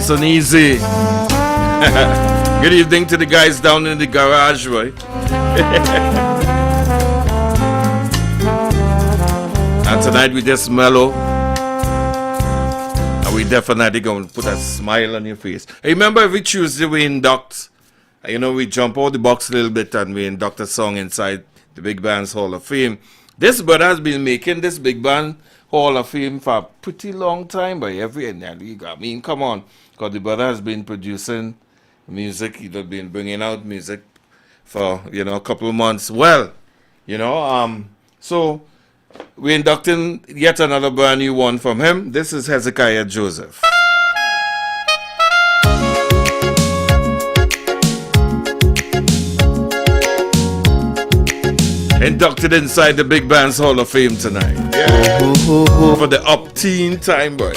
Speaker 9: nice and easy. Good evening to the guys down in the garage, right? And tonight we just mellow. And we definitely going to put a smile on your face. Hey, remember every Tuesday we induct. You know, we jump out the box a little bit and we induct a song inside the Big Band's Hall of Fame. This brother has been making this Big Band Hall of Fame for a pretty long time, but I mean, come on, because the brother has been producing music, he's been bringing out music for, a couple of months. Well, so we're inducting yet another brand new one from him. This is Hezekiah Joseph. Inducted inside the Big Band's Hall of Fame tonight. Yeah. For the up-teen time, boy.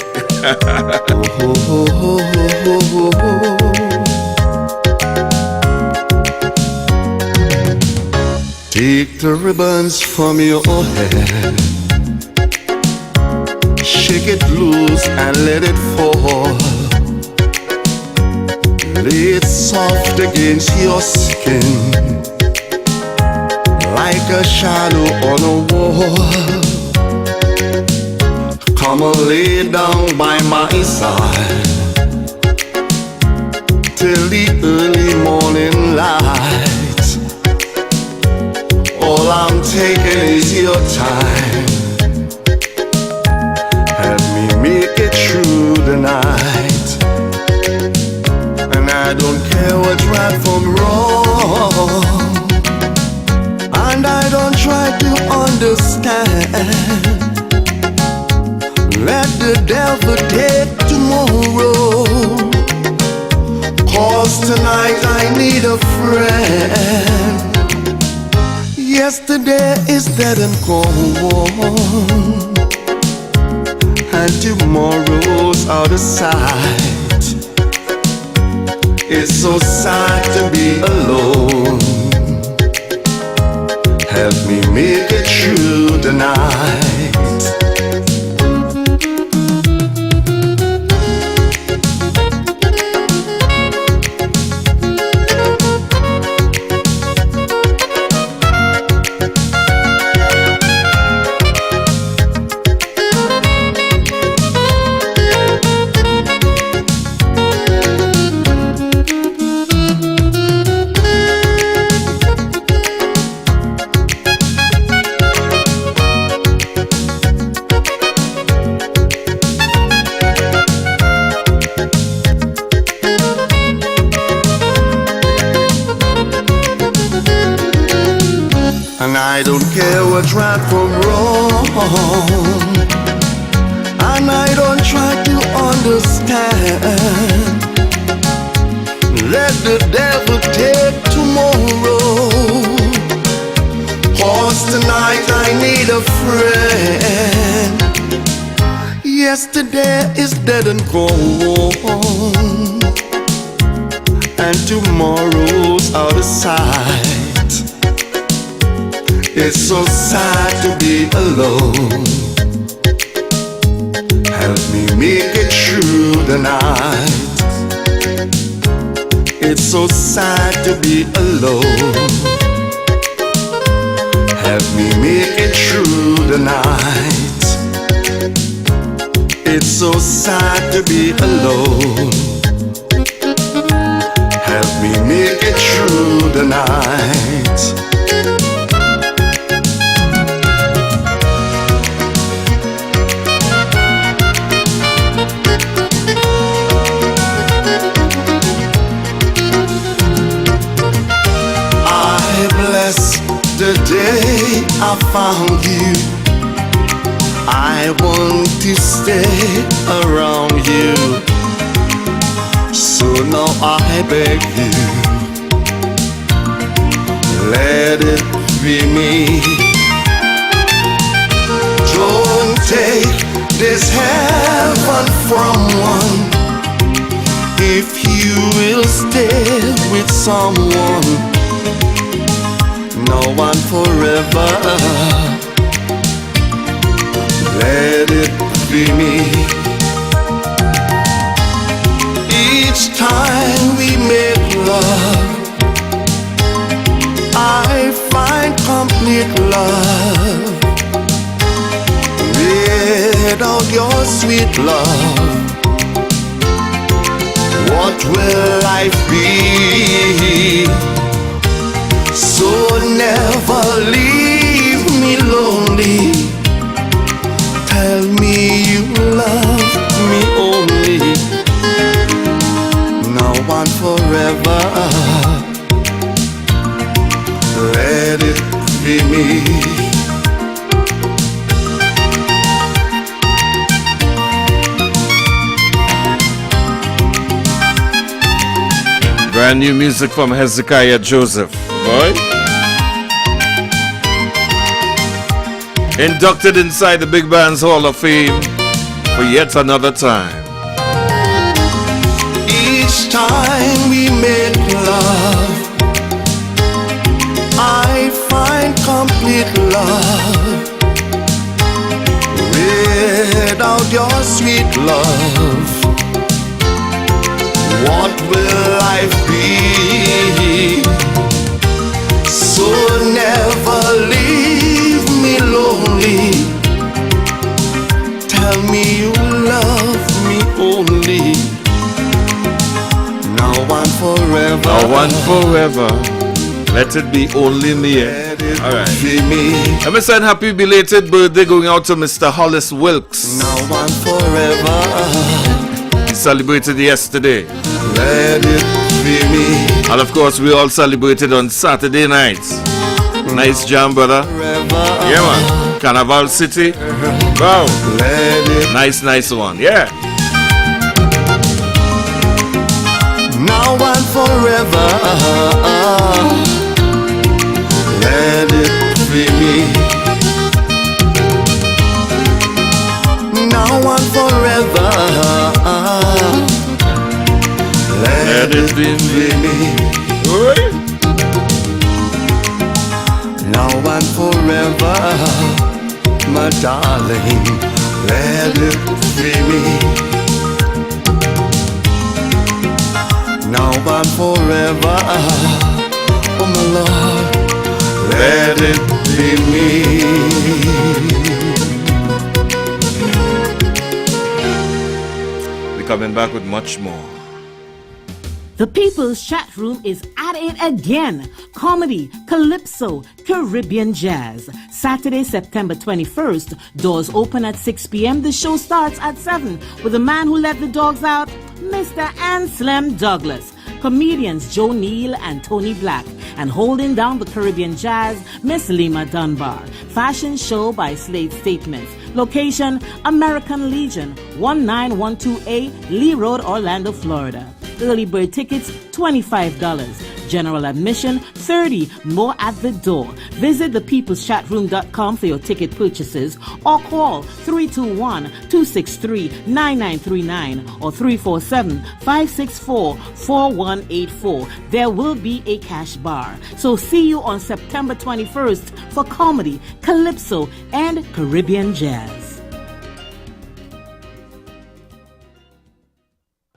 Speaker 7: Take the ribbons from your head, shake it loose and let it fall. Lay it soft against your skin, like a shadow on a wall. Come and lay down by my side till the early morning light. All I'm taking is your time. Help me make it through the night. And I don't care what's right from wrong, and I don't try to understand. Let the devil take tomorrow, 'cause tonight I need a friend. Yesterday is dead and gone, and tomorrow's out of sight. It's so sad to be alone. Help me make it through the night. I don't care what's right from wrong, and I don't try to understand. Let the devil take tomorrow, 'cause tonight I need a friend. Yesterday is dead and gone, and tomorrow's out of sight. It's so sad to be alone. Help me make it through the night. It's so sad to be alone. Help me make it through the night. It's so sad to be alone. Help me make it through the night. The day I found you, I want to stay around you. So now I beg you, let it be me. Don't take this heaven from one if you will stay with someone. No one forever. Let it be me. time we make love, I find complete love. Without your sweet love, what will life be? So never leave me lonely. Tell me you love me only, now and forever. Let it be me.
Speaker 9: Brand new music from Hezekiah Joseph. Boy. Inducted inside the Big Band's Hall of Fame for yet another time.
Speaker 7: Each time we make love, I find complete love. Without your sweet love, what will life be? So never leave me lonely. Tell me you love me only, now and forever.
Speaker 9: Now and forever. Let it be only me. All right. Let me send happy belated birthday going out to Mr. Hollis Wilkes.
Speaker 7: Now and forever.
Speaker 9: He celebrated yesterday.
Speaker 7: Let it be me.
Speaker 9: And of course, we all celebrated on Saturday nights. Nice jam, brother. Yeah, man. Carnival City. Wow. Nice one. Yeah.
Speaker 7: Now and forever. Let it be me. Now and forever. Let it be me. Now and forever, my darling, let it be me. Now and forever, oh my Lord, let it be
Speaker 9: me. We're coming back with much more.
Speaker 2: The People's Chat Room is at it again. Comedy, calypso, Caribbean jazz. Saturday, September 21st. Doors open at 6 p.m. The show starts at 7 with the man who let the dogs out, Mr. Anselm Douglas. Comedians Joe Neal and Tony Black. And holding down the Caribbean jazz, Miss Lima Dunbar. Fashion show by Slade Statements. Location, American Legion, 1912A Lee Road, Orlando, Florida. Early bird tickets, $25. General admission, $30. More at the door. Visit thepeopleschatroom.com for your ticket purchases or call 321-263-9939 or 347-564-4184. There will be a cash bar. So see you on September 21st for comedy, calypso, and Caribbean jazz.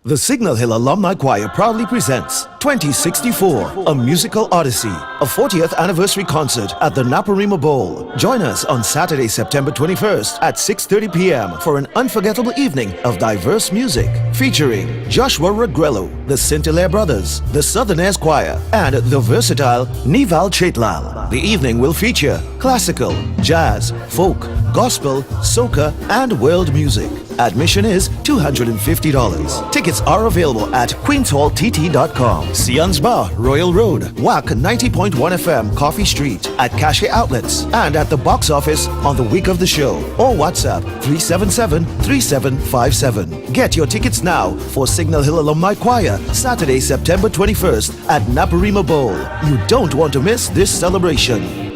Speaker 21: The Signal Hill Alumni Choir proudly presents 2064, a musical odyssey, a 40th anniversary concert at the Naparima Bowl. Join us on Saturday, September 21st at 6:30 p.m. for an unforgettable evening of diverse music featuring Joshua Regrello, the Saint-Hilaire Brothers, the Southerners Choir, and the versatile Nival Chetlal. The evening will feature classical, jazz, folk, gospel, soca, and world music. Admission is $250. Tickets are available at queenshalltt.com. Sion's Bar, Royal Road, WACK 90.1 FM, Coffee Street, at Cache Outlets, and at the box office on the week of the show, or WhatsApp 377-3757. Get your tickets now for Signal Hill Alumni Choir, Saturday, September 21st at Naparima Bowl. You don't want to miss this celebration.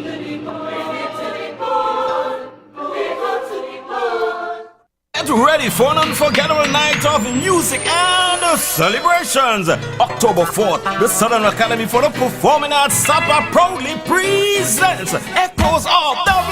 Speaker 22: Get ready for an unforgettable night of music and celebrations. October 4th, the Southern Academy for the Performing Arts SAPA proudly presents Echoes of the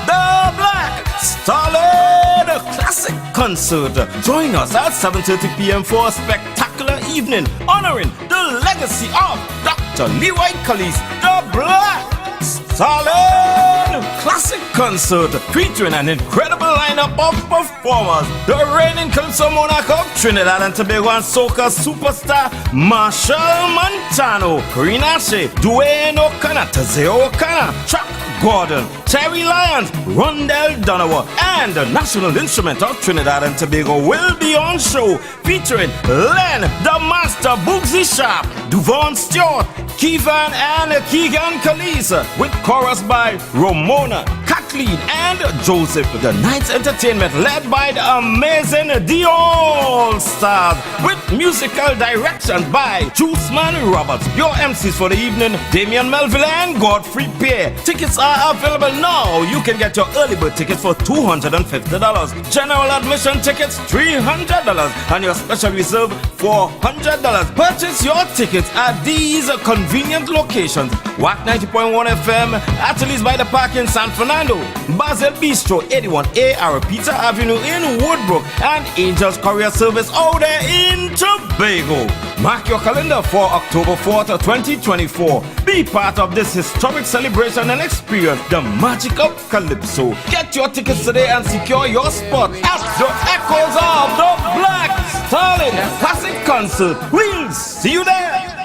Speaker 22: Black Starled Classic Concert. Join us at 7:30 p.m. for a spectacular evening, honoring the legacy of Dr. Leroy Calise, the Black Stallion Classic Concert, featuring an incredible lineup of performers. The reigning Calypso monarch of Trinidad and Tobago and soca superstar Marshall Montano, Rinache, Dwayne O'Connor, Tazeo O'Connor, Chuck Gordon, Terry Lyons, Rondell Donovan, and the National Instrument of Trinidad and Tobago will be on show, featuring Len, the Master Boogsy Sharp, Duvon Stewart, Keevan and Keegan Calise, with chorus by Ramona, Kathleen, and Joseph. The night's entertainment led by the amazing The All Stars, with musical direction by Juiceman Roberts. Your MCs for the evening, Damian Melville and Godfrey Pierre. Tickets are available now. You can get your early bird tickets for $250. General admission tickets $300, and your special reserve $400. Purchase your tickets at these convenient locations: WACK 90.1 FM, Attorneys by the Park in San Fernando, Basil Bistro 81A Arapita Avenue in Woodbrook, and Angels Courier Service out there in Tobago. Mark your calendar for October 4th, 2024. Be part of this historic celebration and experience the magic of Calypso. Get your tickets today and secure your spot at the Echoes of the Black Stallion Classic Concert. We'll see you there.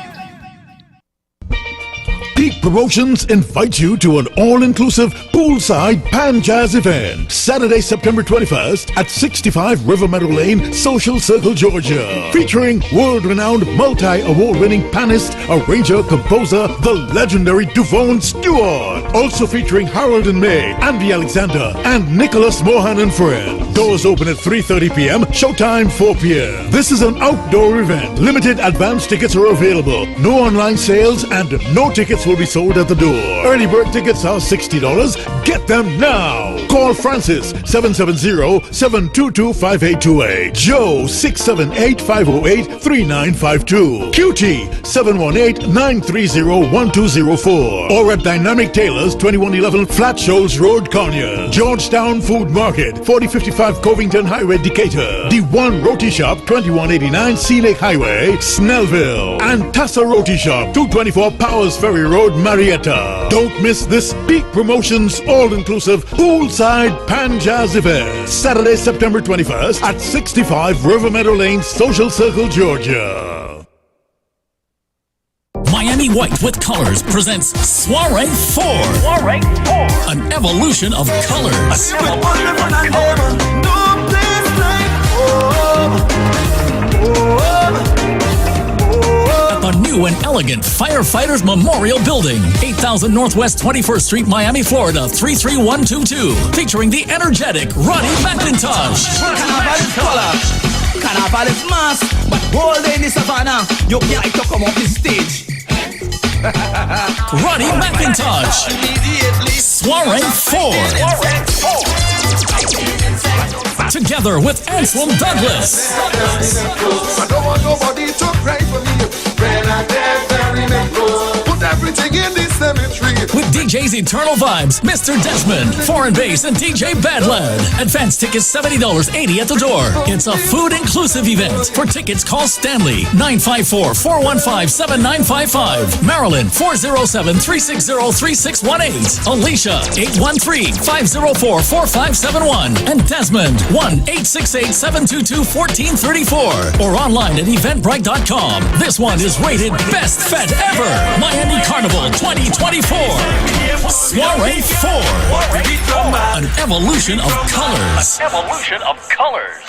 Speaker 5: Peak Promotions invites you to an all-inclusive poolside pan jazz event Saturday, September 21st at 65 River Meadow Lane, Social Circle, Georgia, featuring world-renowned multi-award-winning pianist, arranger, composer, the legendary Duvon Stewart. Also featuring Harold and May, Andy Alexander, and Nicholas Mohan and Friends. Doors open at 3:30 p.m. Showtime 4 p.m. This is an outdoor event. Limited advance tickets are available. No online sales and no tickets will be sold at the door. Early bird tickets are $60. Get them now. Call Francis 770-722-5828. Joe 678-508-3952. QT 718-930-1204. Or at Dynamic Tailors 2111 Flat Shoals Road, Conyer. Georgetown Food Market 4055 Covington Highway, Decatur. The One Roti Shop 2189 Sea Lake Highway, Snellville. And Tassa Roti Shop 224 Powers Ferry Road, Marietta. Don't miss this Peak Promotions all-inclusive poolside pan jazz event Saturday, September 21st at 65 River Meadow Lane, Social Circle, Georgia.
Speaker 6: Miami White with Colors presents Soiree 4. Soiree 4. An evolution of colors. A new and elegant Firefighters Memorial Building, 8000 Northwest 21st Street, Miami, Florida, 33122. Featuring the energetic Ronnie McIntosh.
Speaker 1: Carnival is mass, but all day in the savannah, you like to come off the stage.
Speaker 6: Ronnie McIntosh. Soiree 4. Together with Anselm Douglas.
Speaker 7: I don't want nobody to cry for me when I dance and put everything in the cemetery.
Speaker 6: With DJ's Eternal Vibes, Mr. Desmond, Foreign Bass, and DJ Badlad. Advance tickets $70.80 at the door. It's a food-inclusive event. For tickets, call Stanley 954-415-7955. Marilyn 407-360-3618. Alicia 813-504-4571. And Desmond 1-868-722-1434. Or online at eventbrite.com. This one is rated Best Fete Ever. Miami Carnival 2024. Soiree 4. An evolution of colors.
Speaker 9: An evolution of colors.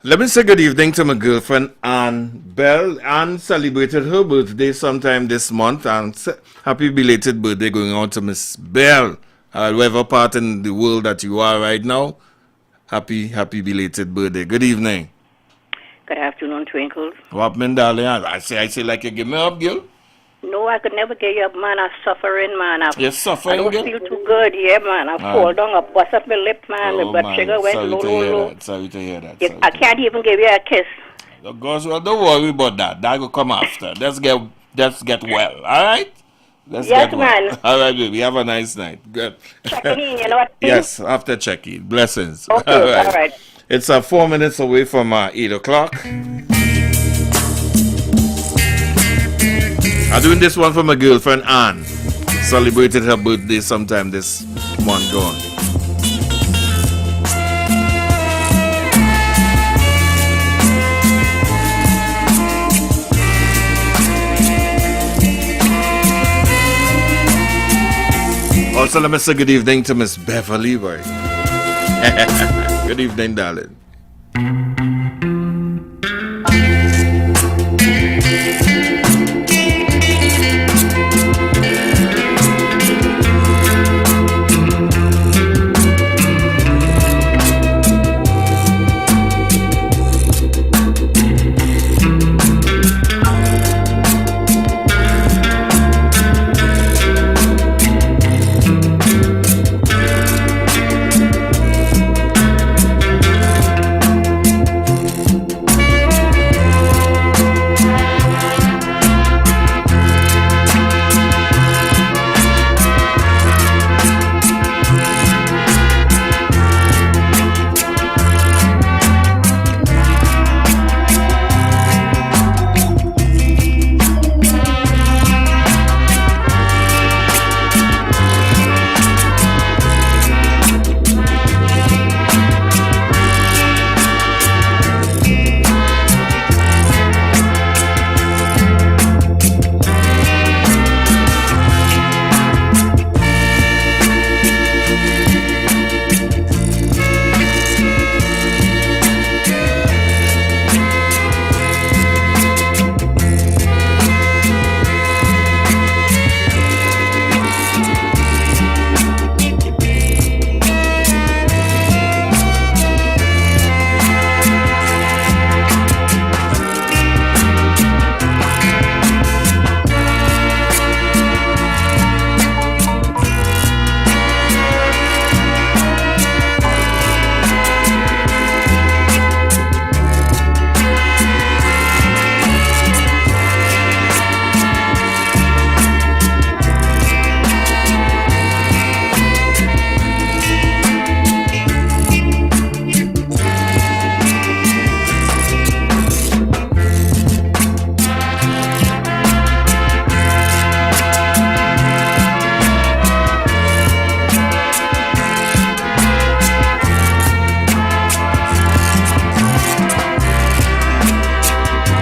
Speaker 9: Let me say good evening to my girlfriend Ann Bell. Ann celebrated her birthday sometime this month, and happy belated birthday going on to Miss Bell. Whatever part in the world that you are right now, happy belated birthday. Good evening.
Speaker 23: Good afternoon, Twinkles.
Speaker 9: What happened, darling? I say like you give me up, girl.
Speaker 23: No, I could never get you up, man. I'm suffering, man.
Speaker 9: You're suffering,
Speaker 23: I don't
Speaker 9: girl?
Speaker 23: feel too good, yeah, man. I fall down, I bust up my lip, man. My blood sugar went low.
Speaker 9: Sorry to hear that.
Speaker 23: I can't even give you a kiss.
Speaker 9: Gosh, well, don't worry about that. That will come after. Let's get well, all right? Let's
Speaker 23: yes,
Speaker 9: get well.
Speaker 23: man.
Speaker 9: All right, baby. Have a nice night. Good.
Speaker 23: Checking in, you know what I mean?
Speaker 9: Yes, after checking. Blessings.
Speaker 23: Okay, all right.
Speaker 9: It's 4 minutes away from 8 o'clock. I'm doing this one for my girlfriend Anne. Celebrated her birthday sometime this month gone. Also, let me say good evening to Miss Beverly, boy. Good evening, darling.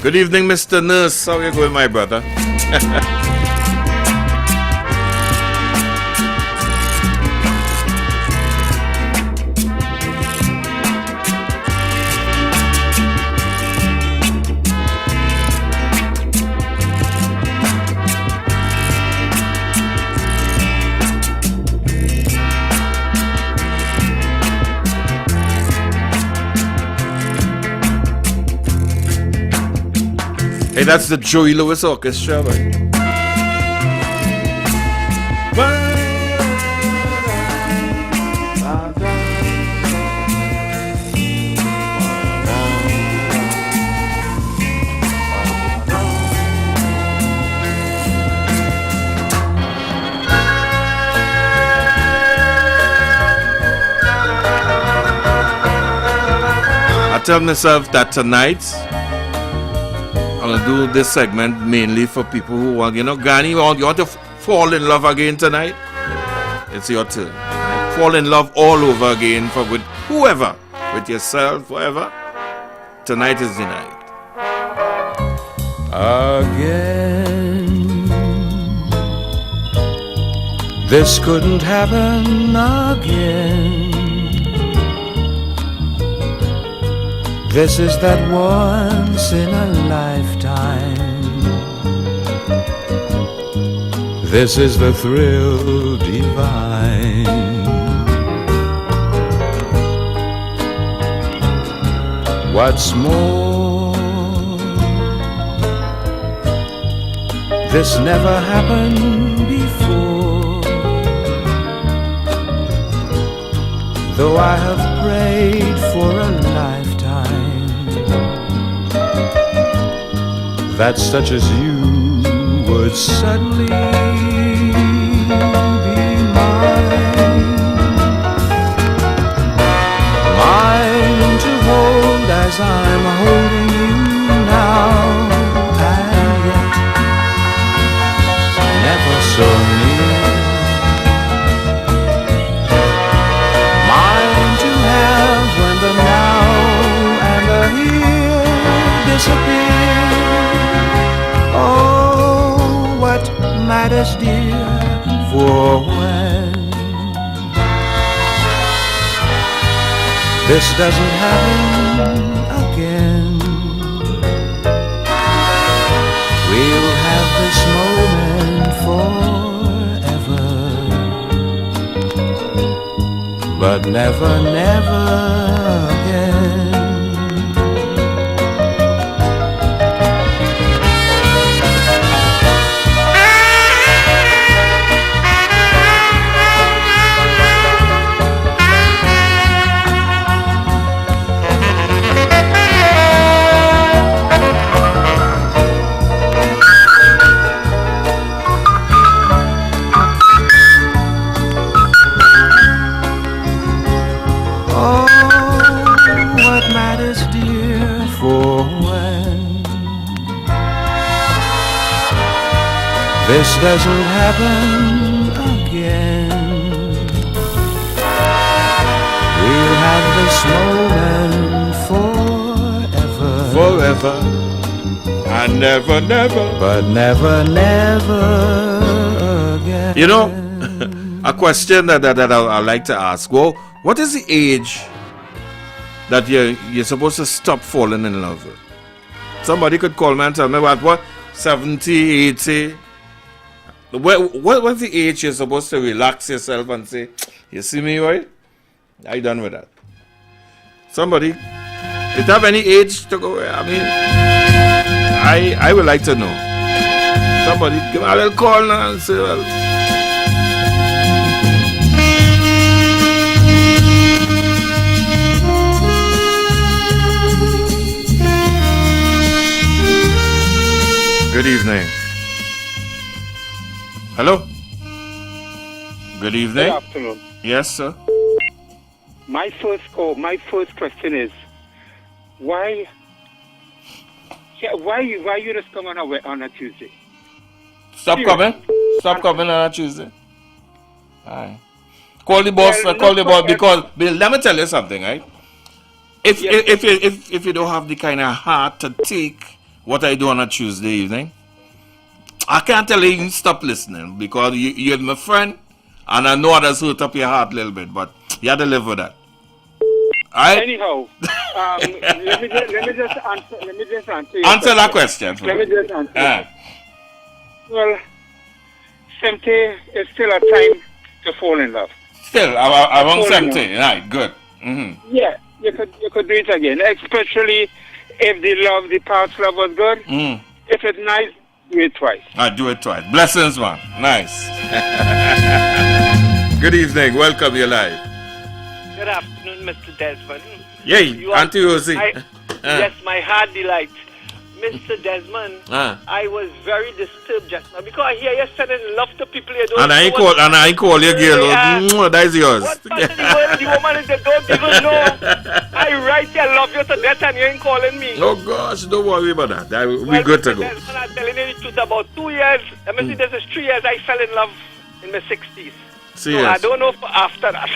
Speaker 9: Good evening, Mr. Nurse. How are you going, my brother? Hey, that's the Joey Lewis Orchestra, right? I tell myself that tonight I'm gonna do this segment mainly for people who want, Granny, you want to fall in love again tonight? It's your turn. Right? Fall in love all over again with whoever, with yourself, whoever. Tonight is the night.
Speaker 3: Again, this couldn't happen again. This is that once in a lifetime. This is the thrill divine. What's more, this never happened before. Though I have prayed for a lifetime that such as you would suddenly be mine. Mine to hold as I'm holding you now. And yet disappear. Oh, what matters, dear, for when this doesn't happen again, we'll have this moment forever, but never, never again. This doesn't happen again, we'll have this moment forever,
Speaker 9: and never, never,
Speaker 3: but never, never again.
Speaker 9: You know, a question that I like to ask. Well, what is the age that you're supposed to stop falling in love with? Somebody could call me and tell me what 70, 80. What's the age you're supposed to relax yourself and say, you see me, right? I done with that. Somebody, it have any age to go? I mean, I would like to know. Somebody give me a little call now and say, well. Good evening. Hello. Good evening.
Speaker 11: Good afternoon.
Speaker 9: Yes, sir.
Speaker 11: My first question is, why you just come on a Tuesday?
Speaker 9: Stop coming on a Tuesday. Aye. Call the boss. Call the boss because let me tell you something, right? If you don't have the kind of heart to take what I do on a Tuesday evening, I can't tell you stop listening because you're my friend and I know that's hurt up your heart a little bit, but you have to live with that. Alright?
Speaker 11: Anyhow, let me just answer
Speaker 9: Answer that question.
Speaker 11: Let me just answer. Well, 70 is still a time to fall in love.
Speaker 9: Still, around 70, right, good. Mm-hmm.
Speaker 11: Yeah, you could do it again, especially if the past love was good. If it's nice, do it twice.
Speaker 9: Do it twice. Blessings, man. Nice. Good evening. Welcome, you're live.
Speaker 14: Good afternoon, Mr. Desmond.
Speaker 9: Yay, Auntie Rosie.
Speaker 14: Yes, my heart delight. Mr. Desmond, I was very disturbed just now because I hear you sending love to people you don't
Speaker 9: and I call your girl. That's yours.
Speaker 14: What part of the world the woman is that don't even know? I write you, I love you to death and you ain't calling me.
Speaker 9: Oh gosh, don't worry about that. We're good to go.
Speaker 14: Desmond, I'm telling you the truth, about 2 years, I mean, this is 3 years I fell in love in my 60s.
Speaker 9: Serious?
Speaker 14: So I don't know for after that.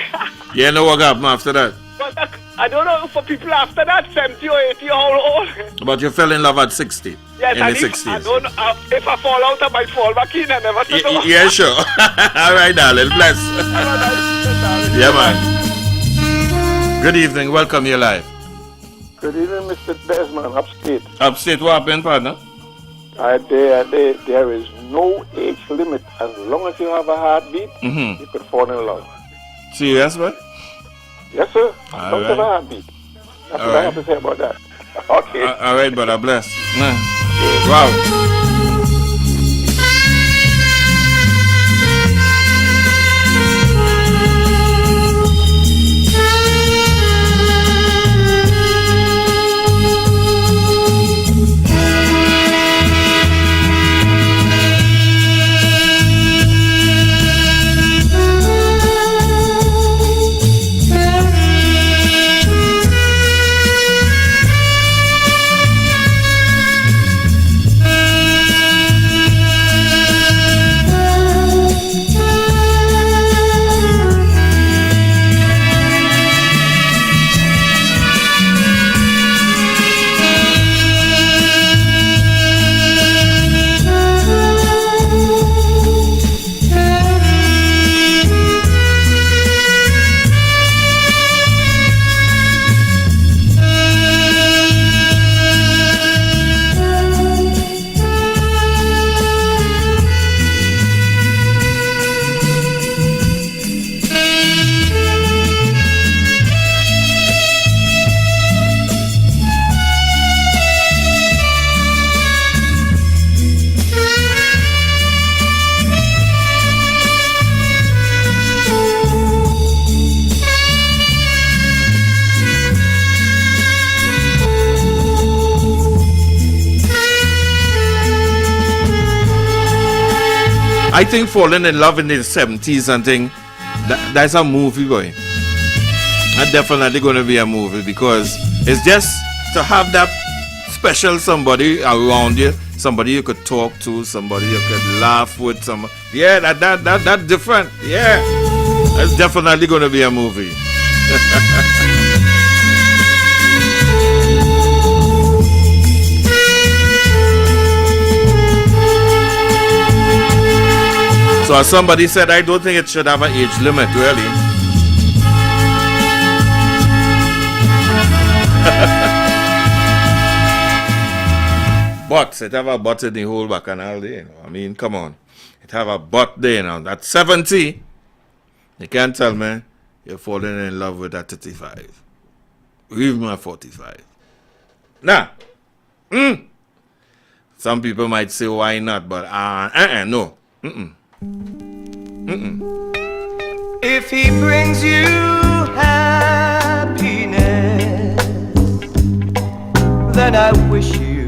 Speaker 9: You know what happened after that?
Speaker 14: But I don't know for people after that, 70 or 80 or old.
Speaker 9: But you fell in love at 60?
Speaker 14: Yes,
Speaker 9: in the 60s?
Speaker 14: I don't know. If I fall out, I might fall back in. I never know.
Speaker 9: Yeah, sure. All right, darling. Bless. Yeah, man. Good evening. Welcome, you're live.
Speaker 11: Good evening, Mr. Desmond, upstate.
Speaker 9: Upstate, what happened, partner?
Speaker 11: There is no age limit. As long as you have a heartbeat, you could fall in love.
Speaker 9: Serious, man?
Speaker 11: Yes, sir.
Speaker 9: All
Speaker 11: Don't
Speaker 9: right.
Speaker 11: have a heartbeat. That's
Speaker 9: All
Speaker 11: what I have
Speaker 9: right.
Speaker 11: to say about that. Okay.
Speaker 9: All right, brother. Bless. Wow. I think falling in love in the 70s and thing, that's a movie, boy. That's definitely going to be a movie because it's just to have that special somebody around you, somebody you could talk to, somebody you could laugh with, yeah, that's different. Yeah, that's definitely going to be a movie. So as somebody said, I don't think it should have an age limit, really. But it have a butt in the whole bacchanal day, you know. I mean, come on. It have a butt there now. That's 70. You can't tell me you're falling in love with a 35. Or even a 45. Nah. Some people might say, why not? But, no.
Speaker 1: If he brings you happiness, then I wish you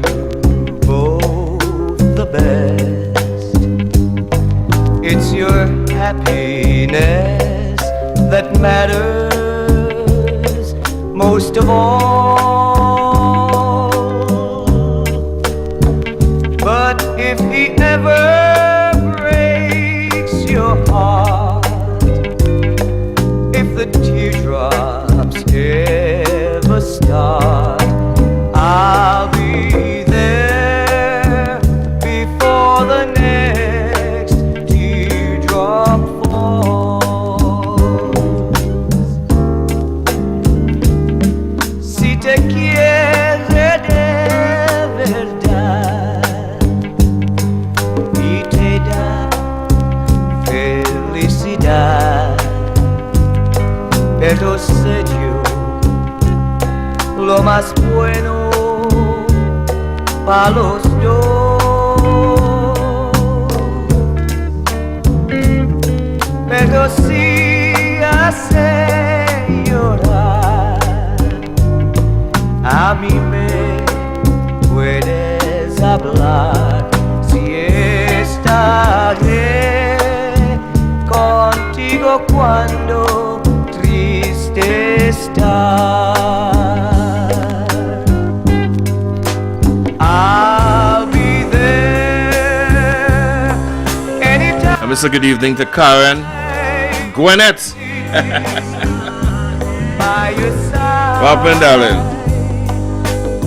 Speaker 1: both the best. It's your happiness that matters most of all. But if he ever your heart, if the teardrops ever start, I'll be there before the next teardrop falls. Si te quieres de verdad y te da felicidad, pero sé yo lo más bueno para los dos. Pero si hace llorar, a mí me puedes hablar. Si estaré contigo cuando triste estás. I'll be there anytime.
Speaker 9: And Mr. Good evening to Karen Gwyneth.
Speaker 1: By your side.
Speaker 9: Up and darling.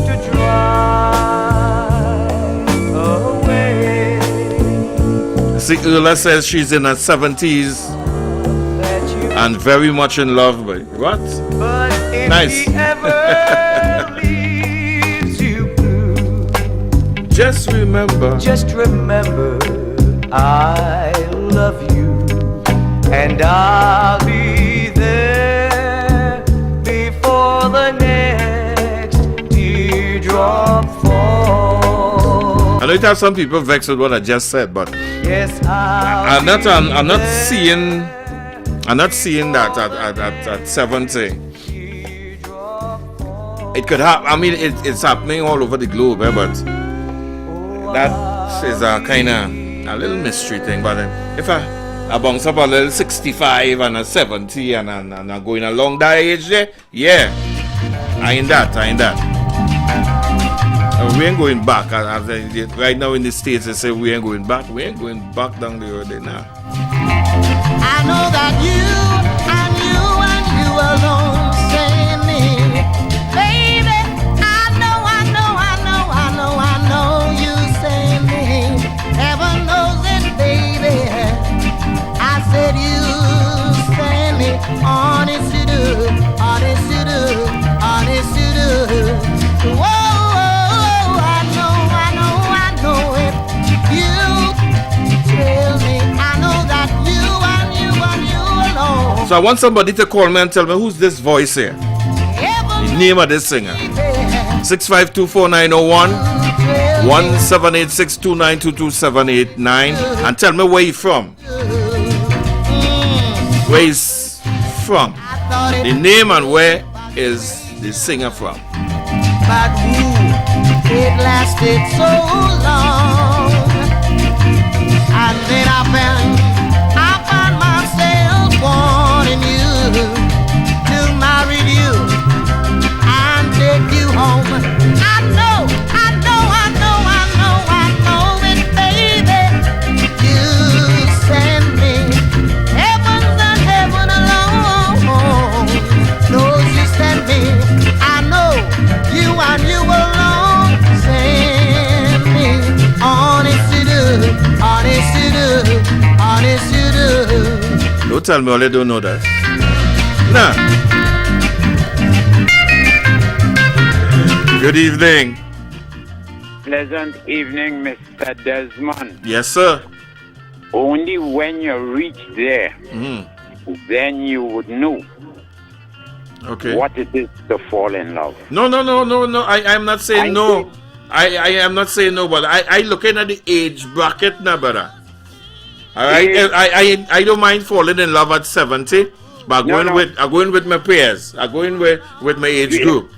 Speaker 1: To drive away.
Speaker 9: See, Ula says she's in her 70s and very much in love. But what? Nice. Just remember,
Speaker 1: I love you, and I'll be there before the next teardrop falls.
Speaker 9: I know it have some people vexed with what I just said, but
Speaker 1: yes,
Speaker 9: I'm not seeing that at 70. It could happen. I mean, it's happening all over the globe, but that is a kind of a little mystery thing. But if I bounce up a little 65 and a 70 and I'm going along that age there, yeah, I ain't that. We ain't going back. Right now in the States, they say we ain't going back. We ain't going back down the road there now.
Speaker 1: I know that you alone say me, baby. I know you say me. Heaven knows it, baby. I said you say me, honest you do. Whoa.
Speaker 9: So I want somebody to call me and tell me who's this voice here. The name of this singer. 6524901 17862922789 and tell me where he's from. Where he's from. The name and where is the singer from.
Speaker 1: But it lasted so long. I And then I found myself wanting you to marry you and take you home. I know it, baby. You send me heaven and heaven alone. Those you send me, I know you and you alone send me. Honest you do, honest you do, honest you do.
Speaker 9: Don't tell me all I don't know that. Nah. Good evening.
Speaker 12: Pleasant evening, Mr. Desmond.
Speaker 9: Yes, sir.
Speaker 12: Only when you reach there, then you would know what it is to fall in love.
Speaker 9: No. I'm not saying no. I am not saying no, but I looking at the age bracket now, brother. All right, I don't mind falling in love at 70, but I'm going with my peers. I'm going with my age group.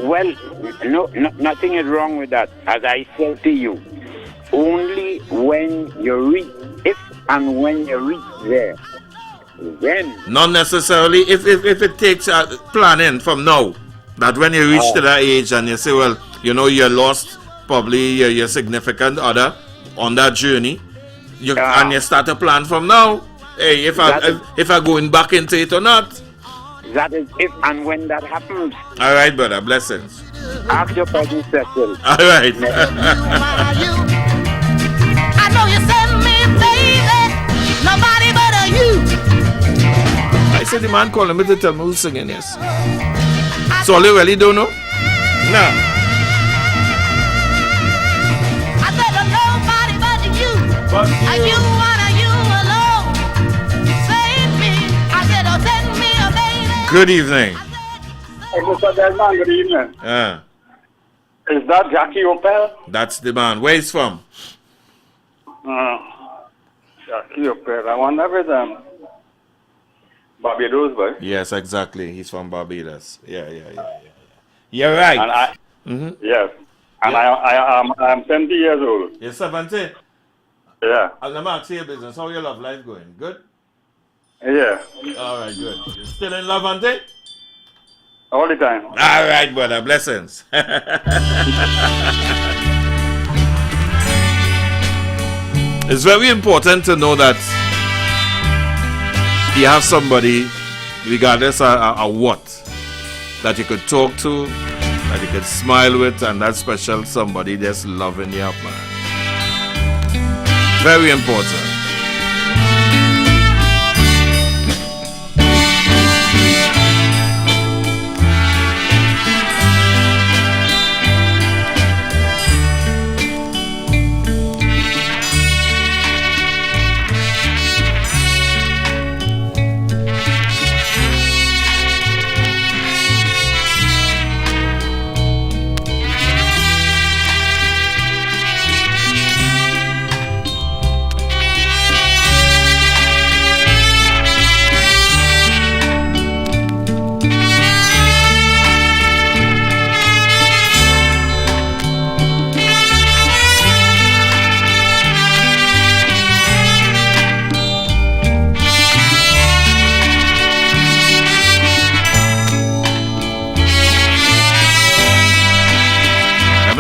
Speaker 12: Well, no, nothing is wrong with that. As I said to you, only when you reach, if and when you reach there, then.
Speaker 9: Not necessarily if it takes planning from now. That when you reach to that age and you say, well, you know, you lost probably your significant other on that journey, and you start to plan from now. Hey, if I going back into it or not.
Speaker 12: That is if and when that happens.
Speaker 9: All right, brother. Blessings.
Speaker 12: Ask your body settle.
Speaker 9: All right.
Speaker 1: I know you send me, baby. Nobody but you.
Speaker 9: I said the man calling me to tell me who's singing, yes. So you really don't know? No.
Speaker 1: I said nobody but you. And you alone. Save me. I said, oh, send me a baby.
Speaker 9: Good evening.
Speaker 11: Hey, Mr. Desmond, good evening. Is that Jackie Opel?
Speaker 9: That's the man. Where he's from?
Speaker 11: Jackie Opel. I wonder if it's Barbados, boy.
Speaker 9: Yes, exactly. He's from Barbados. Yeah. You're right.
Speaker 11: And yes. And I'm 70 years old.
Speaker 9: You're 70?
Speaker 11: Yeah.
Speaker 9: And let me ask you your business. How your love life going? Good?
Speaker 11: Yeah.
Speaker 9: All right, good. You still in love, Ante?
Speaker 11: All the time.
Speaker 9: All right, brother. Blessings. It's very important to know that you have somebody, regardless of what, that you could talk to, that you could smile with, and that special somebody just loving you up, man. Very important.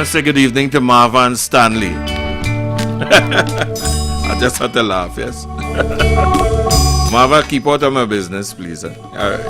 Speaker 9: Say good evening to Marvin Stanley. I just had to laugh, yes. Marva, keep out of my business, please. All right.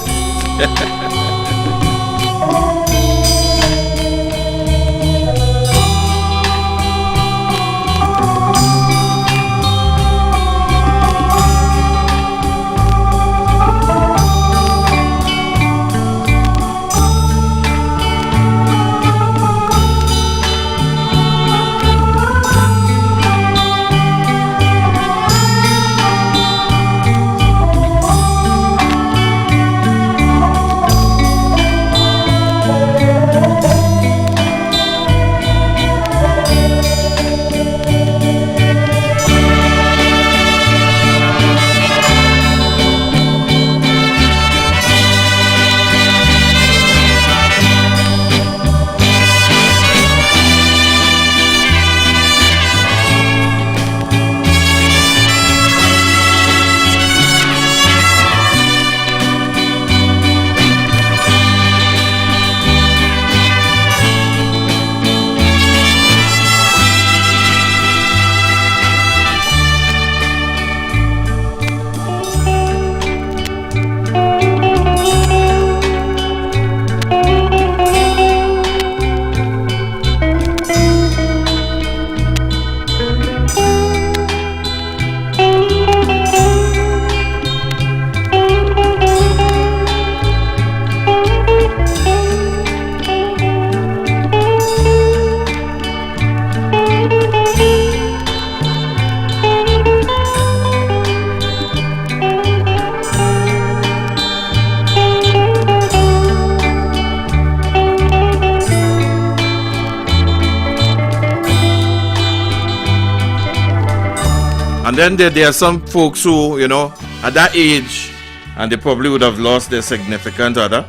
Speaker 9: And then there are some folks who, you know, at that age, and they probably would have lost their significant other.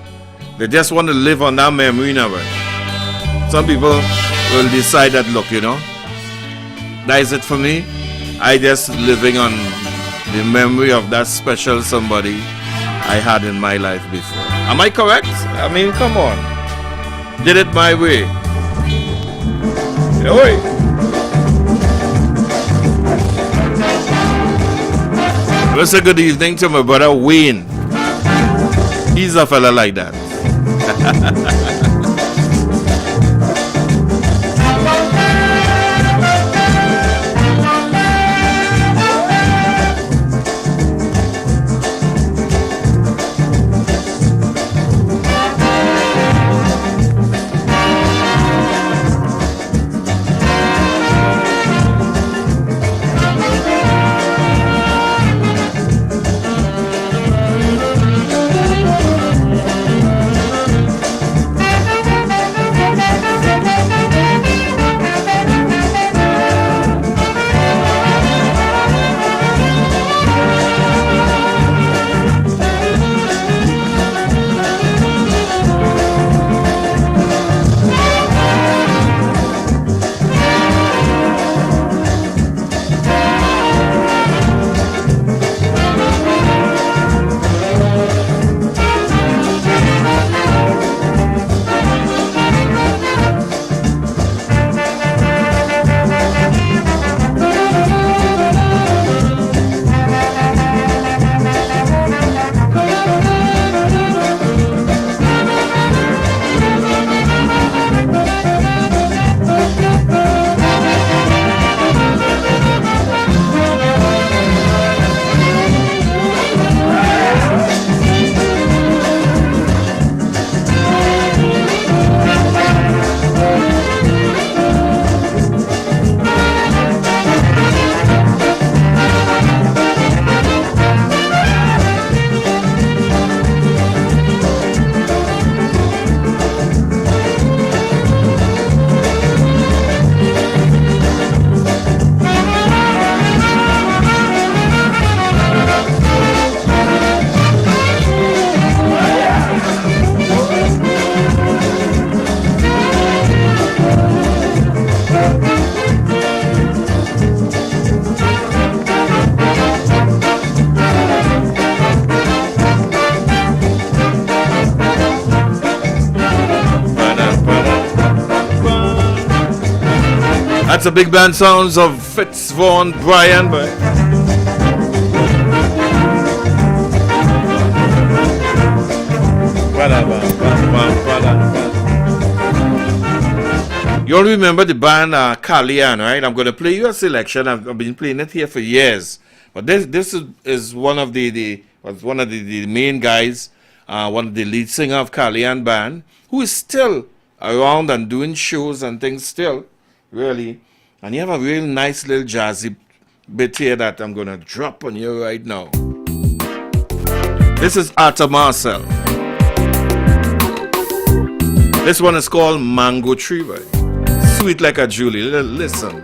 Speaker 9: They just want to live on that memory now. Right? Some people will decide that, look, you know, that is it for me. I just living on the memory of that special somebody I had in my life before. Am I correct? I mean, come on. Did it my way. Oi. Let's say good evening to my brother Wayne. He's a fella like that. That's the big band sounds of Fitz Vaughan Brian, but you all remember the band Kalyan, right? I'm going to play you a selection. I've been playing it here for years, but this is one of the main guys, one of the lead singer of Kalyan band, who is still around and doing shows and things still, really. And you have a real nice little jazzy bit here that I'm going to drop on you right now. This is Arthur Marcel. This one is called Mango Tree, right? Sweet like a Julie. Listen.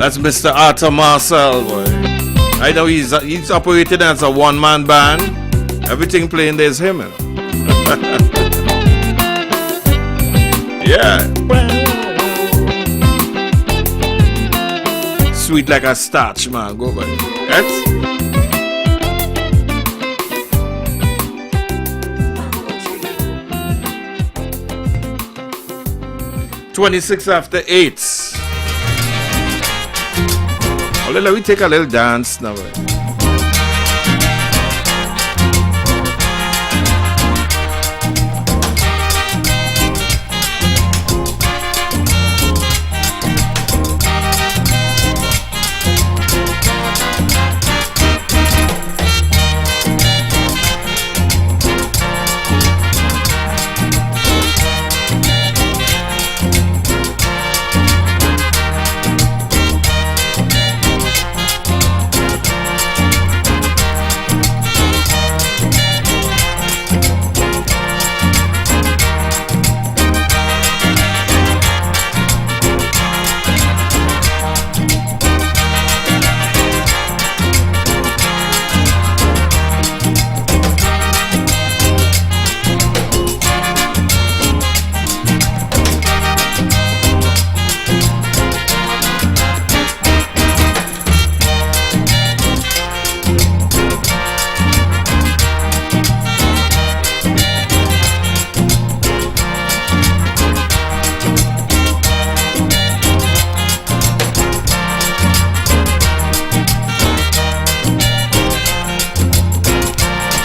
Speaker 9: That's Mr. Arthur Marcel, boy. I know he's operating as a one-man band. Everything playing there's him. Yeah. Sweet like a starch, man. Go back. That's 26 after 8. Let me take a little dance now.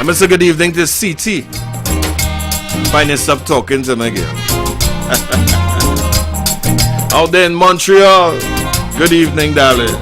Speaker 9: Mr. Good evening to CT. Finally stop talking to me again. Out there in Montreal. Good evening, darling.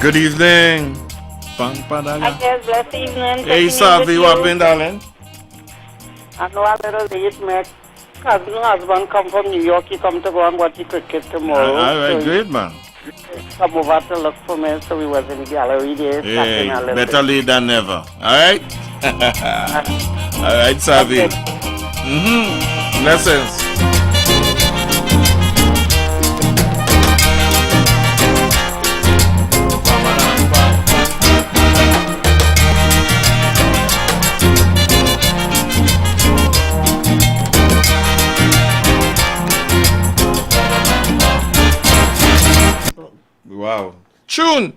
Speaker 9: Good evening.
Speaker 23: I guess blessed evening.
Speaker 9: Hey, Savi, what been, darling?
Speaker 23: I know a little late, my cousin husband come from New York. He come to go and watch the cricket tomorrow.
Speaker 9: All right,
Speaker 23: so
Speaker 9: great, man.
Speaker 23: Come over to look for me, so we was in the gallery there.
Speaker 9: Hey, better late than never. All right? All right, Savi. Blessings. Wow. Tune.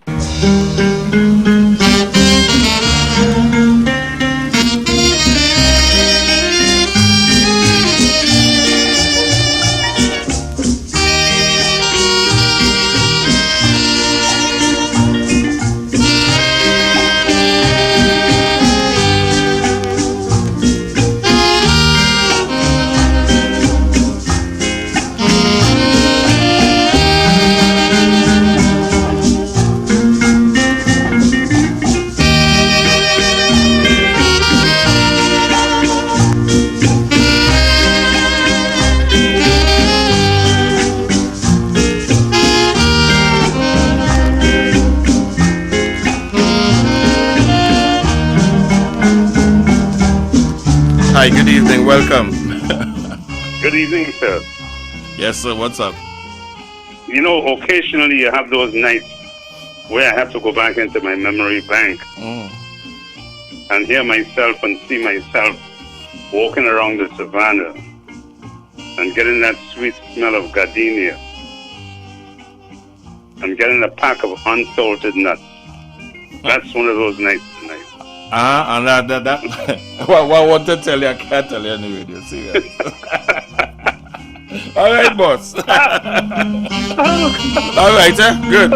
Speaker 9: Hi, good evening, welcome.
Speaker 13: Good evening, sir.
Speaker 9: Yes, sir, what's up?
Speaker 13: You know, occasionally you have those nights where I have to go back into my memory bank and hear myself and see myself walking around the savannah and getting that sweet smell of gardenia and getting a pack of unsalted nuts. That's one of those nights tonight.
Speaker 9: And that well, I want to tell you, I can't tell you on the radio, serious. All right, boss. All right, good.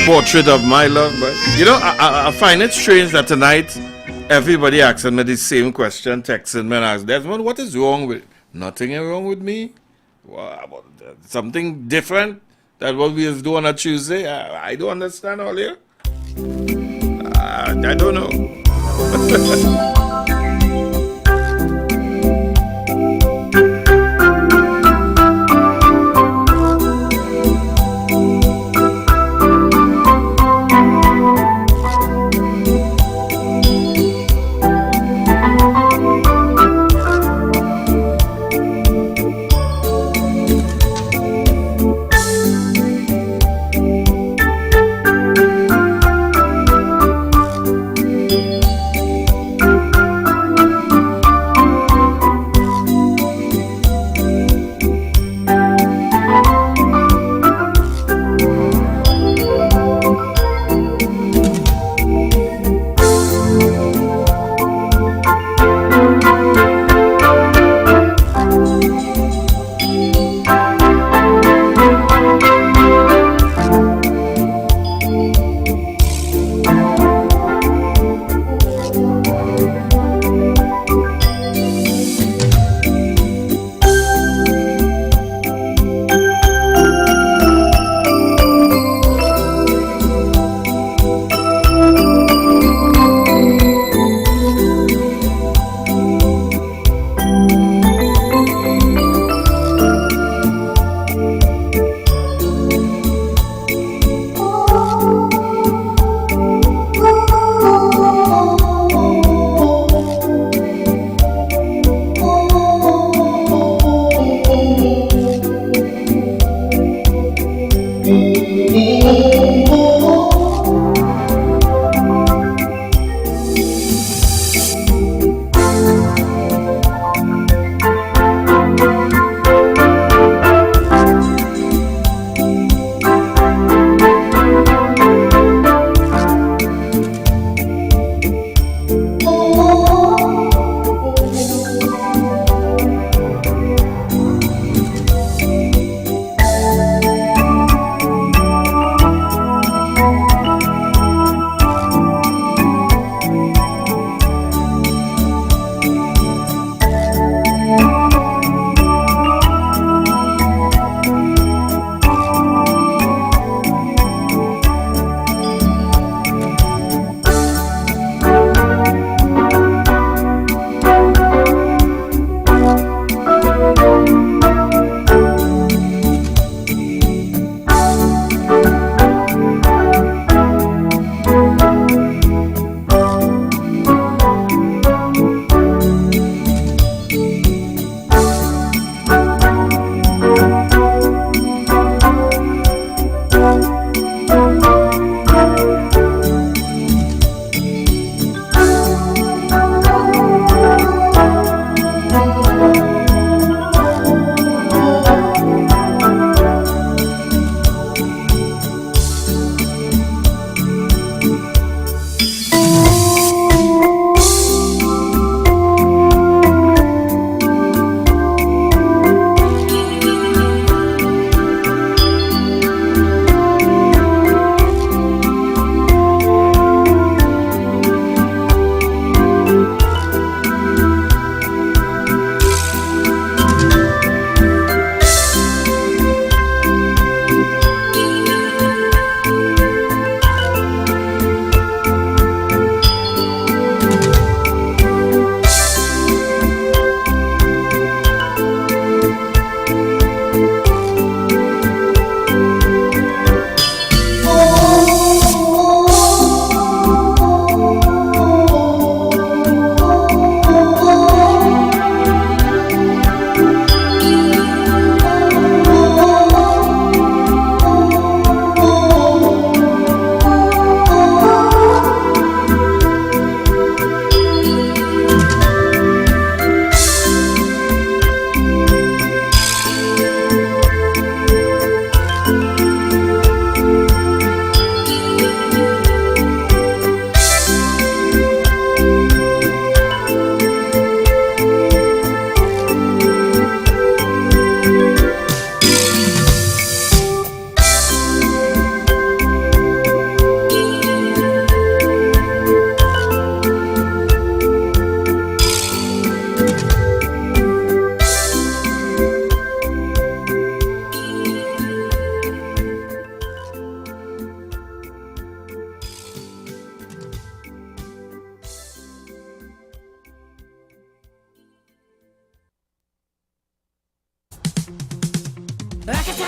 Speaker 9: Portrait of my love, but you know, I find it strange that tonight everybody asking me the same question, texting me and asking, Desmond, what is wrong with nothing wrong with me? Well, something different than what we was doing on a Tuesday? I don't understand all here. I don't know.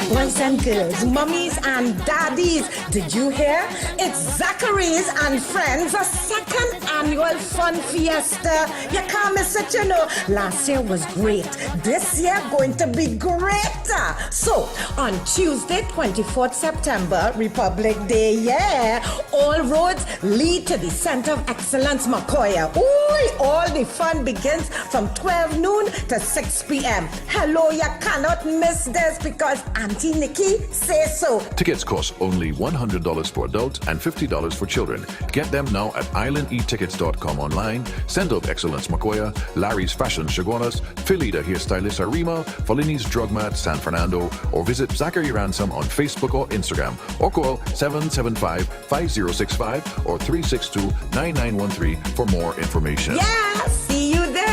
Speaker 10: Boys and girls, mummies and daddies, did you hear? It's Zachary's and Friends, a second annual fun fiesta. You can't miss it, you know. Last year was great. This year going to be greater. So, on Tuesday, 24th September, Republic Day, yeah, all roads lead to the Center of Excellence, Macoya. Ooh, all the fun begins from 12 noon to 6 p.m. Hello, you cannot miss this because Auntie Nikki says so.
Speaker 15: Tickets cost only $100 for adults and $50 for children. Get them now at islandetickets.com online. Center of Excellence Macoya, Larry's Fashion Chaguanas, Philida Hairstylist Arima, Folini's Drug Mart San Fernando, or visit Zachary Ransom on Facebook or Instagram, or call 775-5065 or 362-9913 for more information.
Speaker 10: Yeah, see you there.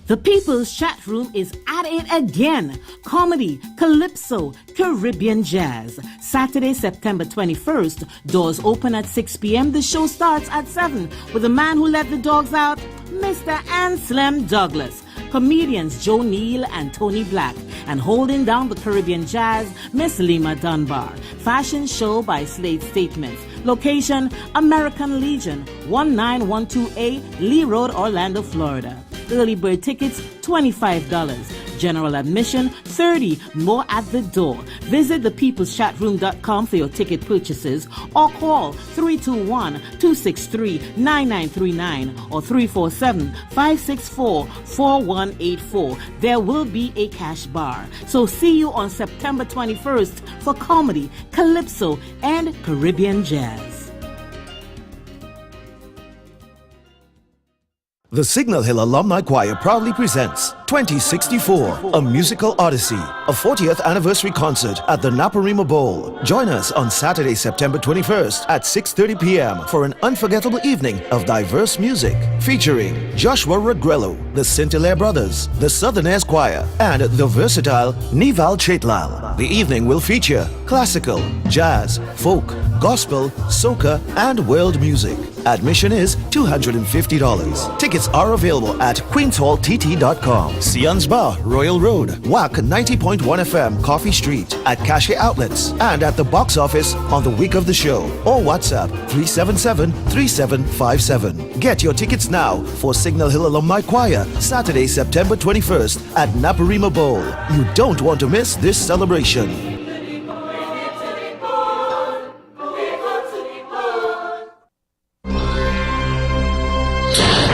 Speaker 2: The People's Chat Room is at it again. Comedy, Calypso, Caribbean Jazz. Saturday, September 21st. Doors open at 6 p.m. The show starts at 7 with the man who let the dogs out, Mr. Anselm Douglas. Comedians Joe Neal and Tony Black. And holding down the Caribbean Jazz, Miss Lima Dunbar. Fashion show by Slade Statements. Location, American Legion, 1912A, Lee Road, Orlando, Florida. Early bird tickets, $25. General admission, $30. More at the door. Visit thepeopleschatroom.com for your ticket purchases or call 321-263-9939 or 347-564-4184. There will be a cash bar. So see you on September 21st for comedy, Calypso, and Caribbean Jazz.
Speaker 21: The Signal Hill Alumni Choir proudly presents 2064, a musical odyssey, a 40th anniversary concert at the Naparima Bowl. Join us on Saturday, September 21st at 6:30 p.m. for an unforgettable evening of diverse music featuring Joshua Regrello, the Scintillare Brothers, the Southerners Choir, and the versatile Nival Chetlal. The evening will feature classical, jazz, folk, gospel, soca, and world music. Admission is $250. Tickets are available at queenshalltt.com. Sion's Bar, Royal Road, WACK 90.1 FM, Coffee Street, at Cache Outlets, and at the box office on the week of the show, or WhatsApp 377-3757. Get your tickets now for Signal Hill Alumni Choir, Saturday, September 21st at Naparima Bowl. You don't want to miss this celebration.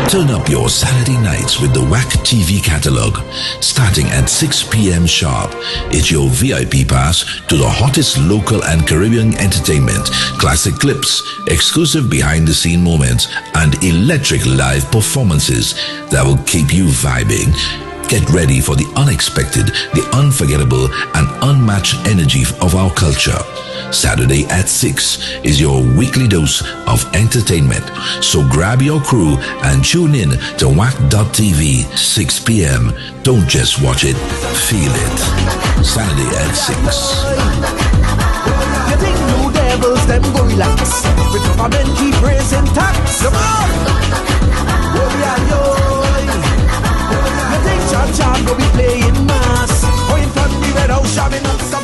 Speaker 18: Turn up your Saturday nights with the WACK TV catalog. Starting at 6 p.m. sharp, it's your VIP pass to the hottest local and Caribbean entertainment, classic clips, exclusive behind-the-scene moments, and electric live performances that will keep you vibing. Get ready for the unexpected, the unforgettable, and unmatched energy of our culture. Saturday at 6 is your weekly dose of entertainment. So grab your crew and tune in to WACK.tv, 6 p.m. Don't just watch it, feel it. Saturday at 6.
Speaker 1: You think new devils, them go relax. With government keep raising tax. Come on! You think John go be playing mass? Or in front of the red house, shoving up some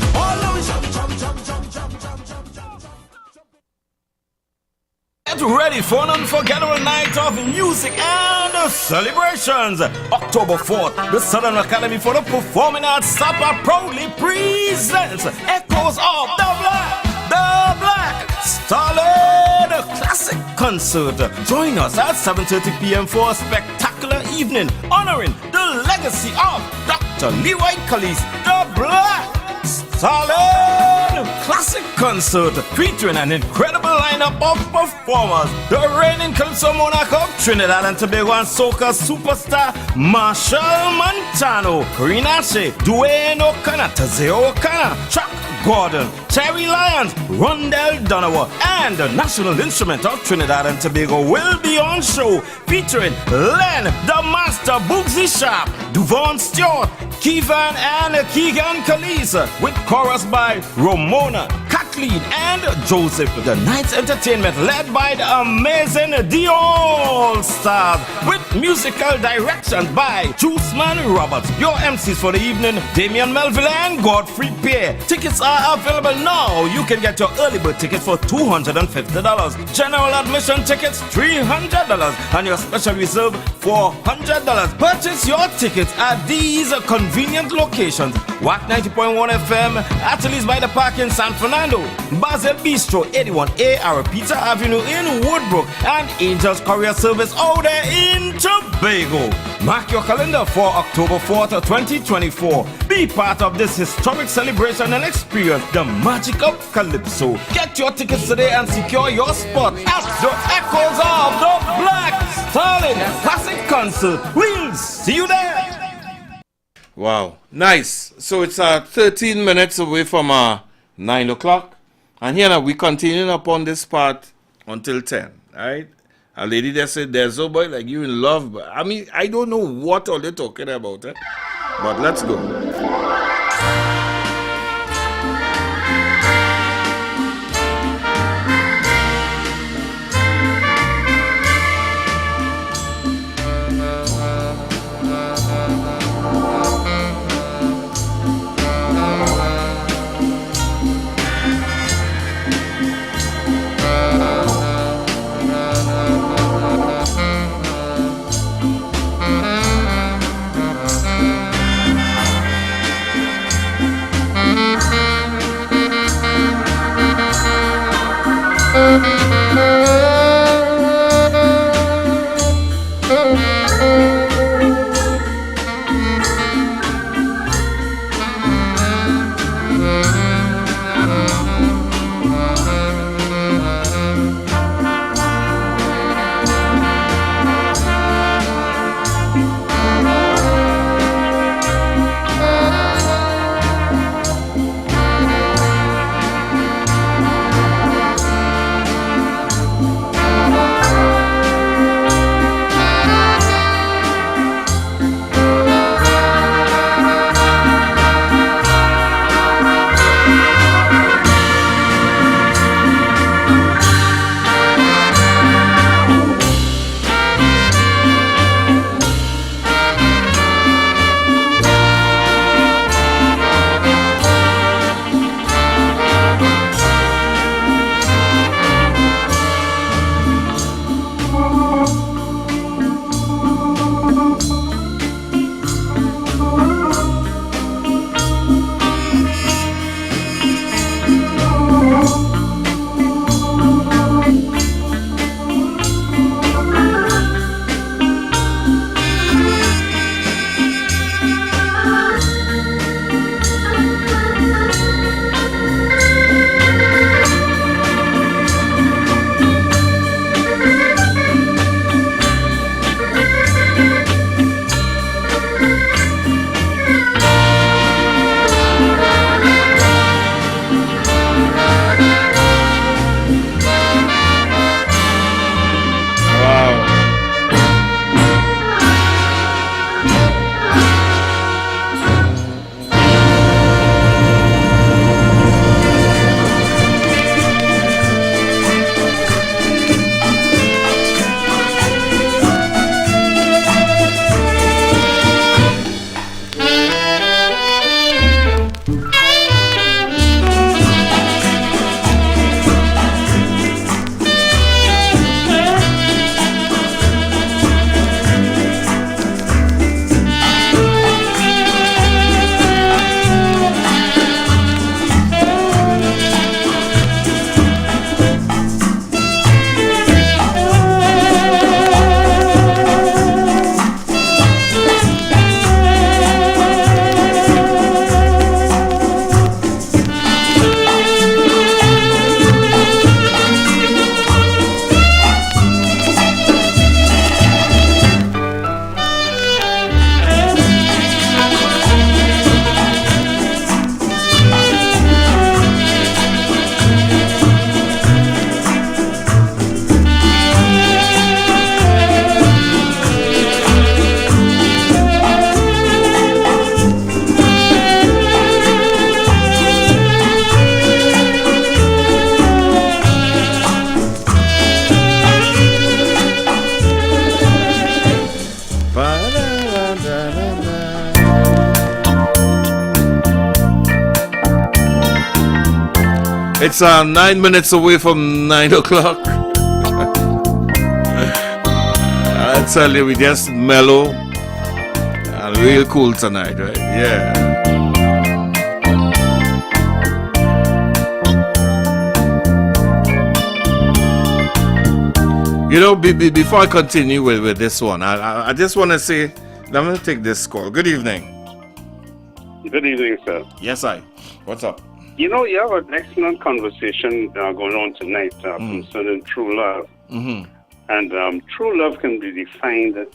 Speaker 22: Get ready for an unforgettable night of music and celebrations. October 4th, the Southern Academy for the Performing Arts SAPA proudly presents Echoes of the Black Starlet Classic Concert. Join us at 7:30 p.m. for a spectacular evening honoring the legacy of Dr. Leroy Calise, the Black Starlet Classic Concert, featuring an incredible lineup of performers. The reigning Calypso monarch of Trinidad and Tobago and soca superstar Marshall Montano, Rinache, Dwayne O'Connor, Tazeo O'Connor, Chuck Gordon, Terry Lyons, Rondell Donovan, and the National Instrument of Trinidad and Tobago will be on show, featuring Len, the Master Boogsy Sharp, Duvon Stewart, Keevan and Keegan Calise, with chorus by Ramona, Kathleen, and Joseph. The night's entertainment led by the amazing The All Stars, with musical directions by Juiceman Roberts. Your MCs for the evening, Damian Melville and Godfrey Pierre. Tickets are available now. You can get your early bird ticket for $250. General admission tickets $300, and your special reserve $400. Purchase your tickets at these convenient locations: WACK 90.1 FM, Ateliers by the Park in San Fernando, Basil Bistro 81A Arapita Avenue in Woodbrook, and Angels Courier Service out there in Tobago. Mark your calendar for October 4th, 2024. Be part of this historic celebration and experience the magic of Calypso. Get your tickets today and secure your spot at the Echoes of the Black Starlet Classic Concert. We'll see you there.
Speaker 9: Wow, nice. So it's 13 minutes away from 9 o'clock. And here now we continuing upon this part until 10, right? A lady there said, there's no boy like you in love. But I mean, I don't know what all they're talking about, eh? But let's go. It's 9 minutes away from 9 o'clock. I tell you, we just mellow and real cool tonight, right? Yeah. You know, before I continue with this one, I just want to say, I'm going to take this call. Good evening.
Speaker 13: Good evening, sir.
Speaker 9: Yes, What's up?
Speaker 13: You know, you have an excellent conversation going on tonight concerning true love.
Speaker 9: Mm-hmm.
Speaker 13: And true love can be defined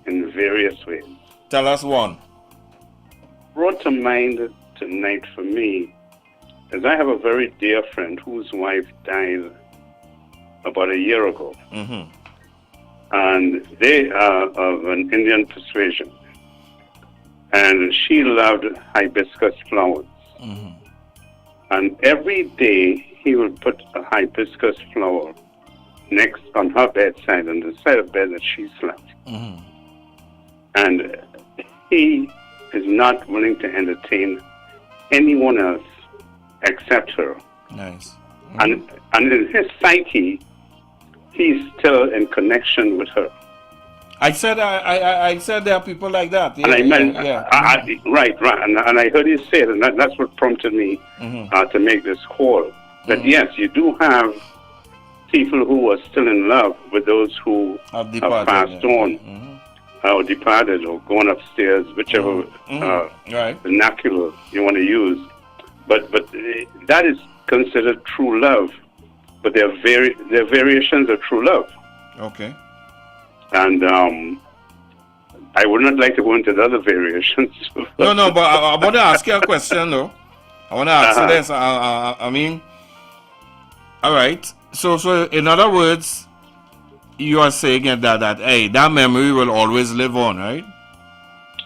Speaker 13: in various ways.
Speaker 9: Tell us one.
Speaker 13: Brought to mind tonight for me is I have a very dear friend whose wife died about a year ago.
Speaker 9: Mm-hmm.
Speaker 13: And they are of an Indian persuasion. And she loved hibiscus flowers.
Speaker 9: Mm-hmm.
Speaker 13: And every day he would put a hibiscus flower next on her bedside, on the side of bed that she slept.
Speaker 9: Mm-hmm.
Speaker 13: And he is not willing to entertain anyone else except her.
Speaker 9: Nice. Mm-hmm.
Speaker 13: And in his psyche, he's still in connection with her.
Speaker 9: I said there are people like that. Yeah,
Speaker 13: and I meant, right. And I heard you say it, and that's what prompted me to make this call. That yes, you do have people who are still in love with those who have passed on, or departed, or gone upstairs, whichever vernacular you want to use. But that is considered true love. But there are variations of true love.
Speaker 9: Okay.
Speaker 13: And I would not like to go into the other variations.
Speaker 9: No, but I want to ask you a question, though. I want to ask you this. I mean, all right. So in other words, you are saying that hey, that memory will always live on, right?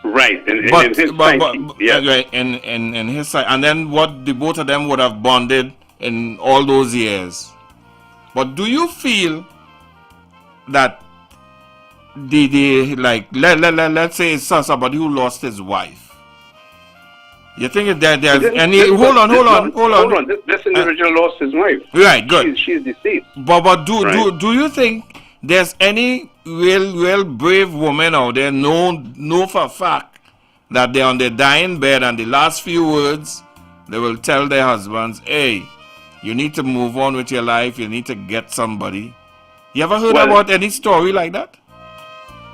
Speaker 13: Right. In his
Speaker 9: side. And then what the both of them would have bonded in all those years. But do you feel that let's say it's somebody who lost his wife? You think there's any? Hold on.
Speaker 13: This individual lost his wife.
Speaker 9: Right, good.
Speaker 13: She's deceased.
Speaker 9: But do you think there's any real brave woman out there know for a fact that they're on their dying bed and the last few words they will tell their husbands, hey, you need to move on with your life, you need to get somebody? You ever heard about any story like that?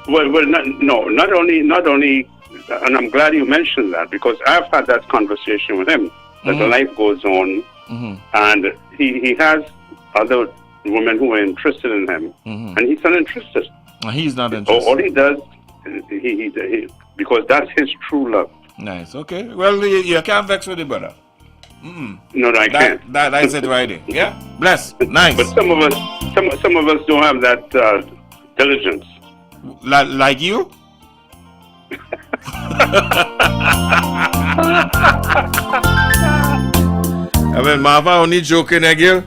Speaker 13: Not only, and I'm glad you mentioned that, because I've had that conversation with him, that the life goes on, and he has other women who are interested in him, and he's not interested.
Speaker 9: He's not interested.
Speaker 13: All he does, he because that's his true love.
Speaker 9: Nice, okay. Well, you can't vex with it, brother.
Speaker 13: No, I can't.
Speaker 9: That's it right there. Yeah, bless. Nice.
Speaker 13: But some of us don't have that diligence.
Speaker 9: Like you? I mean, Marva only joking again.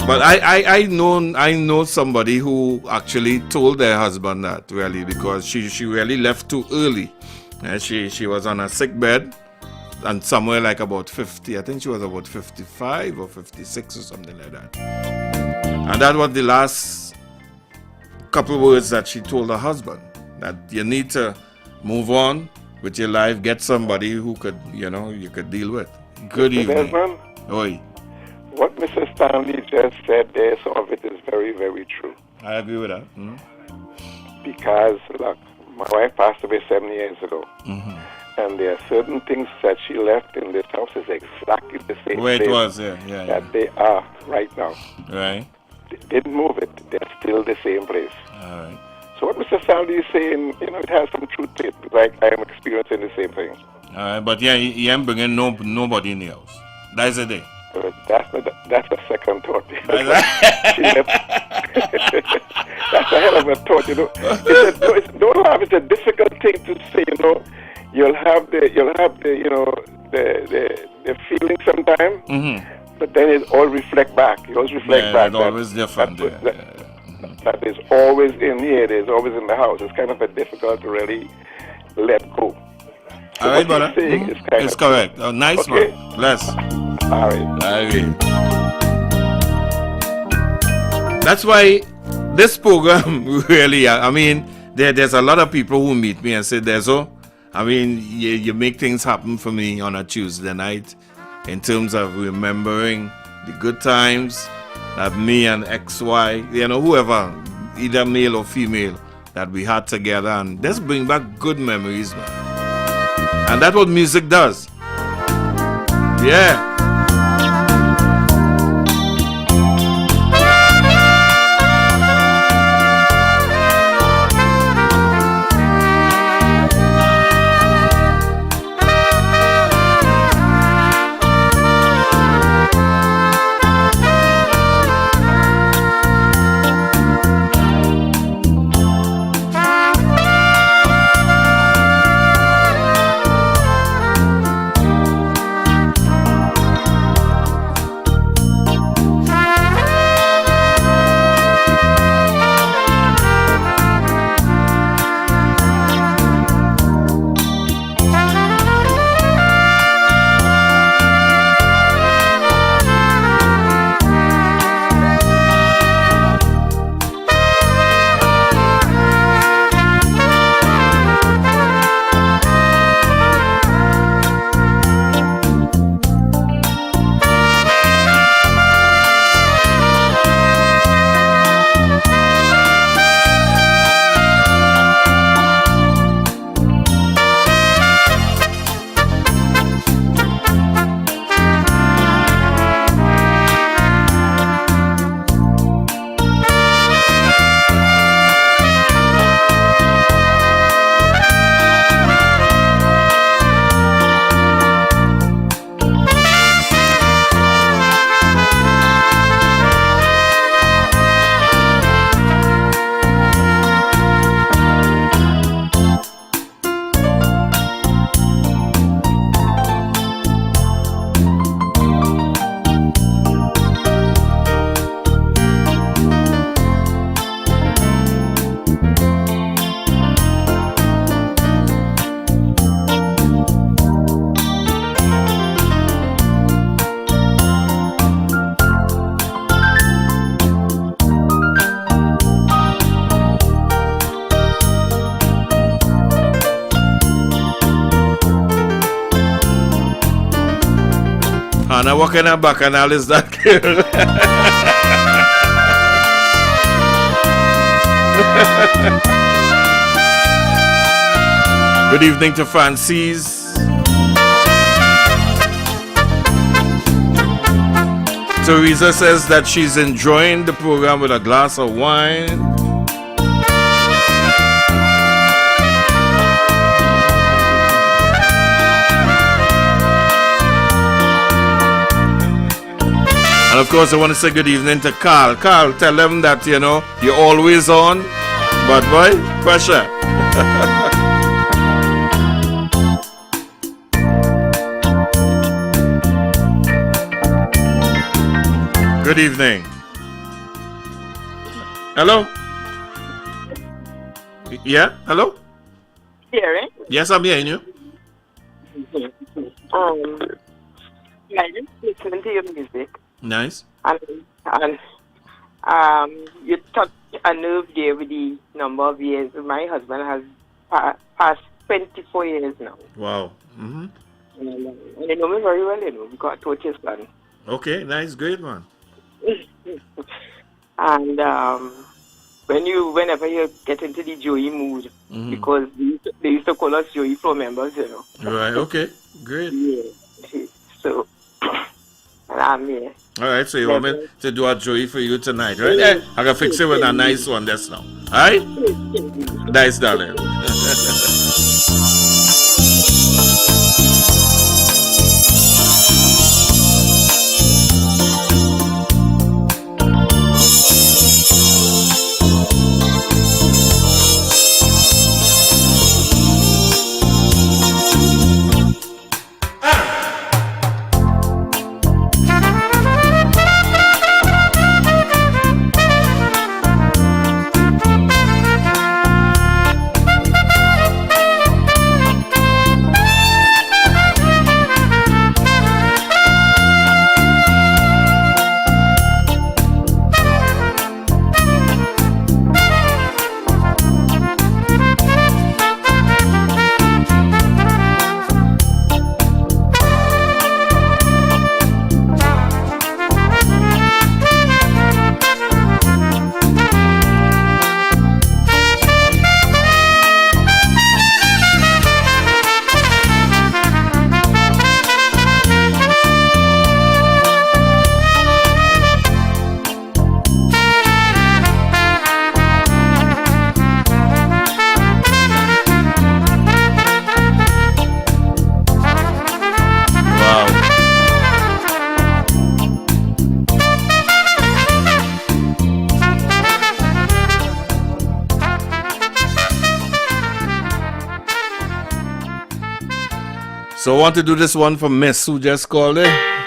Speaker 9: But I know somebody who actually told their husband that, really, because she really left too early. She was on a sick bed, and somewhere like about 50, I think she was about 55 or 56 or something like that. And that was the last couple of words that she told her husband, that you need to move on with your life, get somebody who could, you could deal with. Good evening.
Speaker 8: Desmond,
Speaker 9: Oi.
Speaker 8: What Mr. Stanley just said there, some of it is very, very true.
Speaker 9: I agree with that.
Speaker 8: Because, look, my wife passed away 7 years ago. And there are certain things that she left in this house is exactly the same
Speaker 9: way it was,
Speaker 8: that they are right now.
Speaker 9: Right.
Speaker 8: They didn't move it. They're still the same place.
Speaker 9: All right.
Speaker 8: So what Mr. Stanley is saying, it has some truth to it. Like, I am experiencing the same thing.
Speaker 9: All right, but he ain't bringing nobody in the house. That's the day.
Speaker 8: That's a second thought. That's a hell of a thought, Don't laugh. It's a difficult thing to say, You'll have the feeling sometime, but then it all reflect back. You always reflect back.
Speaker 9: It's always different.
Speaker 8: That is always in here. It is always in the house. It's kind of difficult to really let go.
Speaker 9: All right, brother. It's correct. Oh, nice one. Bless.
Speaker 8: All right.
Speaker 9: That's why this program really, I mean, there's a lot of people who meet me and say, Dezo, I mean, you make things happen for me on a Tuesday night in terms of remembering the good times that me and XY, whoever, either male or female, that we had together, and just bring back good memories, man. And that's what music does. Yeah. Anna, what kind of bacchanal is that, girl? Good evening to Francis. Teresa says that she's enjoying the program with a glass of wine. And of course, I want to say good evening to Carl. Carl, tell them that, you're always on, but boy, pressure. Good evening. Hello? Yeah, hello?
Speaker 23: Hearing?
Speaker 9: Yes, I'm hearing you.
Speaker 23: I just listen to your music.
Speaker 9: Nice.
Speaker 23: And you touched a nerve there with the number of years. My husband has passed 24 years now.
Speaker 9: Wow. Mm-hmm.
Speaker 23: And you know me very well, because I taught his son.
Speaker 9: Okay, nice, great, man.
Speaker 23: And whenever you get into the Joey mood, because they used to call us Joey Flow members,
Speaker 9: Right, okay, great.
Speaker 23: Yeah. So, and I'm here.
Speaker 9: All right, so you want me to do a Joey for you tonight, right? Yeah, I can fix it with a nice one just now. All right? Nice, darling. So I want to do this one for Miss who just called it.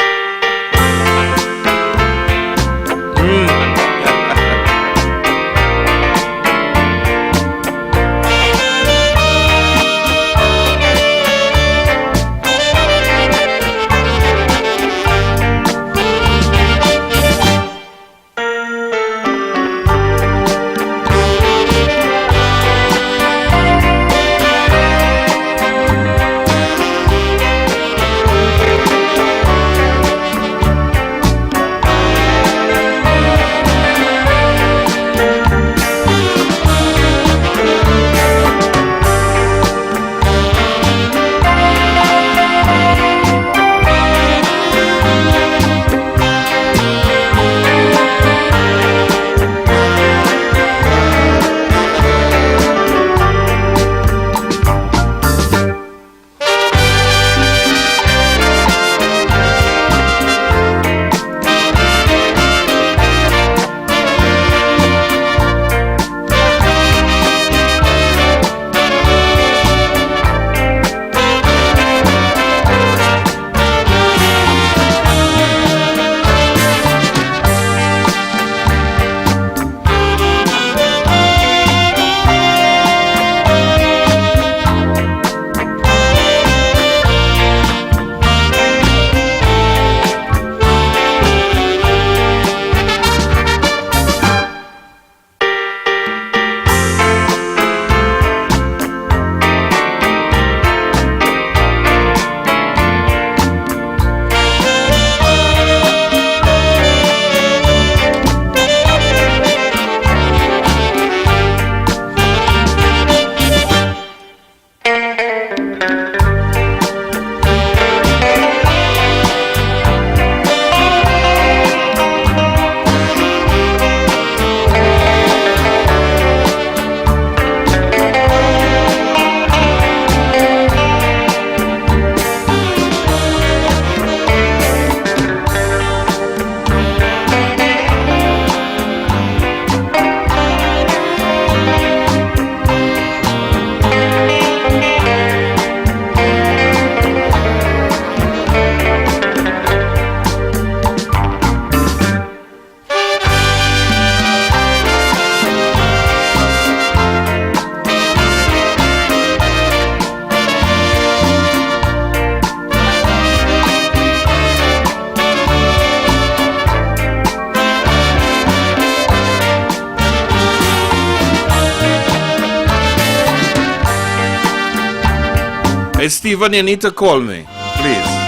Speaker 9: Hey, Stephen, you need to call me, please.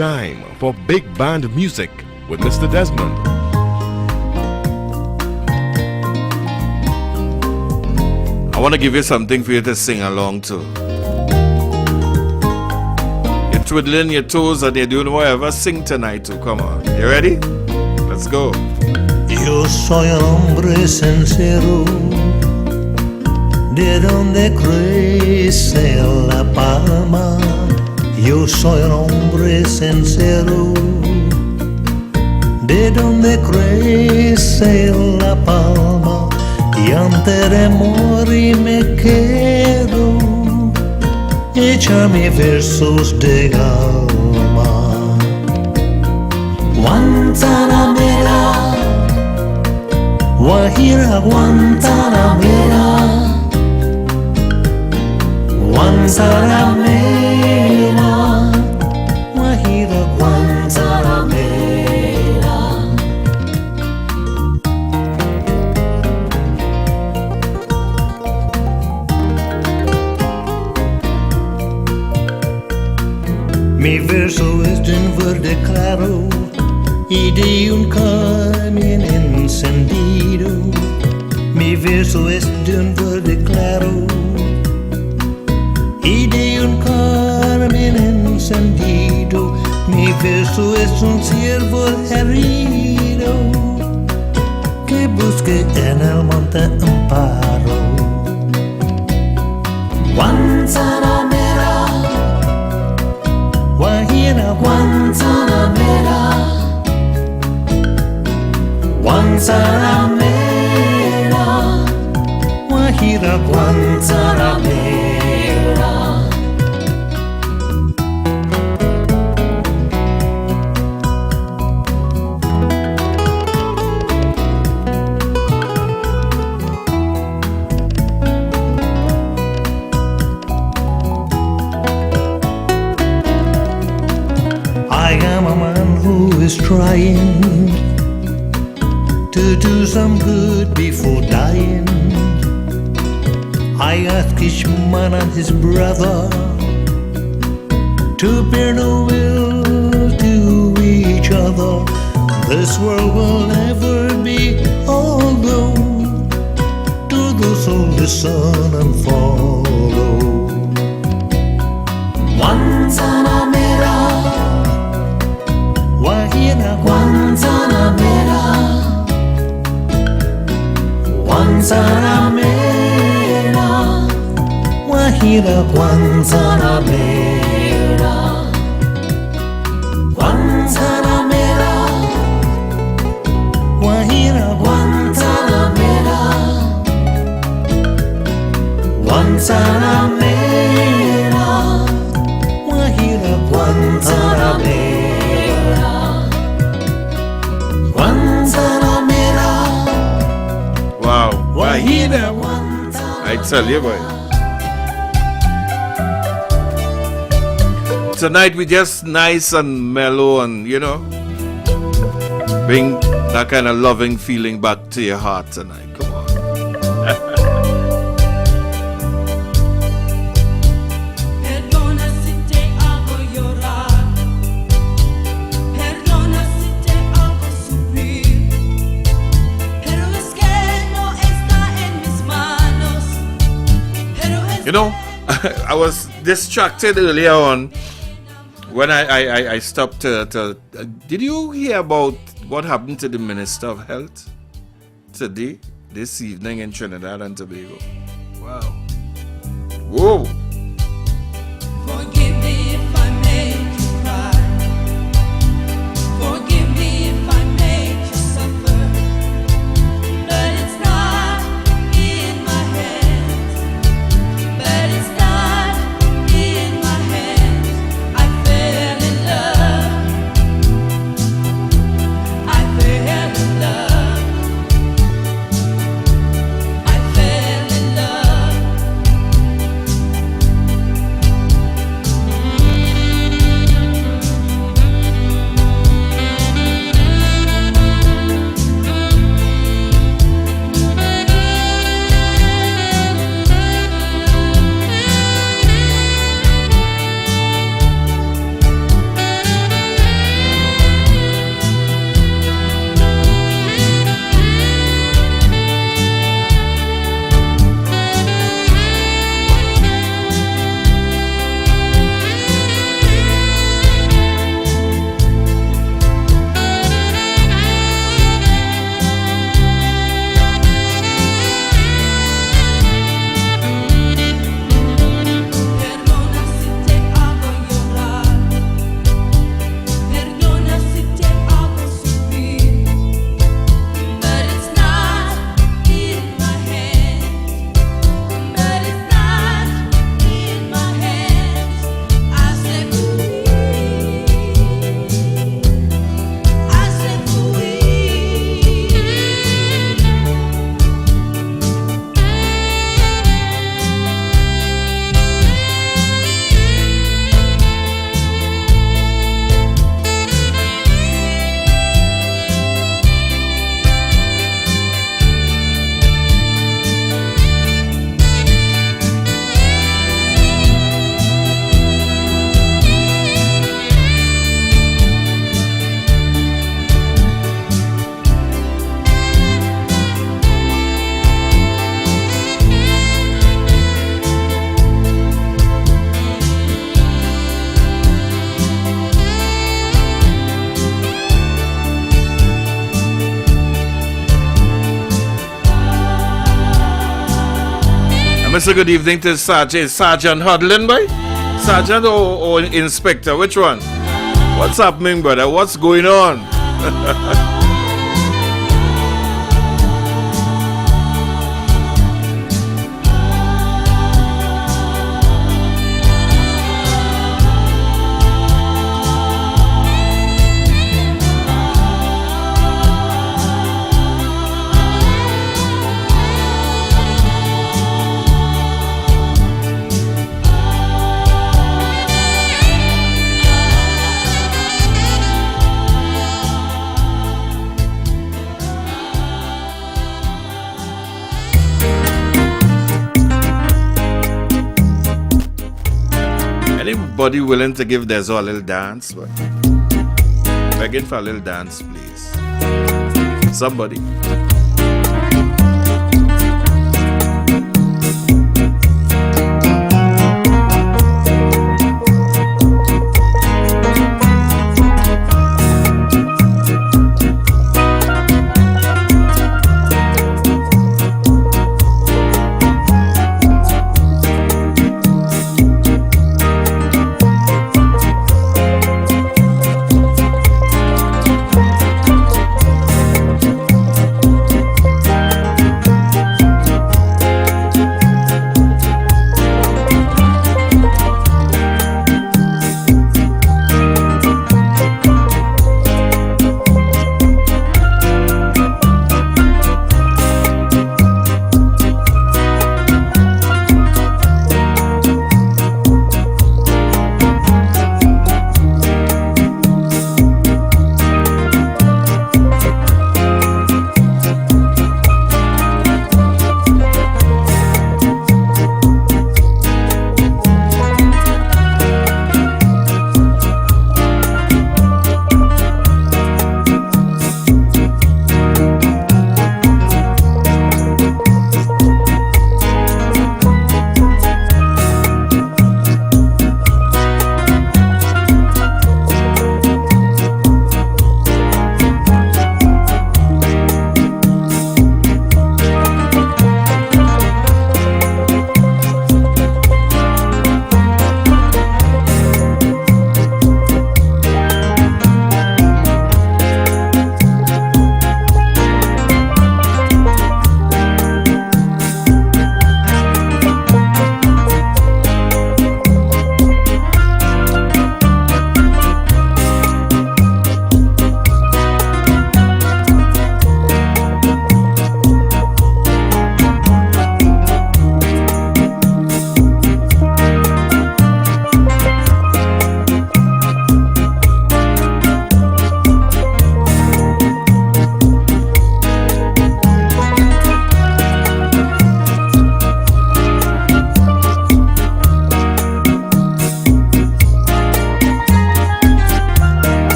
Speaker 20: time for big band music with Mr. Desmond.
Speaker 9: I want to give you something for you to sing along to. You're twiddling your toes and you're doing whatever. Sing tonight too. Come on. You ready? Let's go.
Speaker 1: Yo soy un hombre sincero, de donde crece la palma. Yo soy un hombre sincero, de donde crece la palma. Y antes de morir me quiero echar mis versos de alma. Guantanamera, Guajira, Guantanamera, Guantanamera, Guajira, Guantanamera. Mi verso es de un verde claro y de un carmín encendido. Mi verso es de un verde claro y de un carmín encendido. Mi verso es un ciervo herido que busque en el monte amparo. Guantanamera, Guajira, Guantanamera, Guantanamera, Guajira, Guantanamera. I am a man who is trying to do some good before dying. I ask each man and his brother to bear no will to each other. This world will never be although to those who listen and follow. Guantanamera, Guajira, Guantanamera, Guantanamera, Guajira, Guantanamera, Guantanamera, Guajira, Guantanamera, Guantanamera, Guajira, Guantanamera, Guantanamera.
Speaker 9: Wow. Guajira. I tell you, boy. Tonight we just nice and mellow and, you know, bring that kind of loving feeling back to your heart tonight. Come on. You know, I was distracted earlier on when I stopped to did you hear about what happened to the Minister of Health today, this evening in Trinidad and Tobago? Wow. Whoa.
Speaker 16: Forgive me if I make you cry. Forgive me if I make you suffer. But it's not in my hands. But it's not in my hands. I fell in love. I fell in love. I fell in love.
Speaker 9: me say good evening to Sergeant Hudlin, boy? Sergeant or Inspector? Which one? What's happening, brother? What's going on? Anybody willing to give Dezo a little dance? But begging for a little dance, please. Somebody.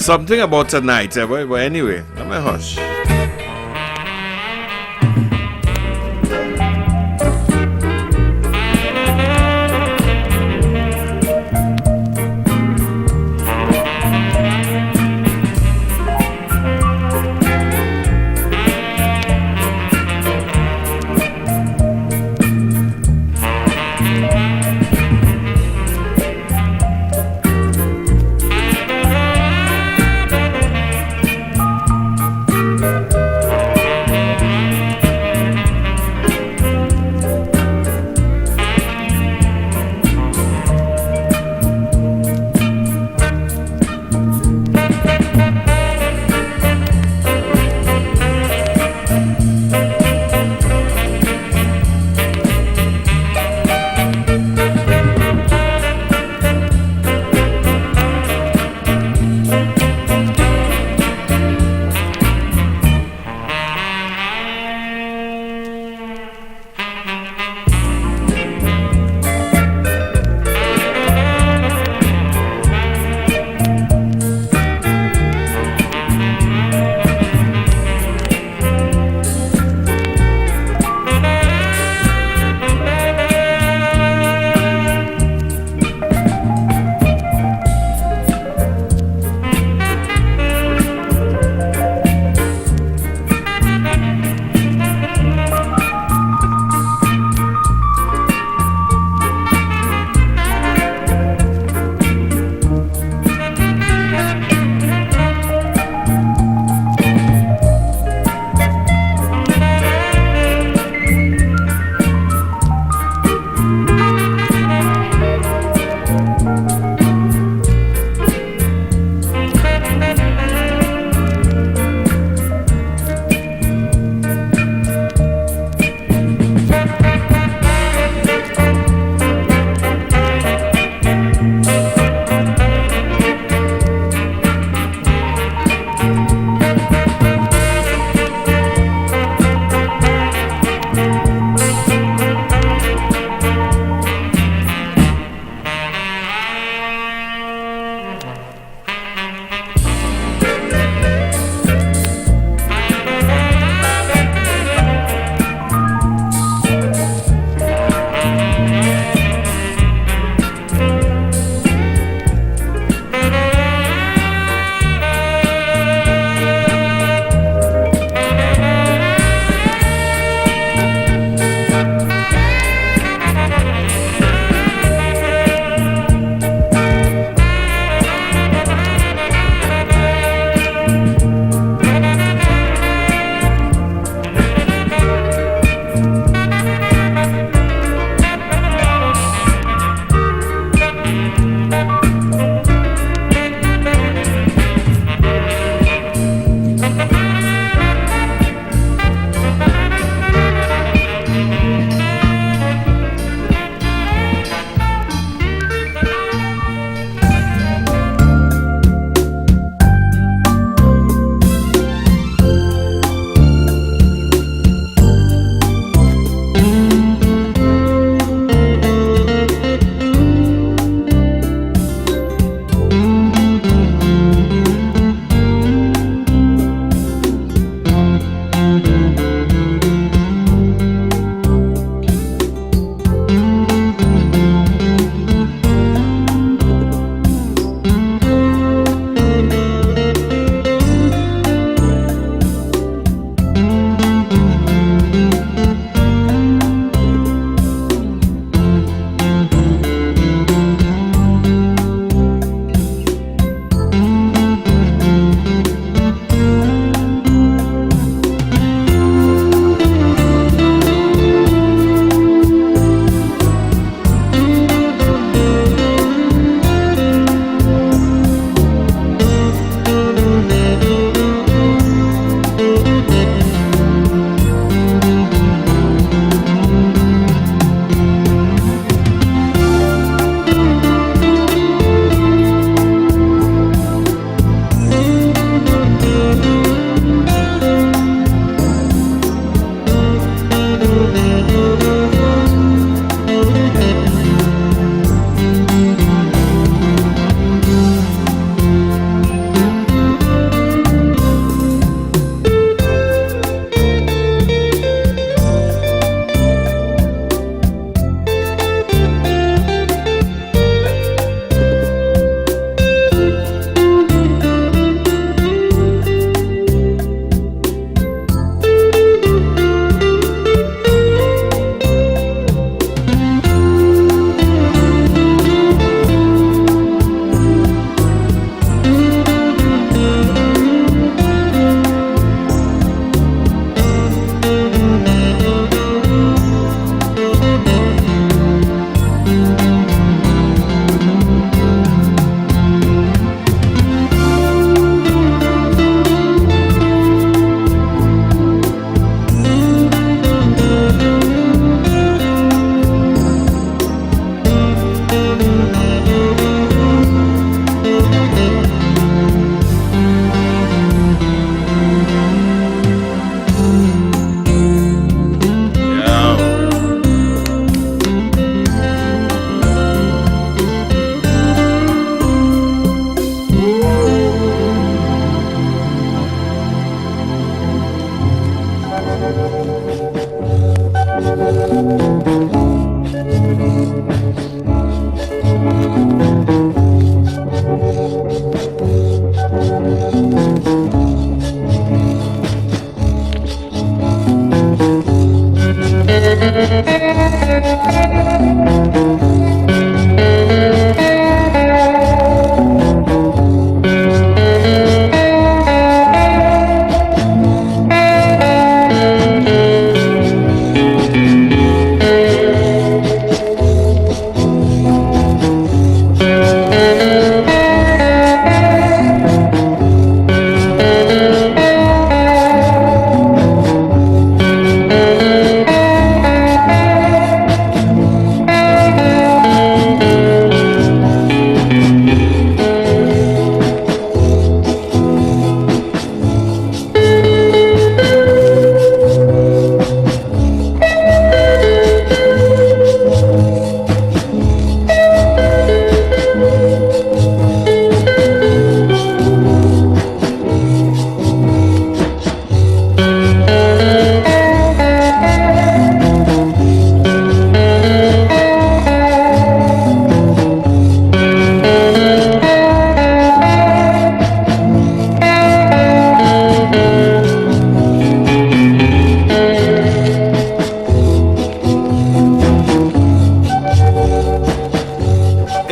Speaker 9: Something about tonight, but anyway, let me hush.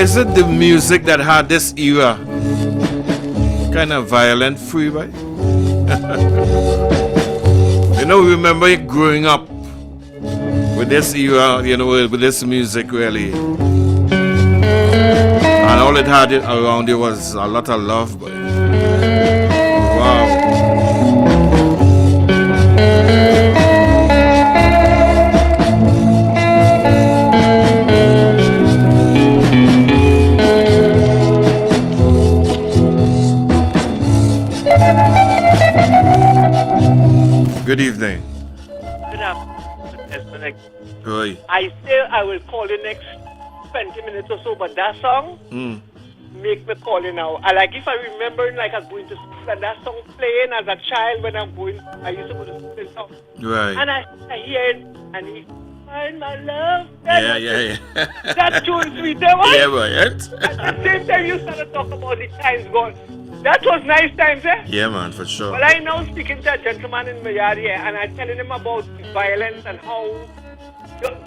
Speaker 9: Is it the music that had this era kind of violent free, right? You know, remember it growing up with this era, you know, with this music really. And all it had around it was a lot of love, but wow. Good evening.
Speaker 14: Good afternoon.
Speaker 9: Right.
Speaker 14: I say I will call you next 20 minutes or so, but that song make me call you now. I like if I remember like I'm going to school and that song playing as a child when I used to go to school and stuff.
Speaker 9: Right.
Speaker 14: And I hear it and he find my love.
Speaker 9: Yeah.
Speaker 14: That tune sweet, right?
Speaker 9: Yeah, right.
Speaker 14: At the same time you started talking about the times gone. That was nice times, eh?
Speaker 9: Yeah, man, for sure.
Speaker 14: Well, I now speaking to a gentleman in my yard here, and I'm telling him about violence and how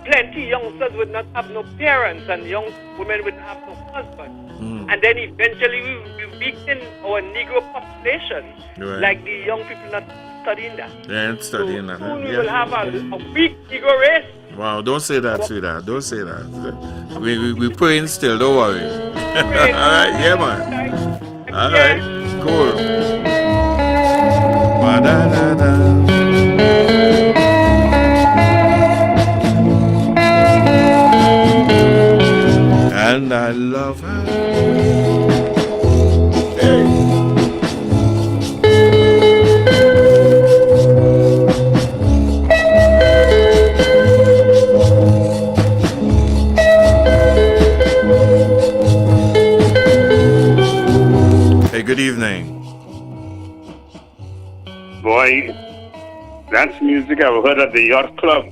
Speaker 14: plenty youngsters would not have no parents and young women would not have no husbands. And then eventually we weaken our Negro population,
Speaker 9: Right.
Speaker 14: like the young people not studying that.
Speaker 9: Yeah, I'm studying that.
Speaker 14: Soon we
Speaker 9: Yeah.
Speaker 14: will have a weak Negro race.
Speaker 9: Wow, don't say that, sweetheart. Don't say that. We praying still, don't worry. All right, yeah, man. All right, cool. Ba-da-da-da. And I love her. Hey, good evening.
Speaker 13: Boy, that's music I've heard at the Yacht Club.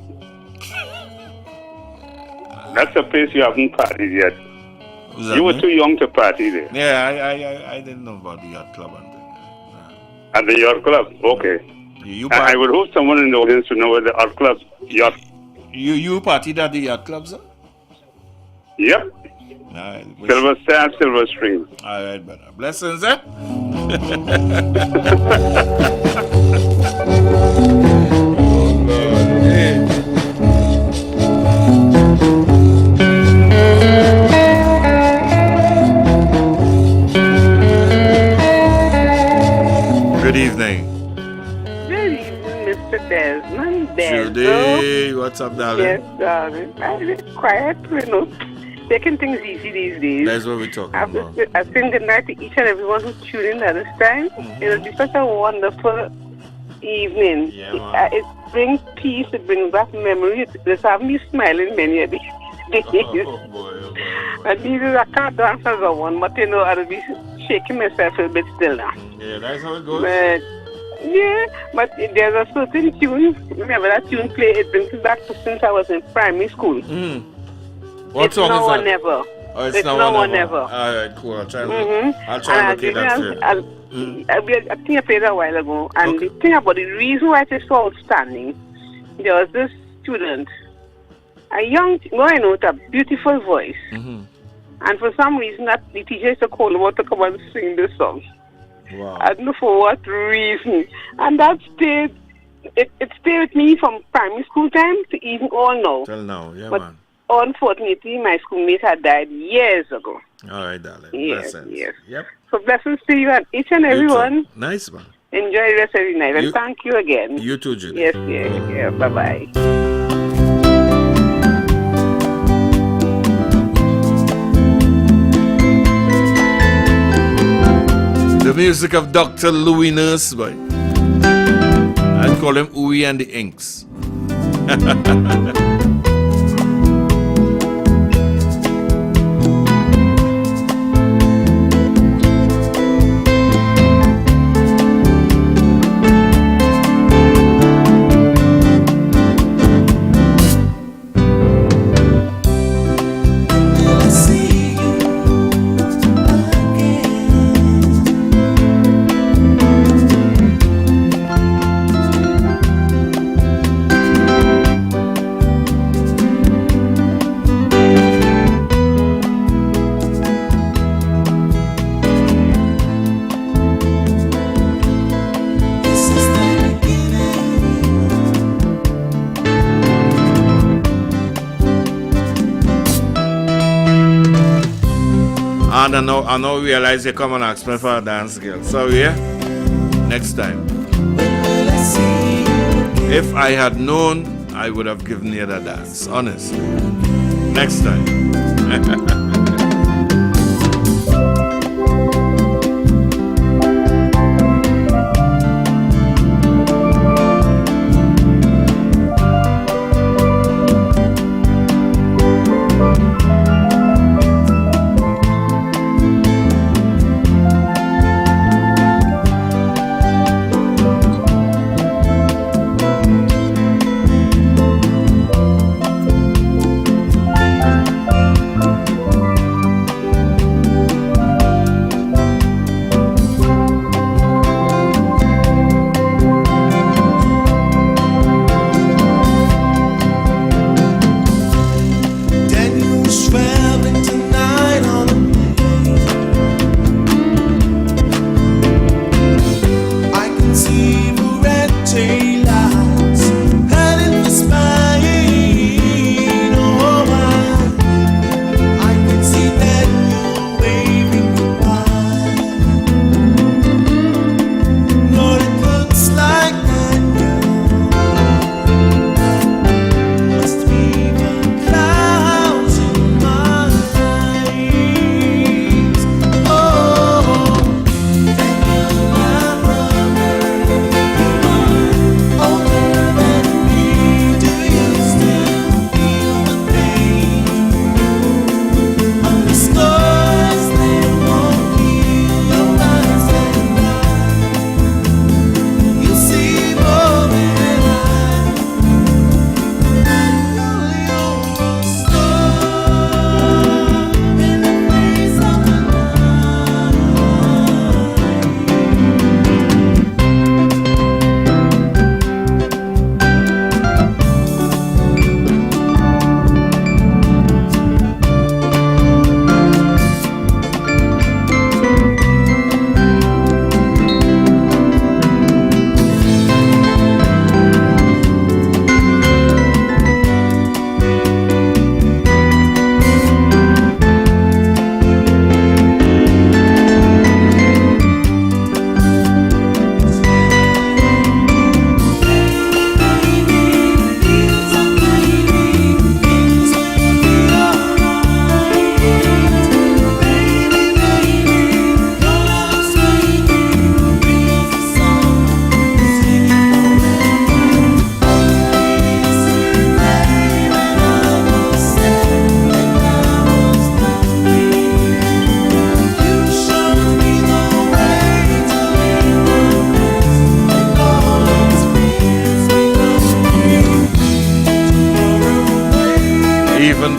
Speaker 13: That's a place you haven't partied yet. You were too young to party there.
Speaker 9: Yeah, I didn't know about the yacht club.
Speaker 13: At the Yacht Club, okay. I would hope someone in the audience to know where the yacht.
Speaker 9: You partied at the yacht club, sir?
Speaker 13: Yep.
Speaker 9: All right.
Speaker 13: Silver Star, Silver String.
Speaker 9: All right, brother. Blessings, eh? Good evening.
Speaker 4: Good evening, Mr. Desmond.
Speaker 9: Judy, what's up, darling?
Speaker 4: Yes, darling. I'm quiet, you know, taking things easy these days.
Speaker 9: That's what we're talking about.
Speaker 4: I think good night to each and everyone who tuned in at this time. It'll be such a wonderful evening. It brings peace, it brings back memory. It's having me smiling many of these days. And these I can't dance as a one, but you know, I'll be shaking myself a bit still now.
Speaker 9: Yeah, that's how it goes.
Speaker 4: But there's a certain tune. Remember that tune play? It brings me back to since I was in primary school.
Speaker 9: What song
Speaker 4: now
Speaker 9: is that?
Speaker 4: or never.
Speaker 9: Oh,
Speaker 4: It's now or never.
Speaker 9: All right, cool. I'll try and
Speaker 4: I
Speaker 9: locate that for you.
Speaker 4: think I played it a while ago. And the thing about the reason why it is so outstanding, there was this student, a young boy with a beautiful voice. And for some reason, that the teacher used to call him out to come and sing this song.
Speaker 9: Wow.
Speaker 4: I don't know for what reason. And that stayed, it stayed with me from primary school time to even all now.
Speaker 9: Till now, yeah,
Speaker 4: But
Speaker 9: man.
Speaker 4: unfortunately, my schoolmate had died years ago.
Speaker 9: All right, darling.
Speaker 4: Yes,
Speaker 9: Blessings.
Speaker 4: yes.
Speaker 9: Yep.
Speaker 4: So blessings to you and each and everyone.
Speaker 9: Nice, man.
Speaker 4: Enjoy the rest of your night. And thank you again.
Speaker 9: You too, Judy.
Speaker 4: Yes, yeah. Bye-bye.
Speaker 9: The music of Dr. Louis Nurse, boy. I'd call him Ooey and the Inks. Man, I now realize you come and ask me for a dance, girl. Sorry, yeah? Next time. If I had known, I would have given you the dance. Honestly. Next time.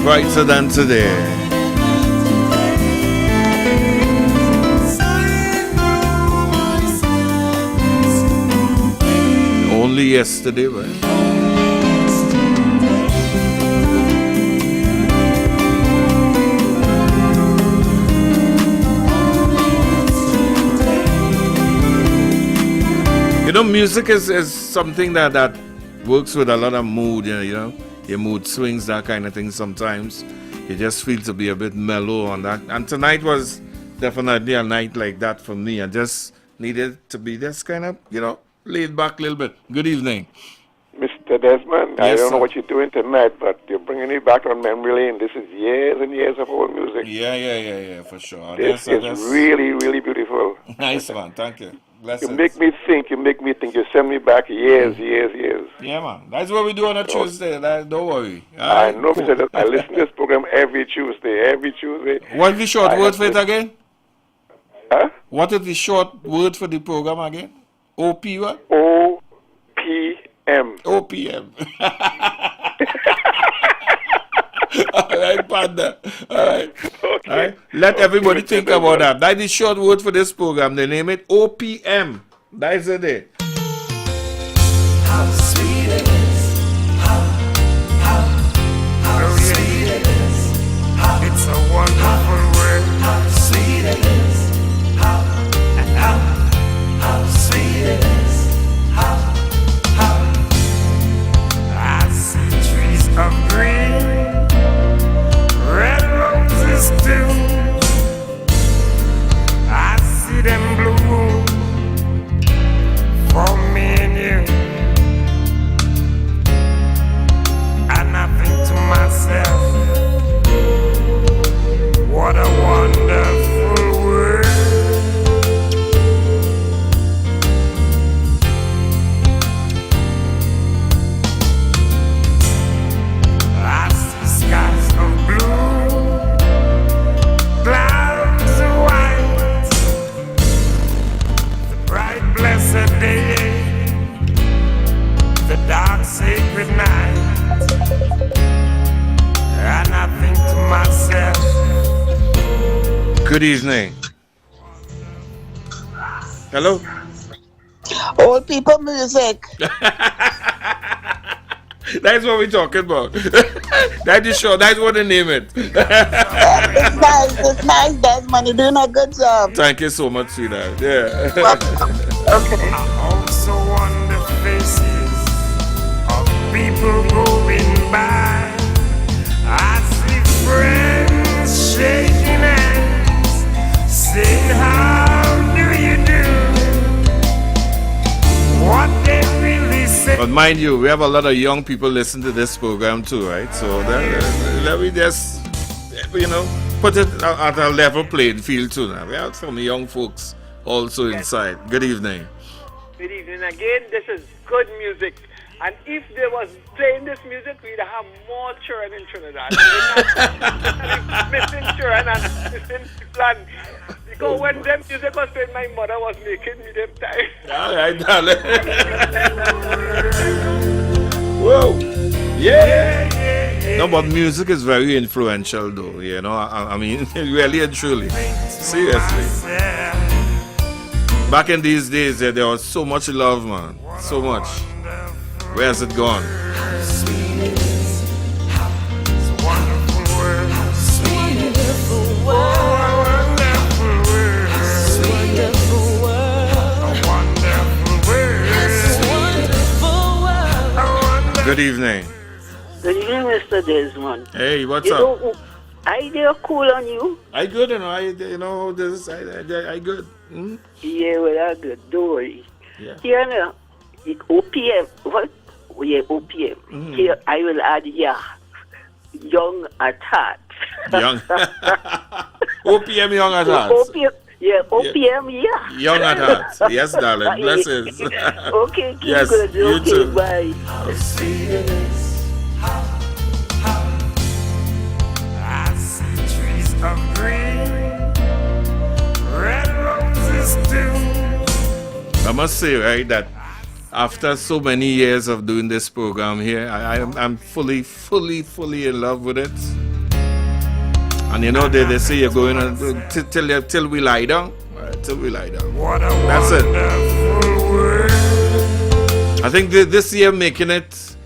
Speaker 9: Brighter than today. Only yesterday, right? You know, music is something that works with a lot of mood, you know. Your mood swings, that kind of thing sometimes. You just feel to be a bit mellow on that. And tonight was definitely a night like that for me. I just needed to be just kind of, you know, laid back a little bit. Good evening.
Speaker 8: Mr. Desmond,
Speaker 9: Yes,
Speaker 8: I don't know
Speaker 9: sir.
Speaker 8: what you're doing tonight, but you're bringing me back on memory lane. This is years and years of old music.
Speaker 9: Yeah, for sure.
Speaker 8: This is really, really beautiful.
Speaker 9: Nice one, thank you.
Speaker 8: You make me think. You send me back years.
Speaker 9: Yeah, man. That's what we do on a Tuesday. Don't worry.
Speaker 8: I know, Mr. Desmond. I listen to this program every Tuesday.
Speaker 9: What's the short word for it again?
Speaker 8: Huh?
Speaker 9: What is the short word for the program again? OP what?
Speaker 8: OPM.
Speaker 9: OPM. All right, Panda. All right.
Speaker 8: Okay.
Speaker 9: All right. Let everybody think about that. That is the short word for this program. They name it OPM. That is it.
Speaker 16: How sweet it is. How sweet it is. It's a wonderful word. How sweet it is. How sweet it is. I see trees of green, red roses too.
Speaker 9: Good evening. Hello?
Speaker 5: Old people music.
Speaker 9: That's what we're talking about. That is sure. That's what they name it.
Speaker 5: It's nice, Desmond. You're doing a good job.
Speaker 9: Thank you so much, sweetheart. Yeah.
Speaker 5: Okay.
Speaker 3: Also on the faces of people going by, I see friends shaking hands, saying, "How do you do?" What they really say.
Speaker 9: But mind you, we have a lot of young people listen to this program too, right? So let me just, put it at a level playing field too now. We have some young folks also inside. Good evening.
Speaker 14: Good evening again. This is good music. And if they was playing this music, we'd have more children in Trinidad. Missing children and missing plan. Because when them music was playing, my mother was making me them time.
Speaker 9: All right, darling. Whoa. Yeah. No, but music is very influential though, I mean, really and truly. Seriously. Back in these days, there was so much love, man. So much. Where's it gone? Good evening.
Speaker 17: Good evening, Mr. Desmond.
Speaker 9: Hey, what's up?
Speaker 17: I did cool on you.
Speaker 9: I good, I good. Hmm?
Speaker 17: Yeah, well, I good. Don't worry.
Speaker 9: Yeah.
Speaker 17: Here now, OPM. What? Yeah, OPM.
Speaker 9: Mm-hmm.
Speaker 17: Here, I will add young at heart.
Speaker 9: Young. OPM young at heart.
Speaker 17: OPM. Yeah, OPM, yeah.
Speaker 9: Young at heart. Yes, darling. Blessings.
Speaker 17: Okay, keep
Speaker 9: yes,
Speaker 17: good.
Speaker 9: you
Speaker 17: Okay,
Speaker 9: too.
Speaker 17: bye.
Speaker 3: I see trees of green, red roses too.
Speaker 9: I must say, right, that after so many years of doing this program here, I'm fully in love with it. And they say you're going on till we lie down. Right, till we lie down. That's it. I think this year making it,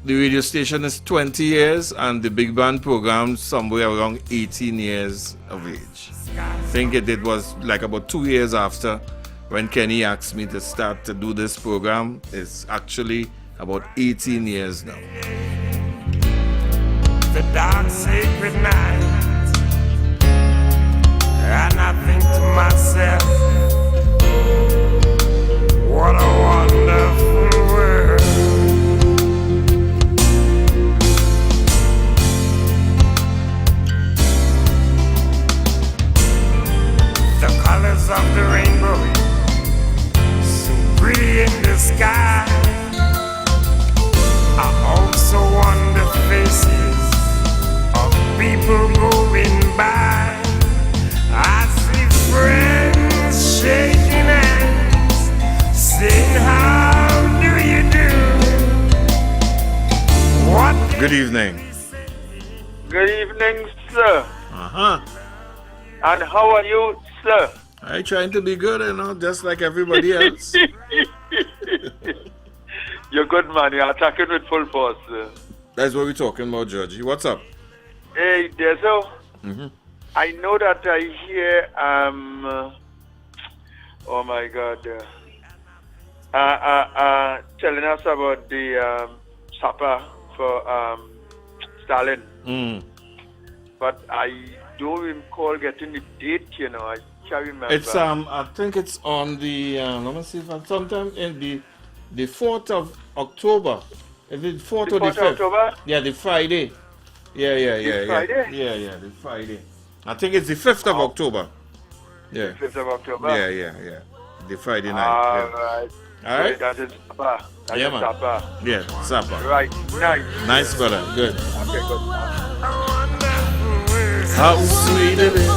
Speaker 9: the radio station is 20 years and the big band program somewhere around 18 years of age. I think it was like about 2 years after when Kenny asked me to start to do this program. It's actually about 18 years now.
Speaker 3: The dark sacred night, and I think to myself, what a wonderful world. The colors of the rainbow, so pretty in the sky, are also on the faces of people going by. I see friends shaking hands, saying, "How do you do?" What?
Speaker 9: Good evening.
Speaker 19: Good evening, sir.
Speaker 9: Uh-huh.
Speaker 19: And how are you, sir?
Speaker 9: I'm trying to be good, just like everybody else.
Speaker 19: You're good, man. You're attacking with full force, sir.
Speaker 9: That's what we're talking about, Georgie. What's up?
Speaker 19: Hey, Deso.
Speaker 9: Mm-hmm.
Speaker 19: I know that I hear, oh my God, telling us about the supper for Stalin.
Speaker 9: Mm.
Speaker 19: But I don't recall getting the date, I can't remember.
Speaker 9: It's I think it's on the let me see if sometime in the 4th of October. Is it 4th or the 5th?
Speaker 19: October?
Speaker 9: Yeah, the Friday. Yeah.
Speaker 19: Friday?
Speaker 9: Yeah, the Friday. I think it's the 5th of October. Yeah.
Speaker 19: 5th of October?
Speaker 9: Yeah. The Friday night.
Speaker 19: All
Speaker 9: yeah.
Speaker 19: right.
Speaker 9: All right.
Speaker 19: That is Sapa. That
Speaker 9: Yeah,
Speaker 19: is
Speaker 9: man.
Speaker 19: Sapa.
Speaker 9: Yeah, Sapa.
Speaker 19: Right. Nice.
Speaker 9: Nice, brother. Good.
Speaker 19: Okay, good.
Speaker 9: How sweet it is.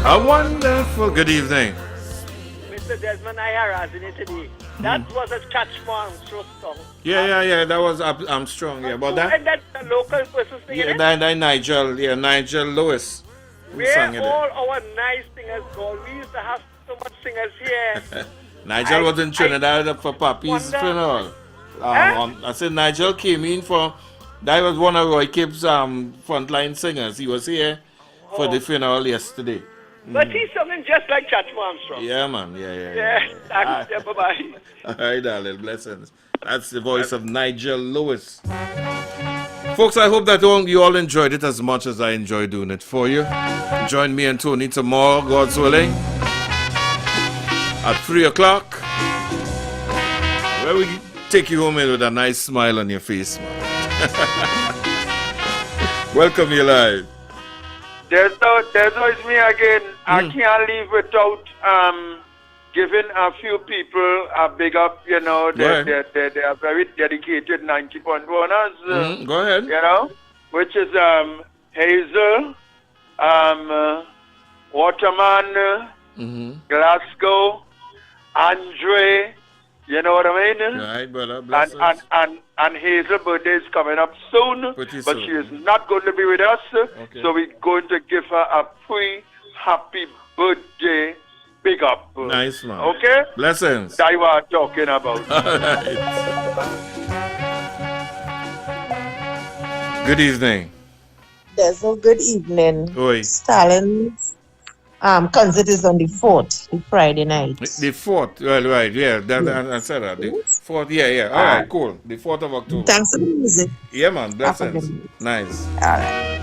Speaker 9: A wonderful. Good evening.
Speaker 14: Mr. Mr. Desmond, I harassing you today. That was a Chachma Armstrong song.
Speaker 9: Yeah, that was Armstrong, yeah. But that,
Speaker 14: And that's the local person singing
Speaker 9: yeah,
Speaker 14: it.
Speaker 9: that Nigel Lewis. Who
Speaker 14: Where
Speaker 9: sang it?
Speaker 14: all our nice singers go. We used to have so much singers here.
Speaker 9: Nigel was in Trinidad for Papi's funeral. I said Nigel came in for, that was one of Roy Kibb's frontline singers. He was here for the funeral yesterday.
Speaker 14: But he's something just like Chachma Armstrong.
Speaker 9: Yeah, man. Yeah.
Speaker 14: Yeah, thanks. Yeah, bye-bye.
Speaker 9: All right, darling. Blessings. That's the voice of Nigel Lewis. Folks, I hope that you all enjoyed it as much as I enjoyed doing it for you. Join me and Tony tomorrow, God's willing, at 3 o'clock, where we take you home with a nice smile on your face, man. Welcome you live.
Speaker 19: There's always me again. I can't leave without giving a few people a big up. You know, they are very dedicated 90.1ers.
Speaker 9: Go ahead.
Speaker 19: You know, which is Hazel, Waterman, Glasgow, Andre. You know what I mean?
Speaker 9: Right, brother. Bless us.
Speaker 19: And Hazel's birthday is coming up soon, but she is not going to be with us.
Speaker 9: Okay.
Speaker 19: So we're going to give her a pre-happy birthday big up.
Speaker 9: Nice, man.
Speaker 19: Okay?
Speaker 9: Blessings.
Speaker 19: That's what I'm talking about.
Speaker 9: All right. Good evening.
Speaker 6: There's no good evening.
Speaker 9: Oi.
Speaker 6: Stalin's concert is on the 4th, the Friday night.
Speaker 9: The 4th, well, right, yeah, I said that. The 4th, yeah. All right, cool. The 4th of October.
Speaker 6: Thanks for the music.
Speaker 9: Yeah, man, blessings. Nice.
Speaker 6: All right.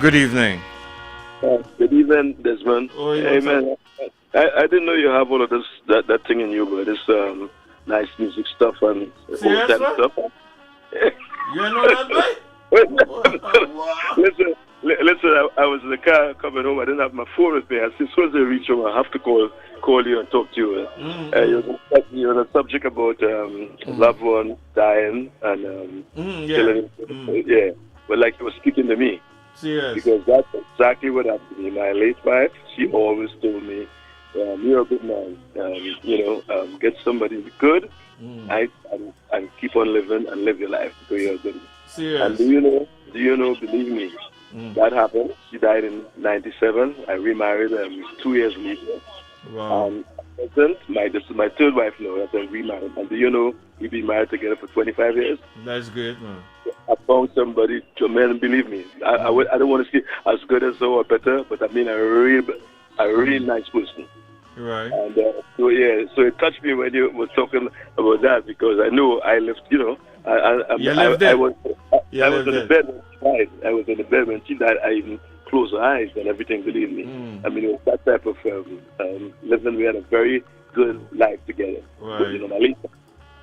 Speaker 9: Good evening.
Speaker 7: Good evening, Desmond. Hey, man. I didn't know you have all of this that thing in you, but it's nice music stuff and old time stuff.
Speaker 9: You know that,
Speaker 7: Listen, I was in the car coming home. I didn't have my phone with me. As soon as I reach home, I have to call you and talk to you. You're on a subject about loved one dying and killing. Yeah, but like you were speaking to me.
Speaker 9: Yes.
Speaker 7: Because that's exactly what happened to me. My late wife, she always told me, you're a good man. Get somebody good and keep on living and live your life because you're a good man.
Speaker 9: Serious.
Speaker 7: And do you know, believe me, that happened. She died in 97. I remarried 2 years later.
Speaker 9: Wow.
Speaker 7: This is my third wife now that I remarried. And do you know, we've been married together for 25 years.
Speaker 9: That's great, man.
Speaker 7: I found somebody, man, believe me. I don't want to say as good as her or better, but I mean a really nice person.
Speaker 9: Right.
Speaker 7: And so it touched me when you were talking about that because I know I lived, I was in the bed when she died. I was in the bed when she died. I even closed her eyes and everything, believe me. I mean, it was that type of living. We had a very good life together.
Speaker 9: Right.
Speaker 7: My late wife.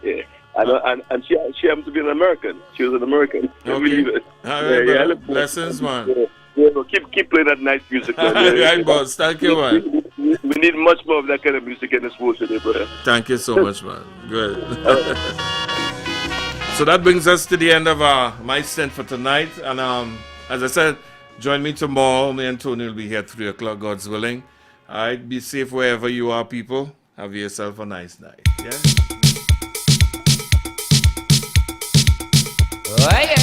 Speaker 7: Yeah. And she happened to be an American. She was an American.
Speaker 9: Okay. All right, blessings, man.
Speaker 7: Yeah, keep playing that nice music, man.
Speaker 9: Right, boss. Thank you, man.
Speaker 7: We need much more of that kind of music in this world today, brother.
Speaker 9: Thank you so much, man. Good. So that brings us to the end of my stint for tonight. And as I said, join me tomorrow. Me and Tony will be here at 3 o'clock, God's willing. All right, be safe wherever you are, people. Have yourself a nice night. Yeah?
Speaker 1: Oh, yeah.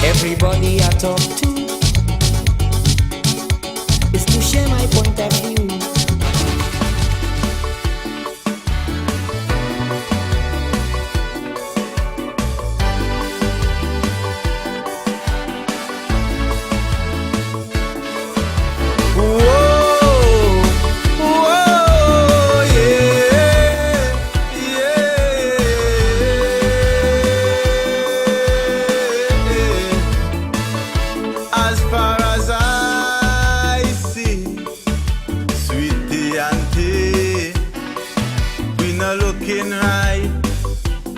Speaker 1: Everybody I talk to is to share my point of view.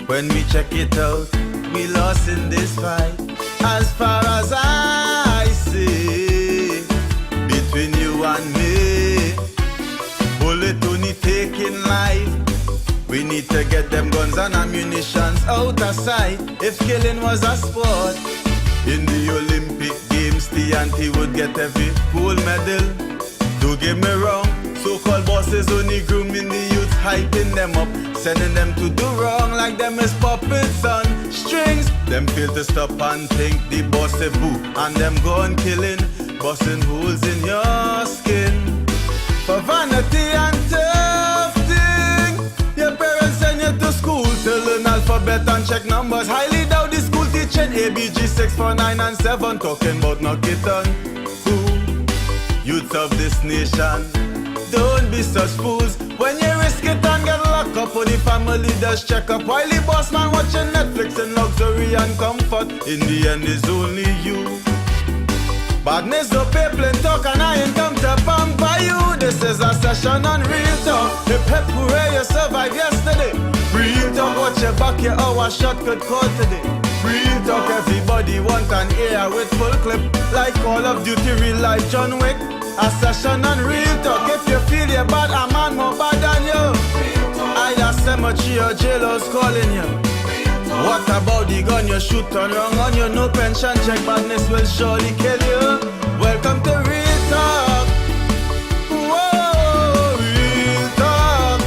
Speaker 11: When we check it out, we lost in this fight. As far as I them guns and ammunitions out of sight. If killing was a sport, in the Olympic Games, the auntie would get every gold medal. Don't get me wrong, so-called bosses only grooming the youth, hyping them up, sending them to do wrong like them is puppets on strings. Them fail to stop and think the boss a boo, and them gone killing, busting holes in your skin. For vanity and tough thing, your parents send you to school to learn alphabet and check numbers. Highly doubt the school teaching ABG 6, 4, 9 and 7, talking about knock it on. Youth of this nation, don't be such fools. When you risk it and get locked up, or the family does check up, while the boss man watching Netflix in luxury and comfort. In the end, it's only you. Badness don't pay plain talk, and I ain't come to pamper you. This is a session on real talk. Hip hip hooray, you survived yesterday. Real talk, watch your back, your hour shot could call today. Real talk, everybody want an ear with full clip, like Call of Duty, real life John Wick. A session on real talk. If you feel you're bad, a man more bad than you. Either cemetery or jailers calling you. What about the gun you shoot on wrong on you? No pension check, badness will surely kill you. Welcome to real talk. Whoa, real talk.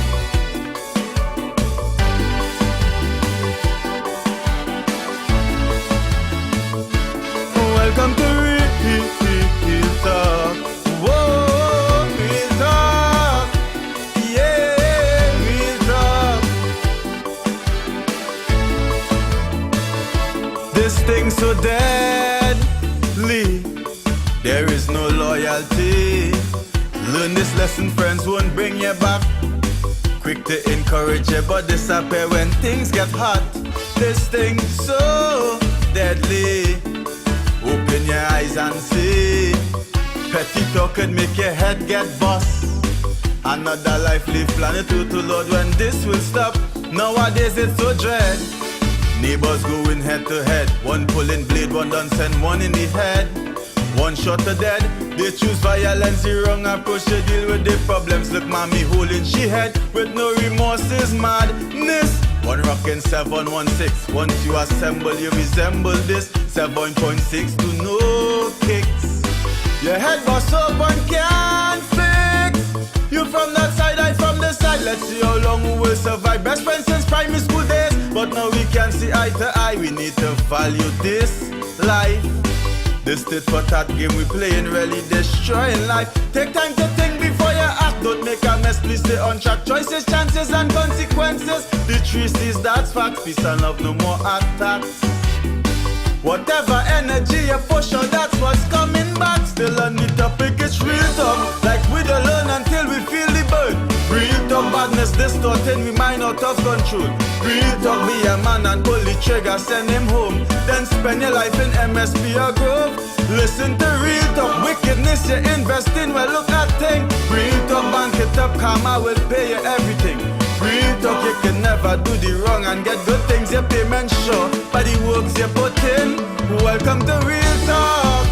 Speaker 11: Welcome to real talk. Thing so deadly, there is no loyalty. Learn this lesson, friends won't bring you back. Quick to encourage you, but disappear when things get hot. This thing so deadly, open your eyes and see. Petty talk could make your head get bust. Another life live planet to Lord, when this will stop. Nowadays it's so dread. Neighbors going head to head, one pulling blade, one done send one in the head. One shot to dead, they choose violence, the wrong approach to deal with the problems. Look mommy holding she head, with no remorse is madness. One rockin' 716, once you assemble you resemble this. 7.6 to no kicks. Your head was up and can't fix. You from that side, I from this side, let's see how long we will survive. Best friends since primary school days, but now we can see eye to eye. We need to value this life. This tit for tat game we playing really destroying life. Take time to think before you act. Don't make a mess, please stay on track. Choices, chances and consequences. The 3 C's, that's facts. Peace and love, no more attacks. Whatever energy you push out, that's what's coming back. Still on the topic, it's real talk. Like we don't learn until we feel the burn. Real talk, badness distorting, we mind out of control. Real talk, be a man and pull the trigger, send him home. Then spend your life in MSP or Grove. Listen to real talk, wickedness you invest in, well look at thing. Real talk, bank it up, karma will pay you everything. Real talk, you can never do the wrong and get good things, your payment sure by the works you put in. Welcome to real talk.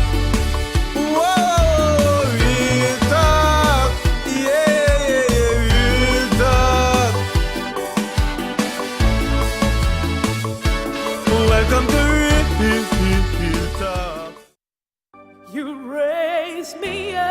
Speaker 11: Whoa, real talk. Yeah, real talk. Welcome to real talk.
Speaker 1: You raise me up.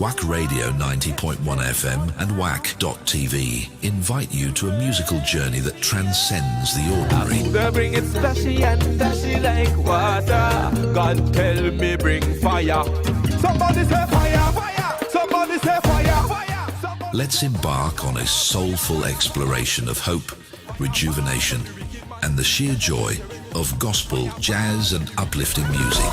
Speaker 18: WACK Radio 90.1 FM and WACK.tv invite you to a musical journey that transcends the ordinary.
Speaker 12: They bring it splashy and dashy like water. God tell me bring fire. Somebody say fire, fire. Somebody say fire, fire.
Speaker 18: Let's embark on a soulful exploration of hope, rejuvenation, and the sheer joy of gospel, jazz, and uplifting music.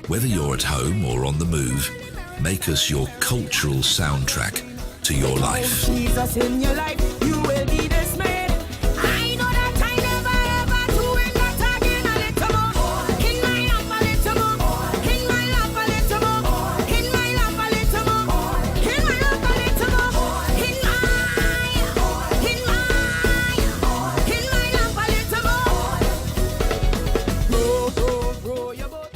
Speaker 18: Whether you're at home or on the move, make us your cultural soundtrack to your life.
Speaker 1: Jesus in your life, you will be dismayed. I know that I never ever do it that again a little more. In my love a little more. In my love a little more. In my love a little more. In my love a little more. In my love a little more. Grow your boat.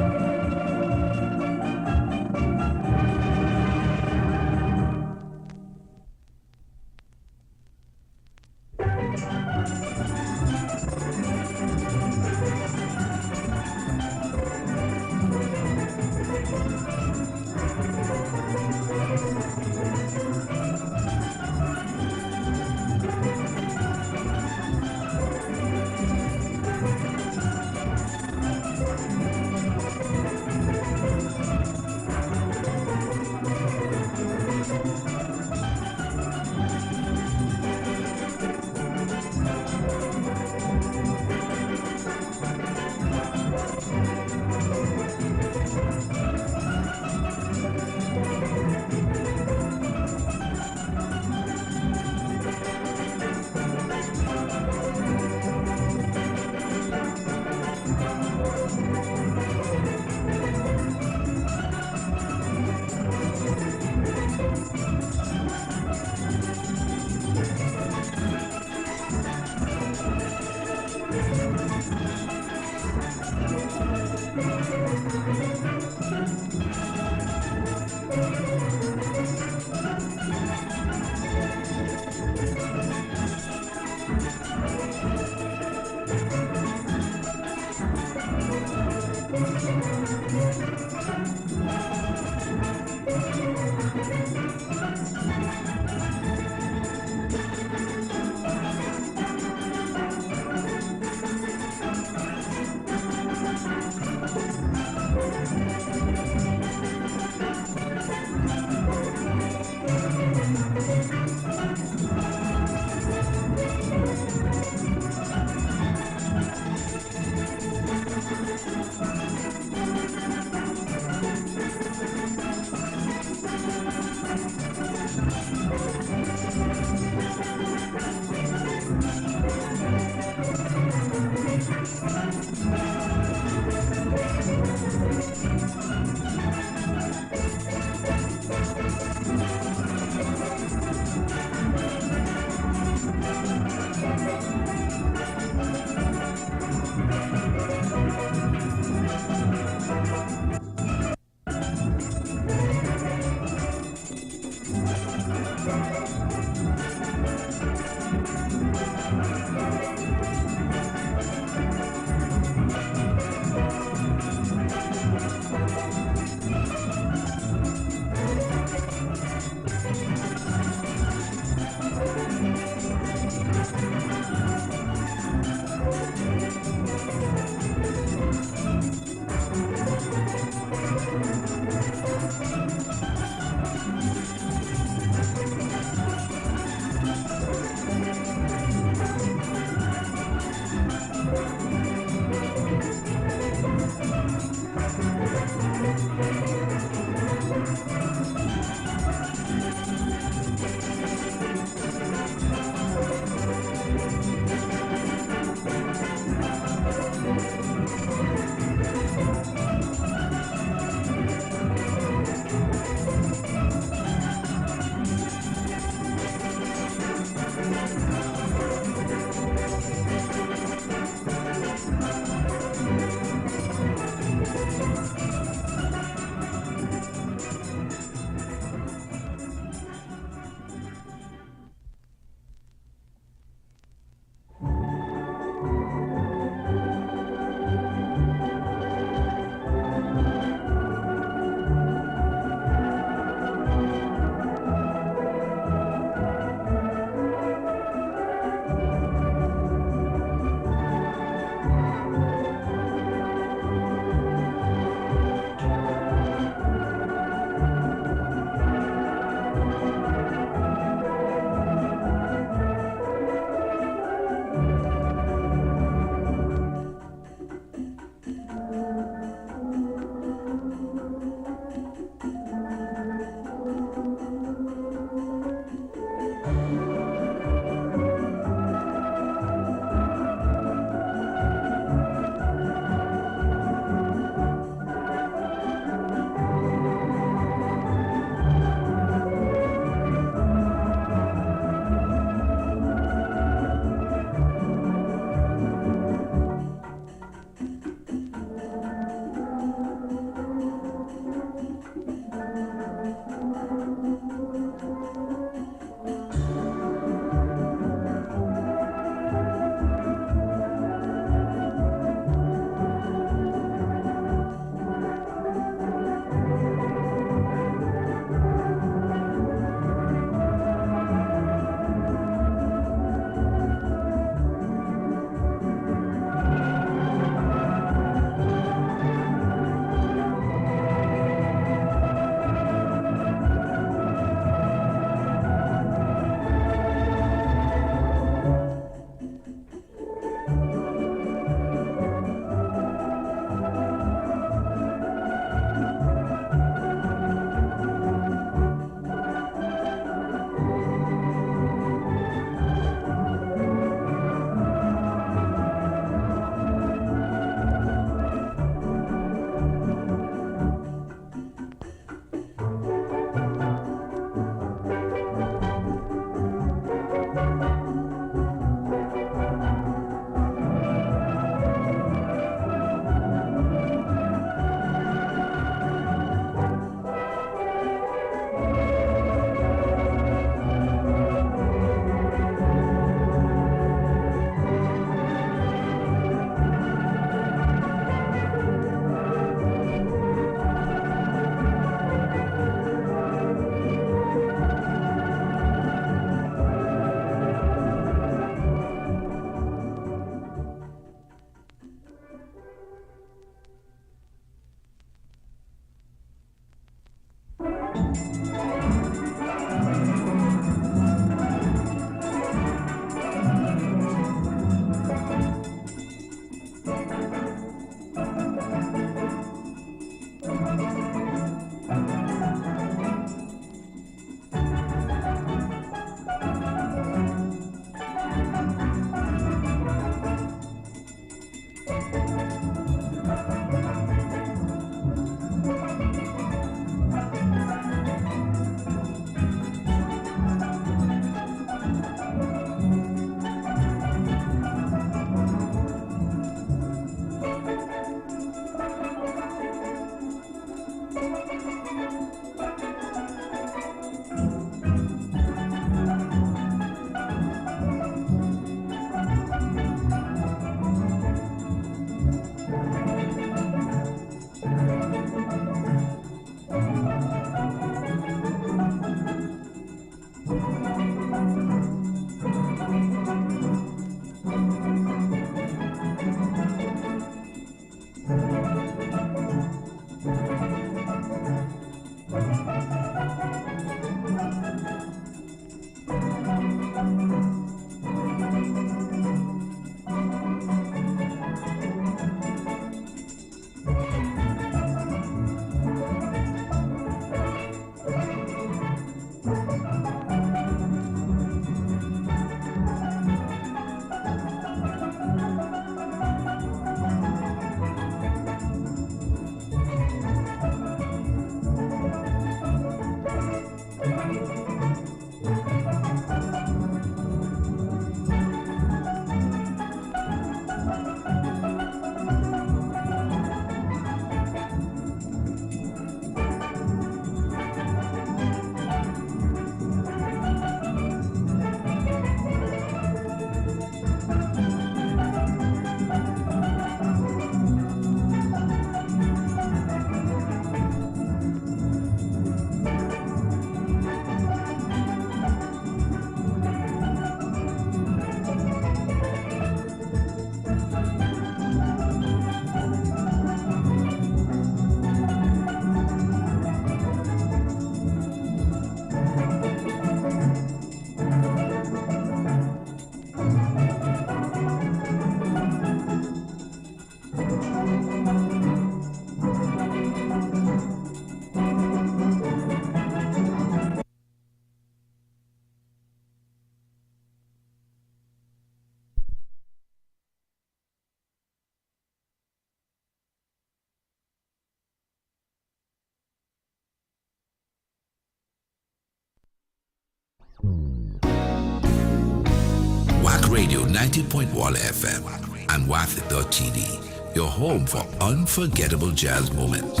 Speaker 18: WACK Radio 90.1 FM and WACK.tv, your home for unforgettable jazz moments.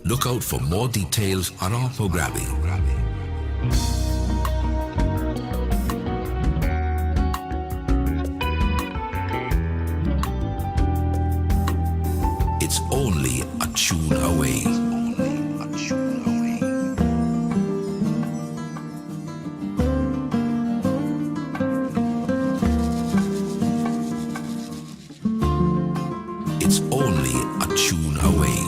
Speaker 18: Look out for more details on our programming. It's only a tune away. It's only a tune away.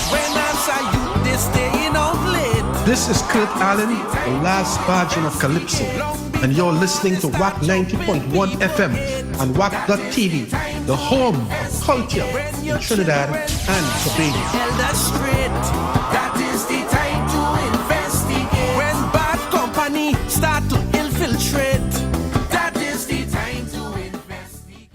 Speaker 1: When I saw you, they staying out late.
Speaker 2: This is Kurt Allen, the last virgin of Calypso, and you're listening to WACK 90.1 FM and WACK.tv, the home of culture in Trinidad and Tobago.
Speaker 1: Elder Street, that is the time to investigate. When bad company start to infiltrate, that is the time to investigate.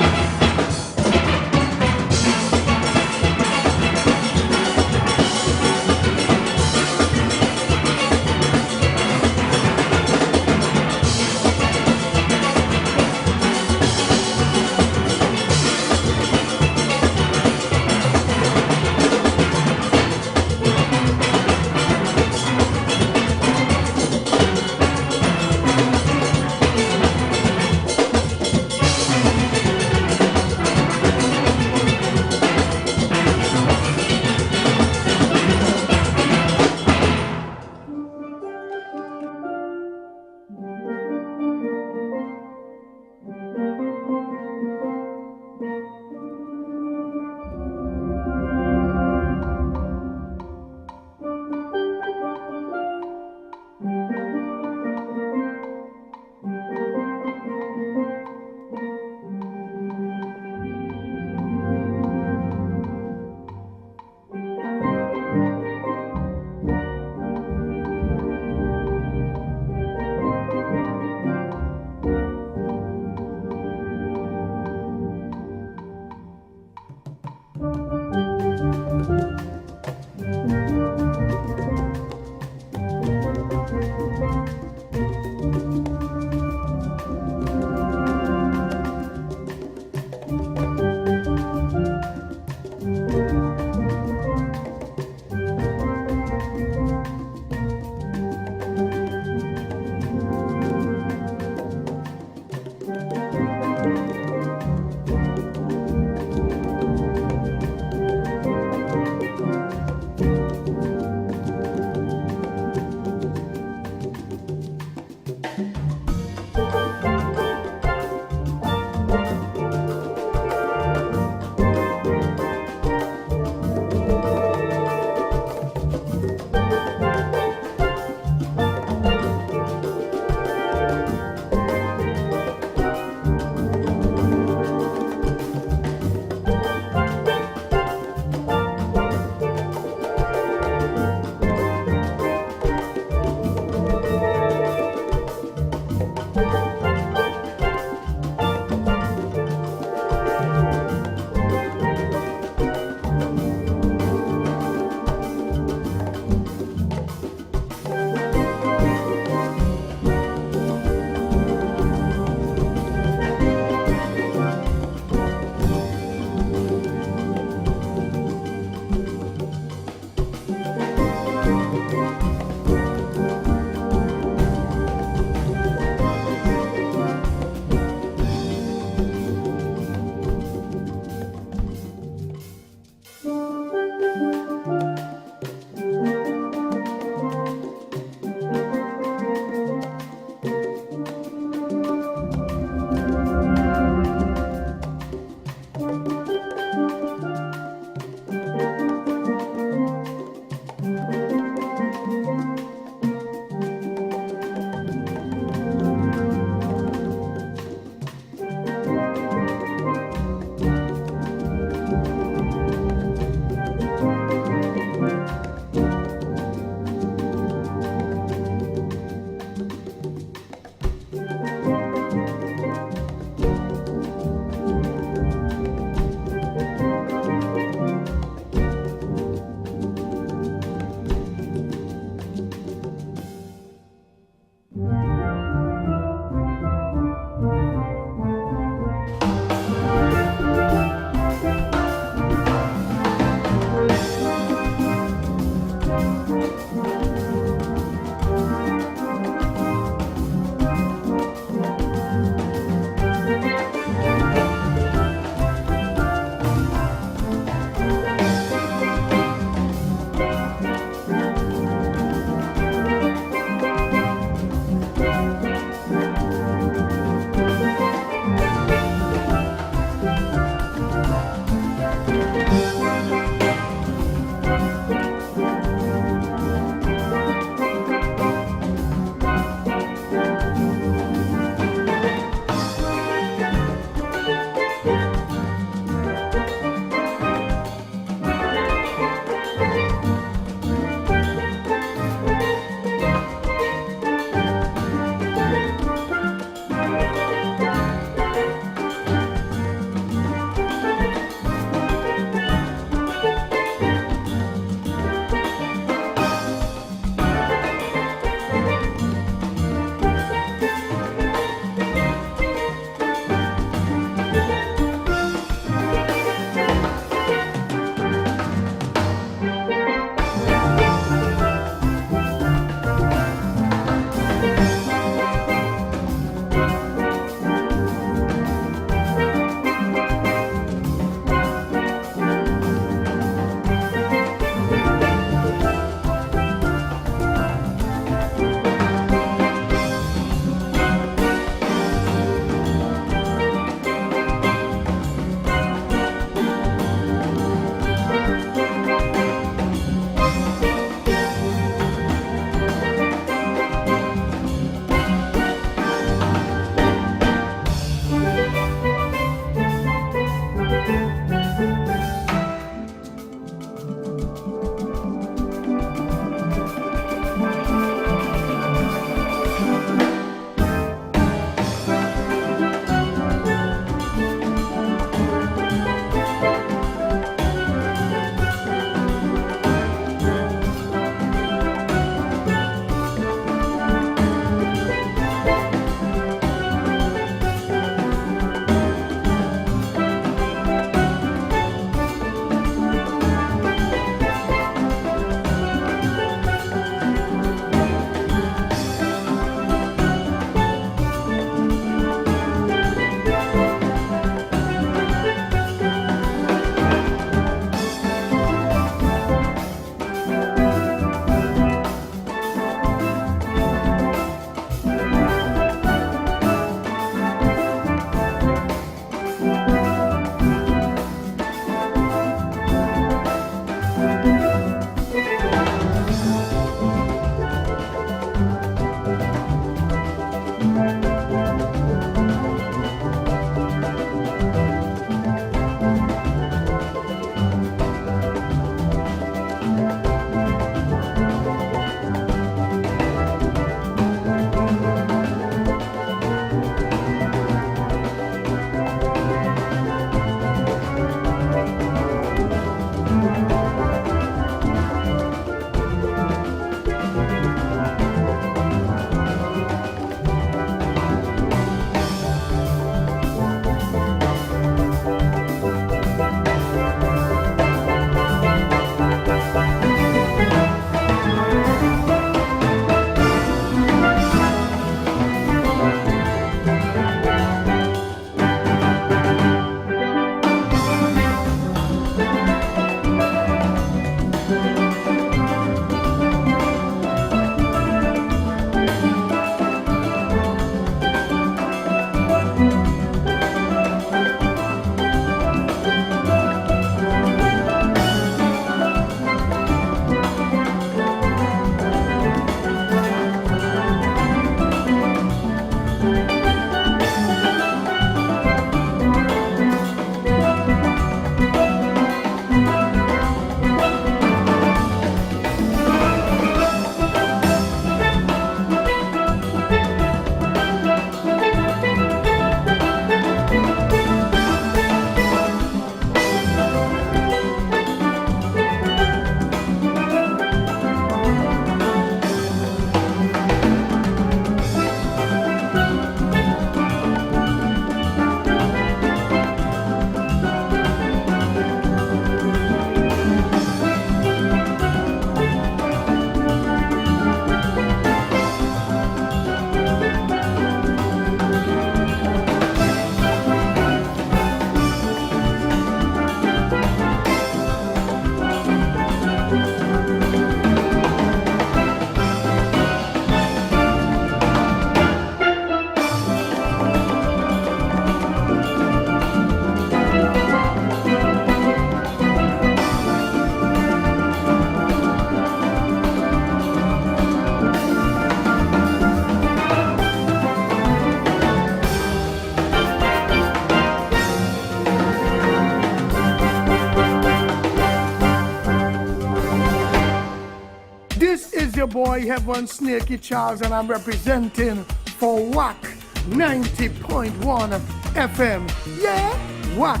Speaker 10: boy Heaven Snakey Charles, and I'm representing for WACK 90.1 FM. Yeah, WACK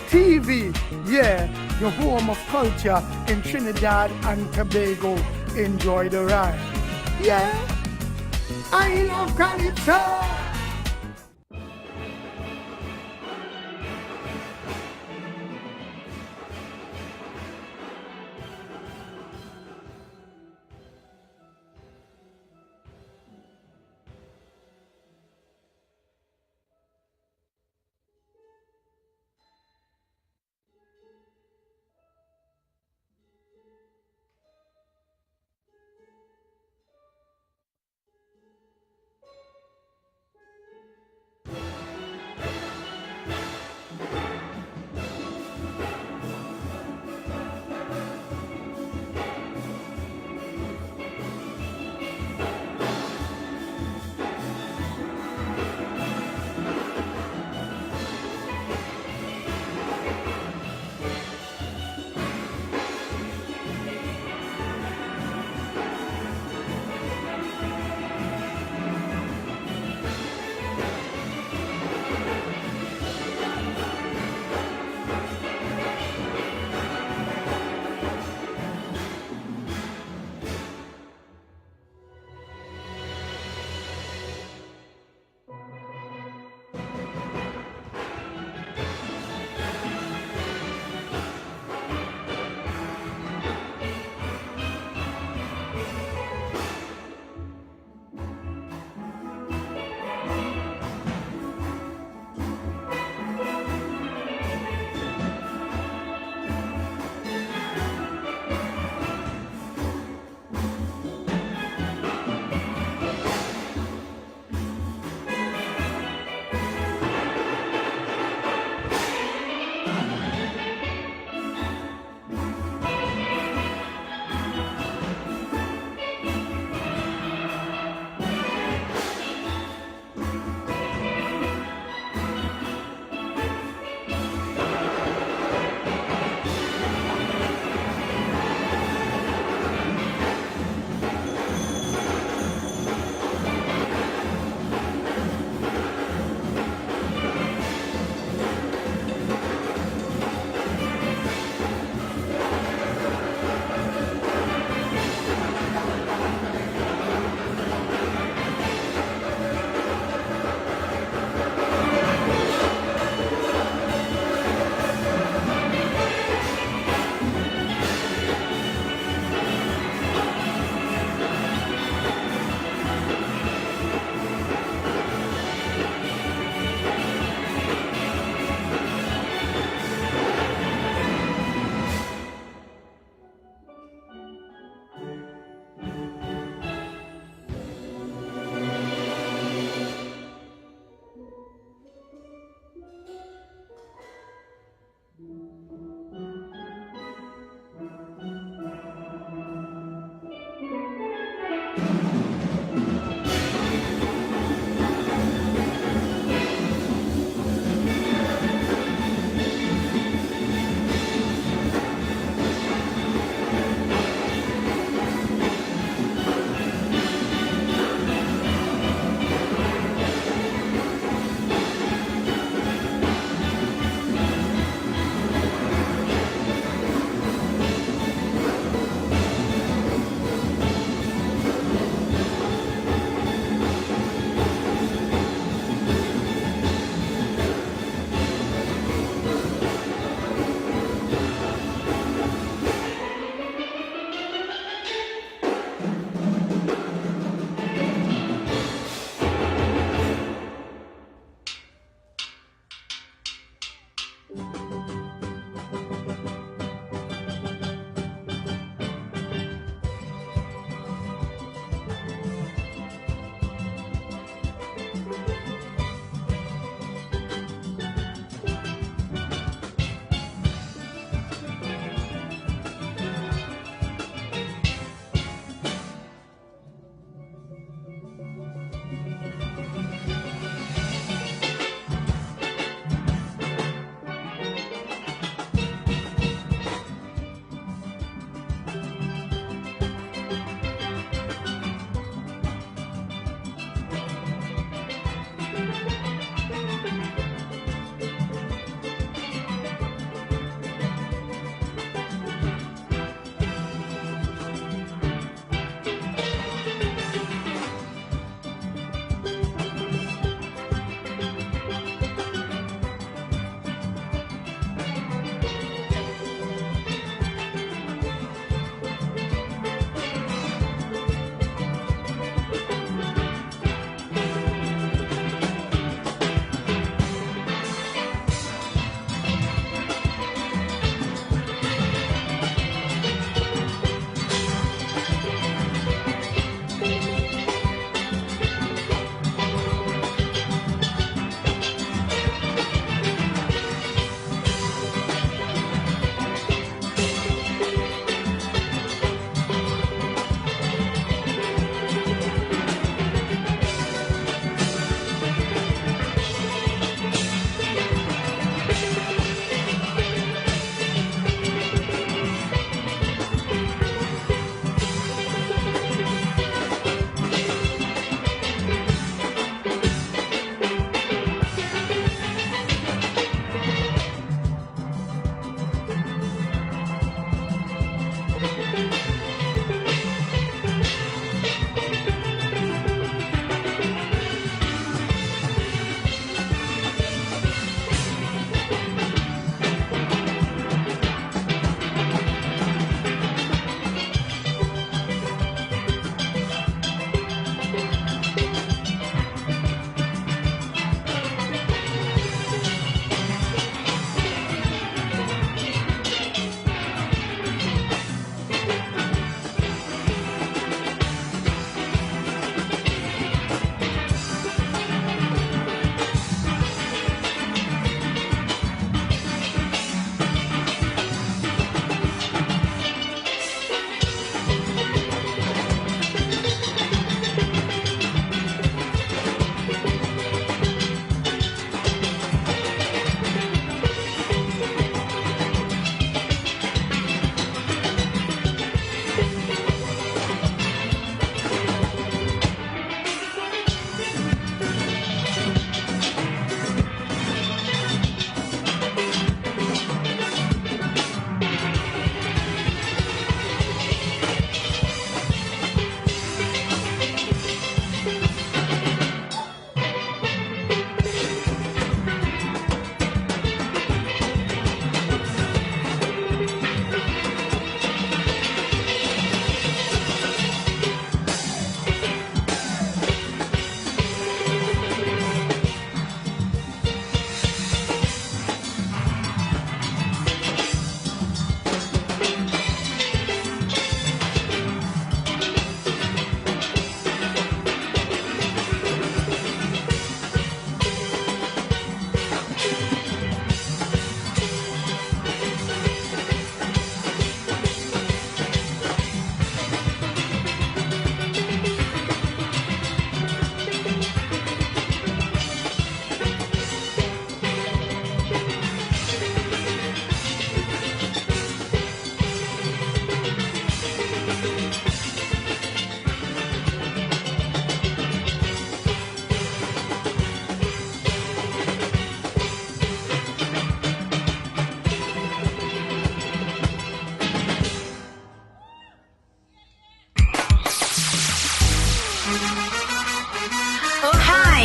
Speaker 10: TV. Yeah, your home of culture in Trinidad and Tobago. Enjoy the ride. Yeah, I love Calypso.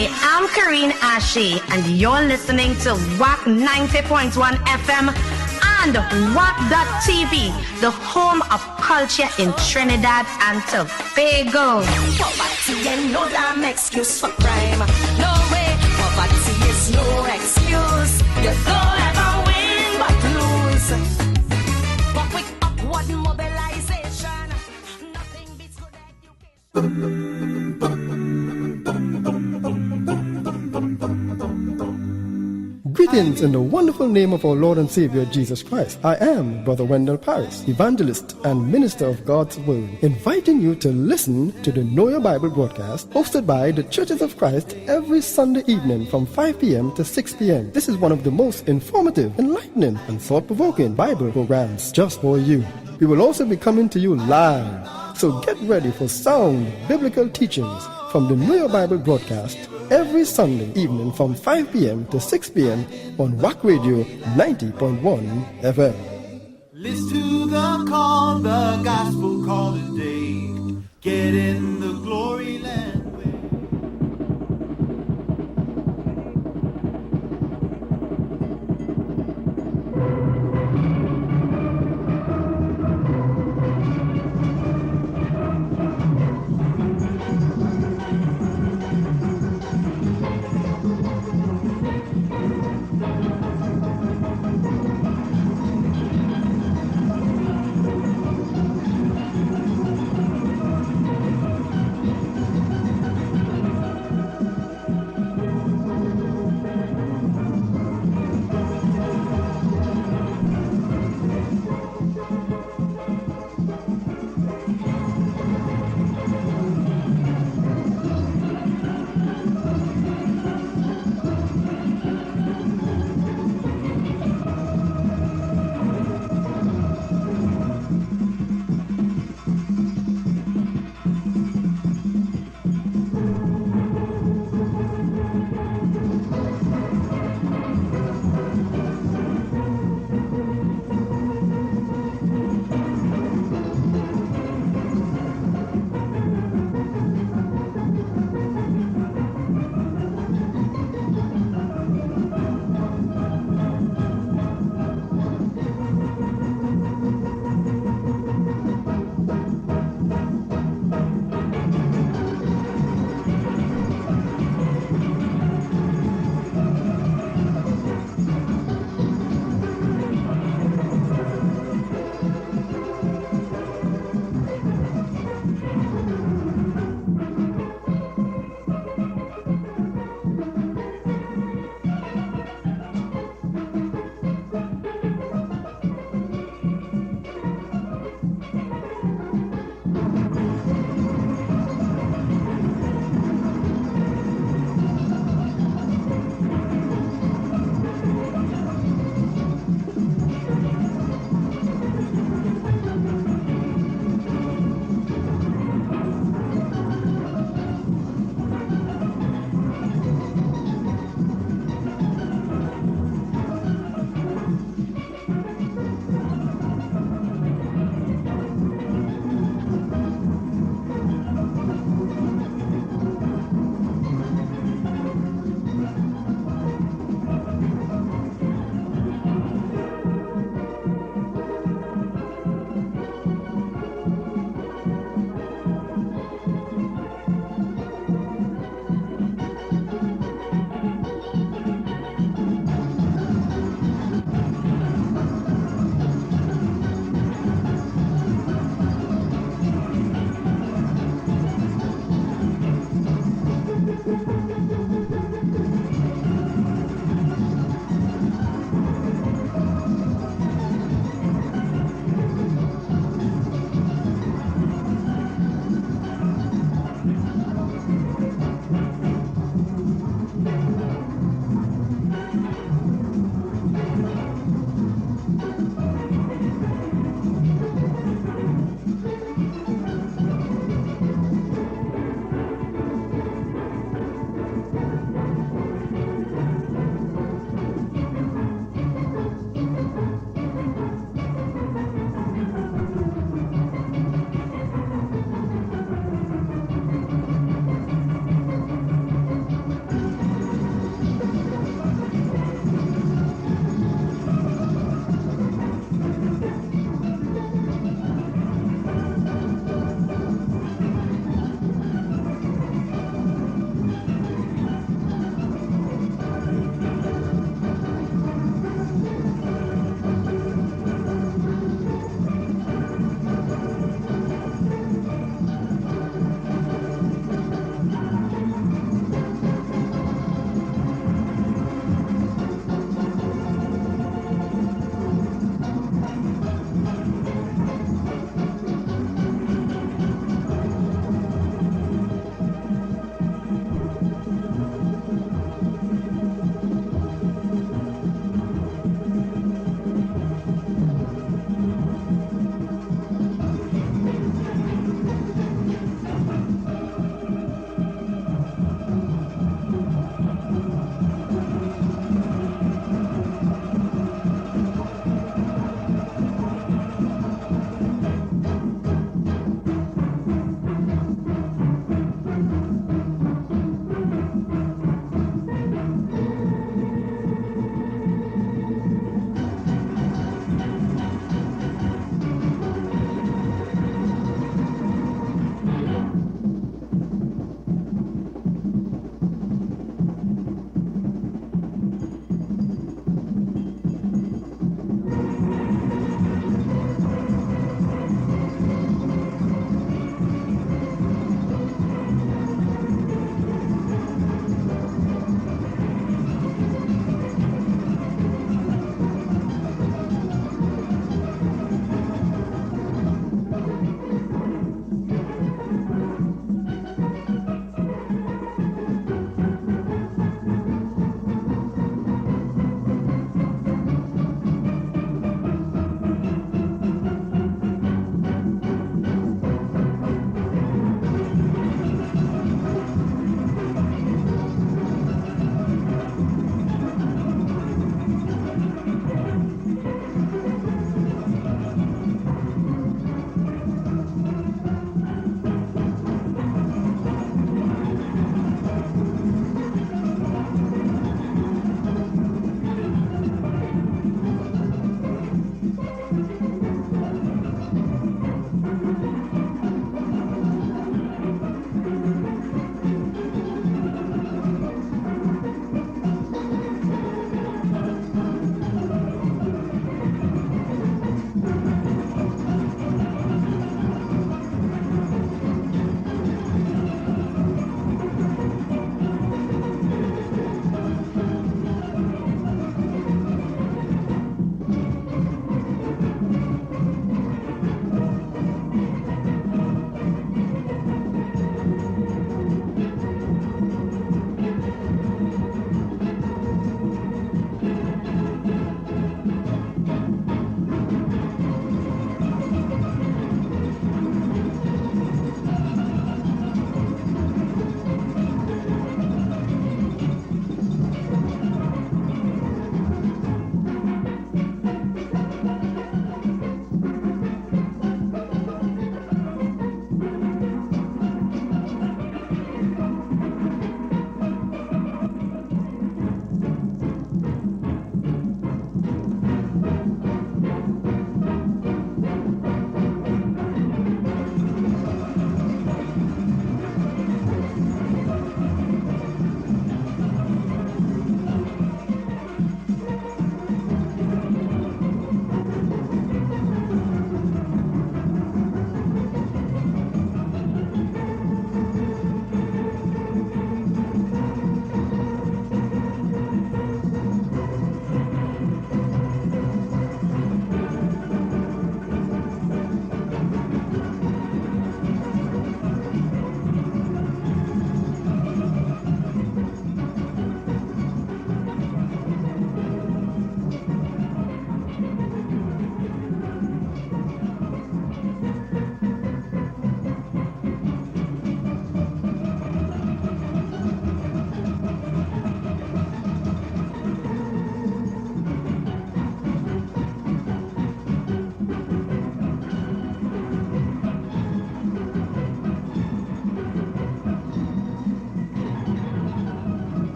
Speaker 15: Hi, I'm Karine Ashe, and you're listening to WACK 90.1 FM and WACK.TV, the home of culture in Trinidad and Tobago.
Speaker 16: Poverty ain't no damn excuse for crime. No way, poverty is no excuse. You don't ever win but lose. But with upward mobilization, nothing beats good
Speaker 21: Greetings in the wonderful name of our Lord and Savior Jesus Christ. I am Brother Wendell Paris, evangelist and minister of God's Word, inviting you to listen to the Know Your Bible broadcast hosted by the Churches of Christ every Sunday evening from 5 p.m. to 6 p.m. This is one of the most informative, enlightening, and thought-provoking Bible programs just for you. We will also be coming to you live, so get ready for sound biblical teachings from the Know Your Bible broadcast every Sunday evening from 5 p.m. to 6 p.m. on WACK Radio 90.1 FM.
Speaker 11: Listen to the call, the gospel call today. Get in the glory land.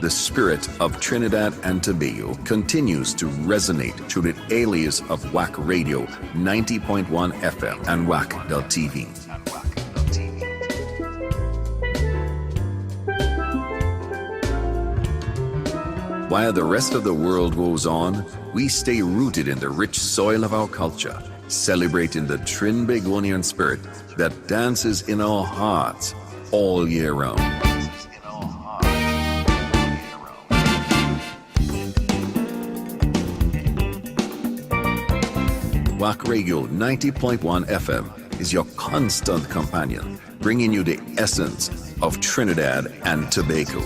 Speaker 20: The spirit of Trinidad and Tobago continues to resonate through the alias of WACK Radio 90.1 FM and WACK.TV. While the rest of the world goes on, we stay rooted in the rich soil of our culture, celebrating the Trin-Begonian spirit that dances in our hearts all year round. WACK Radio 90.1 FM is your constant companion, bringing you the essence of Trinidad and Tobago.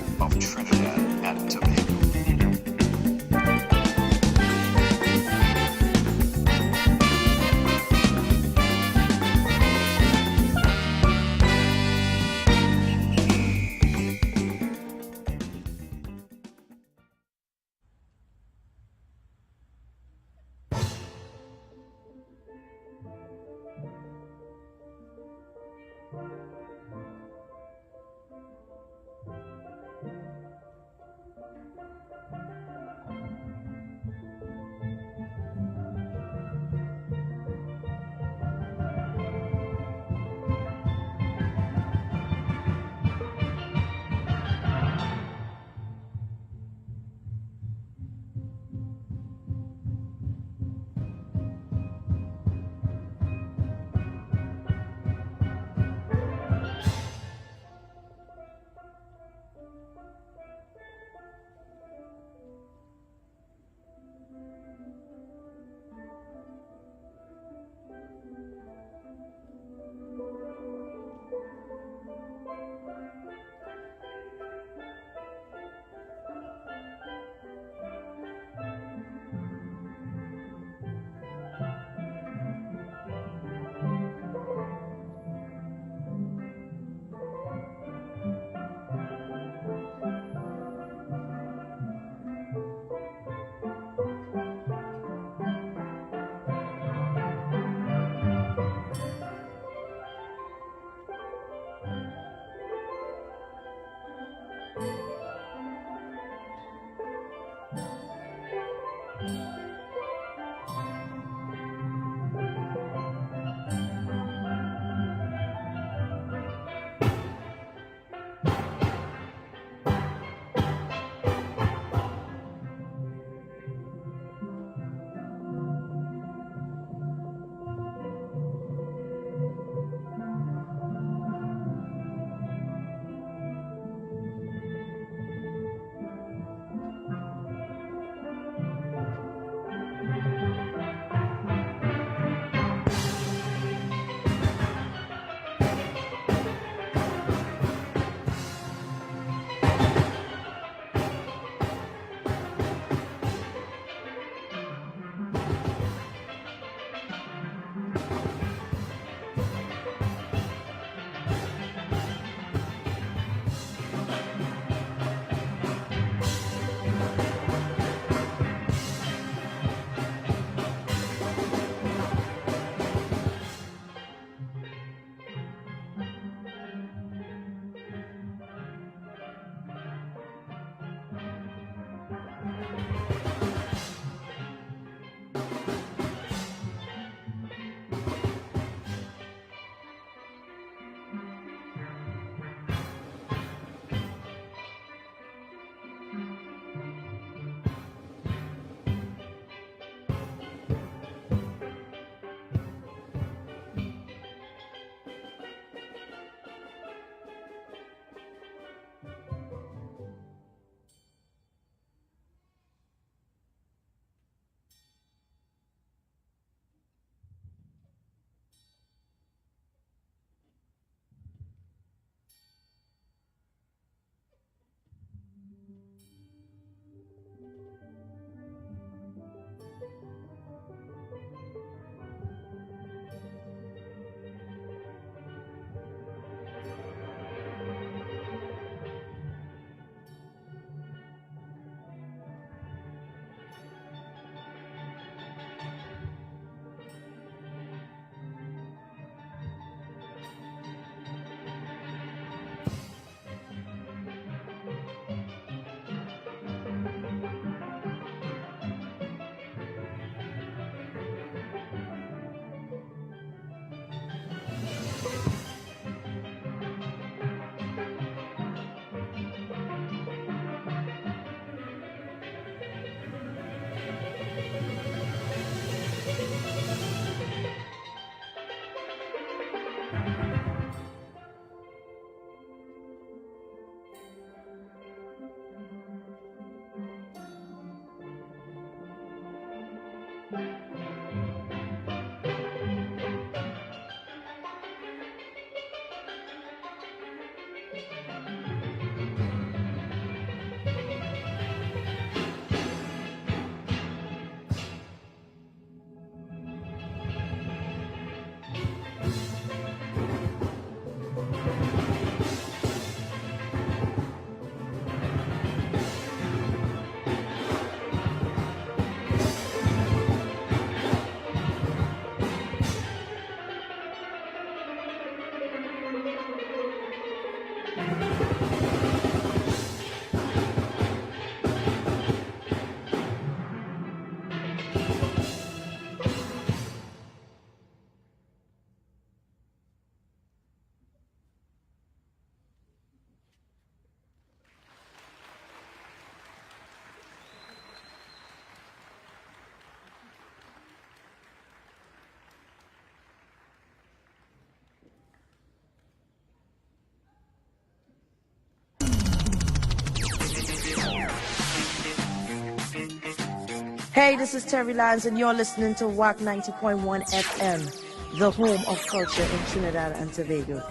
Speaker 13: Hey, this is Terry Lyons, and you're listening to WACK 90.1 FM, the home of culture in Trinidad and Tobago.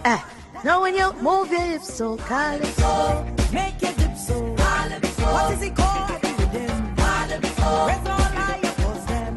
Speaker 13: Now when you move your hips so calypso, make your dip so calypso. What is it called? Calypso. Where's all I was them?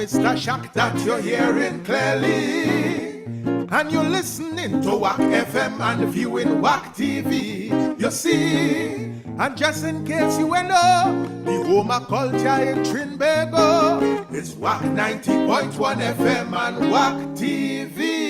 Speaker 4: Mr. Shock that you're hearing clearly. And you're listening to WACK FM and viewing WACK TV. You see, and just in case you know, the home of culture in Trinbago is WACK 90.1 FM and WACK TV.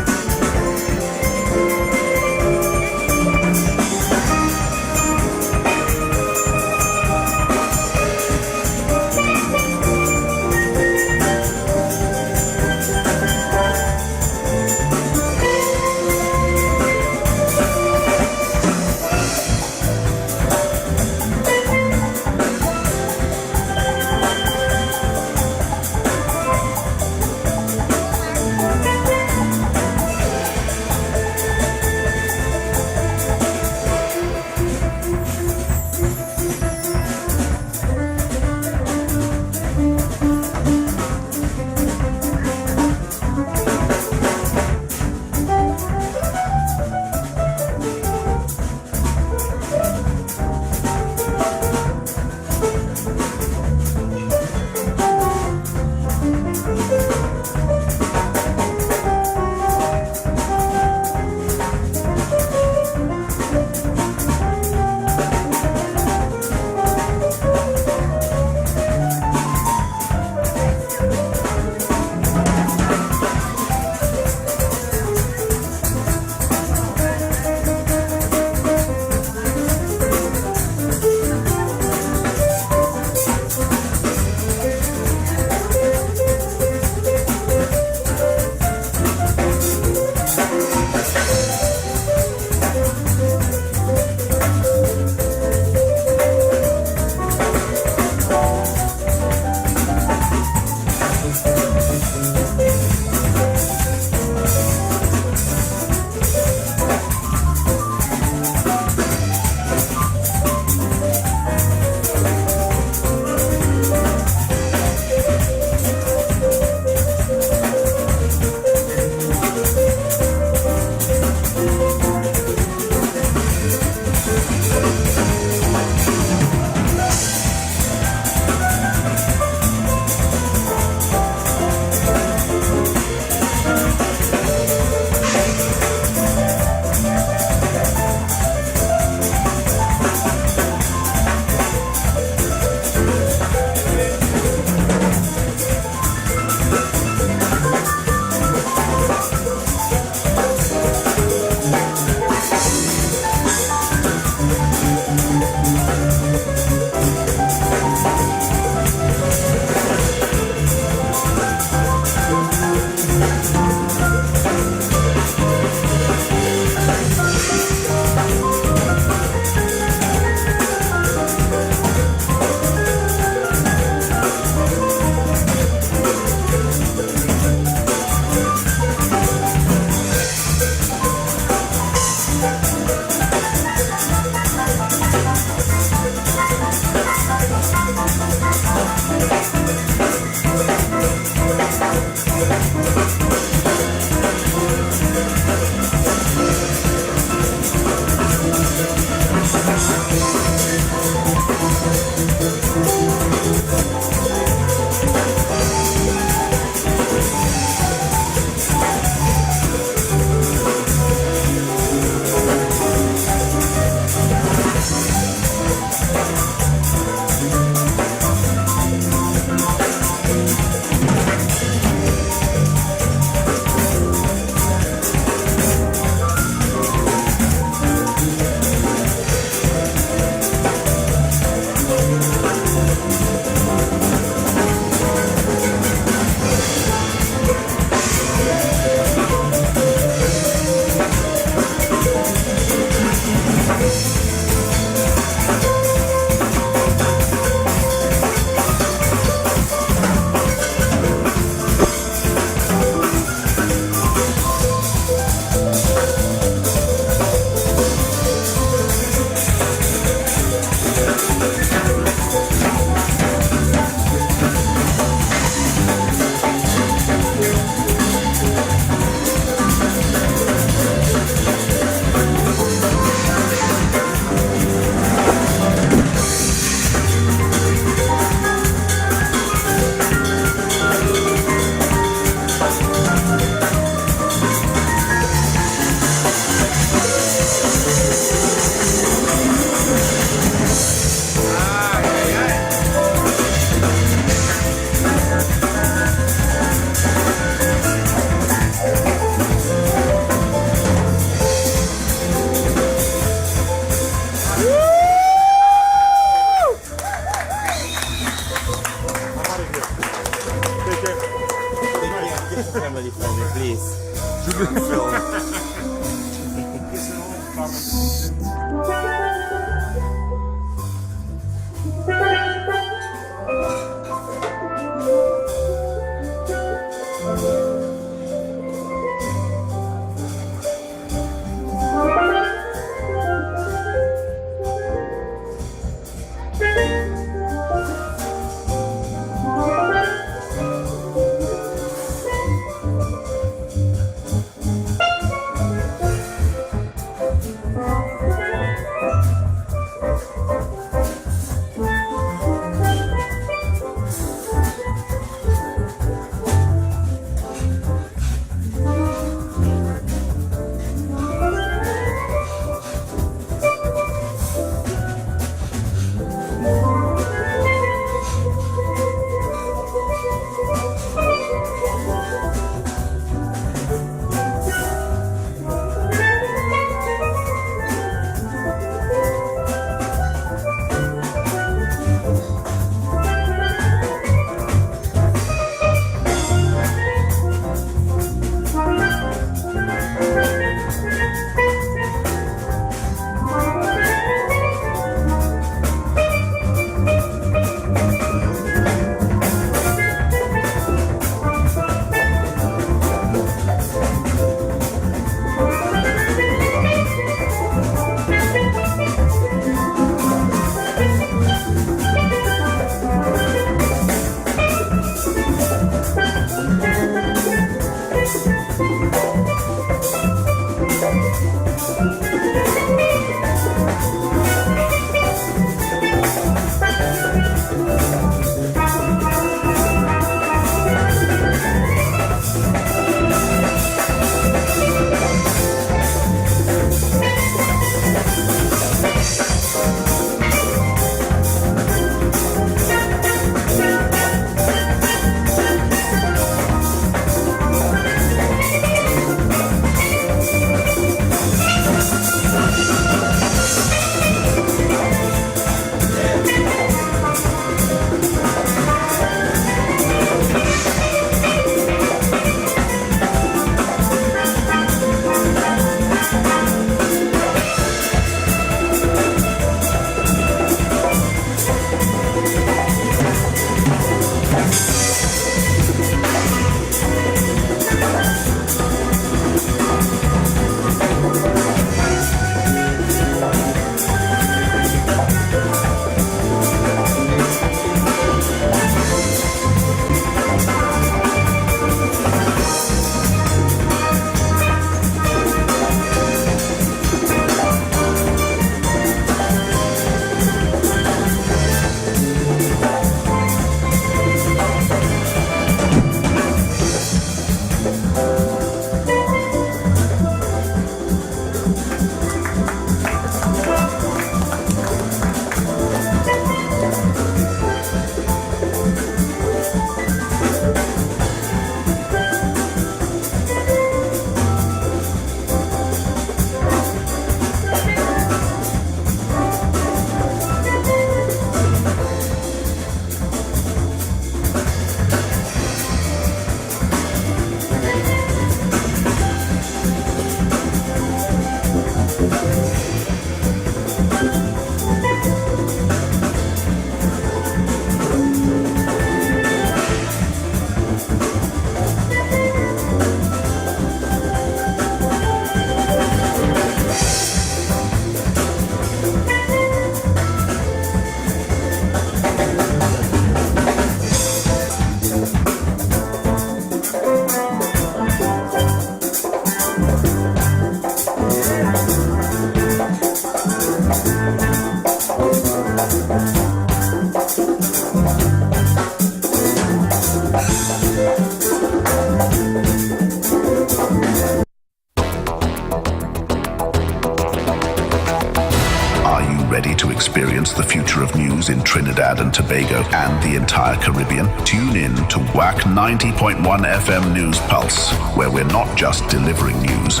Speaker 18: news in Trinidad and Tobago and the entire Caribbean? Tune in to WACK 90.1 FM News Pulse, where we're not just delivering news,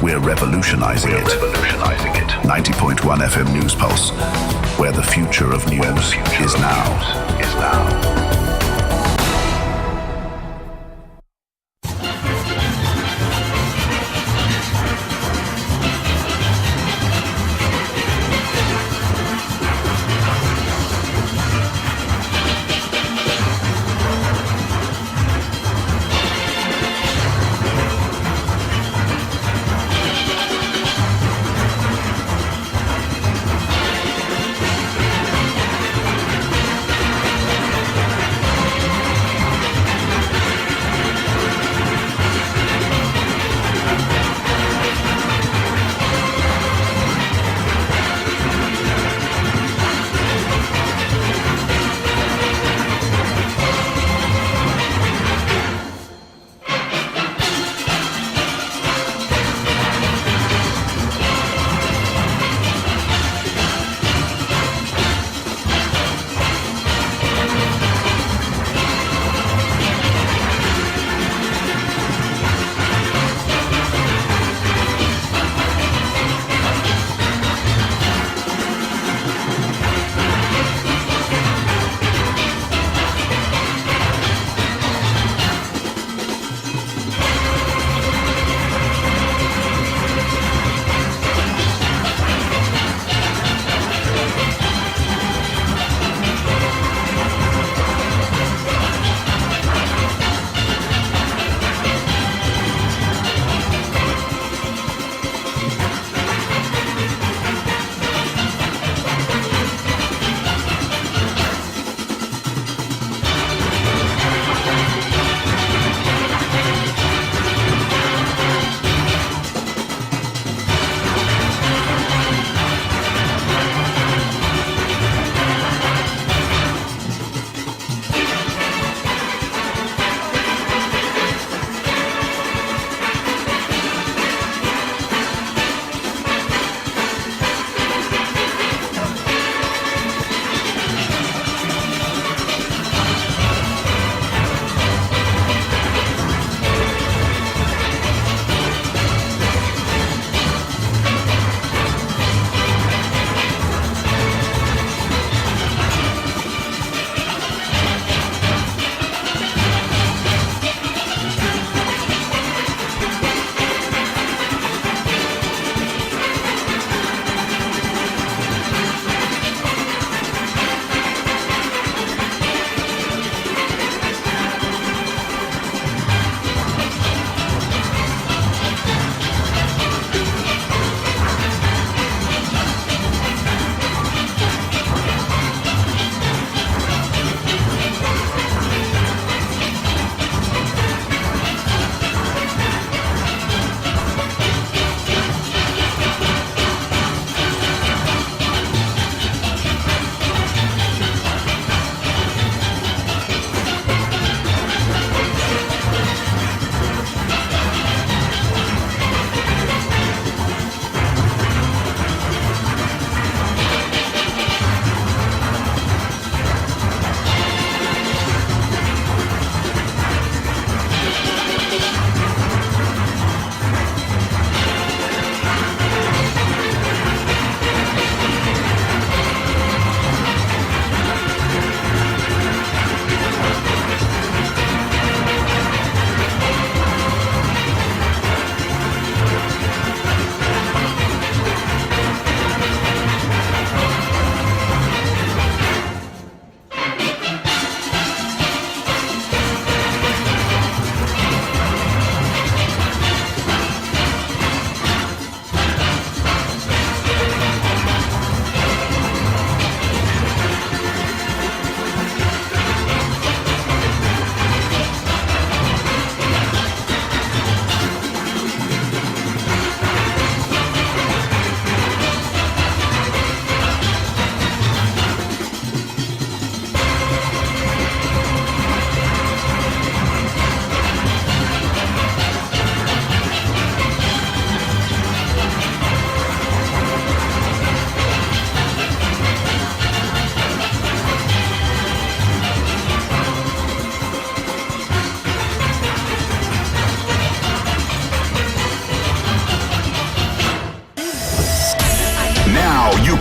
Speaker 18: we're revolutionizing it. 90.1 FM News Pulse, where the future of news is now.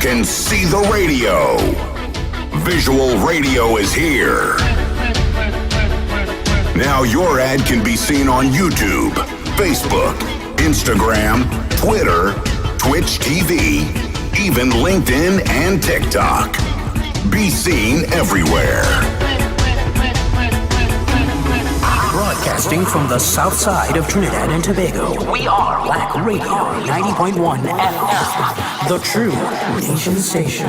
Speaker 8: can see the radio. Visual radio is here. Now your ad can be seen on YouTube, Facebook, Instagram, Twitter, Twitch TV, even LinkedIn and TikTok. Be seen everywhere.
Speaker 22: Broadcasting from the south side of Trinidad and Tobago, we are WACK Radio 90.1 FM, the true nation station.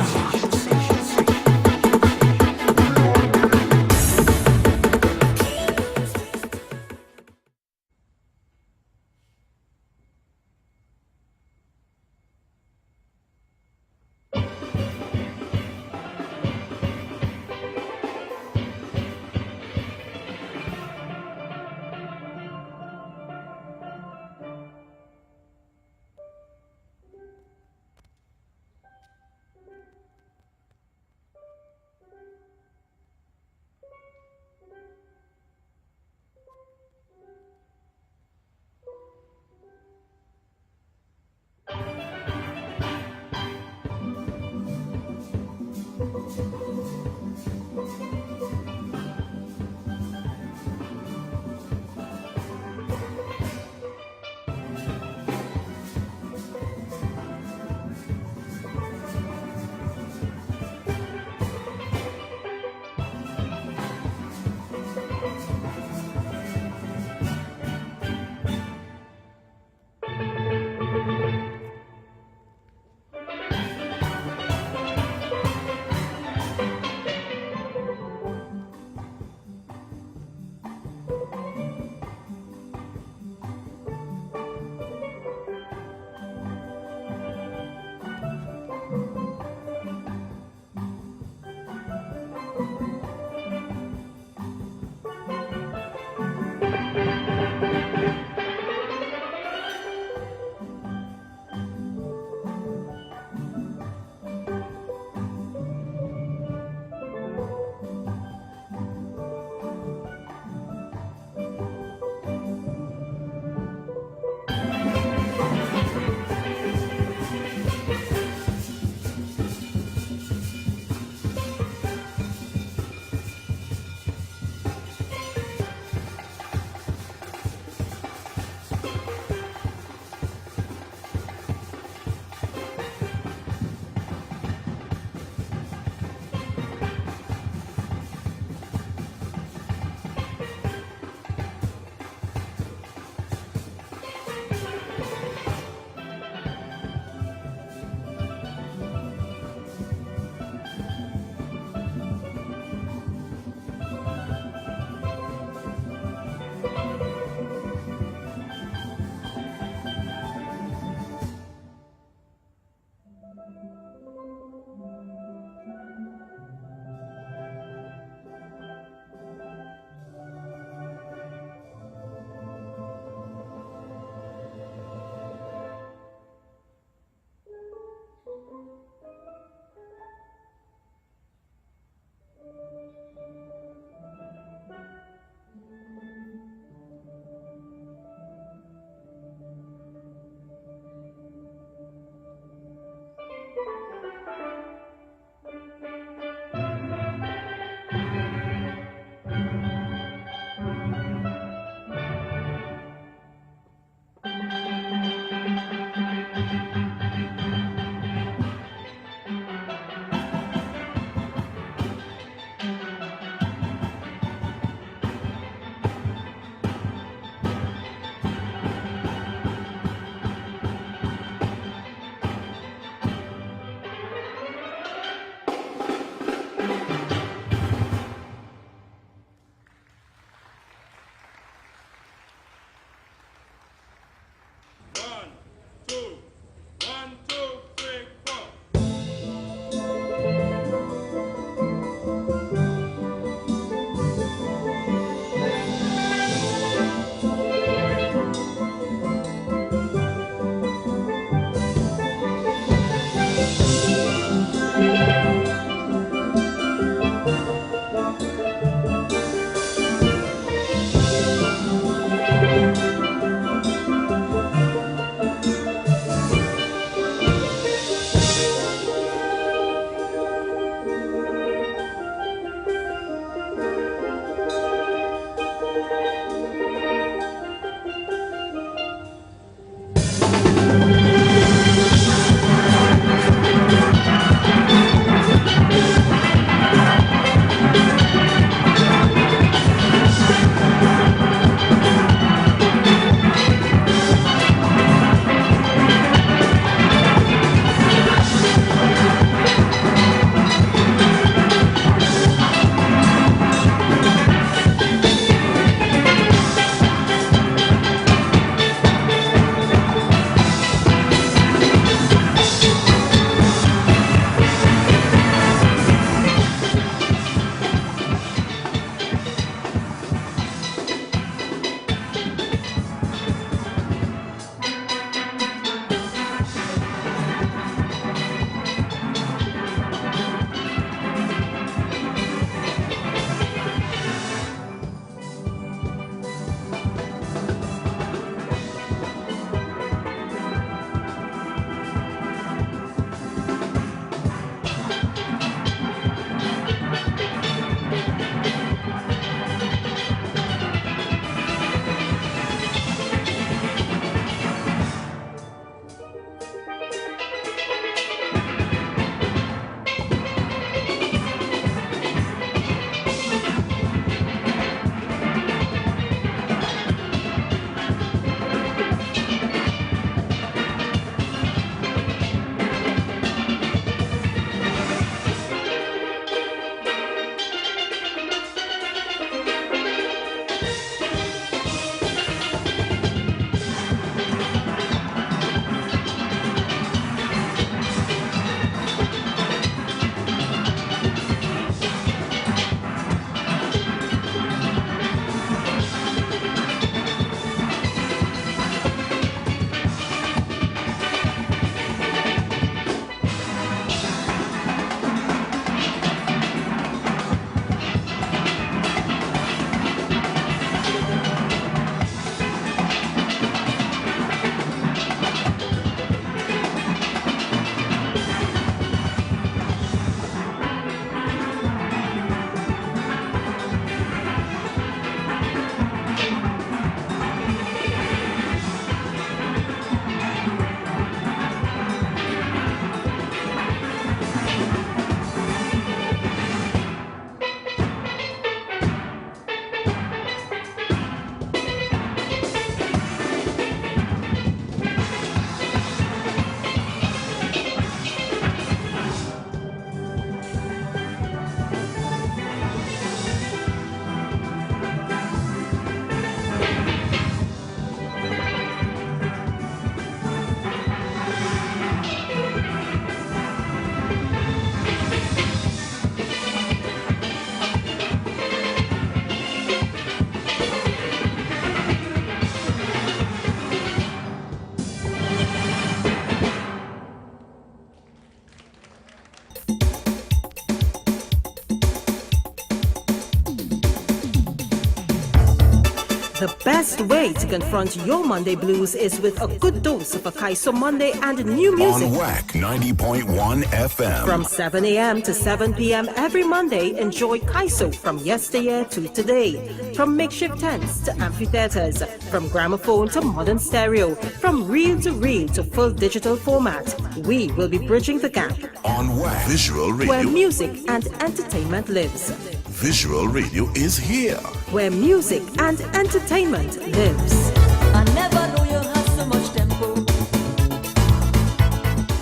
Speaker 5: best way to confront your Monday blues is with a good dose of a Kaiso Monday and new music.
Speaker 8: On WACK 90.1 FM.
Speaker 5: From 7 a.m. to 7 p.m. every Monday, enjoy Kaiso from yesteryear to today. From makeshift tents to amphitheaters, from gramophone to modern stereo, from reel to full digital format, we will be bridging the gap.
Speaker 8: On WACK Visual Radio.
Speaker 5: Where music and entertainment lives.
Speaker 8: Visual Radio is here.
Speaker 5: Where music and entertainment lives.
Speaker 16: I never knew you had so much tempo.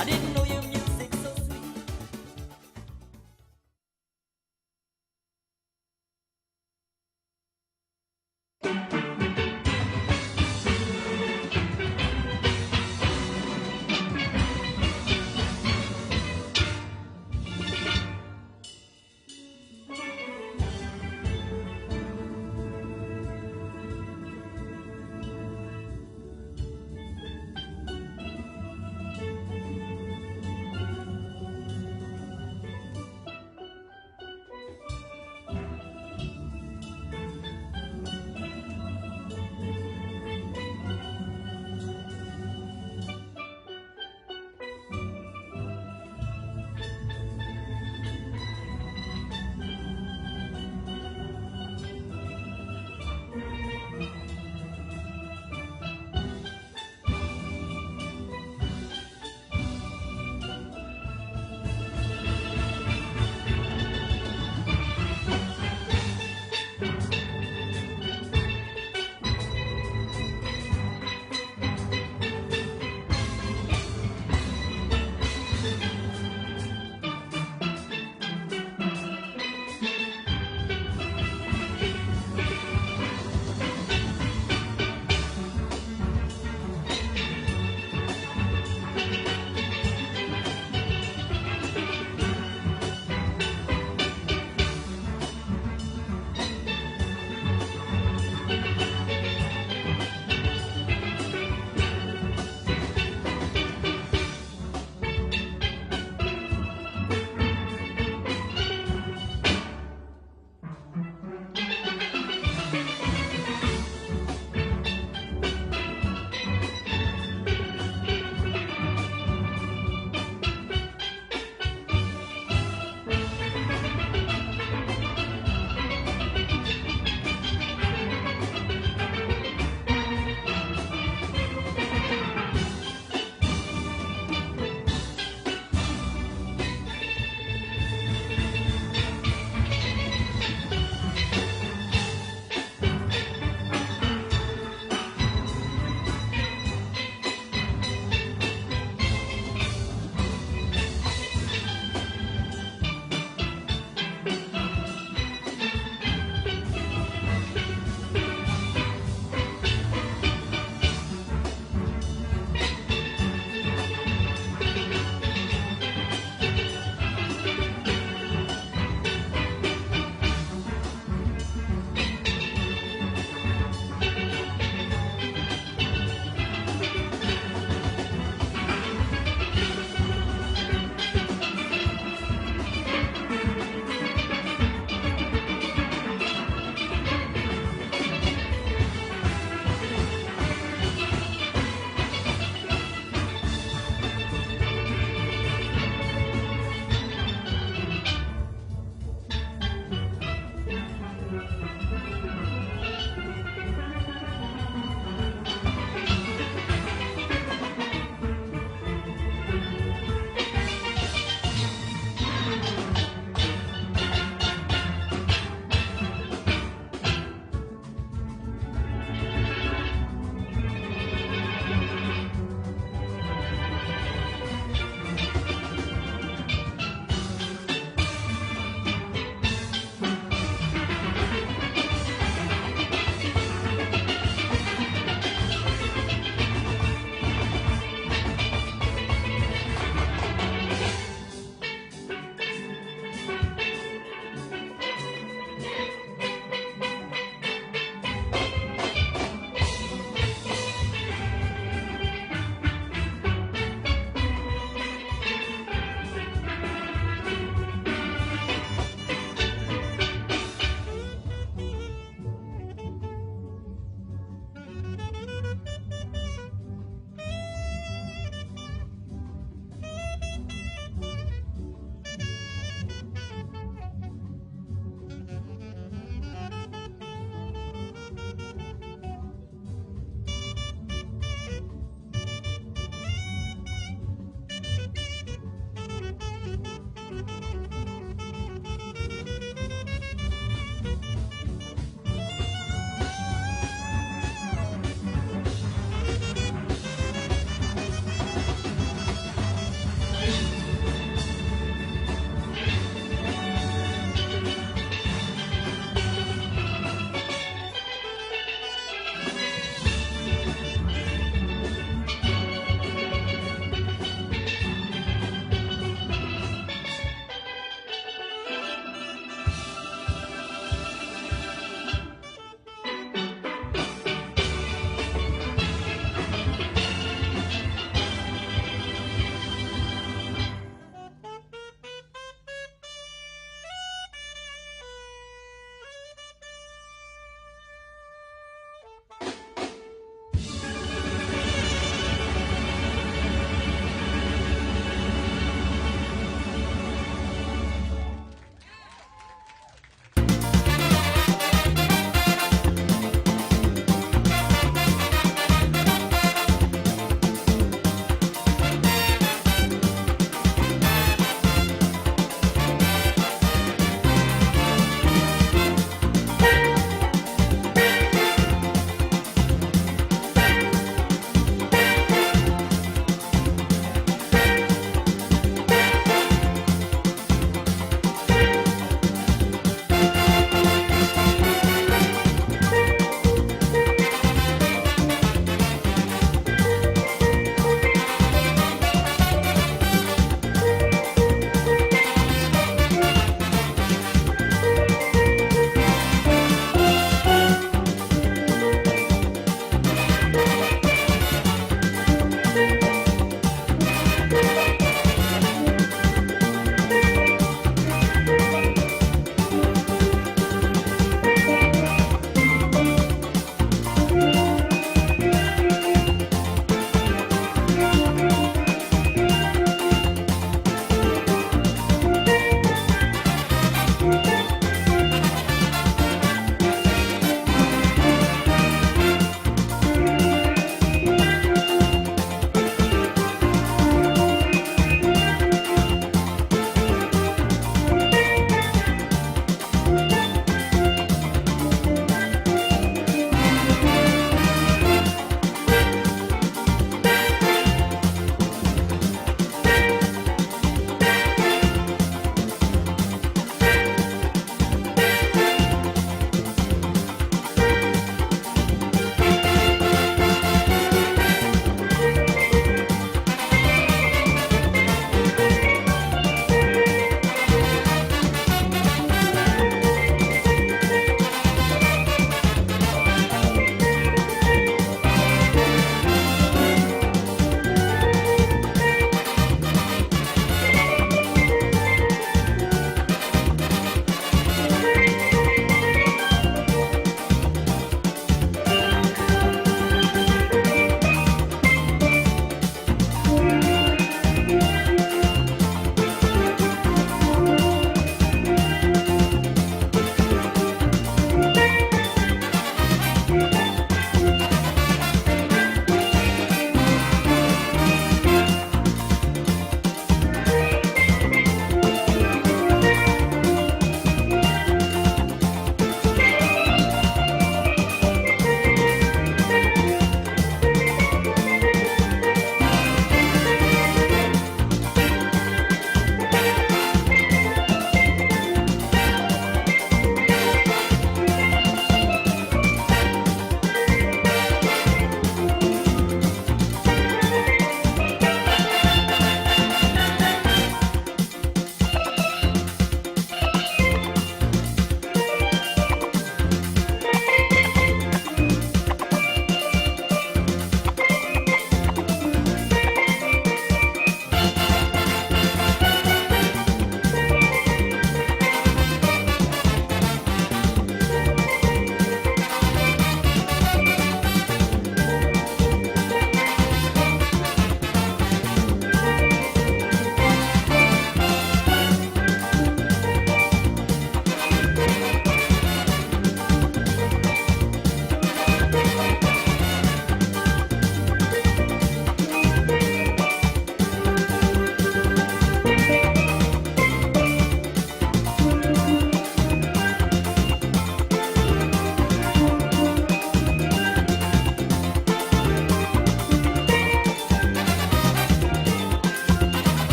Speaker 16: I didn't know your music so sweet.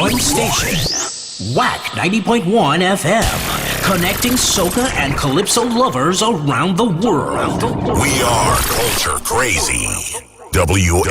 Speaker 22: one station. WACK 90.1 FM. Connecting soca and calypso lovers around the world.
Speaker 8: We are Culture Crazy. WACK.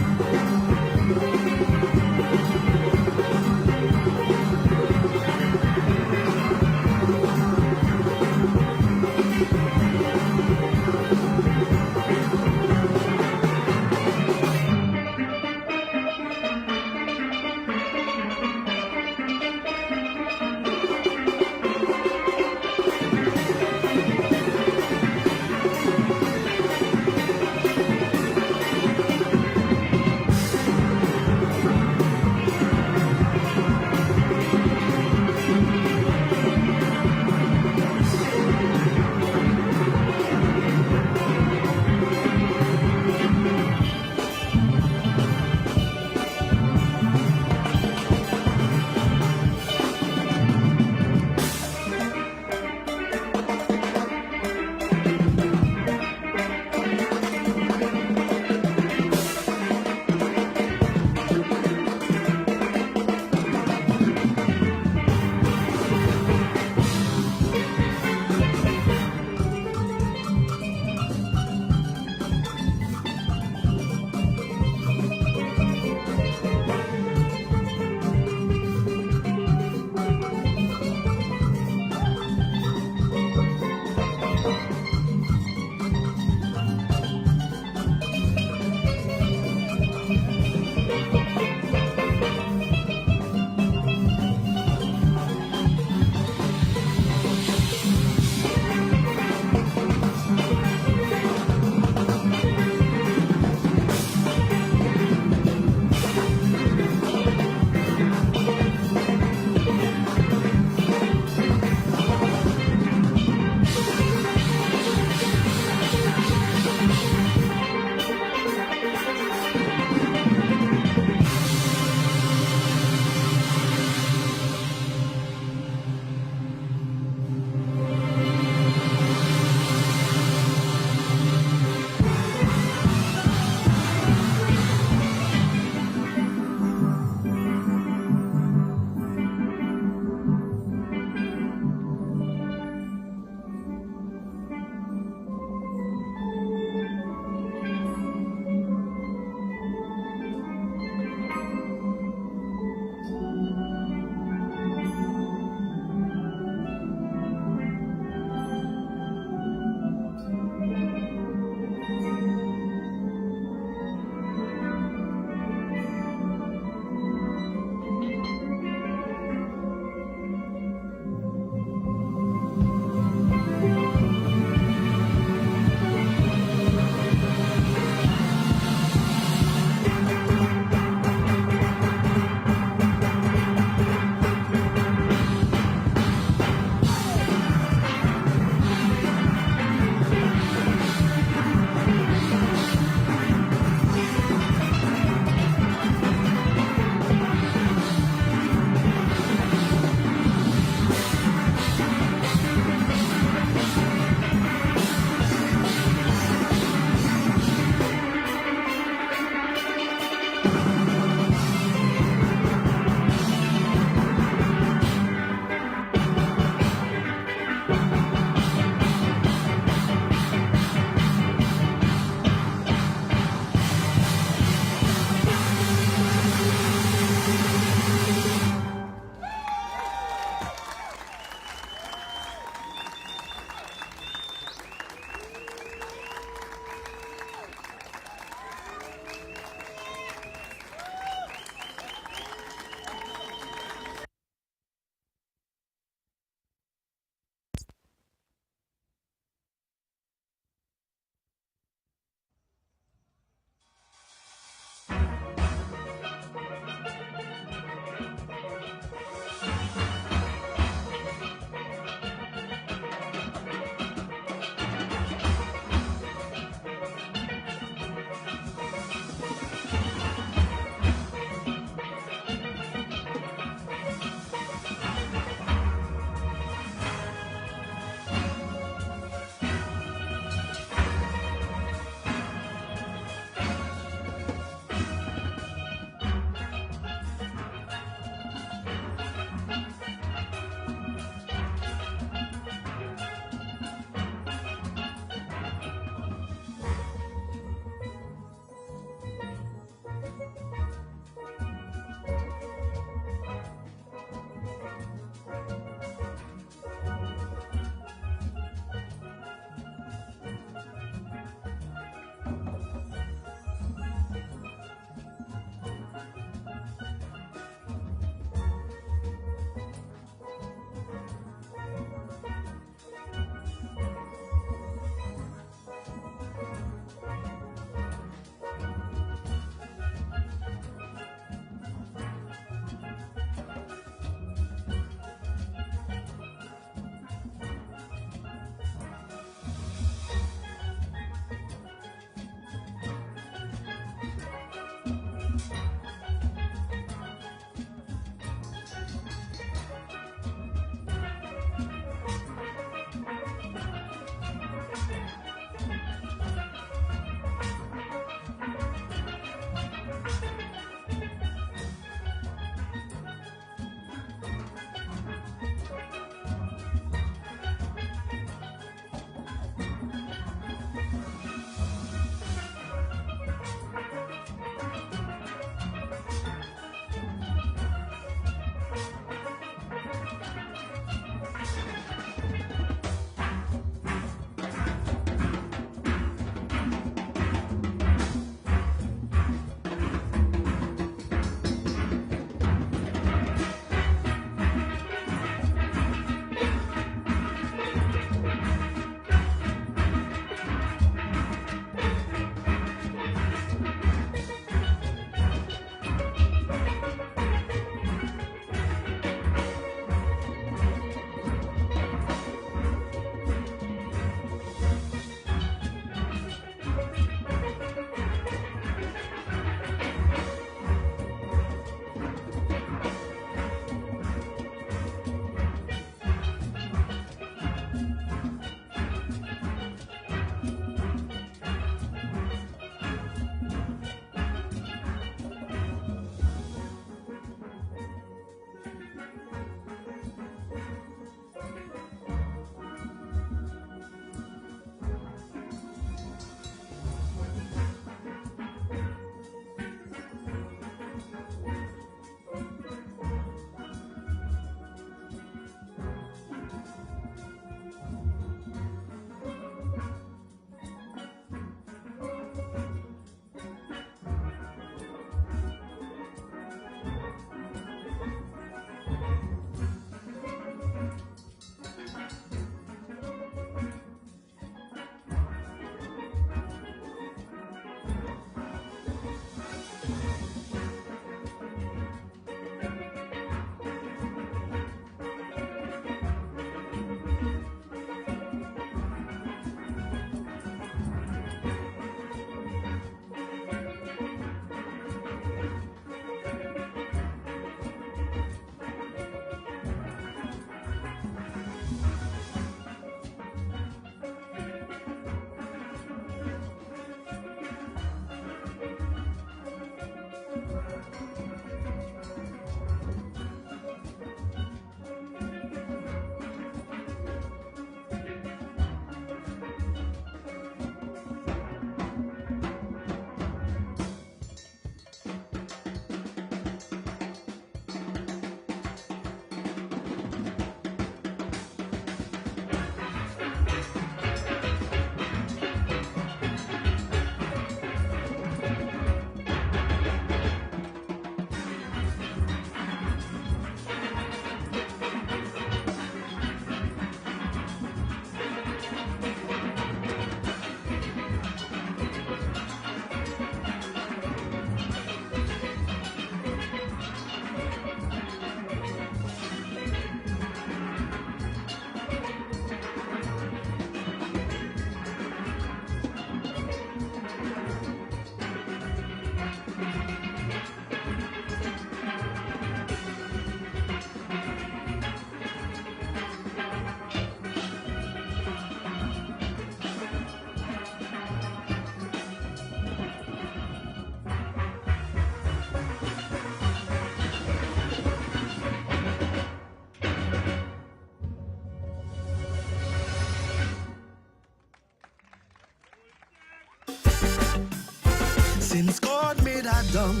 Speaker 3: Since God made Adam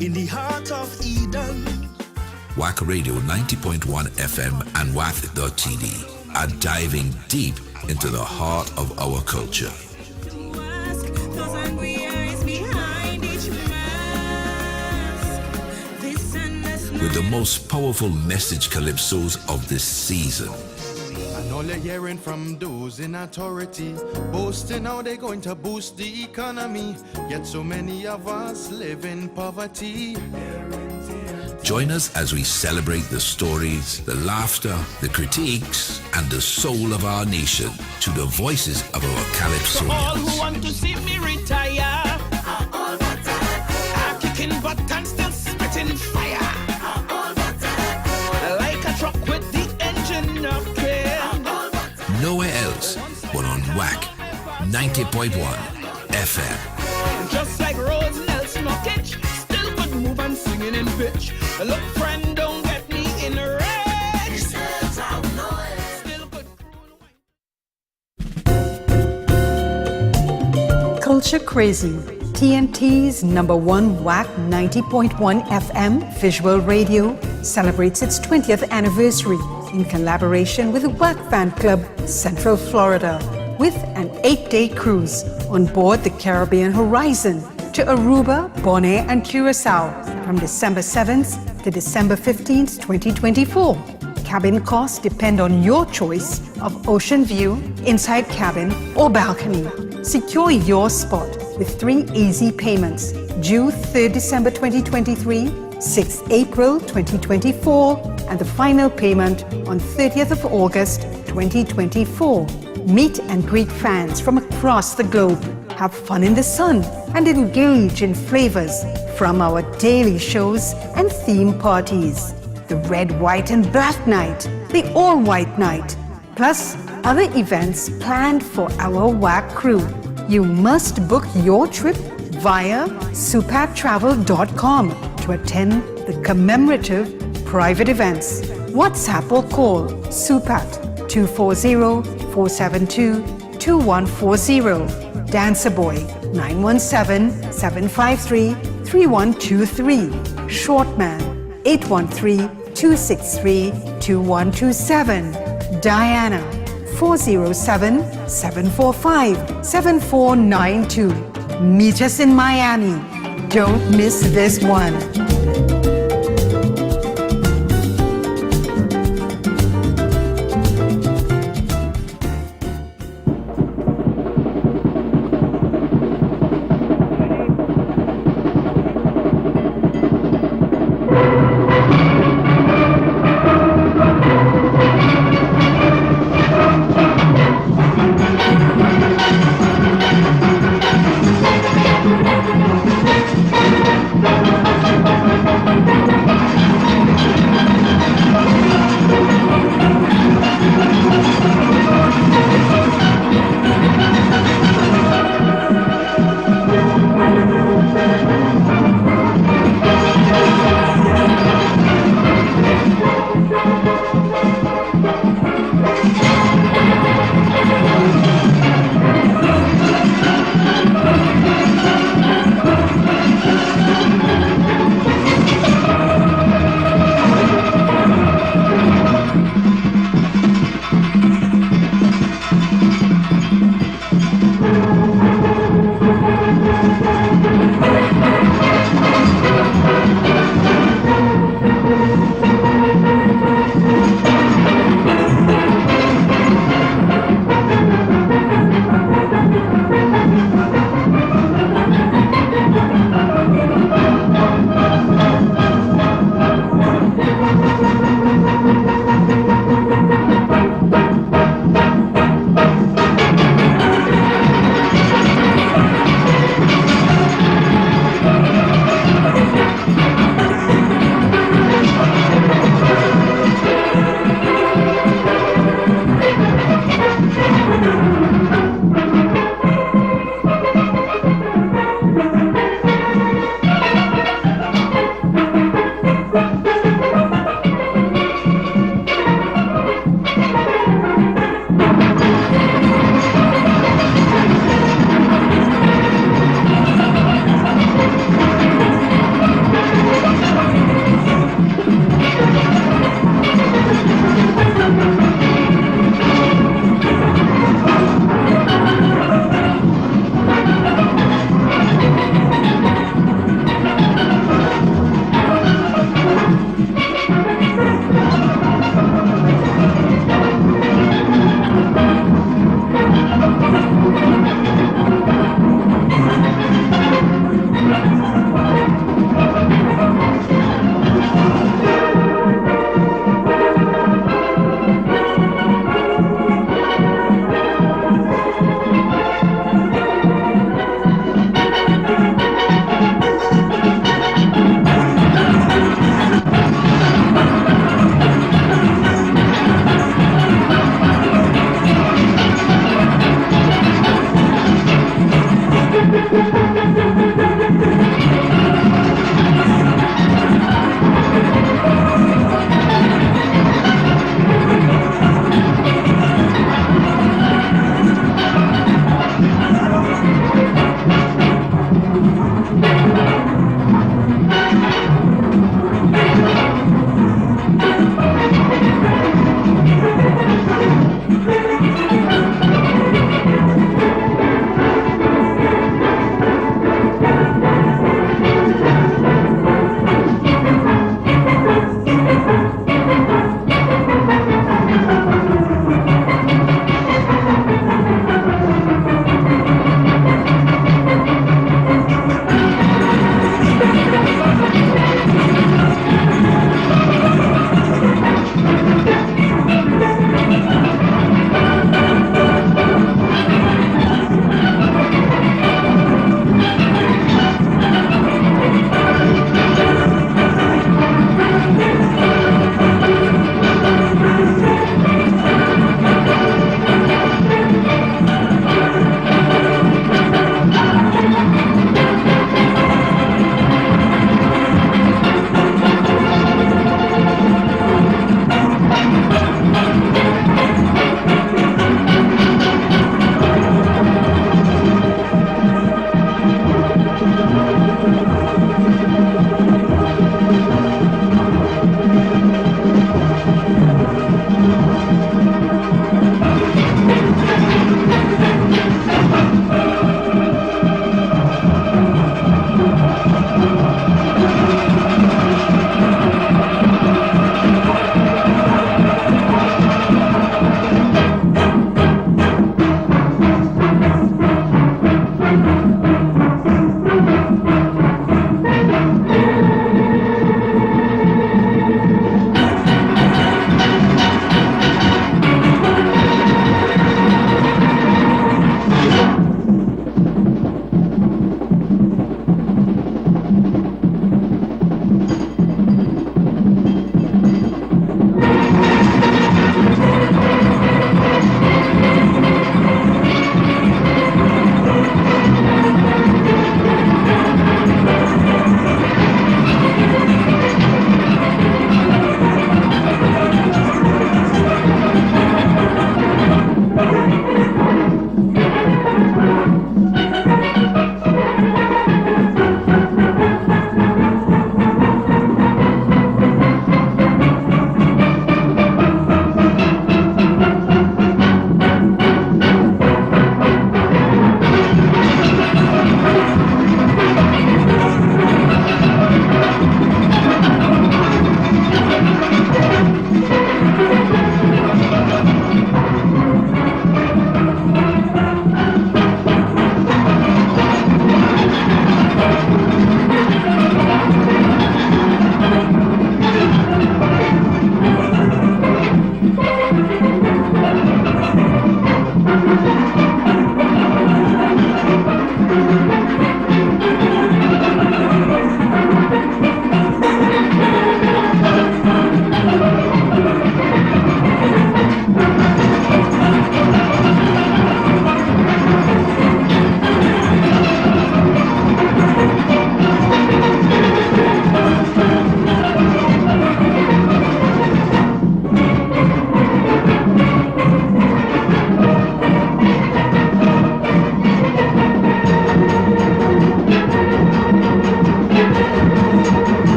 Speaker 3: in the heart of Eden.
Speaker 18: WACK Radio 90.1 FM and WACK.tv are diving deep into the heart of our culture.
Speaker 16: Those angry eyes behind each mask. This and that's
Speaker 18: With the most powerful message calypsos of this season.
Speaker 4: And all you're hearing from those in authority, boasting how they're going to boost the economy. Yet so many of us live in poverty.
Speaker 18: Join us as we celebrate the stories, the laughter, the critiques, and the soul of our nation to the voices of our
Speaker 16: all
Speaker 18: calypsonians.
Speaker 16: who want to see me retire. I'm kicking butt and still spitting fire. Like a truck with the engine up there.
Speaker 18: Nowhere else but on WACK 90.1 FM.
Speaker 16: Just like Rose Nelson Knockage, still good move and singing in pitch. Look, friend, don't get me in a rage. Still good.
Speaker 17: Culture Crazy, TNT's #1 WACK 90.1 FM visual radio, celebrates its 20th anniversary in collaboration with the WACK Fan Club, Central Florida, with an 8-day cruise on board the Caribbean Horizon to Aruba, Bonaire, and Curacao from December 7th to December 15th, 2024. Cabin costs depend on your choice of ocean view, inside cabin, or balcony. Secure your spot with 3 easy payments due 3rd December 2023, 6th April 2024, and the final payment on 30th of August 2024. Meet and greet fans from across the globe. Have fun in the sun and engage in flavors from our daily shows and theme parties. The Red, White and Black Night, the All White Night, plus other events planned for our WACK crew. You must book your trip via supattravel.com to attend the commemorative private events. WhatsApp or call Supat 240-472-2140. Dancer Boy 917-753-3123. Shortman 813-263-2127. Diana 407-745-7492. Meet us in Miami. Don't miss this one.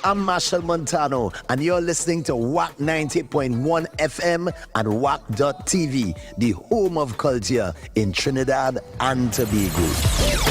Speaker 14: I'm Marshall Montano, and you're listening to WACK 90.1 FM and WACK.TV, the home of culture in Trinidad and Tobago.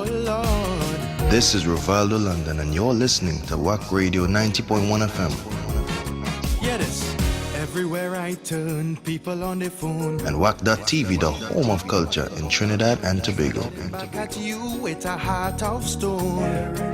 Speaker 3: oh Lord.
Speaker 6: This is Rivaldo London, and you're listening to WACK Radio 90.1 FM.
Speaker 3: Yeah, this. Everywhere I turn, people on the phone.
Speaker 6: And WACK.TV, the home of culture in Trinidad and Tobago.
Speaker 3: Back at you with a heart of stone.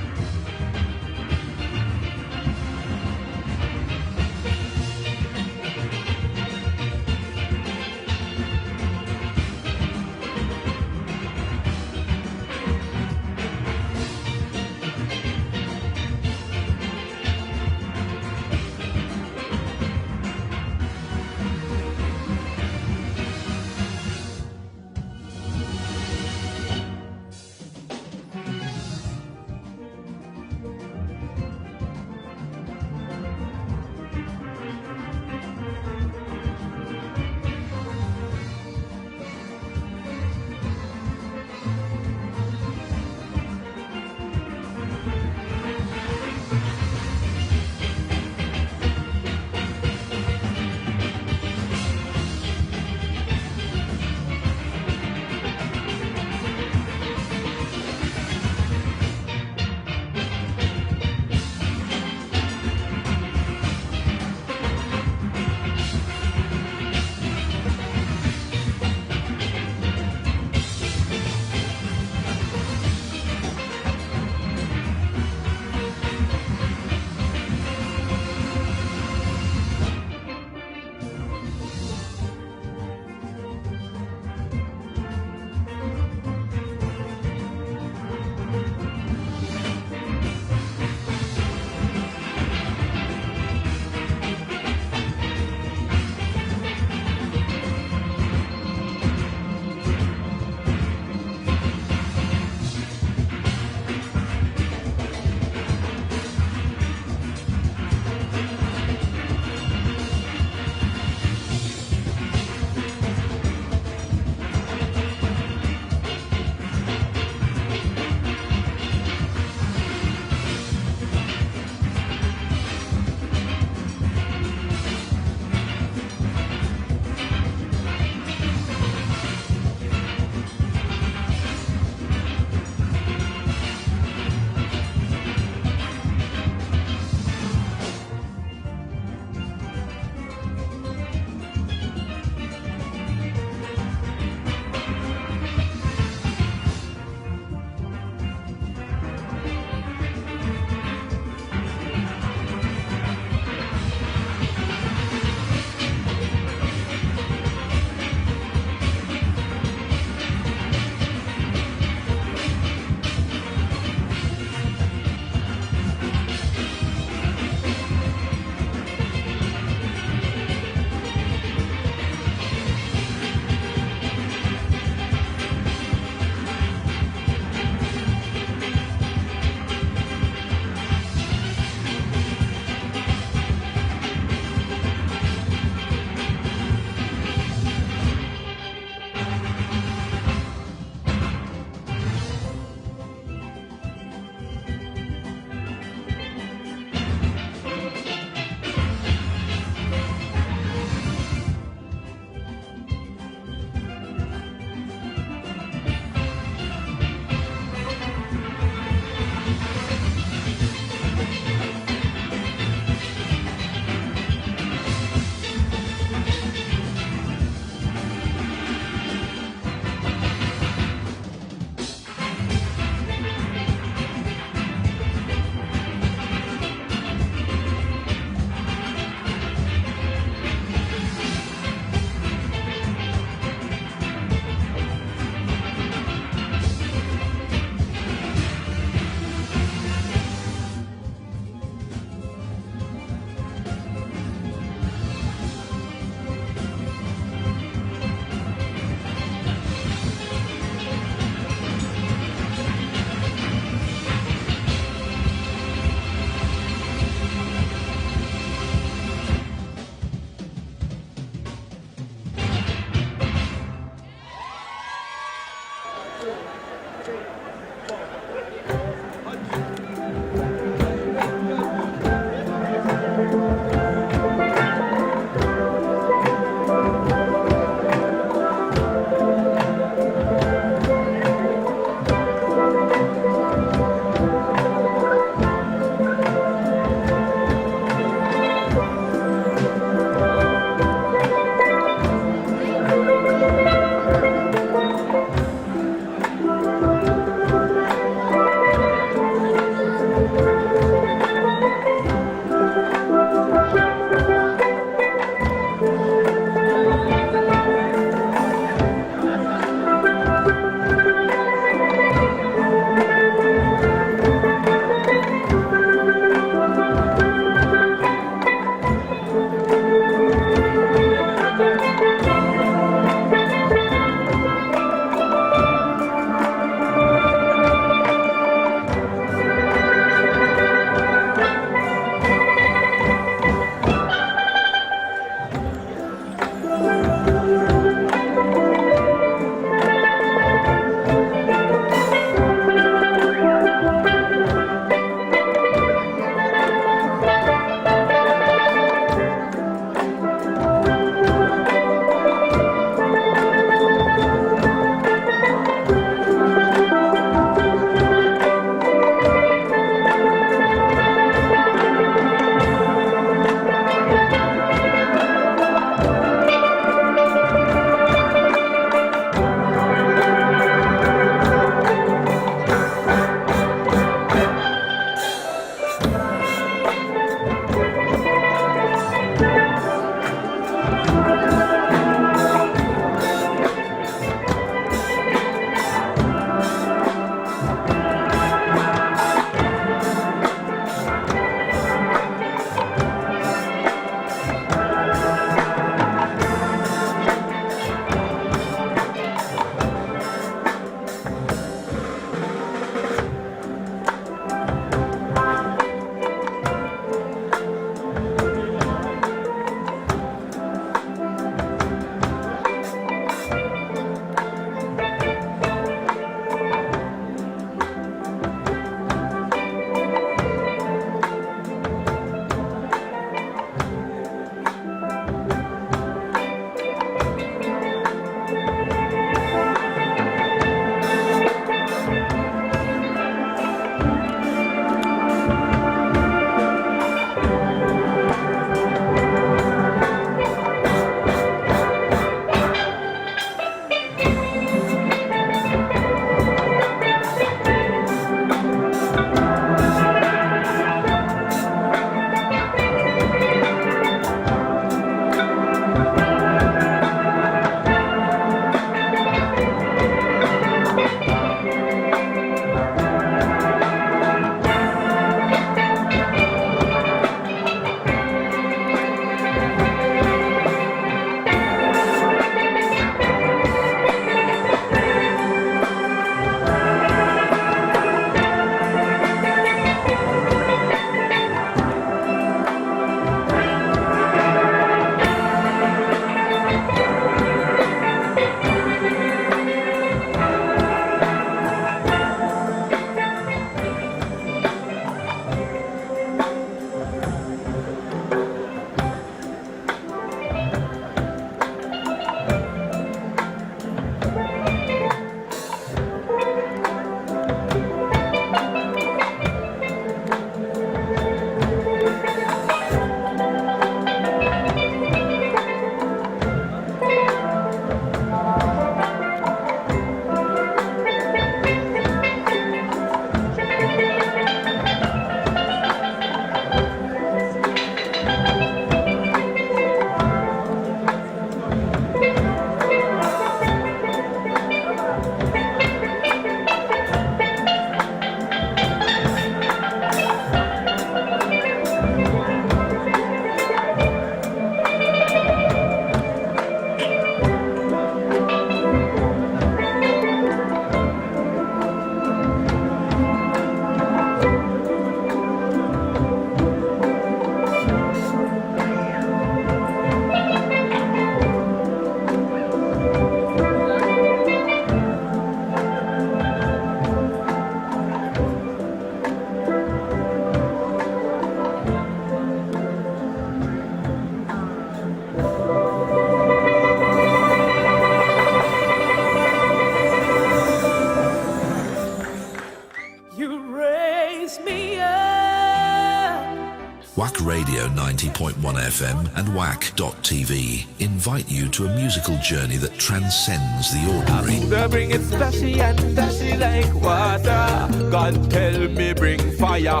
Speaker 18: WACK Radio 90.1 FM and WACK.tv invite you to a musical journey that transcends the ordinary.
Speaker 12: They bring it splashy and dashy like water. God tell me bring fire.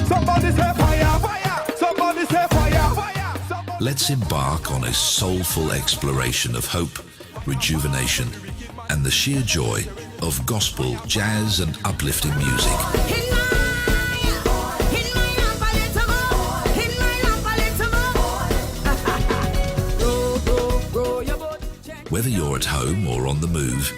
Speaker 12: Somebody say fire, fire. Somebody say fire, fire.
Speaker 18: Let's embark on a soulful exploration of hope, rejuvenation, and the sheer joy of gospel, jazz, and uplifting music. Whether you're at home or on the move,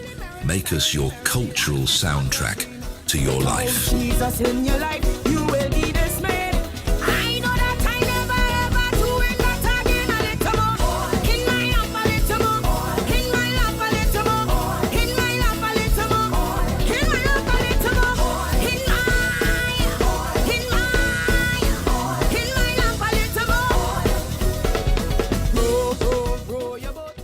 Speaker 18: make us your cultural soundtrack to your life.
Speaker 16: Jesus in your life, you will be dismayed. I know that I never ever do it that again a little more. In my lap a little more. In my lap a little more. In my lap a little more. In my lap a little more. In my lap a little more. Grow your boat.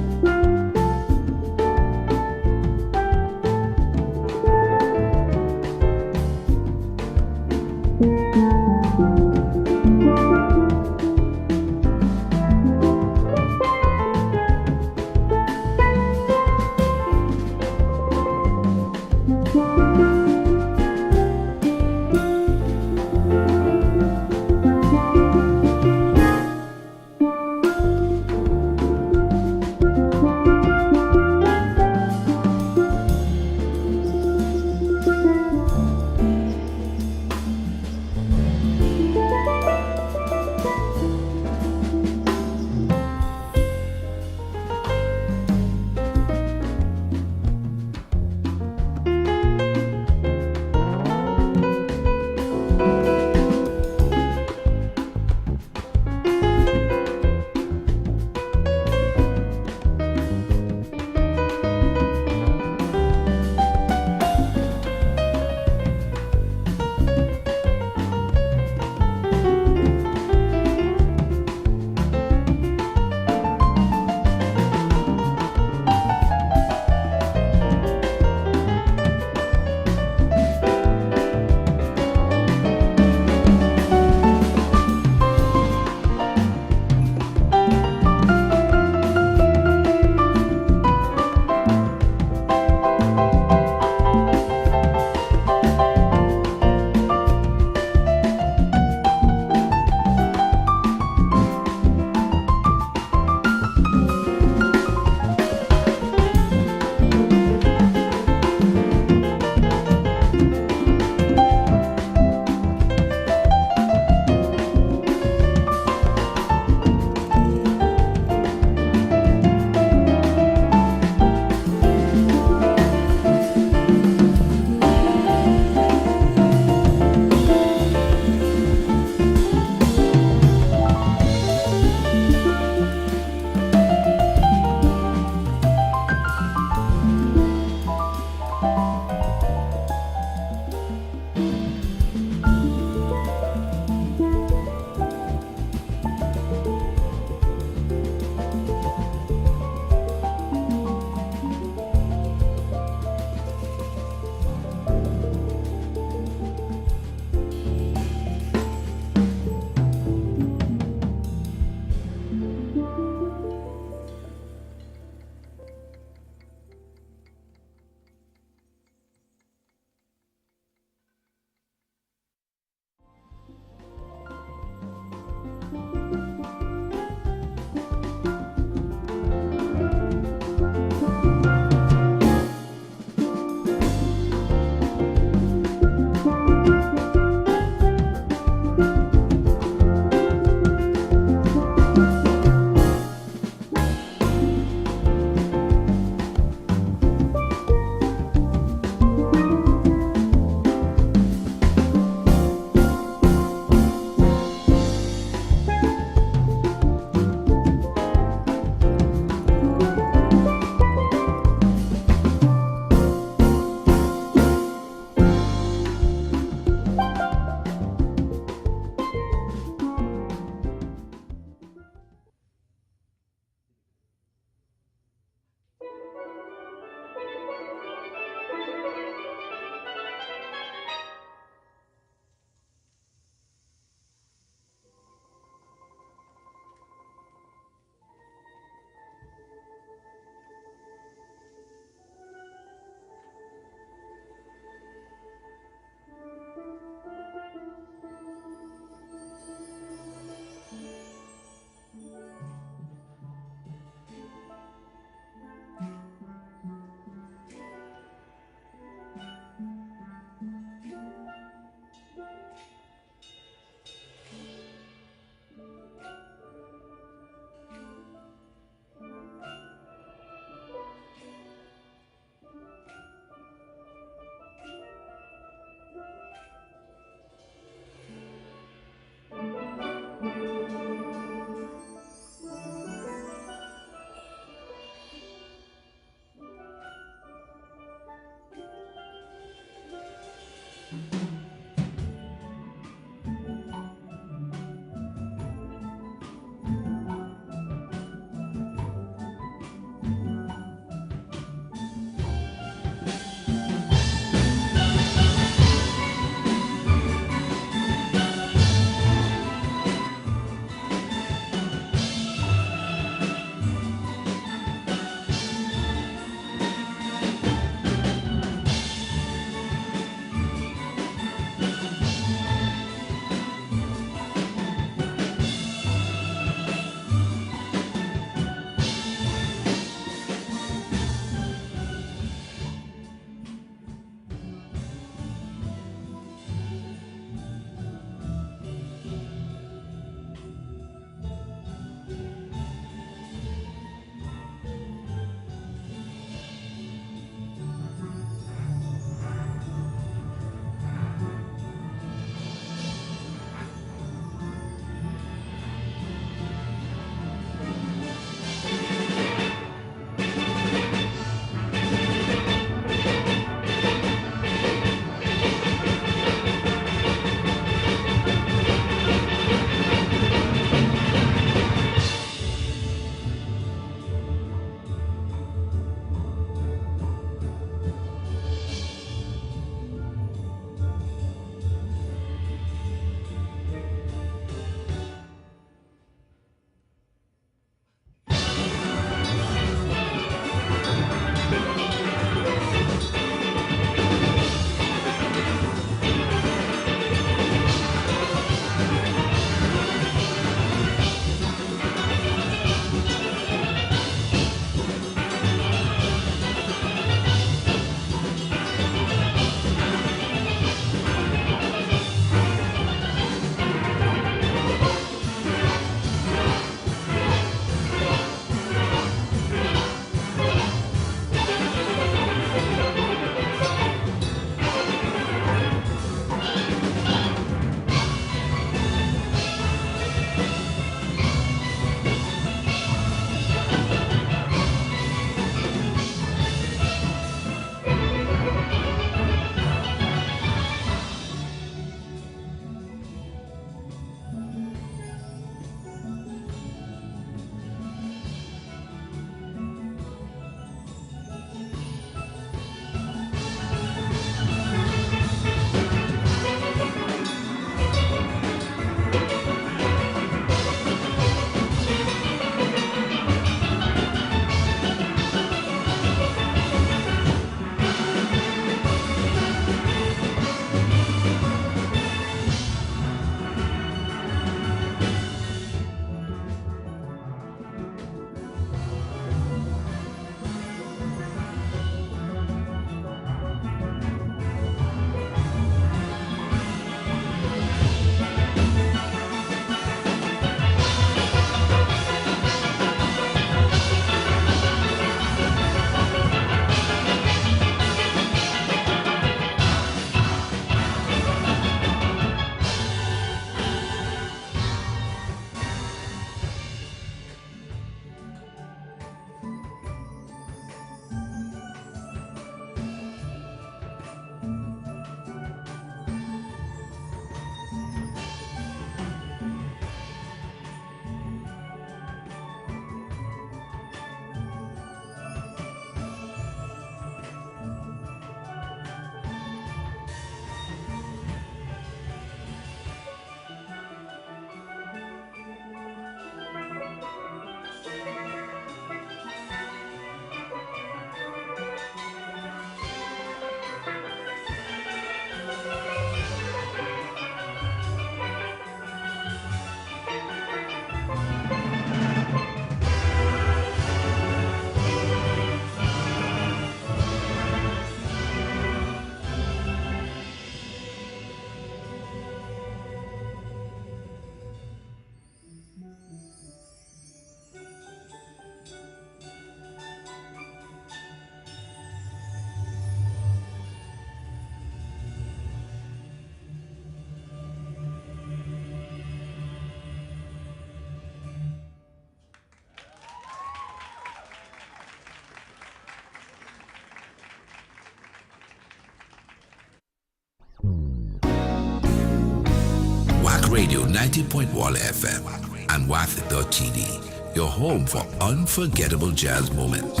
Speaker 18: Radio 90.1 FM and WACK.TV, your home for unforgettable jazz moments.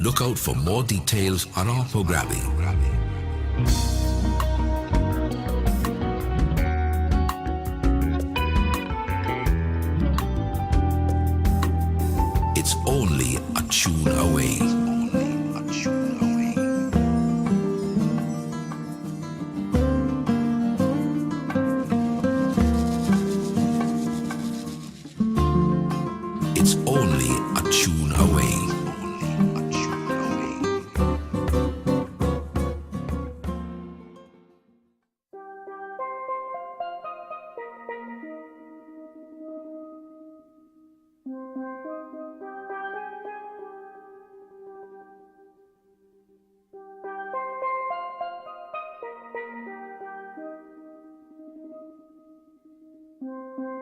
Speaker 18: Look out for more details on our programming. It's only a tune away. It's only a tune away.
Speaker 16: Thank you.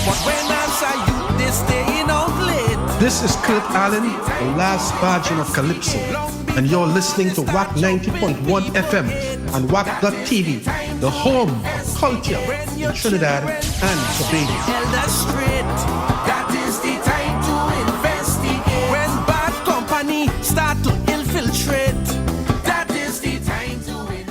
Speaker 1: But when I saw you, they staying out late.
Speaker 2: This is Kurt Allen, the last virgin of Calypso, and you're listening to WACK 90.1 FM and WACK.TV, the home of culture in Trinidad and Tobago.
Speaker 1: Elder Street, that is the time to investigate. When bad company start to infiltrate, that is the time to investigate.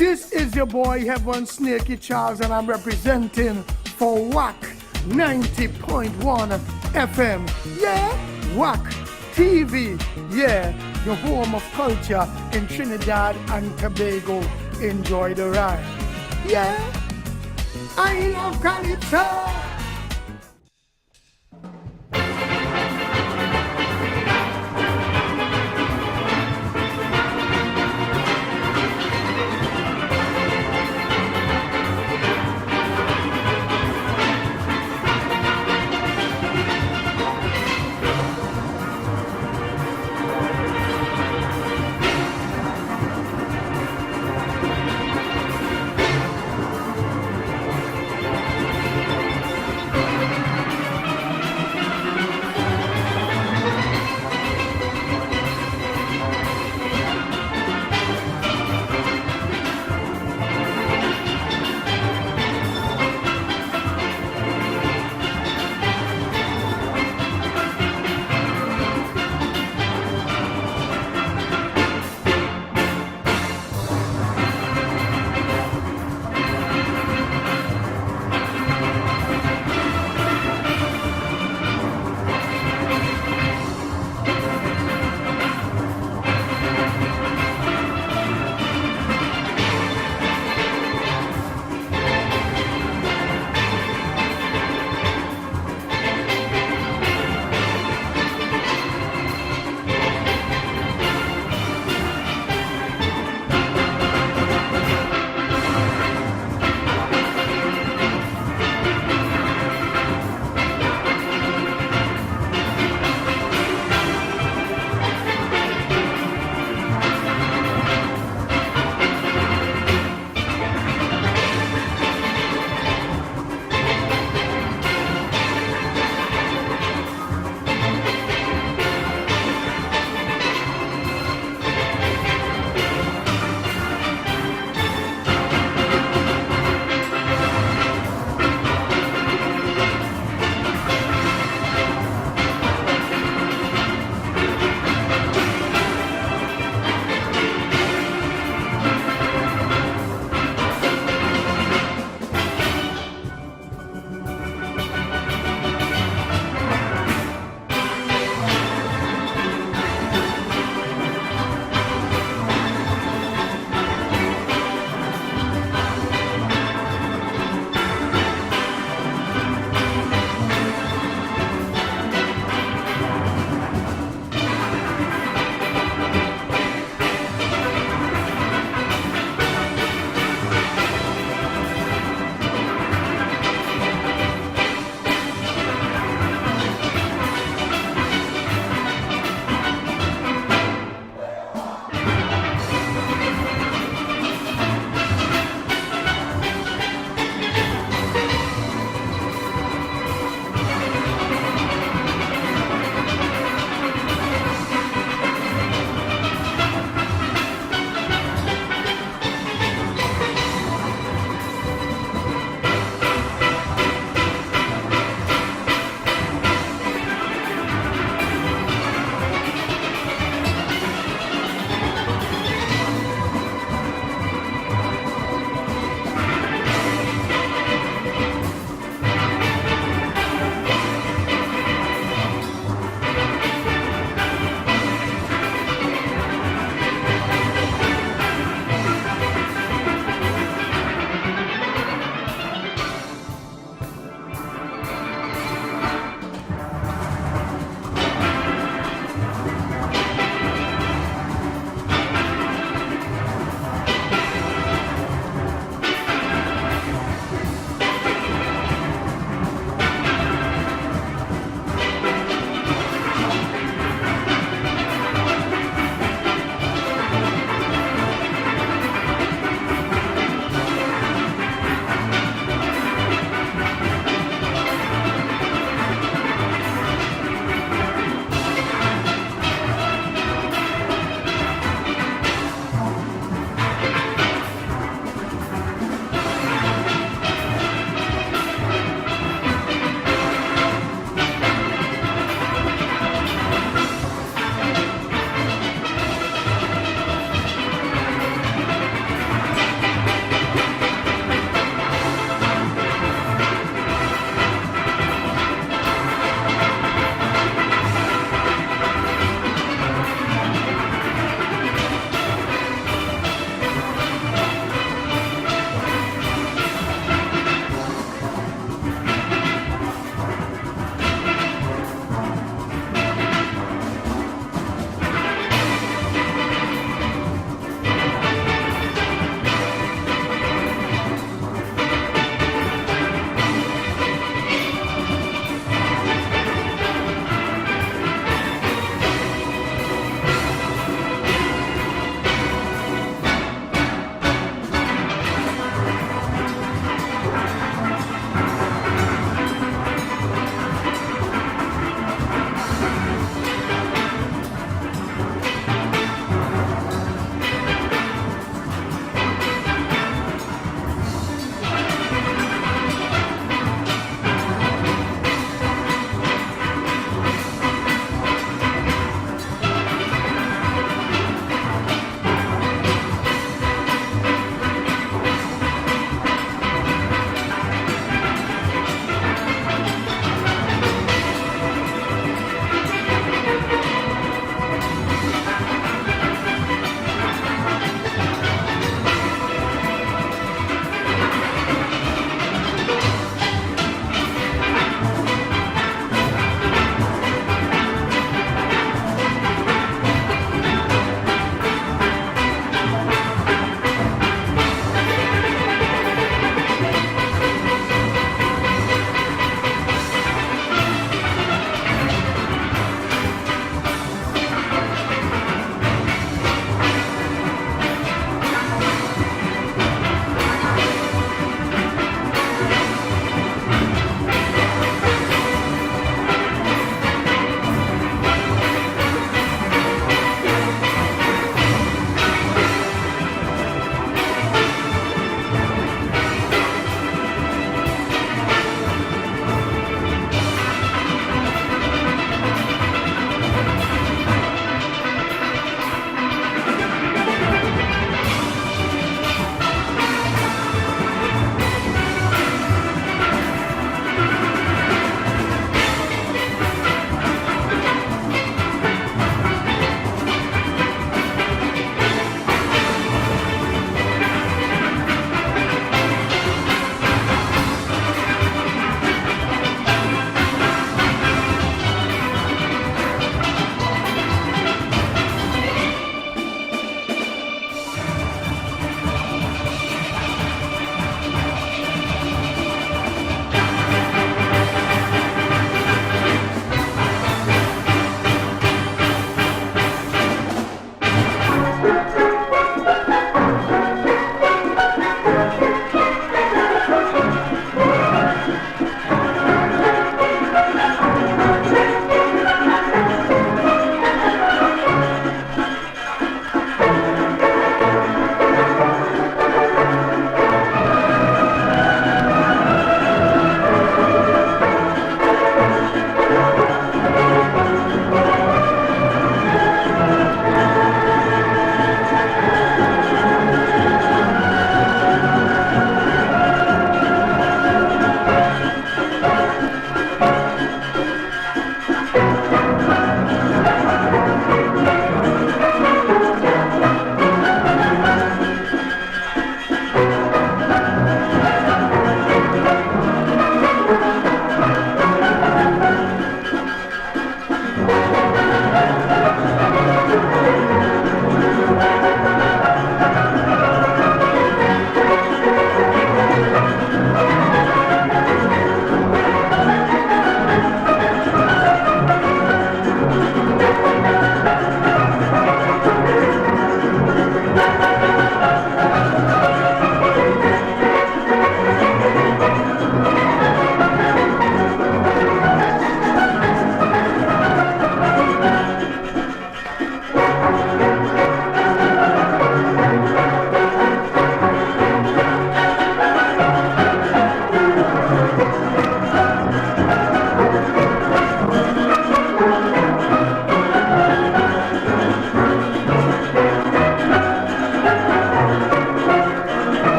Speaker 10: This is your boy Heaven Snaky Charles, and I'm representing for WACK 90.1 FM. Yeah, WACK TV. Yeah, your home of culture in Trinidad and Tobago. Enjoy the ride. Yeah, I love Calypso.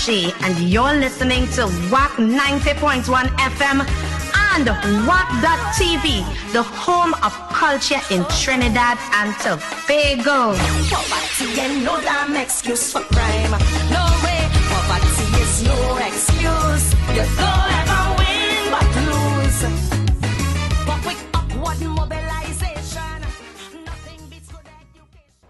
Speaker 15: Ashe, and you're listening to WACK 90.1 FM and WACK.TV, the home of culture in Trinidad and Tobago.
Speaker 16: Poverty and no damn excuse for crime. No way, poverty is no excuse. You don't ever win but lose. But with upward mobilization, nothing beats good education.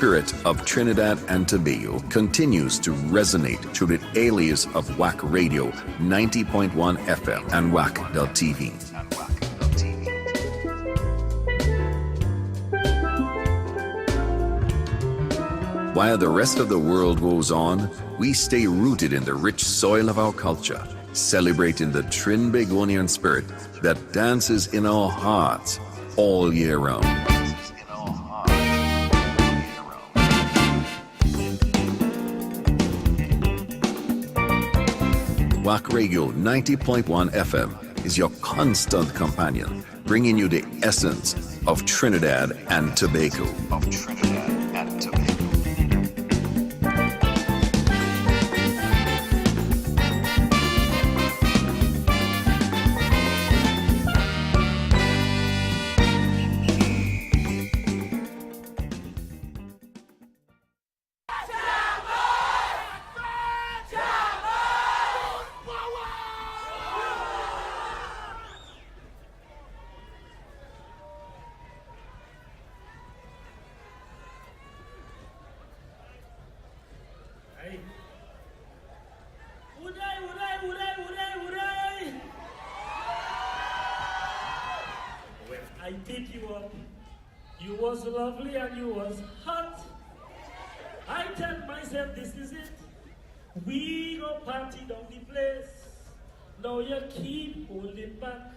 Speaker 20: spirit of Trinidad and Tobago continues to resonate through the alias of WACK Radio 90.1 FM and WACK.TV. While the rest of the world goes on, we stay rooted in the rich soil of our culture, celebrating the Trin-Begonian spirit that dances in our hearts all year round. WACK Radio 90.1 FM is your constant companion, bringing you the essence of Trinidad and Tobago.
Speaker 7: I pick you up. You was lovely and you was hot. I tell myself this is it. We go party down the place. Now you keep holding back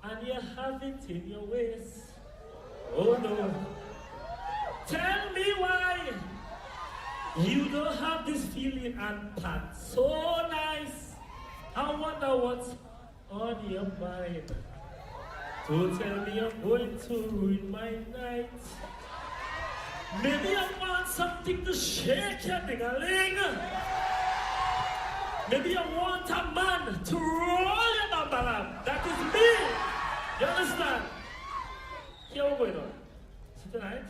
Speaker 7: and you have it in your waist. Oh no. Tell me why you don't have this feeling and pat so nice. I wonder what's on your mind. Don't tell me you're going to ruin my night. Maybe I want something to shake your ding-a-ling. Maybe I want a man to roll your bambalam. That is me. You understand? Here we're going on. So tonight,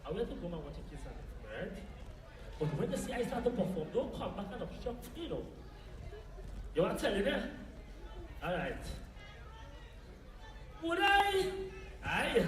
Speaker 7: I will have to go and watch a kiss on it, right? But when you see I start to perform, don't come back and obstruct, you know. You want to tell you there? All right. Would I? Aye.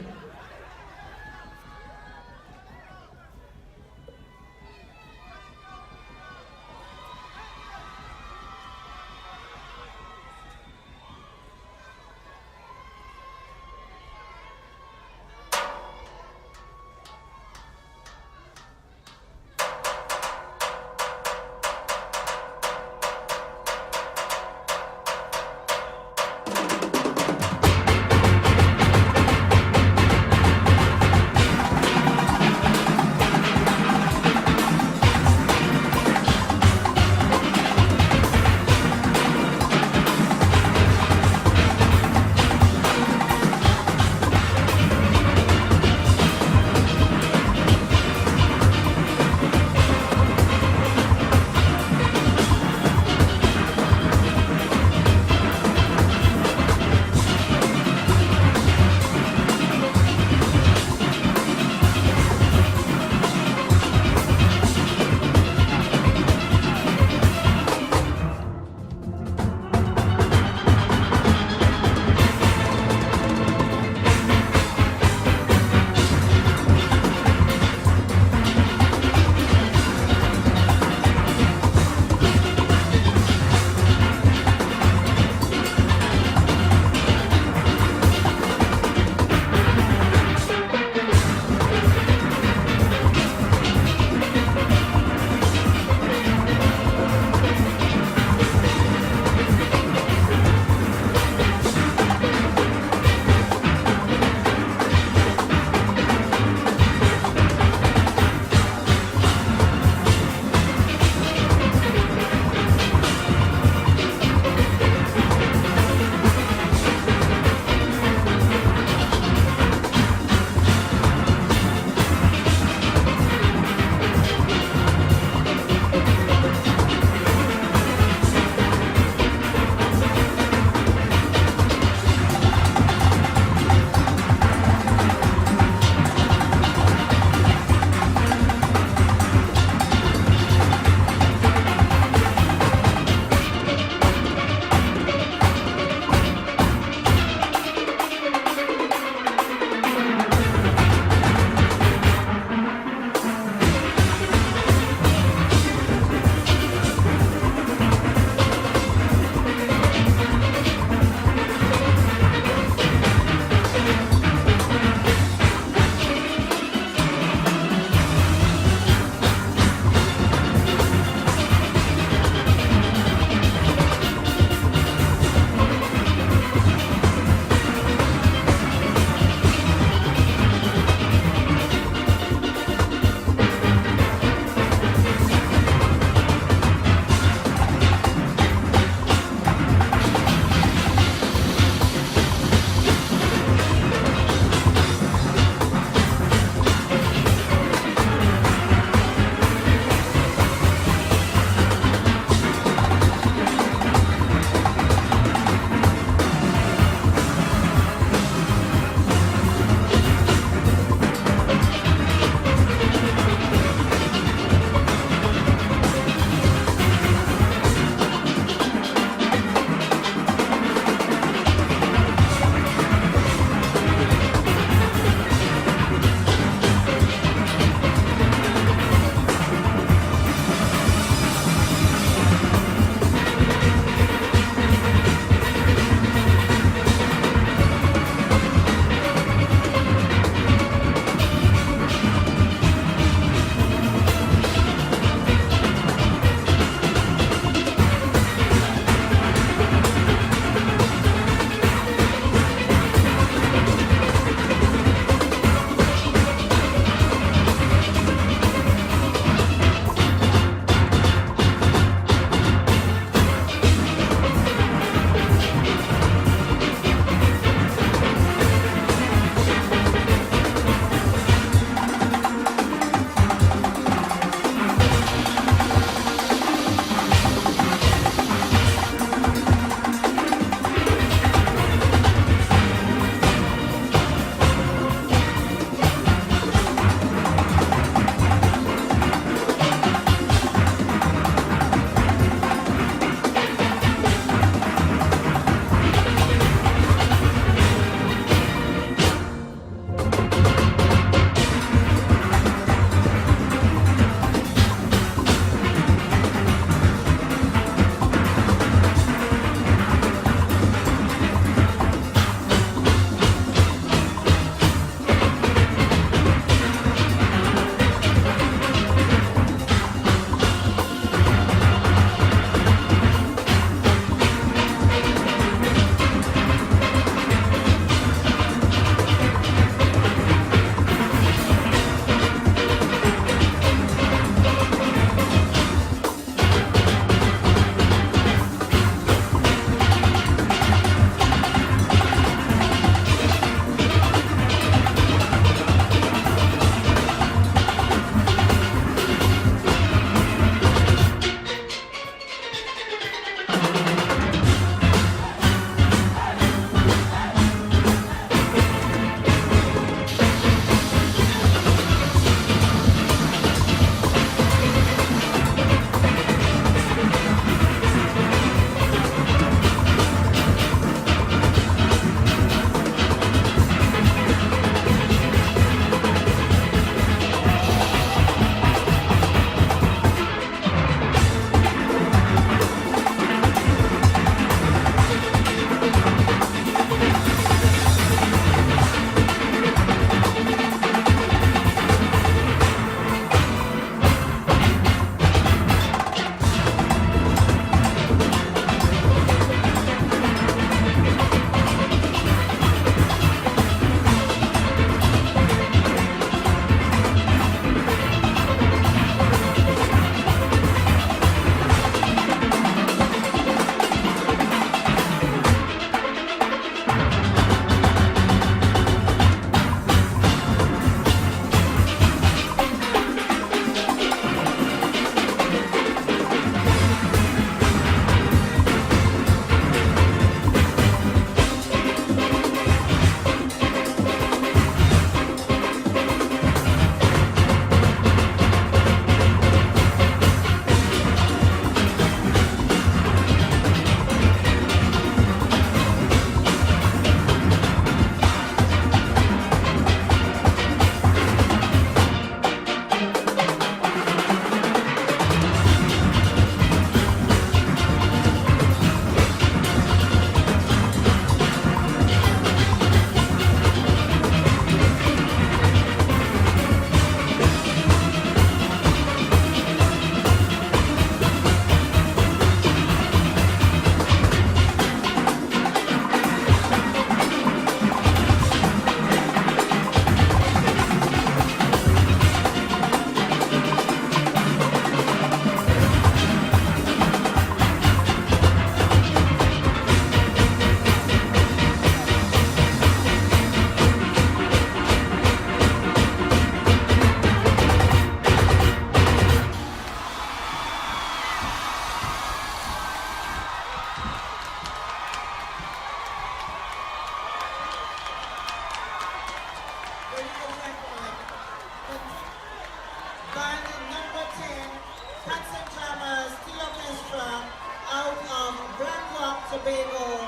Speaker 9: Tobago,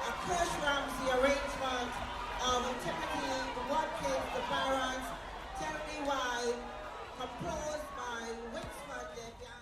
Speaker 9: a Chris Ramsey arrangement of Timothy, the Watkins, the Barons, Tell Me Why, composed by Winsford.